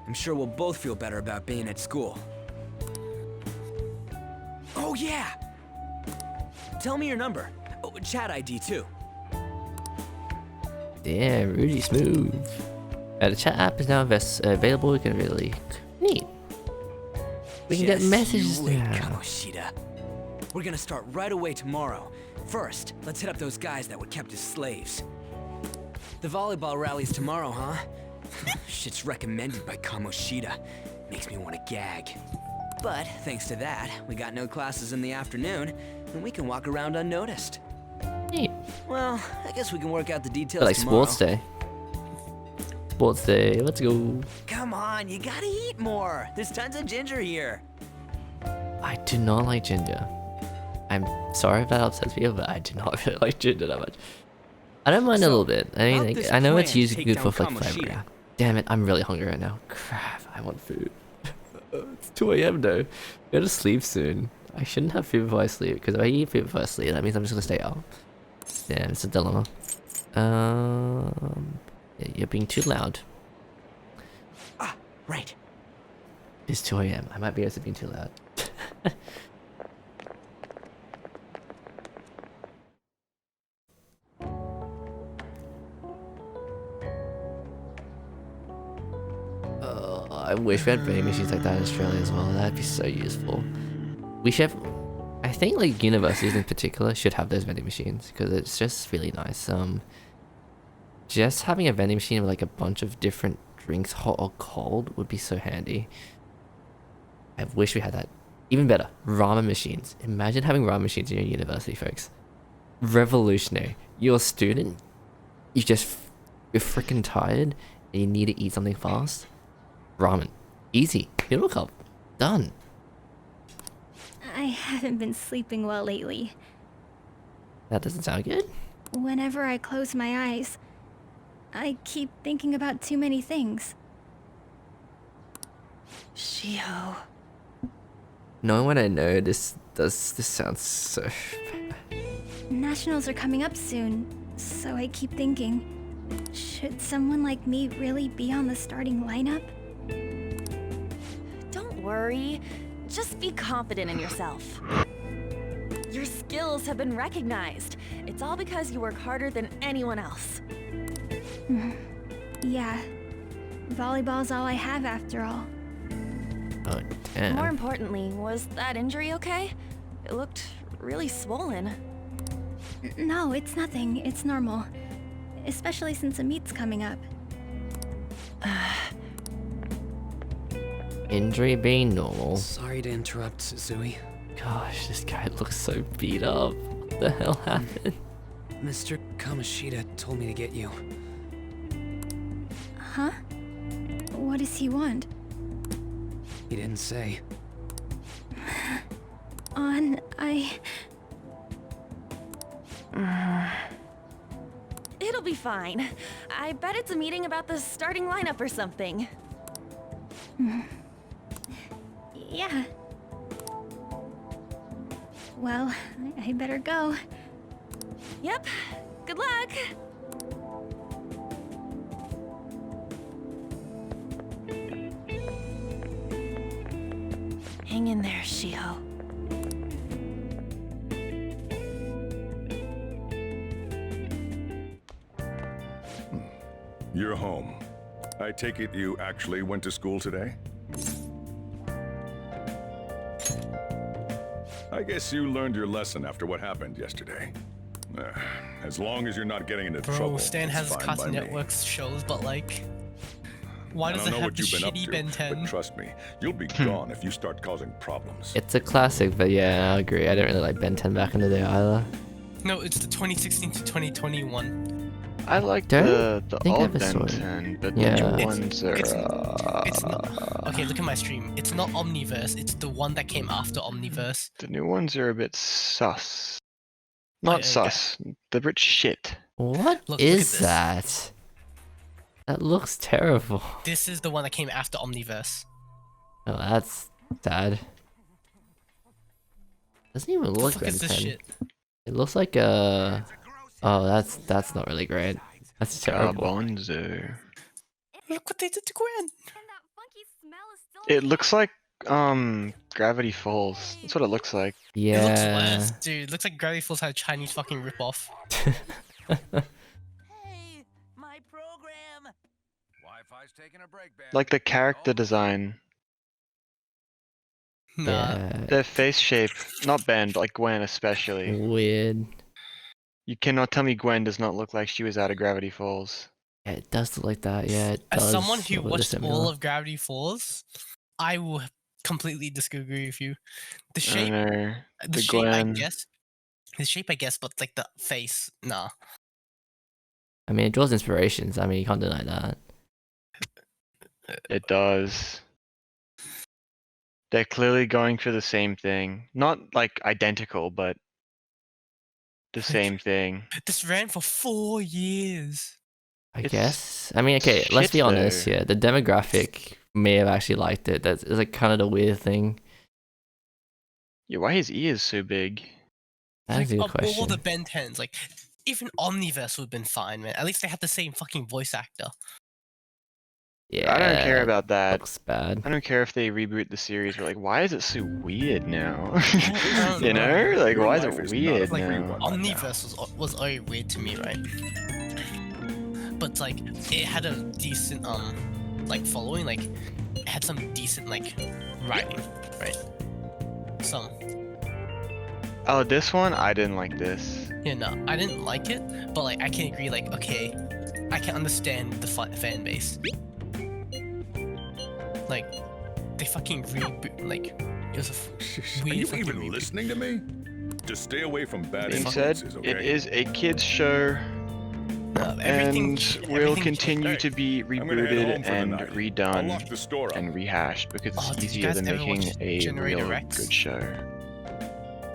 Speaker 23: I'm sure we'll both feel better about being at school. Oh yeah! Tell me your number. Oh, chat ID too.
Speaker 1: Yeah, really smooth. The chat app is now available. You can really neat. We can get messages now.
Speaker 23: Kamoshida. We're gonna start right away tomorrow. First, let's hit up those guys that were kept as slaves. The volleyball rally's tomorrow, huh? Shit's recommended by Kamoshida. Makes me want to gag. But thanks to that, we got no classes in the afternoon, and we can walk around unnoticed.
Speaker 1: Neat.
Speaker 23: Well, I guess we can work out the details
Speaker 1: Like
Speaker 23: tomorrow.
Speaker 1: sports day. Sports day. Let's go.
Speaker 23: Come on, you gotta eat more. There's tons of ginger here.
Speaker 1: I do not like ginger. I'm sorry if that upsets you, but I do not really like ginger that much. I don't mind a little bit. I mean, like, I know it's usually good for like flavor. Yeah. Damn it, I'm really hungry right now. Crap, I want food. It's 2 AM though. Go to sleep soon. I shouldn't have food before I sleep, because if I eat food before I sleep, that means I'm just gonna stay up. Yeah, it's a dilemma. Yeah, you're being too loud.
Speaker 23: Ah, right.
Speaker 1: It's 2 AM. I might be also being too loud. I wish we had vending machines like that in Australia as well. That'd be so useful. We should have, I think like universities in particular should have those vending machines because it's just really nice. Just having a vending machine with like a bunch of different drinks, hot or cold, would be so handy. I wish we had that. Even better, ramen machines. Imagine having ramen machines in your university, folks. Revolutionary. You're a student, you're freaking tired, and you need to eat something fast. Ramen. Easy. Noodle cup. Done.
Speaker 18: I haven't been sleeping well lately.
Speaker 1: That doesn't sound good.
Speaker 18: Whenever I close my eyes, I keep thinking about too many things. Shiho.
Speaker 1: Knowing what I know, this sounds so bad.
Speaker 18: Nationals are coming up soon, so I keep thinking, should someone like me really be on the starting lineup?
Speaker 6: Don't worry. Just be confident in yourself. Your skills have been recognized. It's all because you work harder than anyone else.
Speaker 18: Yeah. Volleyball's all I have after all.
Speaker 1: Oh, damn.
Speaker 6: More importantly, was that injury okay? It looked really swollen.
Speaker 18: No, it's nothing. It's normal. Especially since a meet's coming up.
Speaker 1: Injury being normal.
Speaker 23: Sorry to interrupt, Zui.
Speaker 1: Gosh, this guy looks so beat up. What the hell happened?
Speaker 23: Mr. Kamoshida told me to get you.
Speaker 18: Huh? What does he want?
Speaker 23: He didn't say.
Speaker 6: It'll be fine. I bet it's a meeting about the starting lineup or something.
Speaker 18: Yeah. Well, I better go.
Speaker 6: Yep. Good luck. Hang in there, Shiho.
Speaker 16: You're home. I take it you actually went to school today? I guess you learned your lesson after what happened yesterday. As long as you're not getting into trouble.
Speaker 22: Bro, Stan
Speaker 16: it's
Speaker 22: has
Speaker 16: fine by
Speaker 22: Cartoon
Speaker 16: me.
Speaker 22: Network's shows, but like, why
Speaker 16: I
Speaker 22: does
Speaker 16: don't
Speaker 22: it
Speaker 16: know
Speaker 22: have
Speaker 16: what
Speaker 22: the
Speaker 16: you've been up
Speaker 22: shitty
Speaker 16: to,
Speaker 22: Ben 10?
Speaker 16: but trust me, you'll be gone if you start causing problems.
Speaker 1: It's a classic, but yeah, I agree. I don't really like Ben 10 back in the day either.
Speaker 22: No, it's the 2016 to 2021.
Speaker 19: I like
Speaker 1: Don't
Speaker 19: the
Speaker 1: think I
Speaker 19: old
Speaker 1: ever saw
Speaker 19: Ben
Speaker 1: it.
Speaker 19: 10, but
Speaker 1: Yeah.
Speaker 19: the new ones are.
Speaker 22: It's not. Okay, look at my stream. It's not Omniverse. It's the one that came after Omniverse.
Speaker 19: The new ones are a bit sus. Not
Speaker 22: yeah,
Speaker 19: sus. They're a bit shit.
Speaker 1: What
Speaker 22: Look
Speaker 1: is
Speaker 22: at this.
Speaker 1: that? That looks terrible.
Speaker 22: This is the one that came after Omniverse.
Speaker 1: Oh, that's sad. Doesn't even look like
Speaker 22: fuck
Speaker 1: Ben
Speaker 22: is this
Speaker 1: 10.
Speaker 22: shit?
Speaker 1: It looks like a. Oh, that's not really great. That's terrible.
Speaker 19: Bonzo.
Speaker 22: Look what they did to Gwen.
Speaker 19: It looks like Gravity Falls. That's what it looks like.
Speaker 1: Yeah.
Speaker 22: It looks worse, dude. It looks like Gravity Falls had a Chinese fucking ripoff.
Speaker 19: Like the character design.
Speaker 22: Nah.
Speaker 19: Their face shape, not Ben, but like Gwen especially.
Speaker 1: Weird.
Speaker 19: You cannot tell me Gwen does not look like she was out of Gravity Falls.
Speaker 1: Yeah, it does look like that. Yeah, it
Speaker 22: As
Speaker 1: does.
Speaker 22: someone who
Speaker 1: look
Speaker 22: watched
Speaker 1: similar.
Speaker 22: all of Gravity Falls, I will completely disagree with you. The shape,
Speaker 19: know.
Speaker 22: the
Speaker 19: The
Speaker 22: shape, I
Speaker 19: Gwen.
Speaker 22: guess. The shape, I guess, but like the face, nah.
Speaker 1: I mean, it draws inspirations. I mean, you can't deny that.
Speaker 19: It does. They're clearly going for the same thing. Not like identical, but the same thing.
Speaker 22: This ran for 4 years.
Speaker 1: I guess. I mean, okay, let's
Speaker 19: shit,
Speaker 1: be honest.
Speaker 19: though.
Speaker 1: Yeah, the demographic may have actually liked it. That's it's like kind of the weird thing.
Speaker 19: Yeah, why his ears so big?
Speaker 1: That's a good
Speaker 22: Of all
Speaker 1: question.
Speaker 22: the Ben 10s, like, even Omniverse would have been fine, man. At least they had the same fucking voice actor.
Speaker 1: Yeah,
Speaker 19: I don't care about that.
Speaker 1: Looks bad.
Speaker 19: I don't care if they reboot the series. We're like, why is it so weird now?
Speaker 22: I don't
Speaker 19: You know, like,
Speaker 16: Your
Speaker 19: why is
Speaker 16: life
Speaker 19: it
Speaker 16: is
Speaker 19: weird
Speaker 16: not a free
Speaker 19: now?
Speaker 16: one.
Speaker 22: Omniverse was already weird to me, right? But like, it had a decent like following. Like, it had some decent like writing, right? Some.
Speaker 19: Oh, this one? I didn't like this.
Speaker 22: Yeah, no, I didn't like it, but like I can agree. Like, okay, I can understand the fan base. Like, they fucking reboot. Like, it was a
Speaker 16: Are
Speaker 22: weird
Speaker 16: you
Speaker 22: fucking
Speaker 16: even
Speaker 22: reboot.
Speaker 16: listening to me? Just stay away from bad
Speaker 19: Being said,
Speaker 16: influences, okay?
Speaker 19: it is a kids show,
Speaker 22: everything-
Speaker 19: and will
Speaker 22: everything
Speaker 19: continue
Speaker 22: changed.
Speaker 19: to be
Speaker 16: I'm gonna head home
Speaker 19: rebooted
Speaker 16: for the
Speaker 19: and
Speaker 16: night. I'll
Speaker 19: redone
Speaker 16: lock the store up.
Speaker 19: and rehashed because
Speaker 22: Oh,
Speaker 19: it's
Speaker 22: did you
Speaker 19: easier
Speaker 22: guys
Speaker 19: than
Speaker 22: ever
Speaker 19: making
Speaker 22: watch
Speaker 19: a
Speaker 22: Generator
Speaker 19: real
Speaker 22: Rex?
Speaker 19: good show.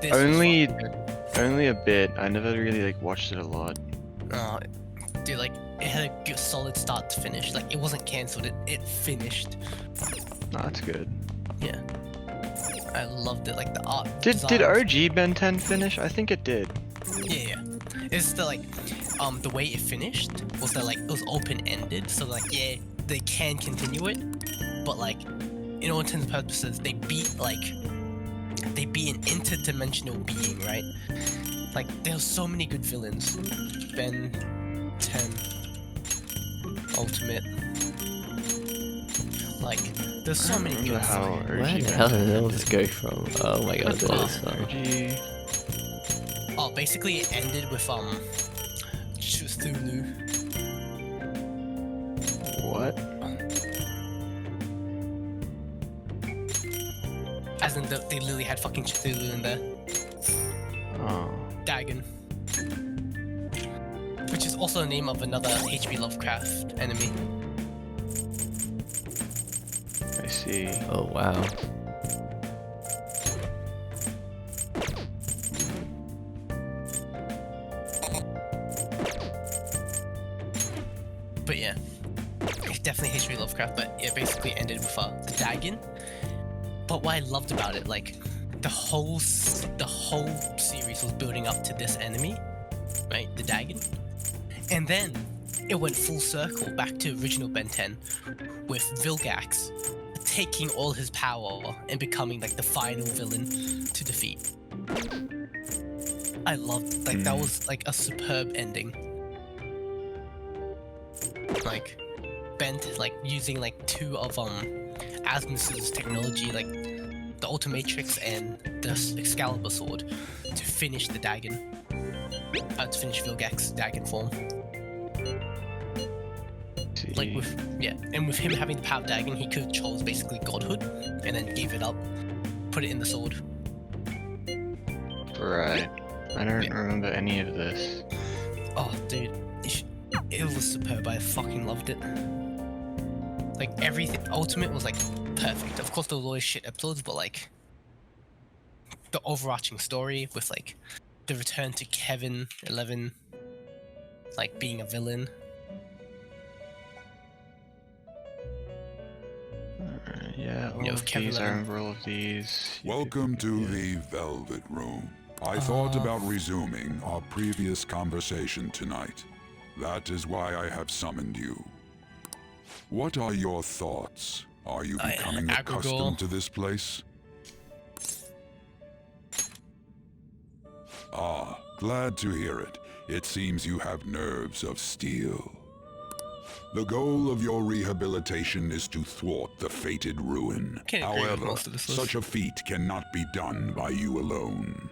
Speaker 22: This was
Speaker 19: Only,
Speaker 22: fucking good.
Speaker 19: only a bit. I never really like watched it a lot.
Speaker 22: Dude, like, it had a good solid start to finish. Like, it wasn't cancelled, it finished.
Speaker 19: No, that's good.
Speaker 22: Yeah. I loved it, like, the art
Speaker 19: Did
Speaker 22: design.
Speaker 19: OG Ben 10 finish? I think it did.
Speaker 22: Yeah. It's the, like, the way it finished was that, like, it was open-ended, so, like, yeah, they can continue it, but, like, in all intents and purposes, they beat an interdimensional being, right? Like, there's so many good villains. Ben 10 Ultimate. Like, there's so many good
Speaker 19: how
Speaker 22: villains.
Speaker 1: Where the hell did all this go from? Oh my god, this.
Speaker 19: OG.
Speaker 22: Oh, basically it ended with Cthulhu.
Speaker 19: What?
Speaker 22: As in they literally had fucking Cthulhu in there.
Speaker 19: Oh.
Speaker 22: Dagon. Which is also the name of another H.P. Lovecraft enemy.
Speaker 19: I see.
Speaker 1: Oh wow.
Speaker 22: But yeah, it's definitely H.P. Lovecraft, but it basically ended with the Dagon. But what I loved about it, like, the whole series was building up to this enemy, right? The Dagon. And then it went full circle back to original Ben 10 with Vilgax taking all his power and becoming like the final villain to defeat. I loved, like, that was like a superb ending. Like, bent like using like 2 of Asmus's technology, like the Ultimatrix and the Excalibur sword, to finish the Dagon. To finish Vilgax's Dagon form. Like and with him having the power of Dagon, he could chose basically godhood, and then gave it up, put it in the sword.
Speaker 19: Right. I don't remember any of this.
Speaker 22: Oh, dude, it was superb. I fucking loved it. Like everything, Ultimate was like perfect. Of course, there was always shit episodes, but like the overarching story with like the return to Kevin 11, like being a villain.
Speaker 19: Yeah, all of these, I remember all of these.
Speaker 7: Welcome to the Velvet Room. I thought about resuming our previous conversation tonight. That is why I have summoned you. What are your thoughts? Are you becoming accustomed to this place? Ah, glad to hear it. It seems you have nerves of steel. The goal of your rehabilitation is to thwart the fated ruin. However, such a feat cannot be done by you alone.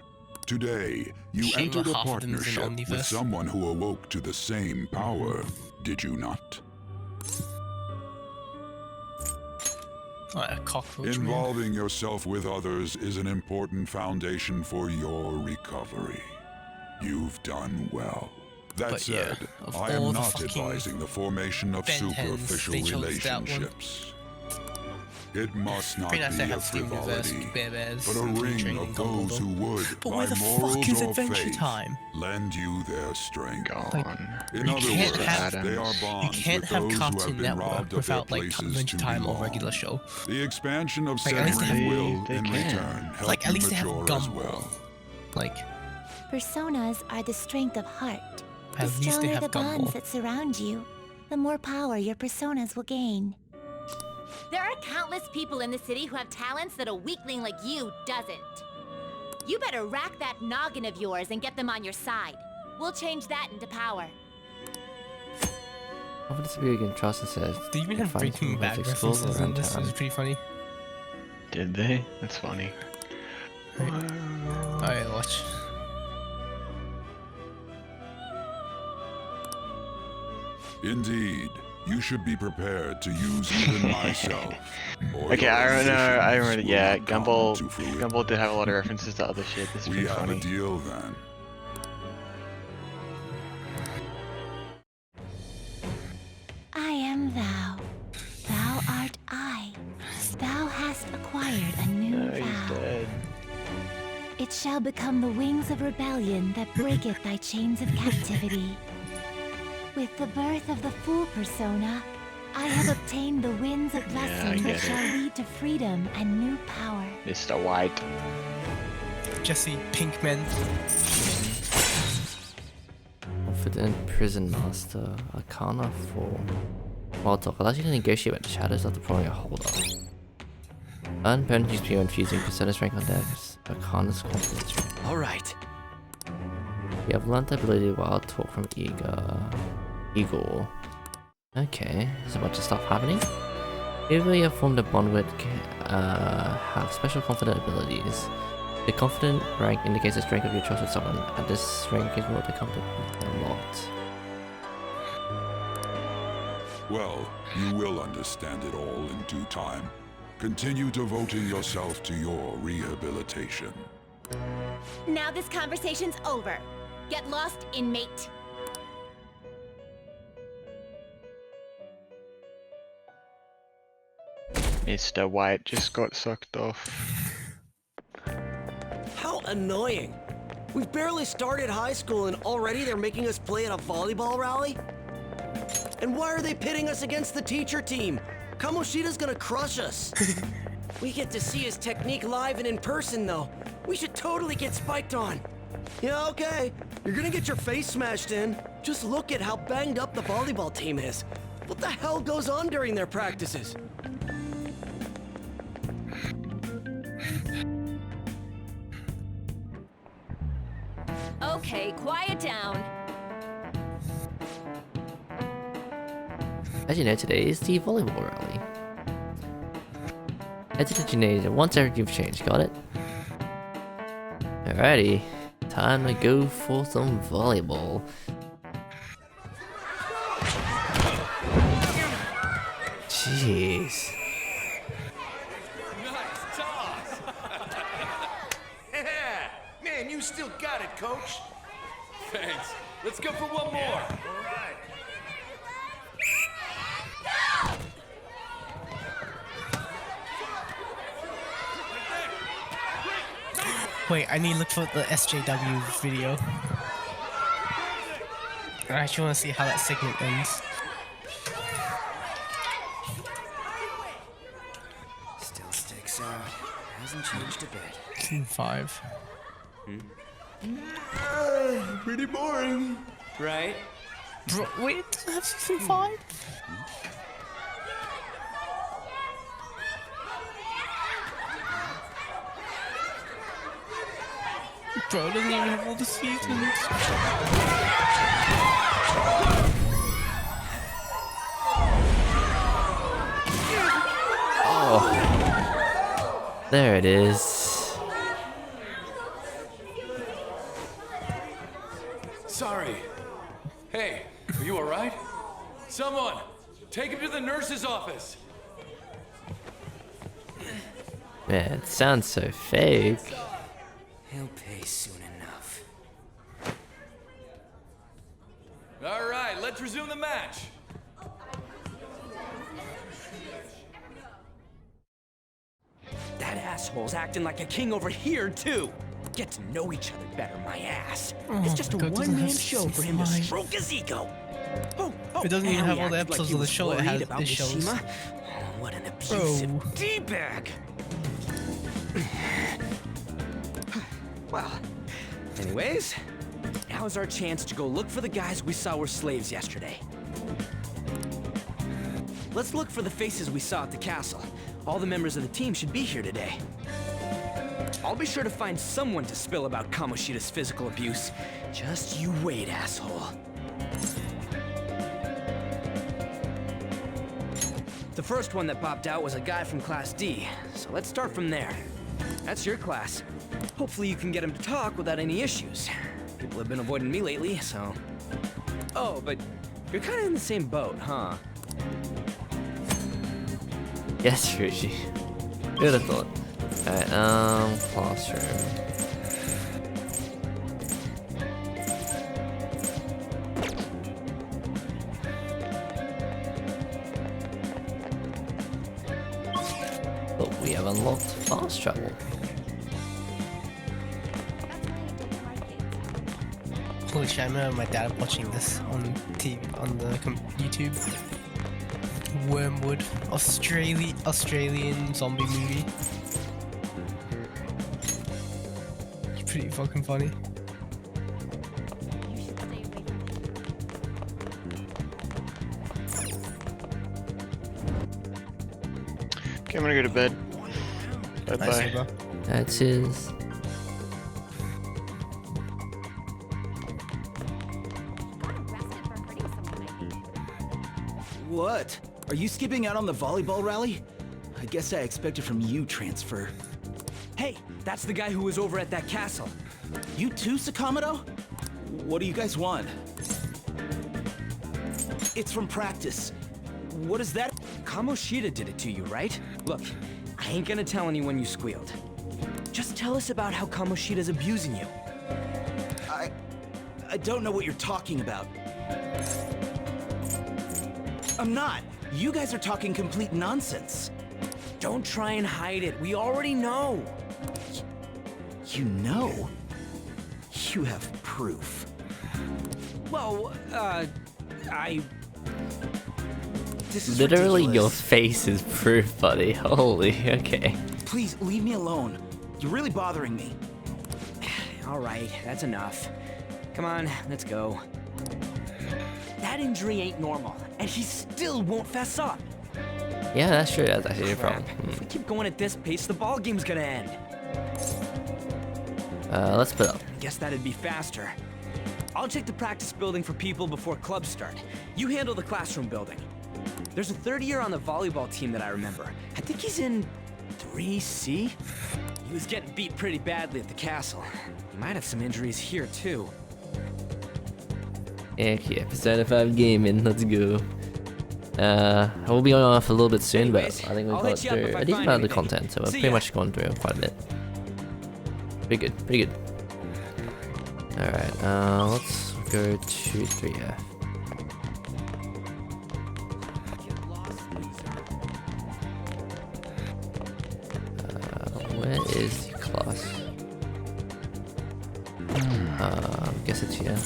Speaker 7: Today, you entered a partnership with someone who awoke to the same power, did you not?
Speaker 22: A cockroach.
Speaker 7: Involving yourself with others is an important foundation for your recovery. You've done well. That said, I am not advising the formation of superficial relationships. It must not be a frivolity, but a ring of those who would, by morals or faith, lend you their strength. In other words, they are bonds with those who have been robbed of their places to belong.
Speaker 22: Regular show.
Speaker 7: The expansion of said ring will, in return, help you mature as well.
Speaker 22: Like,
Speaker 15: personas are the strength of heart. The stronger the bonds that surround you, the more power your personas will gain.
Speaker 2: There are countless people in the city who have talents that a weakling like you doesn't. You better rack that noggin of yours and get them on your side. We'll change that into power.
Speaker 1: Over this video again, Charleston says,
Speaker 22: they even have Breaking Bad references in this. It's pretty funny.
Speaker 19: Did they? That's funny.
Speaker 22: Alright, watch.
Speaker 7: Indeed, you should be prepared to use even myself.
Speaker 19: Okay, I remember. Yeah, Gumball did have a lot of references to other shit. This is pretty funny.
Speaker 7: We have a deal then.
Speaker 15: I am thou. Thou art I. Thou hast acquired a new vow.
Speaker 19: Dead.
Speaker 15: It shall become the wings of rebellion that breaketh thy chains of captivity. With the birth of the Fool persona, I have obtained the winds of blessing that shall lead to freedom and new power.
Speaker 19: Mr. White.
Speaker 22: Jesse Pinkman.
Speaker 1: Confident Prison Master. Arcana 4. Wild Talk allows you to negotiate with the shadows after pouring a holder. Earn bonus XP when fusing Persona's rank on decks. Arcana's confidence rank.
Speaker 23: Alright.
Speaker 1: You have learned the ability Wild Talk from Igor. Okay, there's a bunch of stuff happening. People you have formed a bond with have special confident abilities. The confident rank indicates the strength of your trust with someone, and this rank is what the confident unlocked.
Speaker 7: Well, you will understand it all in due time. Continue devoting yourself to your rehabilitation.
Speaker 2: Now this conversation's over. Get lost, inmate.
Speaker 19: Mr. White just got sucked off.
Speaker 14: How annoying. We've barely started high school and already they're making us play at a volleyball rally? And why are they pitting us against the teacher team? Kamoshida's gonna crush us. We get to see his technique live and in person though. We should totally get spiked on. Yeah, okay. You're gonna get your face smashed in. Just look at how banged up the volleyball team is. What the hell goes on during their practices?
Speaker 2: Okay, quiet down.
Speaker 1: As you know, today is the volleyball rally. Enter the gymnasium once everything's changed, got it? Alrighty, time to go for some volleyball. Jeez.
Speaker 10: Nice toss! Yeah! Man, you still got it, coach.
Speaker 9: Thanks. Let's go for one more.
Speaker 22: Wait, I need to look for the SJW video. I actually want to see how that segment ends.
Speaker 23: Still sticks out. Hasn't changed a bit.
Speaker 22: Scene 5.
Speaker 23: Pretty boring. Right?
Speaker 22: Bro, wait, does it have season 5? Bro, it doesn't even have all the seasons.
Speaker 1: Oh. There it is.
Speaker 9: Sorry. Hey, are you alright? Someone, take him to the nurse's office.
Speaker 1: Man, it sounds so fake.
Speaker 23: He'll pay soon enough.
Speaker 9: Alright, let's resume the match.
Speaker 14: That asshole's acting like a king over here, too. Get to know each other better, my ass. It's just a one-man show for him to stroke his ego.
Speaker 22: It doesn't even have all the episodes of the show it has. It shows.
Speaker 14: Oh, what an abusive D-bag. Well, anyways, now's our chance to go look for the guys we saw were slaves yesterday. Let's look for the faces we saw at the castle. All the members of the team should be here today. I'll be sure to find someone to spill about Kamoshida's physical abuse. Just you wait, asshole. The first one that popped out was a guy from Class D, so let's start from there. That's your class. Hopefully you can get him to talk without any issues. People have been avoiding me lately, so... Oh, but you're kind of in the same boat, huh?
Speaker 1: Yes, Fuji. Good thought. Alright, classroom. But we have unlocked fast travel.
Speaker 22: Holy shit, I remember my dad watching this on TV, on the YouTube. Wormwood, Australian zombie movie. It's pretty fucking funny.
Speaker 19: Okay, I'm gonna go to bed. Bye-bye.
Speaker 1: That's his.
Speaker 17: What? Are you skipping out on the volleyball rally? I guess I expected from you, Transfer.
Speaker 14: Hey, that's the guy who was over at that castle.
Speaker 17: You too, Sakamoto? What do you guys want? It's from practice. What is that?
Speaker 14: Kamoshida did it to you, right? Look, I ain't gonna tell anyone you squealed. Just tell us about how Kamoshida's abusing you.
Speaker 17: I don't know what you're talking about. I'm not. You guys are talking complete nonsense.
Speaker 14: Don't try and hide it. We already know.
Speaker 17: You know? You have proof.
Speaker 14: Well, This is
Speaker 1: literally
Speaker 14: ridiculous.
Speaker 1: your face is proof, buddy. Holy, okay.
Speaker 17: Please, leave me alone. You're really bothering me.
Speaker 14: All right, that's enough. Come on, let's go. That injury ain't normal, and he still won't fess up.
Speaker 1: Yeah, that's true. That's actually a problem.
Speaker 14: If we keep going at this pace, the ball game's gonna end.
Speaker 1: Let's put up.
Speaker 14: Guess that'd be faster. I'll check the practice building for people before clubs start. You handle the classroom building.
Speaker 23: There's a third year on the volleyball team that I remember. I think he's in 3C? He was getting beat pretty badly at the castle. He might have some injuries here, too.
Speaker 1: Heck yeah, Persona 5 gaming, let's go. I will be on for a little bit soon, but I think we've got through a decent amount of the content, so we've pretty much gone through quite a bit. Pretty good, pretty good. Alright, let's go to 3F. Where is the class? I guess it's here.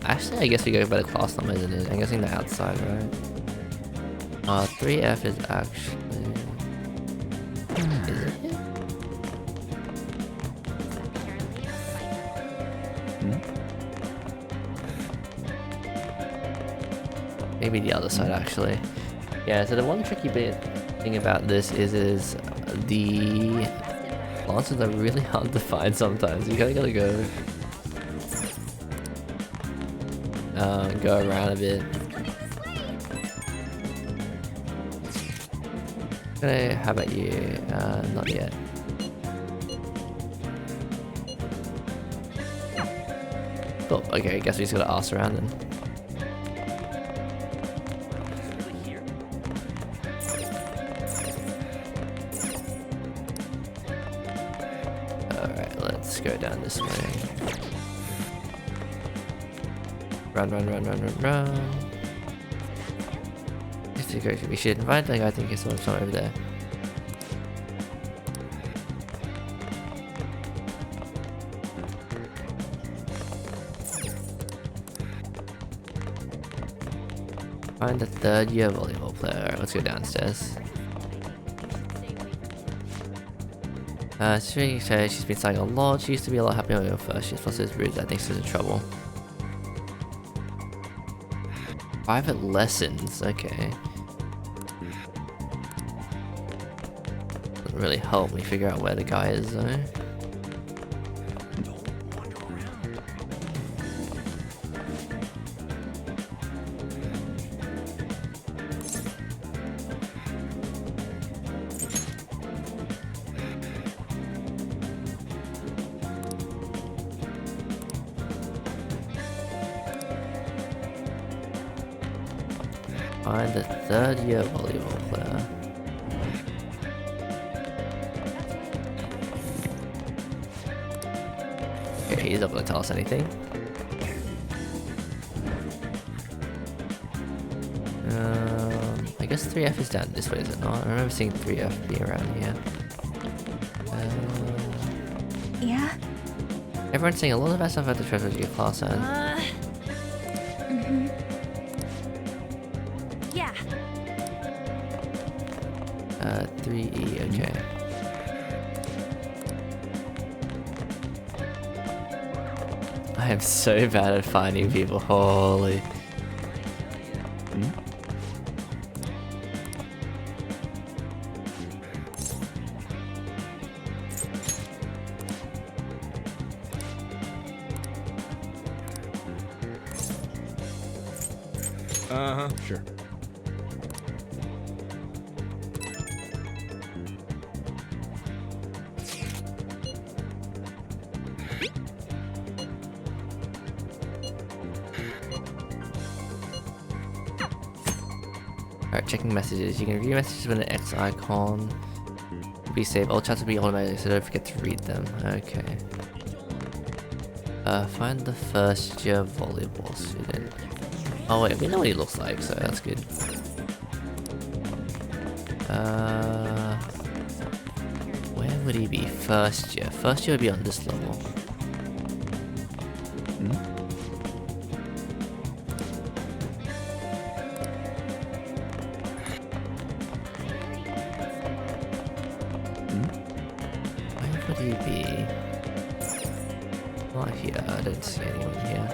Speaker 1: Actually, I guess we go by the class number, isn't it? I'm guessing the outside, right? 3F is actually... Is it here? Maybe the other side, actually. Yeah, so the one tricky thing about this is the answers are really hard to find sometimes. You gotta go around a bit. Okay, how about you? Not yet. Oh, okay, I guess we just gotta ask around then. Alright, let's go down this way. Run. We should invite the guy. I think he's somewhere over there. Find the third year volleyball player. Alright, let's go downstairs. She's been studying a lot. She used to be a lot happier when we were first. She's plus this rude. I think she's in trouble. Private lessons, okay. Doesn't really help me figure out where the guy is though. Find the third year volleyball player. Okay, he's not gonna tell us anything. I guess 3F is down this way, is it not? I remember seeing 3F be around here.
Speaker 18: Yeah?
Speaker 1: Everyone's saying a lot of bad stuff about the treasure to your class and...
Speaker 18: Yeah.
Speaker 1: 3E, okay. I am so bad at finding people, holy.
Speaker 16: Sure.
Speaker 1: Alright, checking messages. You can review messages with an X icon. Be saved. All chats will be automatic, so don't forget to read them. Okay. Find the first year volleyball student. Oh wait, we know what he looks like, so that's good. Where would he be? First year. First year would be on this level. Where would he be? Not here. I don't see anyone here.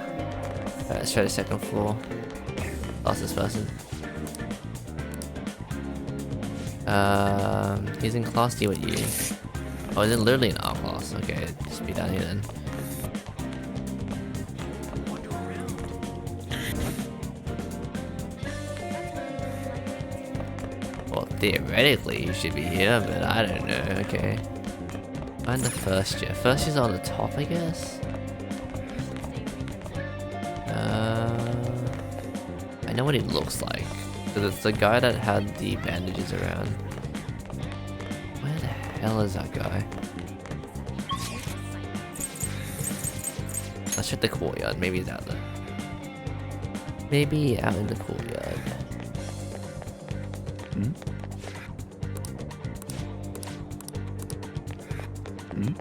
Speaker 1: Let's try the second floor. Ask this person. He's in class D with you. Oh, he's literally in our class. Okay, just be down here then. theoretically you should be here, but I don't know, okay. Find the first year. First year's on the top, I guess? I know what he looks like. Because it's the guy that had the bandages around. Where the hell is that guy? Let's check the courtyard. Maybe he's out there. Maybe out in the courtyard. Hmm? Hmm?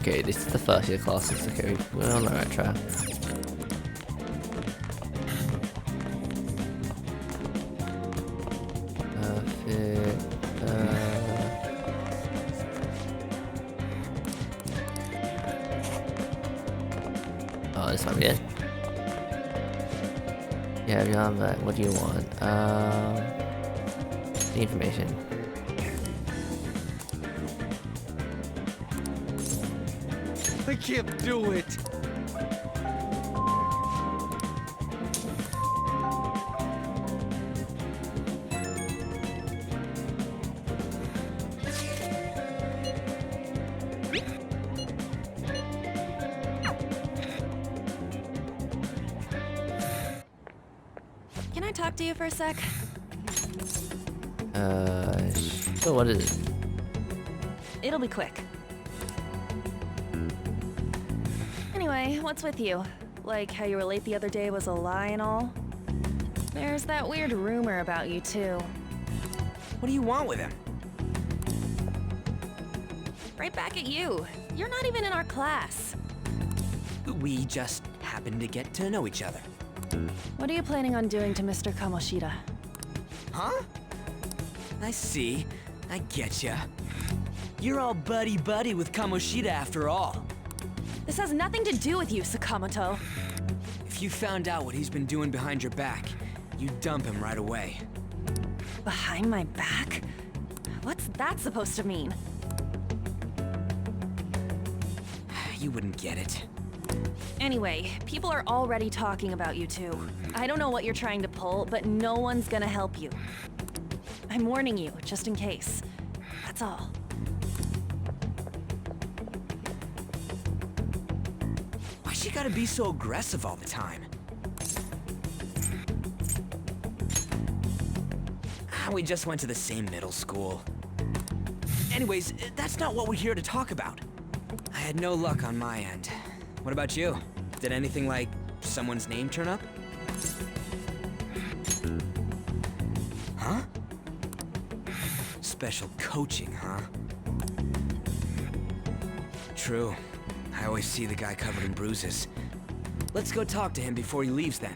Speaker 1: Okay, this is the first year classes. Okay, we're on the right track. Perfect. Oh, this one, yeah. Yeah, beyond that, what do you want? The information.
Speaker 14: I can't do it.
Speaker 6: Can I talk to you for a sec?
Speaker 1: So what is it?
Speaker 6: It'll be quick. Anyway, what's with you? Like how you were late the other day was a lie and all? There's that weird rumor about you too.
Speaker 23: What do you want with him?
Speaker 6: Right back at you. You're not even in our class.
Speaker 23: We just happened to get to know each other.
Speaker 6: What are you planning on doing to Mr. Kamoshida?
Speaker 23: Huh? I see. I getcha. You're all buddy-buddy with Kamoshida after all.
Speaker 6: This has nothing to do with you, Sakamoto.
Speaker 23: If you found out what he's been doing behind your back, you'd dump him right away.
Speaker 6: Behind my back? What's that supposed to mean?
Speaker 23: You wouldn't get it.
Speaker 6: Anyway, people are already talking about you two. I don't know what you're trying to pull, but no one's gonna help you. I'm warning you, just in case. That's all.
Speaker 23: Why she gotta be so aggressive all the time? We just went to the same middle school. Anyways, that's not what we're here to talk about. I had no luck on my end. What about you? Did anything like someone's name turn up? Huh? Special coaching, huh? True. I always see the guy covered in bruises. Let's go talk to him before he leaves then.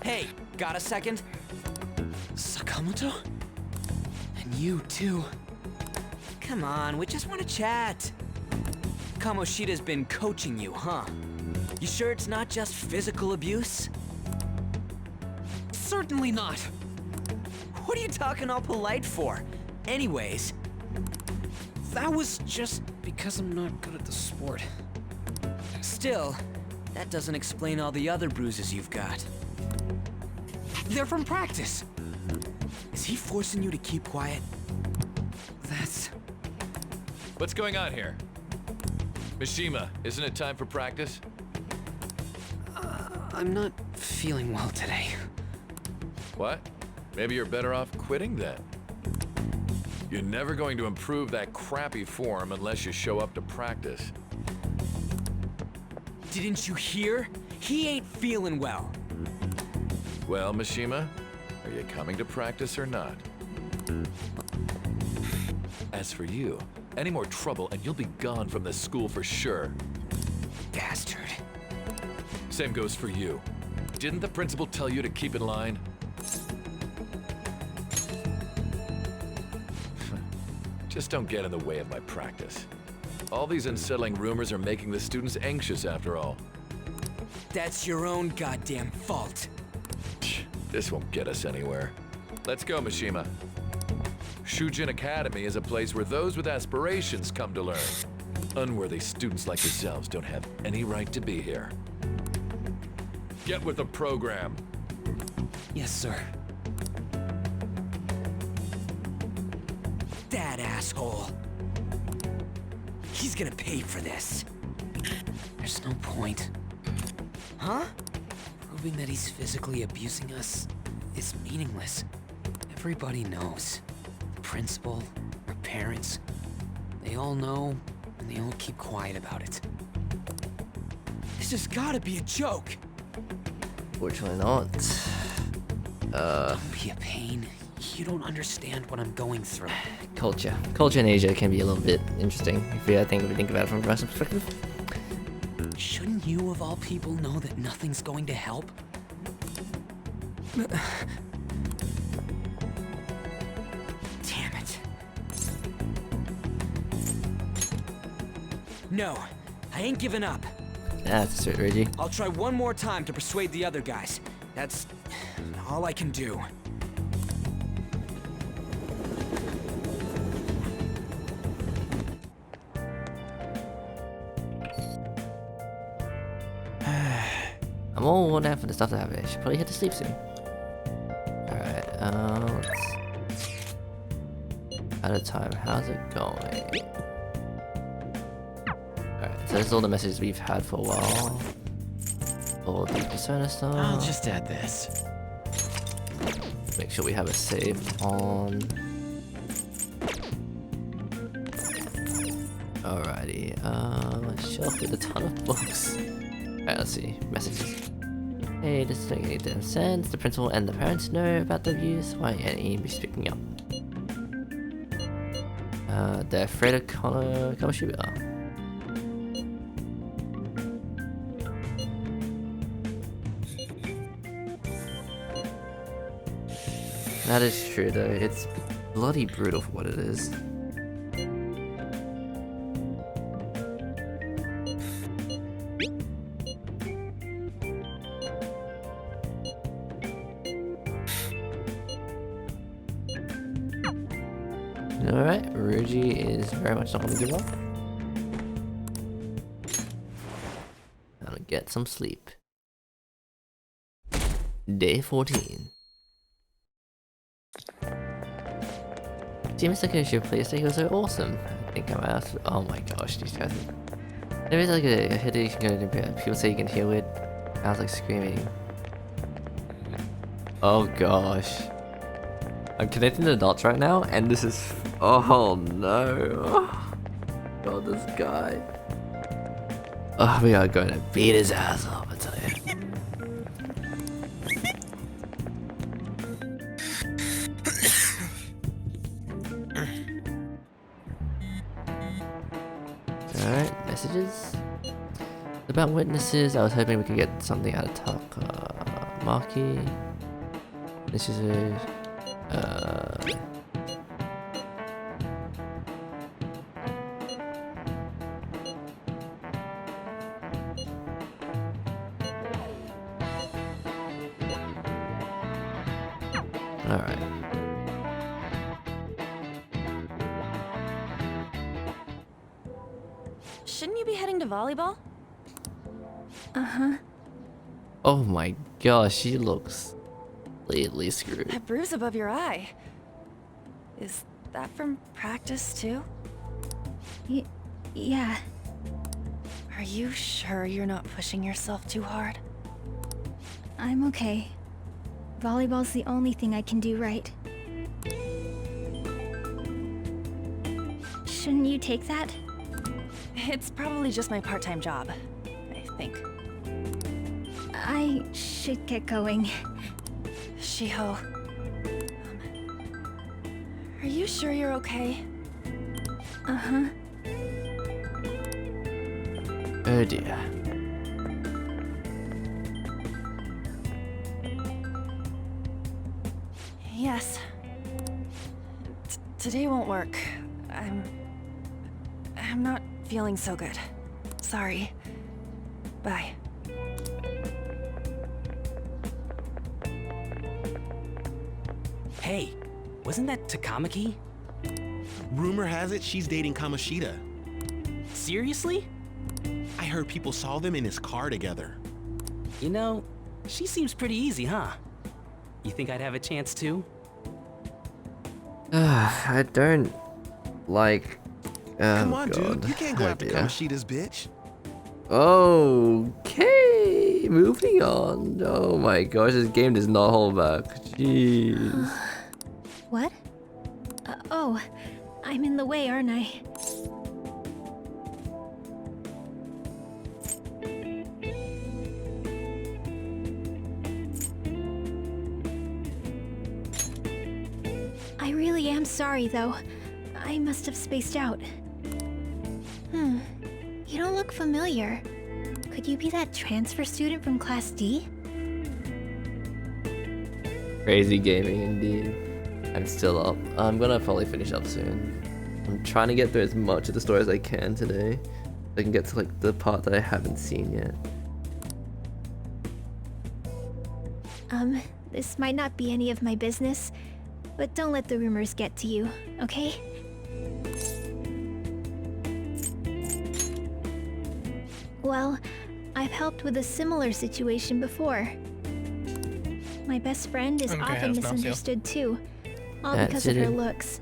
Speaker 23: Hey, got a second? Sakamoto? And you too. Come on, we just want to chat. Kamoshida's been coaching you, huh? You sure it's not just physical abuse? Certainly not. What are you talking all polite for? Anyways, that was just because I'm not good at the sport. Still, that doesn't explain all the other bruises you've got. They're from practice. Is he forcing you to keep quiet? That's...
Speaker 9: What's going on here? Mishima, isn't it time for practice?
Speaker 23: I'm not feeling well today.
Speaker 9: What? Maybe you're better off quitting then. You're never going to improve that crappy form unless you show up to practice.
Speaker 23: Didn't you hear? He ain't feeling well.
Speaker 9: Well, Mishima, are you coming to practice or not? As for you, any more trouble and you'll be gone from this school for sure.
Speaker 23: Bastard.
Speaker 9: Same goes for you. Didn't the principal tell you to keep in line? Just don't get in the way of my practice. All these unsettling rumors are making the students anxious after all.
Speaker 23: That's your own goddamn fault.
Speaker 9: This won't get us anywhere. Let's go, Mishima. Shujin Academy is a place where those with aspirations come to learn. Unworthy students like yourselves don't have any right to be here. Get with the program.
Speaker 23: Yes, sir. That asshole. He's gonna pay for this. There's no point. Huh? Proving that he's physically abusing us is meaningless. Everybody knows. The principal, our parents, they all know, and they all keep quiet about it. This has gotta be a joke!
Speaker 1: Fortunately not.
Speaker 23: Don't be a pain. You don't understand what I'm going through.
Speaker 1: Culture. Culture in Asia can be a little bit interesting if we think about it from a Russian perspective.
Speaker 23: Shouldn't you, of all people, know that nothing's going to help? Damn it. No, I ain't giving up.
Speaker 1: That's it, Reggie.
Speaker 23: I'll try one more time to persuade the other guys. That's all I can do.
Speaker 1: I'm all worn out for the stuff to happen. I should probably head to sleep soon. Alright, let's... At a time, how's it going? Alright, so this is all the messages we've had for a while. All the Persona stuff.
Speaker 4: I'll just add this.
Speaker 1: Make sure we have a save on. Alrighty, shelf with a ton of books. Alright, let's see. Messages. Hey, this is making any damn sense. The principal and the parents know about the abuse. Why ain't anybody speaking up? They're afraid of Kamoshida. That is true though. It's bloody brutal for what it is. Alright, Ruji is very much not going to give up. Gonna get some sleep. Day 14. Seems like I should play a was so awesome. I think I'm out. Oh my gosh, these guys. There is like a hit that you can go to people say you can heal it. I was like screaming. Oh gosh. I'm connecting the dots right now, and this is. Oh no. God, this guy. Oh, we are going to beat his ass up, I tell you. Alright, messages. About witnesses, I was hoping we could get something out of Talk. Marky. This is a. Alright.
Speaker 6: Shouldn't you be heading to volleyball?
Speaker 18: Uh-huh.
Speaker 1: Oh my gosh, she looks completely screwed.
Speaker 6: That bruise above your eye. Is that from practice too?
Speaker 18: Yeah.
Speaker 6: Are you sure you're not pushing yourself too hard?
Speaker 18: I'm okay. Volleyball's the only thing I can do right. Shouldn't you take that?
Speaker 6: It's probably just my part-time job, I think.
Speaker 18: I should get going.
Speaker 6: Shiho. Are you sure you're okay?
Speaker 18: Uh-huh.
Speaker 1: Oh dear.
Speaker 6: Yes. Today won't work. I'm not feeling so good. Sorry. Bye.
Speaker 4: Hey, wasn't that Takamaki?
Speaker 12: Rumor has it she's dating Kamoshida.
Speaker 4: Seriously?
Speaker 12: I heard people saw them in his car together.
Speaker 4: You know, she seems pretty easy, huh? You think I'd have a chance too?
Speaker 1: I don't like.
Speaker 12: Come on,
Speaker 1: God.
Speaker 12: dude. You can't go after
Speaker 1: dear.
Speaker 12: Kamoshida's bitch.
Speaker 1: Okay, moving on. Oh my gosh, this game does not hold back. Jeez.
Speaker 18: What? Oh, I'm in the way, aren't I? I really am sorry, though. I must have spaced out. You don't look familiar. Could you be that transfer student from Class D?
Speaker 1: Crazy gaming indeed. I'm still up. I'm gonna probably finish up soon. I'm trying to get through as much of the story as I can today. So I can get to like the part that I haven't seen yet.
Speaker 18: This might not be any of my business, but don't let the rumors get to you, okay? Well, I've helped with a similar situation before. My best friend is often misunderstood too, all because of her looks.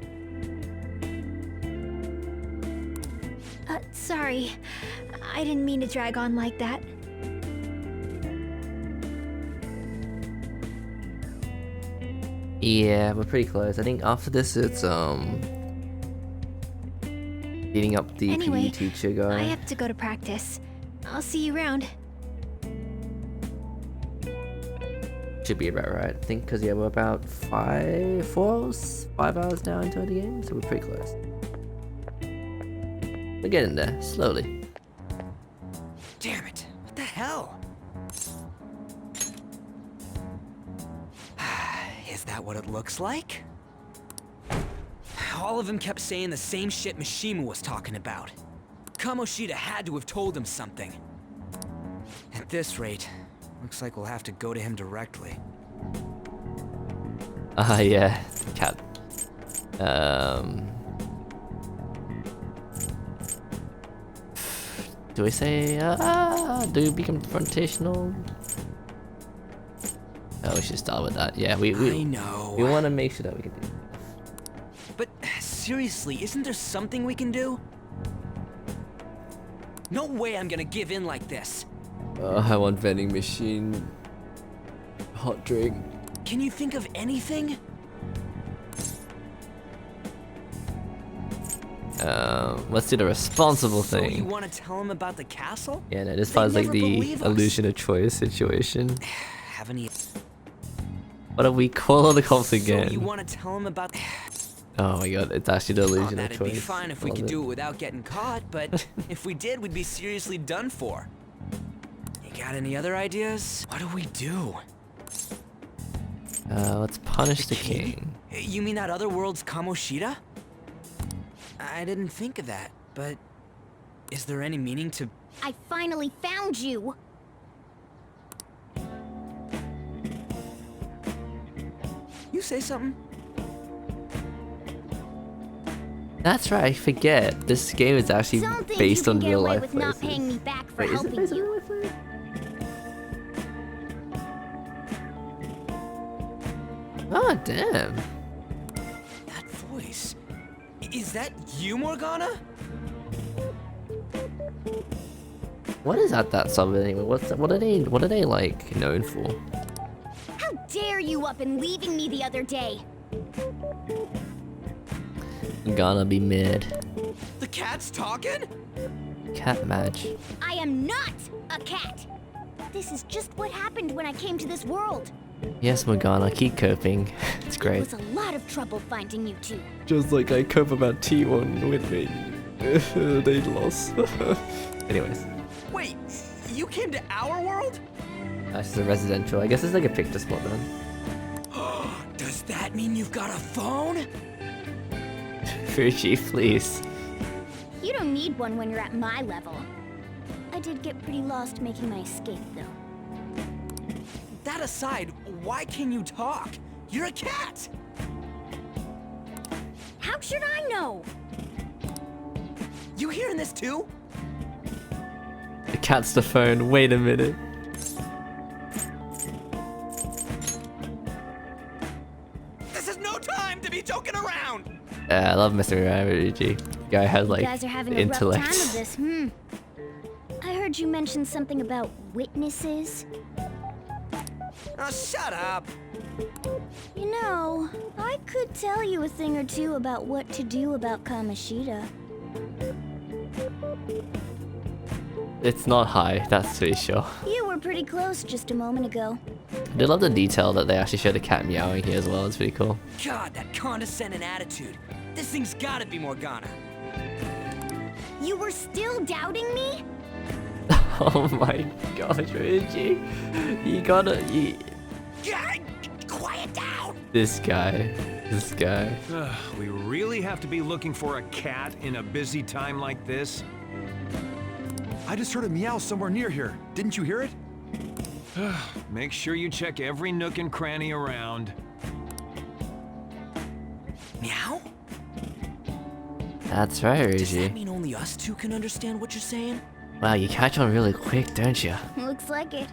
Speaker 18: Sorry, I didn't mean to drag on like that.
Speaker 1: Yeah, we're pretty close. I think after this it's beating up the
Speaker 18: Anyway,
Speaker 1: PE teacher guy.
Speaker 18: I have to go to practice. I'll see you around.
Speaker 1: Should be about right, I think, because yeah, we're about 5 hours now into the game, so we're pretty close. We're getting there, slowly.
Speaker 4: Damn it, what the hell? Is that what it looks like? All of them kept saying the same shit Mishima was talking about. Kamoshida had to have told him something. At this rate, looks like we'll have to go to him directly.
Speaker 1: Yeah, cat. Do we say, do we be confrontational? Oh, we should start with that. Yeah, we
Speaker 4: I know.
Speaker 1: We want to make sure that we can do.
Speaker 4: But seriously, isn't there something we can do? No way I'm gonna give in like this.
Speaker 1: I want vending machine. Hot drink.
Speaker 4: Can you think of anything?
Speaker 1: Let's do the responsible
Speaker 4: So
Speaker 1: thing.
Speaker 4: you want to tell him about the castle?
Speaker 1: Yeah, no, this
Speaker 4: They
Speaker 1: feels like
Speaker 4: never
Speaker 1: the
Speaker 4: believe us.
Speaker 1: illusion of choice situation.
Speaker 4: Haven't you?
Speaker 1: What if we call all the cops
Speaker 4: So
Speaker 1: again?
Speaker 4: you want to tell him about?
Speaker 1: Oh my god, it's actually the illusion of
Speaker 4: That'd
Speaker 1: choice.
Speaker 4: be fine if we
Speaker 1: Love
Speaker 4: could
Speaker 1: it.
Speaker 4: do it without getting caught, but if we did, we'd be seriously done for. You got any other ideas? What do we do?
Speaker 1: Let's punish the king.
Speaker 4: You mean that other world's Kamoshida? I didn't think of that, but is there any meaning to...
Speaker 3: I finally found you!
Speaker 4: You say something?
Speaker 1: That's right, I forget. This game is actually
Speaker 3: Don't think
Speaker 1: based
Speaker 3: you
Speaker 1: on
Speaker 3: can get
Speaker 1: real
Speaker 3: away
Speaker 1: life
Speaker 3: with not
Speaker 1: places.
Speaker 3: paying me back for
Speaker 1: Wait, is it
Speaker 3: helping
Speaker 1: based on
Speaker 3: you.
Speaker 1: real life places? Oh, damn.
Speaker 4: That voice... Is that you, Morgana?
Speaker 1: What is that sub anyway? What are they like known for?
Speaker 3: How dare you up and leaving me the other day?
Speaker 1: Gonna be mid.
Speaker 4: The cat's talking?
Speaker 1: Cat match.
Speaker 3: I am not a cat! This is just what happened when I came to this world.
Speaker 1: Yes, Morgana, keep coping. It's
Speaker 3: It
Speaker 1: great.
Speaker 3: was a lot of trouble finding you two.
Speaker 1: Just like I cope about T1 with me. They lost. Anyways,
Speaker 4: Wait, you came to our world?
Speaker 1: that's just a residential. I guess it's like a picture spot then.
Speaker 4: Does that mean you've got a phone?
Speaker 1: Fuji, please.
Speaker 3: You don't need one when you're at my level. I did get pretty lost making my escape, though.
Speaker 23: That aside, why can you talk? You're a cat!
Speaker 3: How should I know?
Speaker 23: You hearing this too?
Speaker 1: The cat's the phone. Wait a minute.
Speaker 23: This is no time to be joking around!
Speaker 1: I love messing around with Ryuji. Guy has like
Speaker 3: You guys are having
Speaker 1: intellect.
Speaker 3: a rough time of this, I heard you mention something about witnesses.
Speaker 23: Oh, shut up!
Speaker 3: You know, I could tell you a thing or two about what to do about Kamoshida.
Speaker 1: It's not high, that's to be sure.
Speaker 3: You were pretty close just a moment ago.
Speaker 1: I did love the detail that they actually showed a cat meowing here as well. It's pretty cool.
Speaker 23: God, that condescending attitude. This thing's gotta be Morgana.
Speaker 3: You were still doubting me?
Speaker 1: Oh my gosh, Ryuji. You gotta...
Speaker 23: Quiet down!
Speaker 1: This guy.
Speaker 13: We really have to be looking for a cat in a busy time like this?
Speaker 20: I just heard a meow somewhere near here. Didn't you hear it?
Speaker 13: Make sure you check every nook and cranny around.
Speaker 23: Meow?
Speaker 1: That's right,
Speaker 23: Does that
Speaker 1: Ryuji.
Speaker 23: mean only us two can understand what you're saying?
Speaker 1: Wow, you catch on really quick, don't you?
Speaker 3: Looks like it.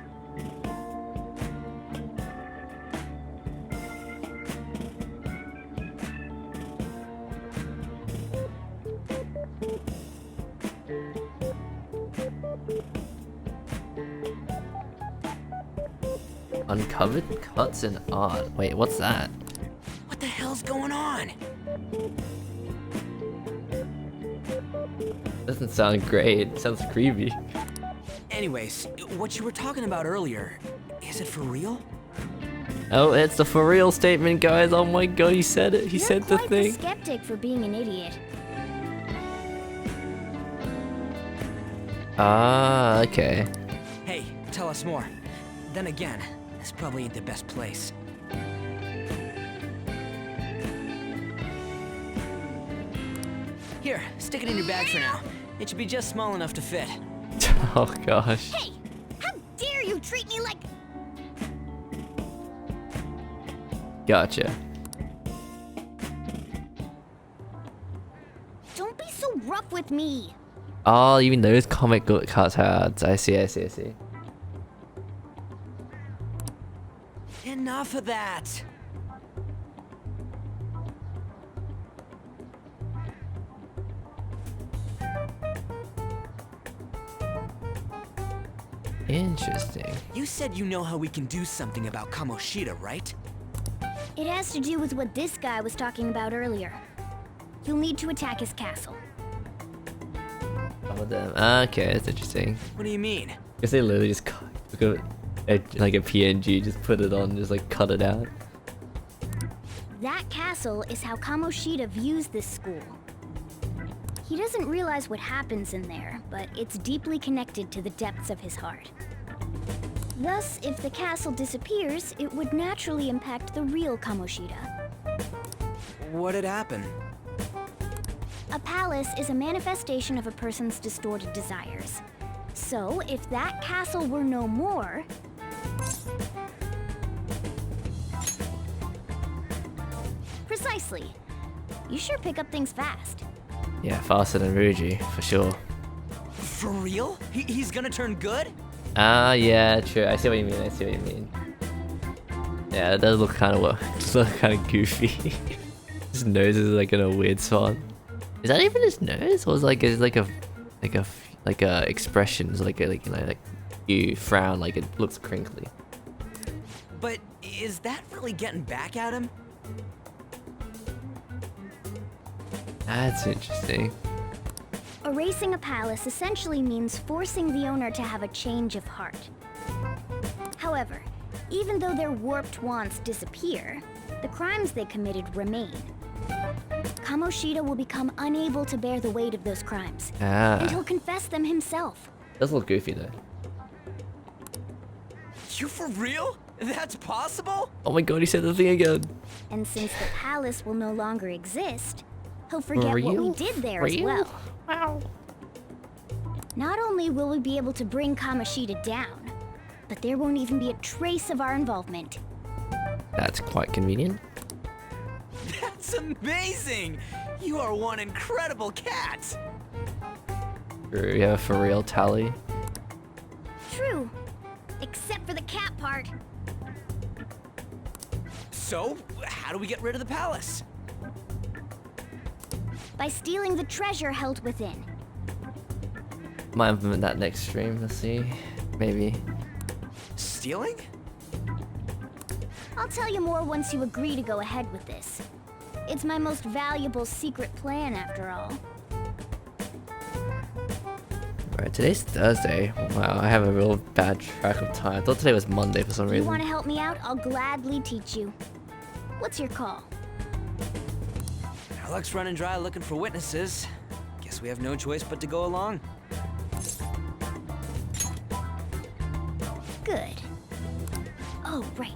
Speaker 1: Uncovered cuts and art. Wait, what's that?
Speaker 23: What the hell's going on?
Speaker 1: Doesn't sound great. Sounds creepy.
Speaker 23: Anyways, what you were talking about earlier, is it for real?
Speaker 1: Oh, it's the for real statement, guys. Oh my god, he said it. He
Speaker 3: You're
Speaker 1: said the
Speaker 3: quite
Speaker 1: thing.
Speaker 3: skeptic for being an idiot.
Speaker 1: Ah, okay.
Speaker 23: Hey, tell us more. Then again, this probably ain't the best place. Here, stick it in your bag for now. It should be just small enough to fit.
Speaker 1: Oh gosh.
Speaker 3: Hey, how dare you treat me like...
Speaker 1: Gotcha.
Speaker 3: Don't be so rough with me.
Speaker 1: Oh, even those comic book cutouts. I see.
Speaker 23: Enough of that.
Speaker 1: Interesting.
Speaker 23: You said you know how we can do something about Kamoshida, right?
Speaker 3: It has to do with what this guy was talking about earlier. You'll need to attack his castle.
Speaker 1: Some of them. Okay, that's interesting.
Speaker 23: What do you mean?
Speaker 1: Because they literally just cut, like a PNG, just put it on, just like cut it out.
Speaker 3: That castle is how Kamoshida views this school. He doesn't realize what happens in there, but it's deeply connected to the depths of his heart. Thus, if the castle disappears, it would naturally impact the real Kamoshida.
Speaker 23: What'd happen?
Speaker 3: A palace is a manifestation of a person's distorted desires. So, if that castle were no more... Precisely. You sure pick up things fast.
Speaker 1: Yeah, faster than Ryuji, for sure.
Speaker 23: For real? He's gonna turn good?
Speaker 1: Ah, yeah, true. I see what you mean. Yeah, it does look kind of goofy. His nose is like in a weird spot. Is that even his nose, or is like a expression, like you frown, like it looks crinkly?
Speaker 23: But is that really getting back at him?
Speaker 1: That's interesting.
Speaker 3: Erasing a palace essentially means forcing the owner to have a change of heart. However, even though their warped wants disappear, the crimes they committed remain. Kamoshida will become unable to bear the weight of those crimes, and he'll confess them himself.
Speaker 1: Does look goofy though.
Speaker 23: You for real? That's possible?
Speaker 1: Oh my god, he said the thing again.
Speaker 3: And since the palace will no longer exist, he'll forget what we did there as well.
Speaker 1: Wow.
Speaker 3: Not only will we be able to bring Kamoshida down, but there won't even be a trace of our involvement.
Speaker 1: That's quite convenient.
Speaker 23: That's amazing! You are one incredible cat!
Speaker 1: Yeah, for real tally.
Speaker 3: True. Except for the cat part.
Speaker 23: So, how do we get rid of the palace?
Speaker 3: By stealing the treasure held within.
Speaker 1: Might implement that next stream, let's see. Maybe.
Speaker 23: Stealing?
Speaker 3: I'll tell you more once you agree to go ahead with this. It's my most valuable secret plan, after all.
Speaker 1: Alright, today's Thursday. Wow, I have a real bad track of time. I thought today was Monday for some
Speaker 3: You
Speaker 1: reason.
Speaker 3: want to help me out? I'll gladly teach you. What's your call?
Speaker 23: Our luck's running dry looking for witnesses. Guess we have no choice but to go along.
Speaker 3: Good. Oh, right.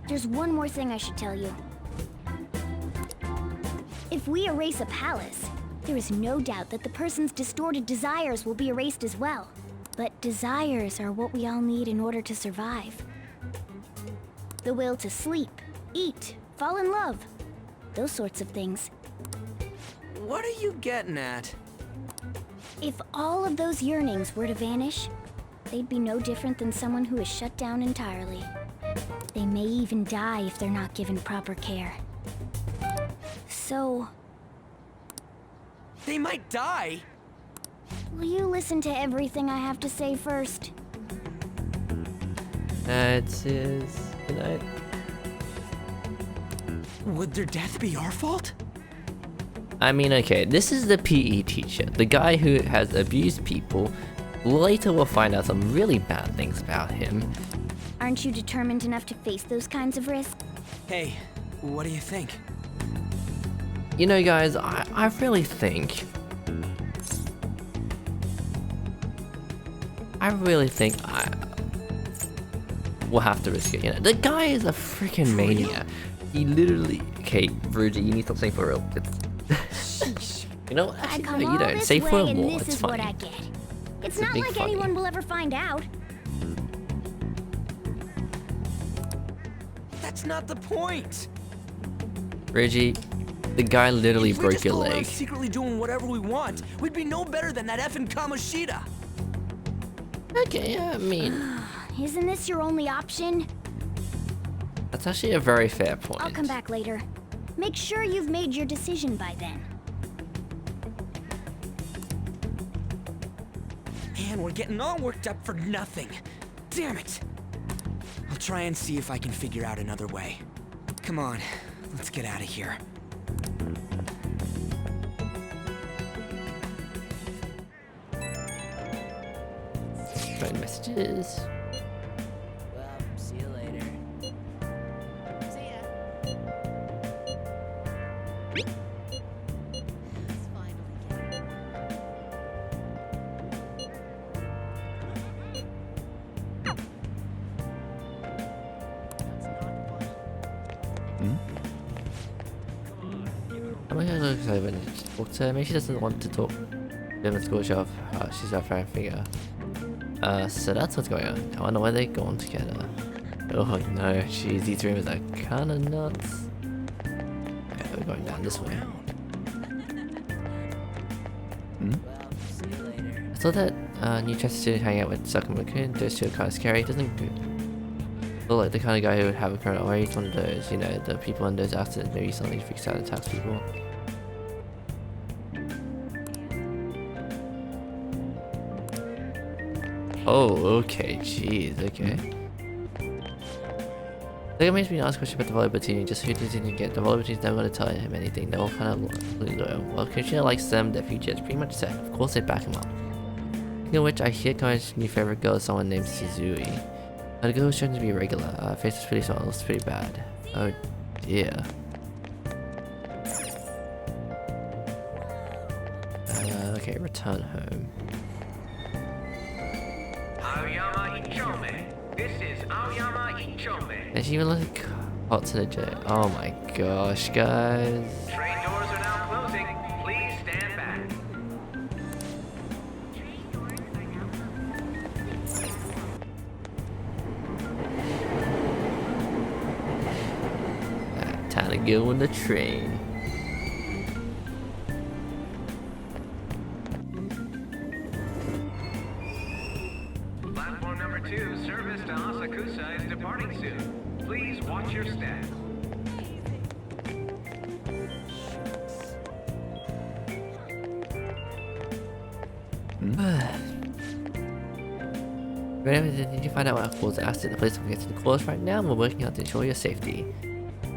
Speaker 3: There's one more thing I should tell you. If we erase a palace, there is no doubt that the person's distorted desires will be erased as well. But desires are what we all need in order to survive. The will to sleep, eat, fall in love. Those sorts of things.
Speaker 23: What are you getting at?
Speaker 3: If all of those yearnings were to vanish, they'd be no different than someone who is shut down entirely. They may even die if they're not given proper care. So...
Speaker 23: They might die?
Speaker 3: will you listen to everything I have to say first?
Speaker 1: It is... Good night.
Speaker 23: Would their death be our fault?
Speaker 1: I mean, okay, this is the PE teacher, the guy who has abused people. Later we'll find out some really bad things about him.
Speaker 3: Aren't you determined enough to face those kinds of risks?
Speaker 23: Hey, what do you think?
Speaker 1: You know, guys, I really think... we'll have to risk it, you know. The guy is a freaking maniac. He literally... Okay, Virgie, you need to stop saying for real. It's... You know, actually, no, you don't. Say for real more, it's funny.
Speaker 3: What I get. It's not like anyone will ever find out.
Speaker 23: That's not the point.
Speaker 1: Reggie, the guy literally broke your leg.
Speaker 23: Secretly doing whatever we want, we'd be no better than that effing Kamoshida.
Speaker 1: Okay, I mean...
Speaker 3: Isn't this your only option?
Speaker 1: That's actually a very fair point.
Speaker 3: I'll come back later. Make sure you've made your decision by then.
Speaker 23: Man, we're getting all worked up for nothing. Damn it. I'll try and see if I can figure out another way. Come on, let's get out of here.
Speaker 1: Phone messages.
Speaker 23: Well, see you later. See ya.
Speaker 1: I'm gonna look over and talk to her. Maybe she doesn't want to talk to him at school. She's our friend figure. So that's what's going on. I wonder why they're going together. Oh no, jeez, these rumors are kinda nuts. Okay, we're going down this way. I saw that new Chester student hanging out with Sakamoto. Those two are kinda scary. Doesn't look like the kind of guy who would have a criminal, or he's one of those, you know, the people in those accidents, maybe suddenly freaks out and attacks people. Oh, okay, jeez, okay. I think it makes me ask a question about the volleyball team, just who does he get? The volleyball team's never going to tell him anything, they're all kind of loyal. Well, Kushina likes them, their future is pretty much set. Of course they back him up. Speaking of which, I hear Kai's new favorite girl is someone named Suzui. The girl who's trying to be regular, face is pretty small, looks pretty bad. Oh dear. Okay, return home.
Speaker 5: Aoyama Ichome. This is Aoyama Ichome.
Speaker 1: And she even look hot to the jet. Oh my gosh, guys.
Speaker 5: Train doors are now closing.
Speaker 1: go on the train.
Speaker 5: Platform number 2, service to Asakusa is departing soon. Please watch your step.
Speaker 1: Did you find out what caused the accident? The police are getting the cause right now, and we're working hard to ensure your safety.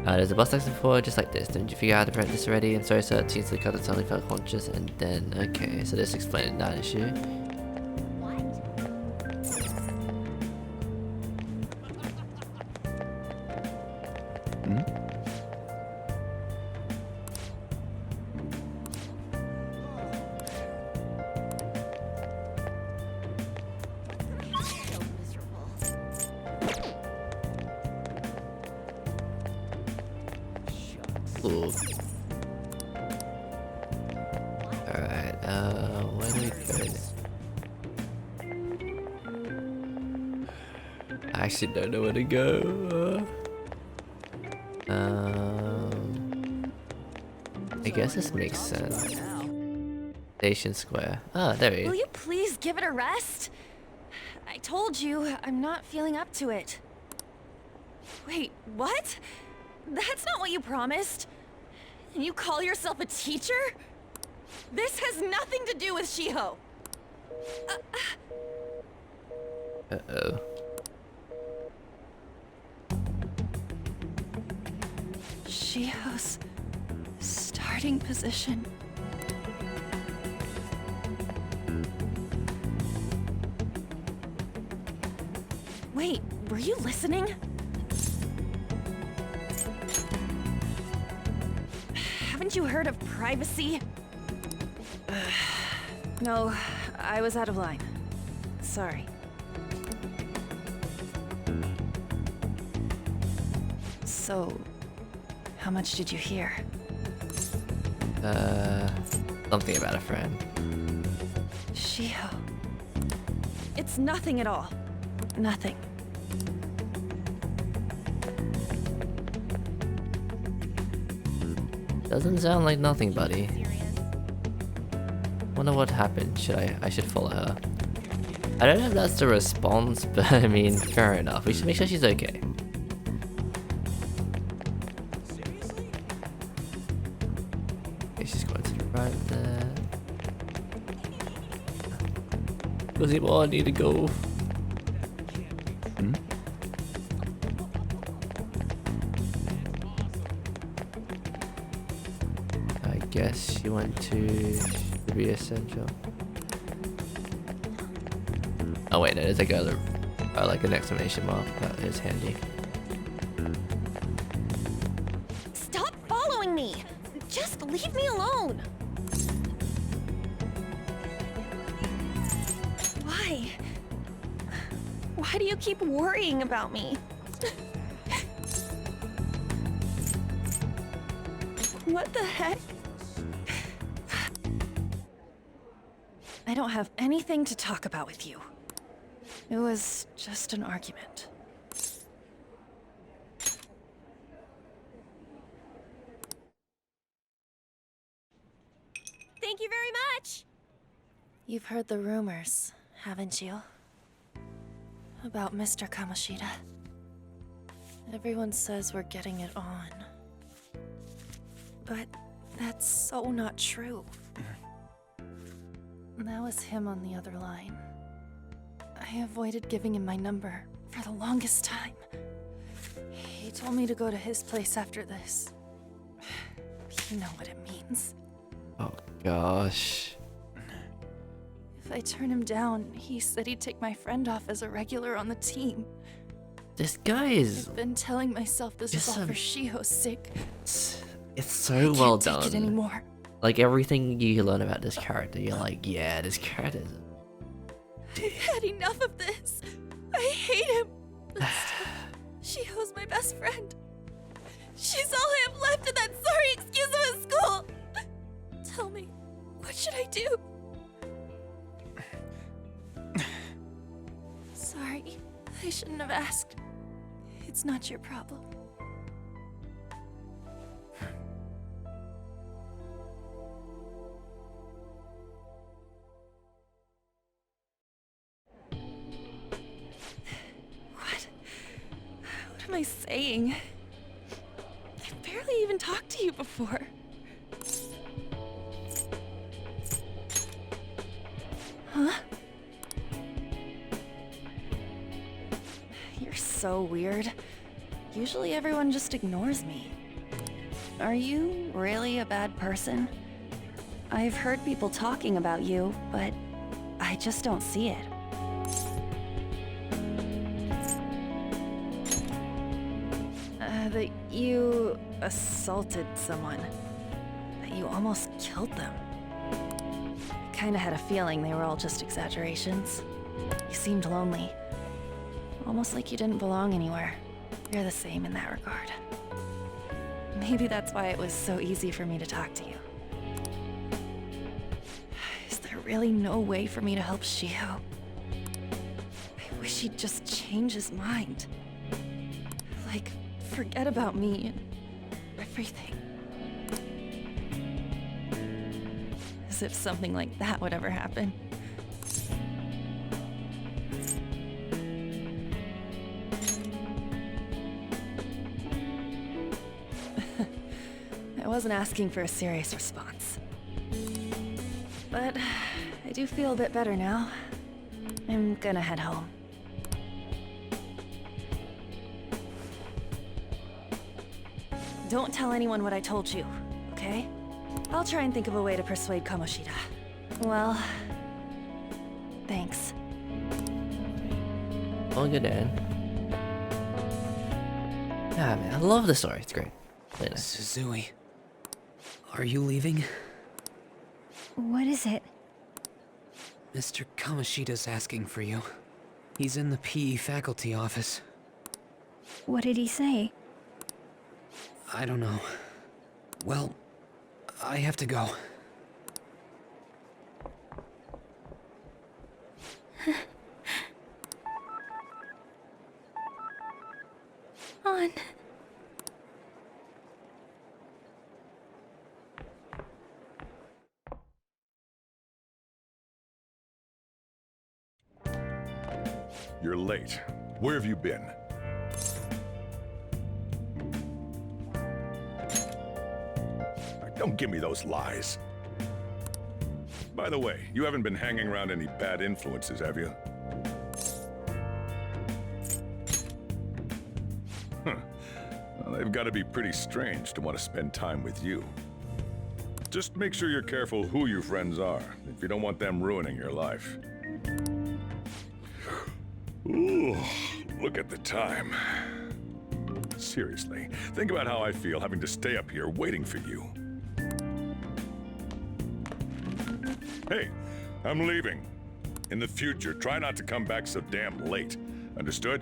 Speaker 1: There's a bus accident before, just like this. Didn't you figure out how to prevent this already? I'm sorry, sir. It seems the car suddenly felt conscious, and then... Okay, so this explains that issue. Ooh. Alright, where do we go? I actually don't know where to go. I guess this makes sense. Station Square. Ah, there he is.
Speaker 6: Will you please give it a rest? I told you, I'm not feeling up to it. Wait, what? That's not what you promised. And you call yourself a teacher? This has nothing to do with Shiho.
Speaker 1: Uh-oh.
Speaker 6: Shiho's starting position. Wait, were you listening? Haven't you heard of privacy? No, I was out of line. Sorry. So, how much did you hear?
Speaker 1: Something about a friend.
Speaker 6: Shiho. It's nothing at all. Nothing.
Speaker 1: Doesn't sound like nothing, buddy. Wonder what happened. I should follow her. I don't know if that's the response, but I mean, fair enough. We should make sure she's okay. Okay, she's going to the right there. Does he want need to go? I guess she went to the Via Central. Oh wait, no, there's like an exclamation mark. That is handy.
Speaker 6: Stop following me! Just leave me alone! Why? Why do you keep worrying about me? What the heck? I don't have anything to talk about with you. It was just an argument.
Speaker 15: Thank you very much!
Speaker 6: You've heard the rumors, haven't you? About Mr. Kamoshida. Everyone says we're getting it on. But that's so not true. That was him on the other line. I avoided giving him my number for the longest time. He told me to go to his place after this. You know what it means.
Speaker 1: Oh gosh.
Speaker 6: If I turn him down, he said he'd take my friend off as a regular on the team.
Speaker 1: This guy is...
Speaker 6: I've been telling myself this is all for Shiho's sake.
Speaker 1: It's so well done.
Speaker 6: I can't take it anymore.
Speaker 1: Like everything you learn about this character, you're like, yeah, this character.
Speaker 6: I've had enough of this. I hate him. But still, Shiho's my best friend. She's all I have left in that sorry excuse of a school. Tell me, what should I do? Sorry, I shouldn't have asked. It's not your problem. am I saying? I barely even talked to you before. Huh? You're so weird. Usually everyone just ignores me. Are you really a bad person? I've heard people talking about you, but I just don't see it. That you assaulted someone. That you almost killed them. I kinda had a feeling they were all just exaggerations. You seemed lonely. Almost like you didn't belong anywhere. You're the same in that regard. Maybe that's why it was so easy for me to talk to you. Is there really no way for me to help Shio? I wish he'd just change his mind. Like, forget about me and everything. As if something like that would ever happen. I wasn't asking for a serious response. But I do feel a bit better now. I'm gonna head home. Don't tell anyone what I told you, okay? I'll try and think of a way to persuade Kamoshida. Well, thanks.
Speaker 1: All good, Anne. Ah, man, I love the story. It's great. Really nice.
Speaker 23: Suzui, are you leaving?
Speaker 3: What is it?
Speaker 23: Mr. Kamoshida's asking for you. He's in the PE faculty office.
Speaker 3: What did he say?
Speaker 23: I don't know. Well, I have to go.
Speaker 3: On.
Speaker 16: You're late. Where have you been? Don't give me those lies. By the way, you haven't been hanging around any bad influences, have you? Huh. Well, they've got to be pretty strange to want to spend time with you. Just make sure you're careful who your friends are, if you don't want them ruining your life. Ooh, look at the time. Seriously, think about how I feel having to stay up here waiting for you. Hey, I'm leaving. In the future, try not to come back so damn late. Understood?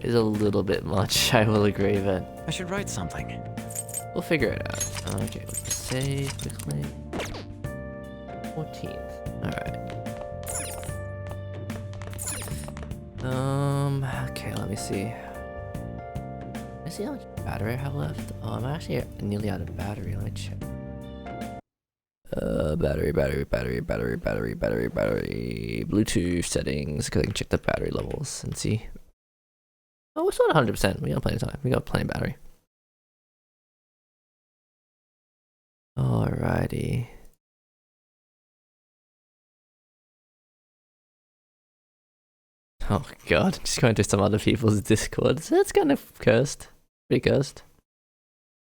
Speaker 1: Is a little bit much, I will agree, but
Speaker 17: I should write something.
Speaker 1: We'll figure it out. Okay, let's save quickly. 14th. Alright. Okay, let me see. Let's see how much battery I have left. Oh, I'm actually nearly out of battery. Let me check. Battery. Bluetooth settings, because I can check the battery levels and see. Oh, we're still at 100%. We got plenty of time. We got plenty of battery. Alrighty. Oh god, just going to some other people's Discord. So that's kind of cursed. Pretty cursed.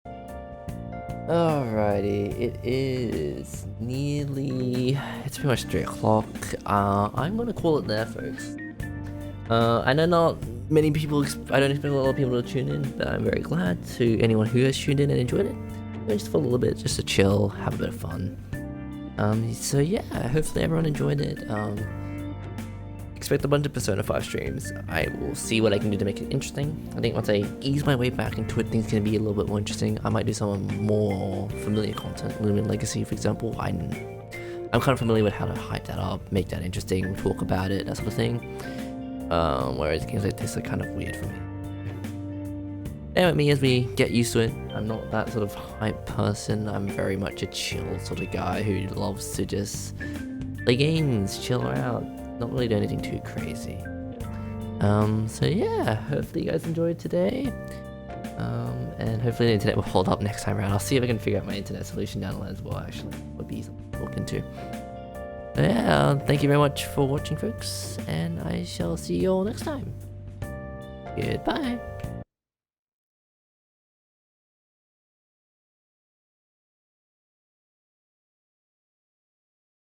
Speaker 1: Alrighty, it is nearly... It's pretty much 3 o'clock. I'm gonna call it there, folks. I know not many people, I don't expect a lot of people to tune in, but I'm very glad to anyone who has tuned in and enjoyed it. Just for a little bit, just to chill, have a bit of fun. So yeah, hopefully everyone enjoyed it. expect a bunch of Persona 5 streams. I will see what I can do to make it interesting. I think once I ease my way back into it, things are going to be a little bit more interesting. I might do some more familiar content. Lumen Legacy, for example. I'm kind of familiar with how to hype that up, make that interesting, talk about it, that sort of thing. Whereas games like this are kind of weird for me. Anyway, me, as we get used to it, I'm not that sort of hype person. I'm very much a chill sort of guy who loves to just play games, chill out, not really do anything too crazy. So yeah, hopefully you guys enjoyed today. And hopefully the internet will hold up next time around. I'll see if I can figure out my internet solution down the line as well, actually. Would be easy to look into. So yeah, thank you very much for watching, folks, and I shall see you all next time. Goodbye.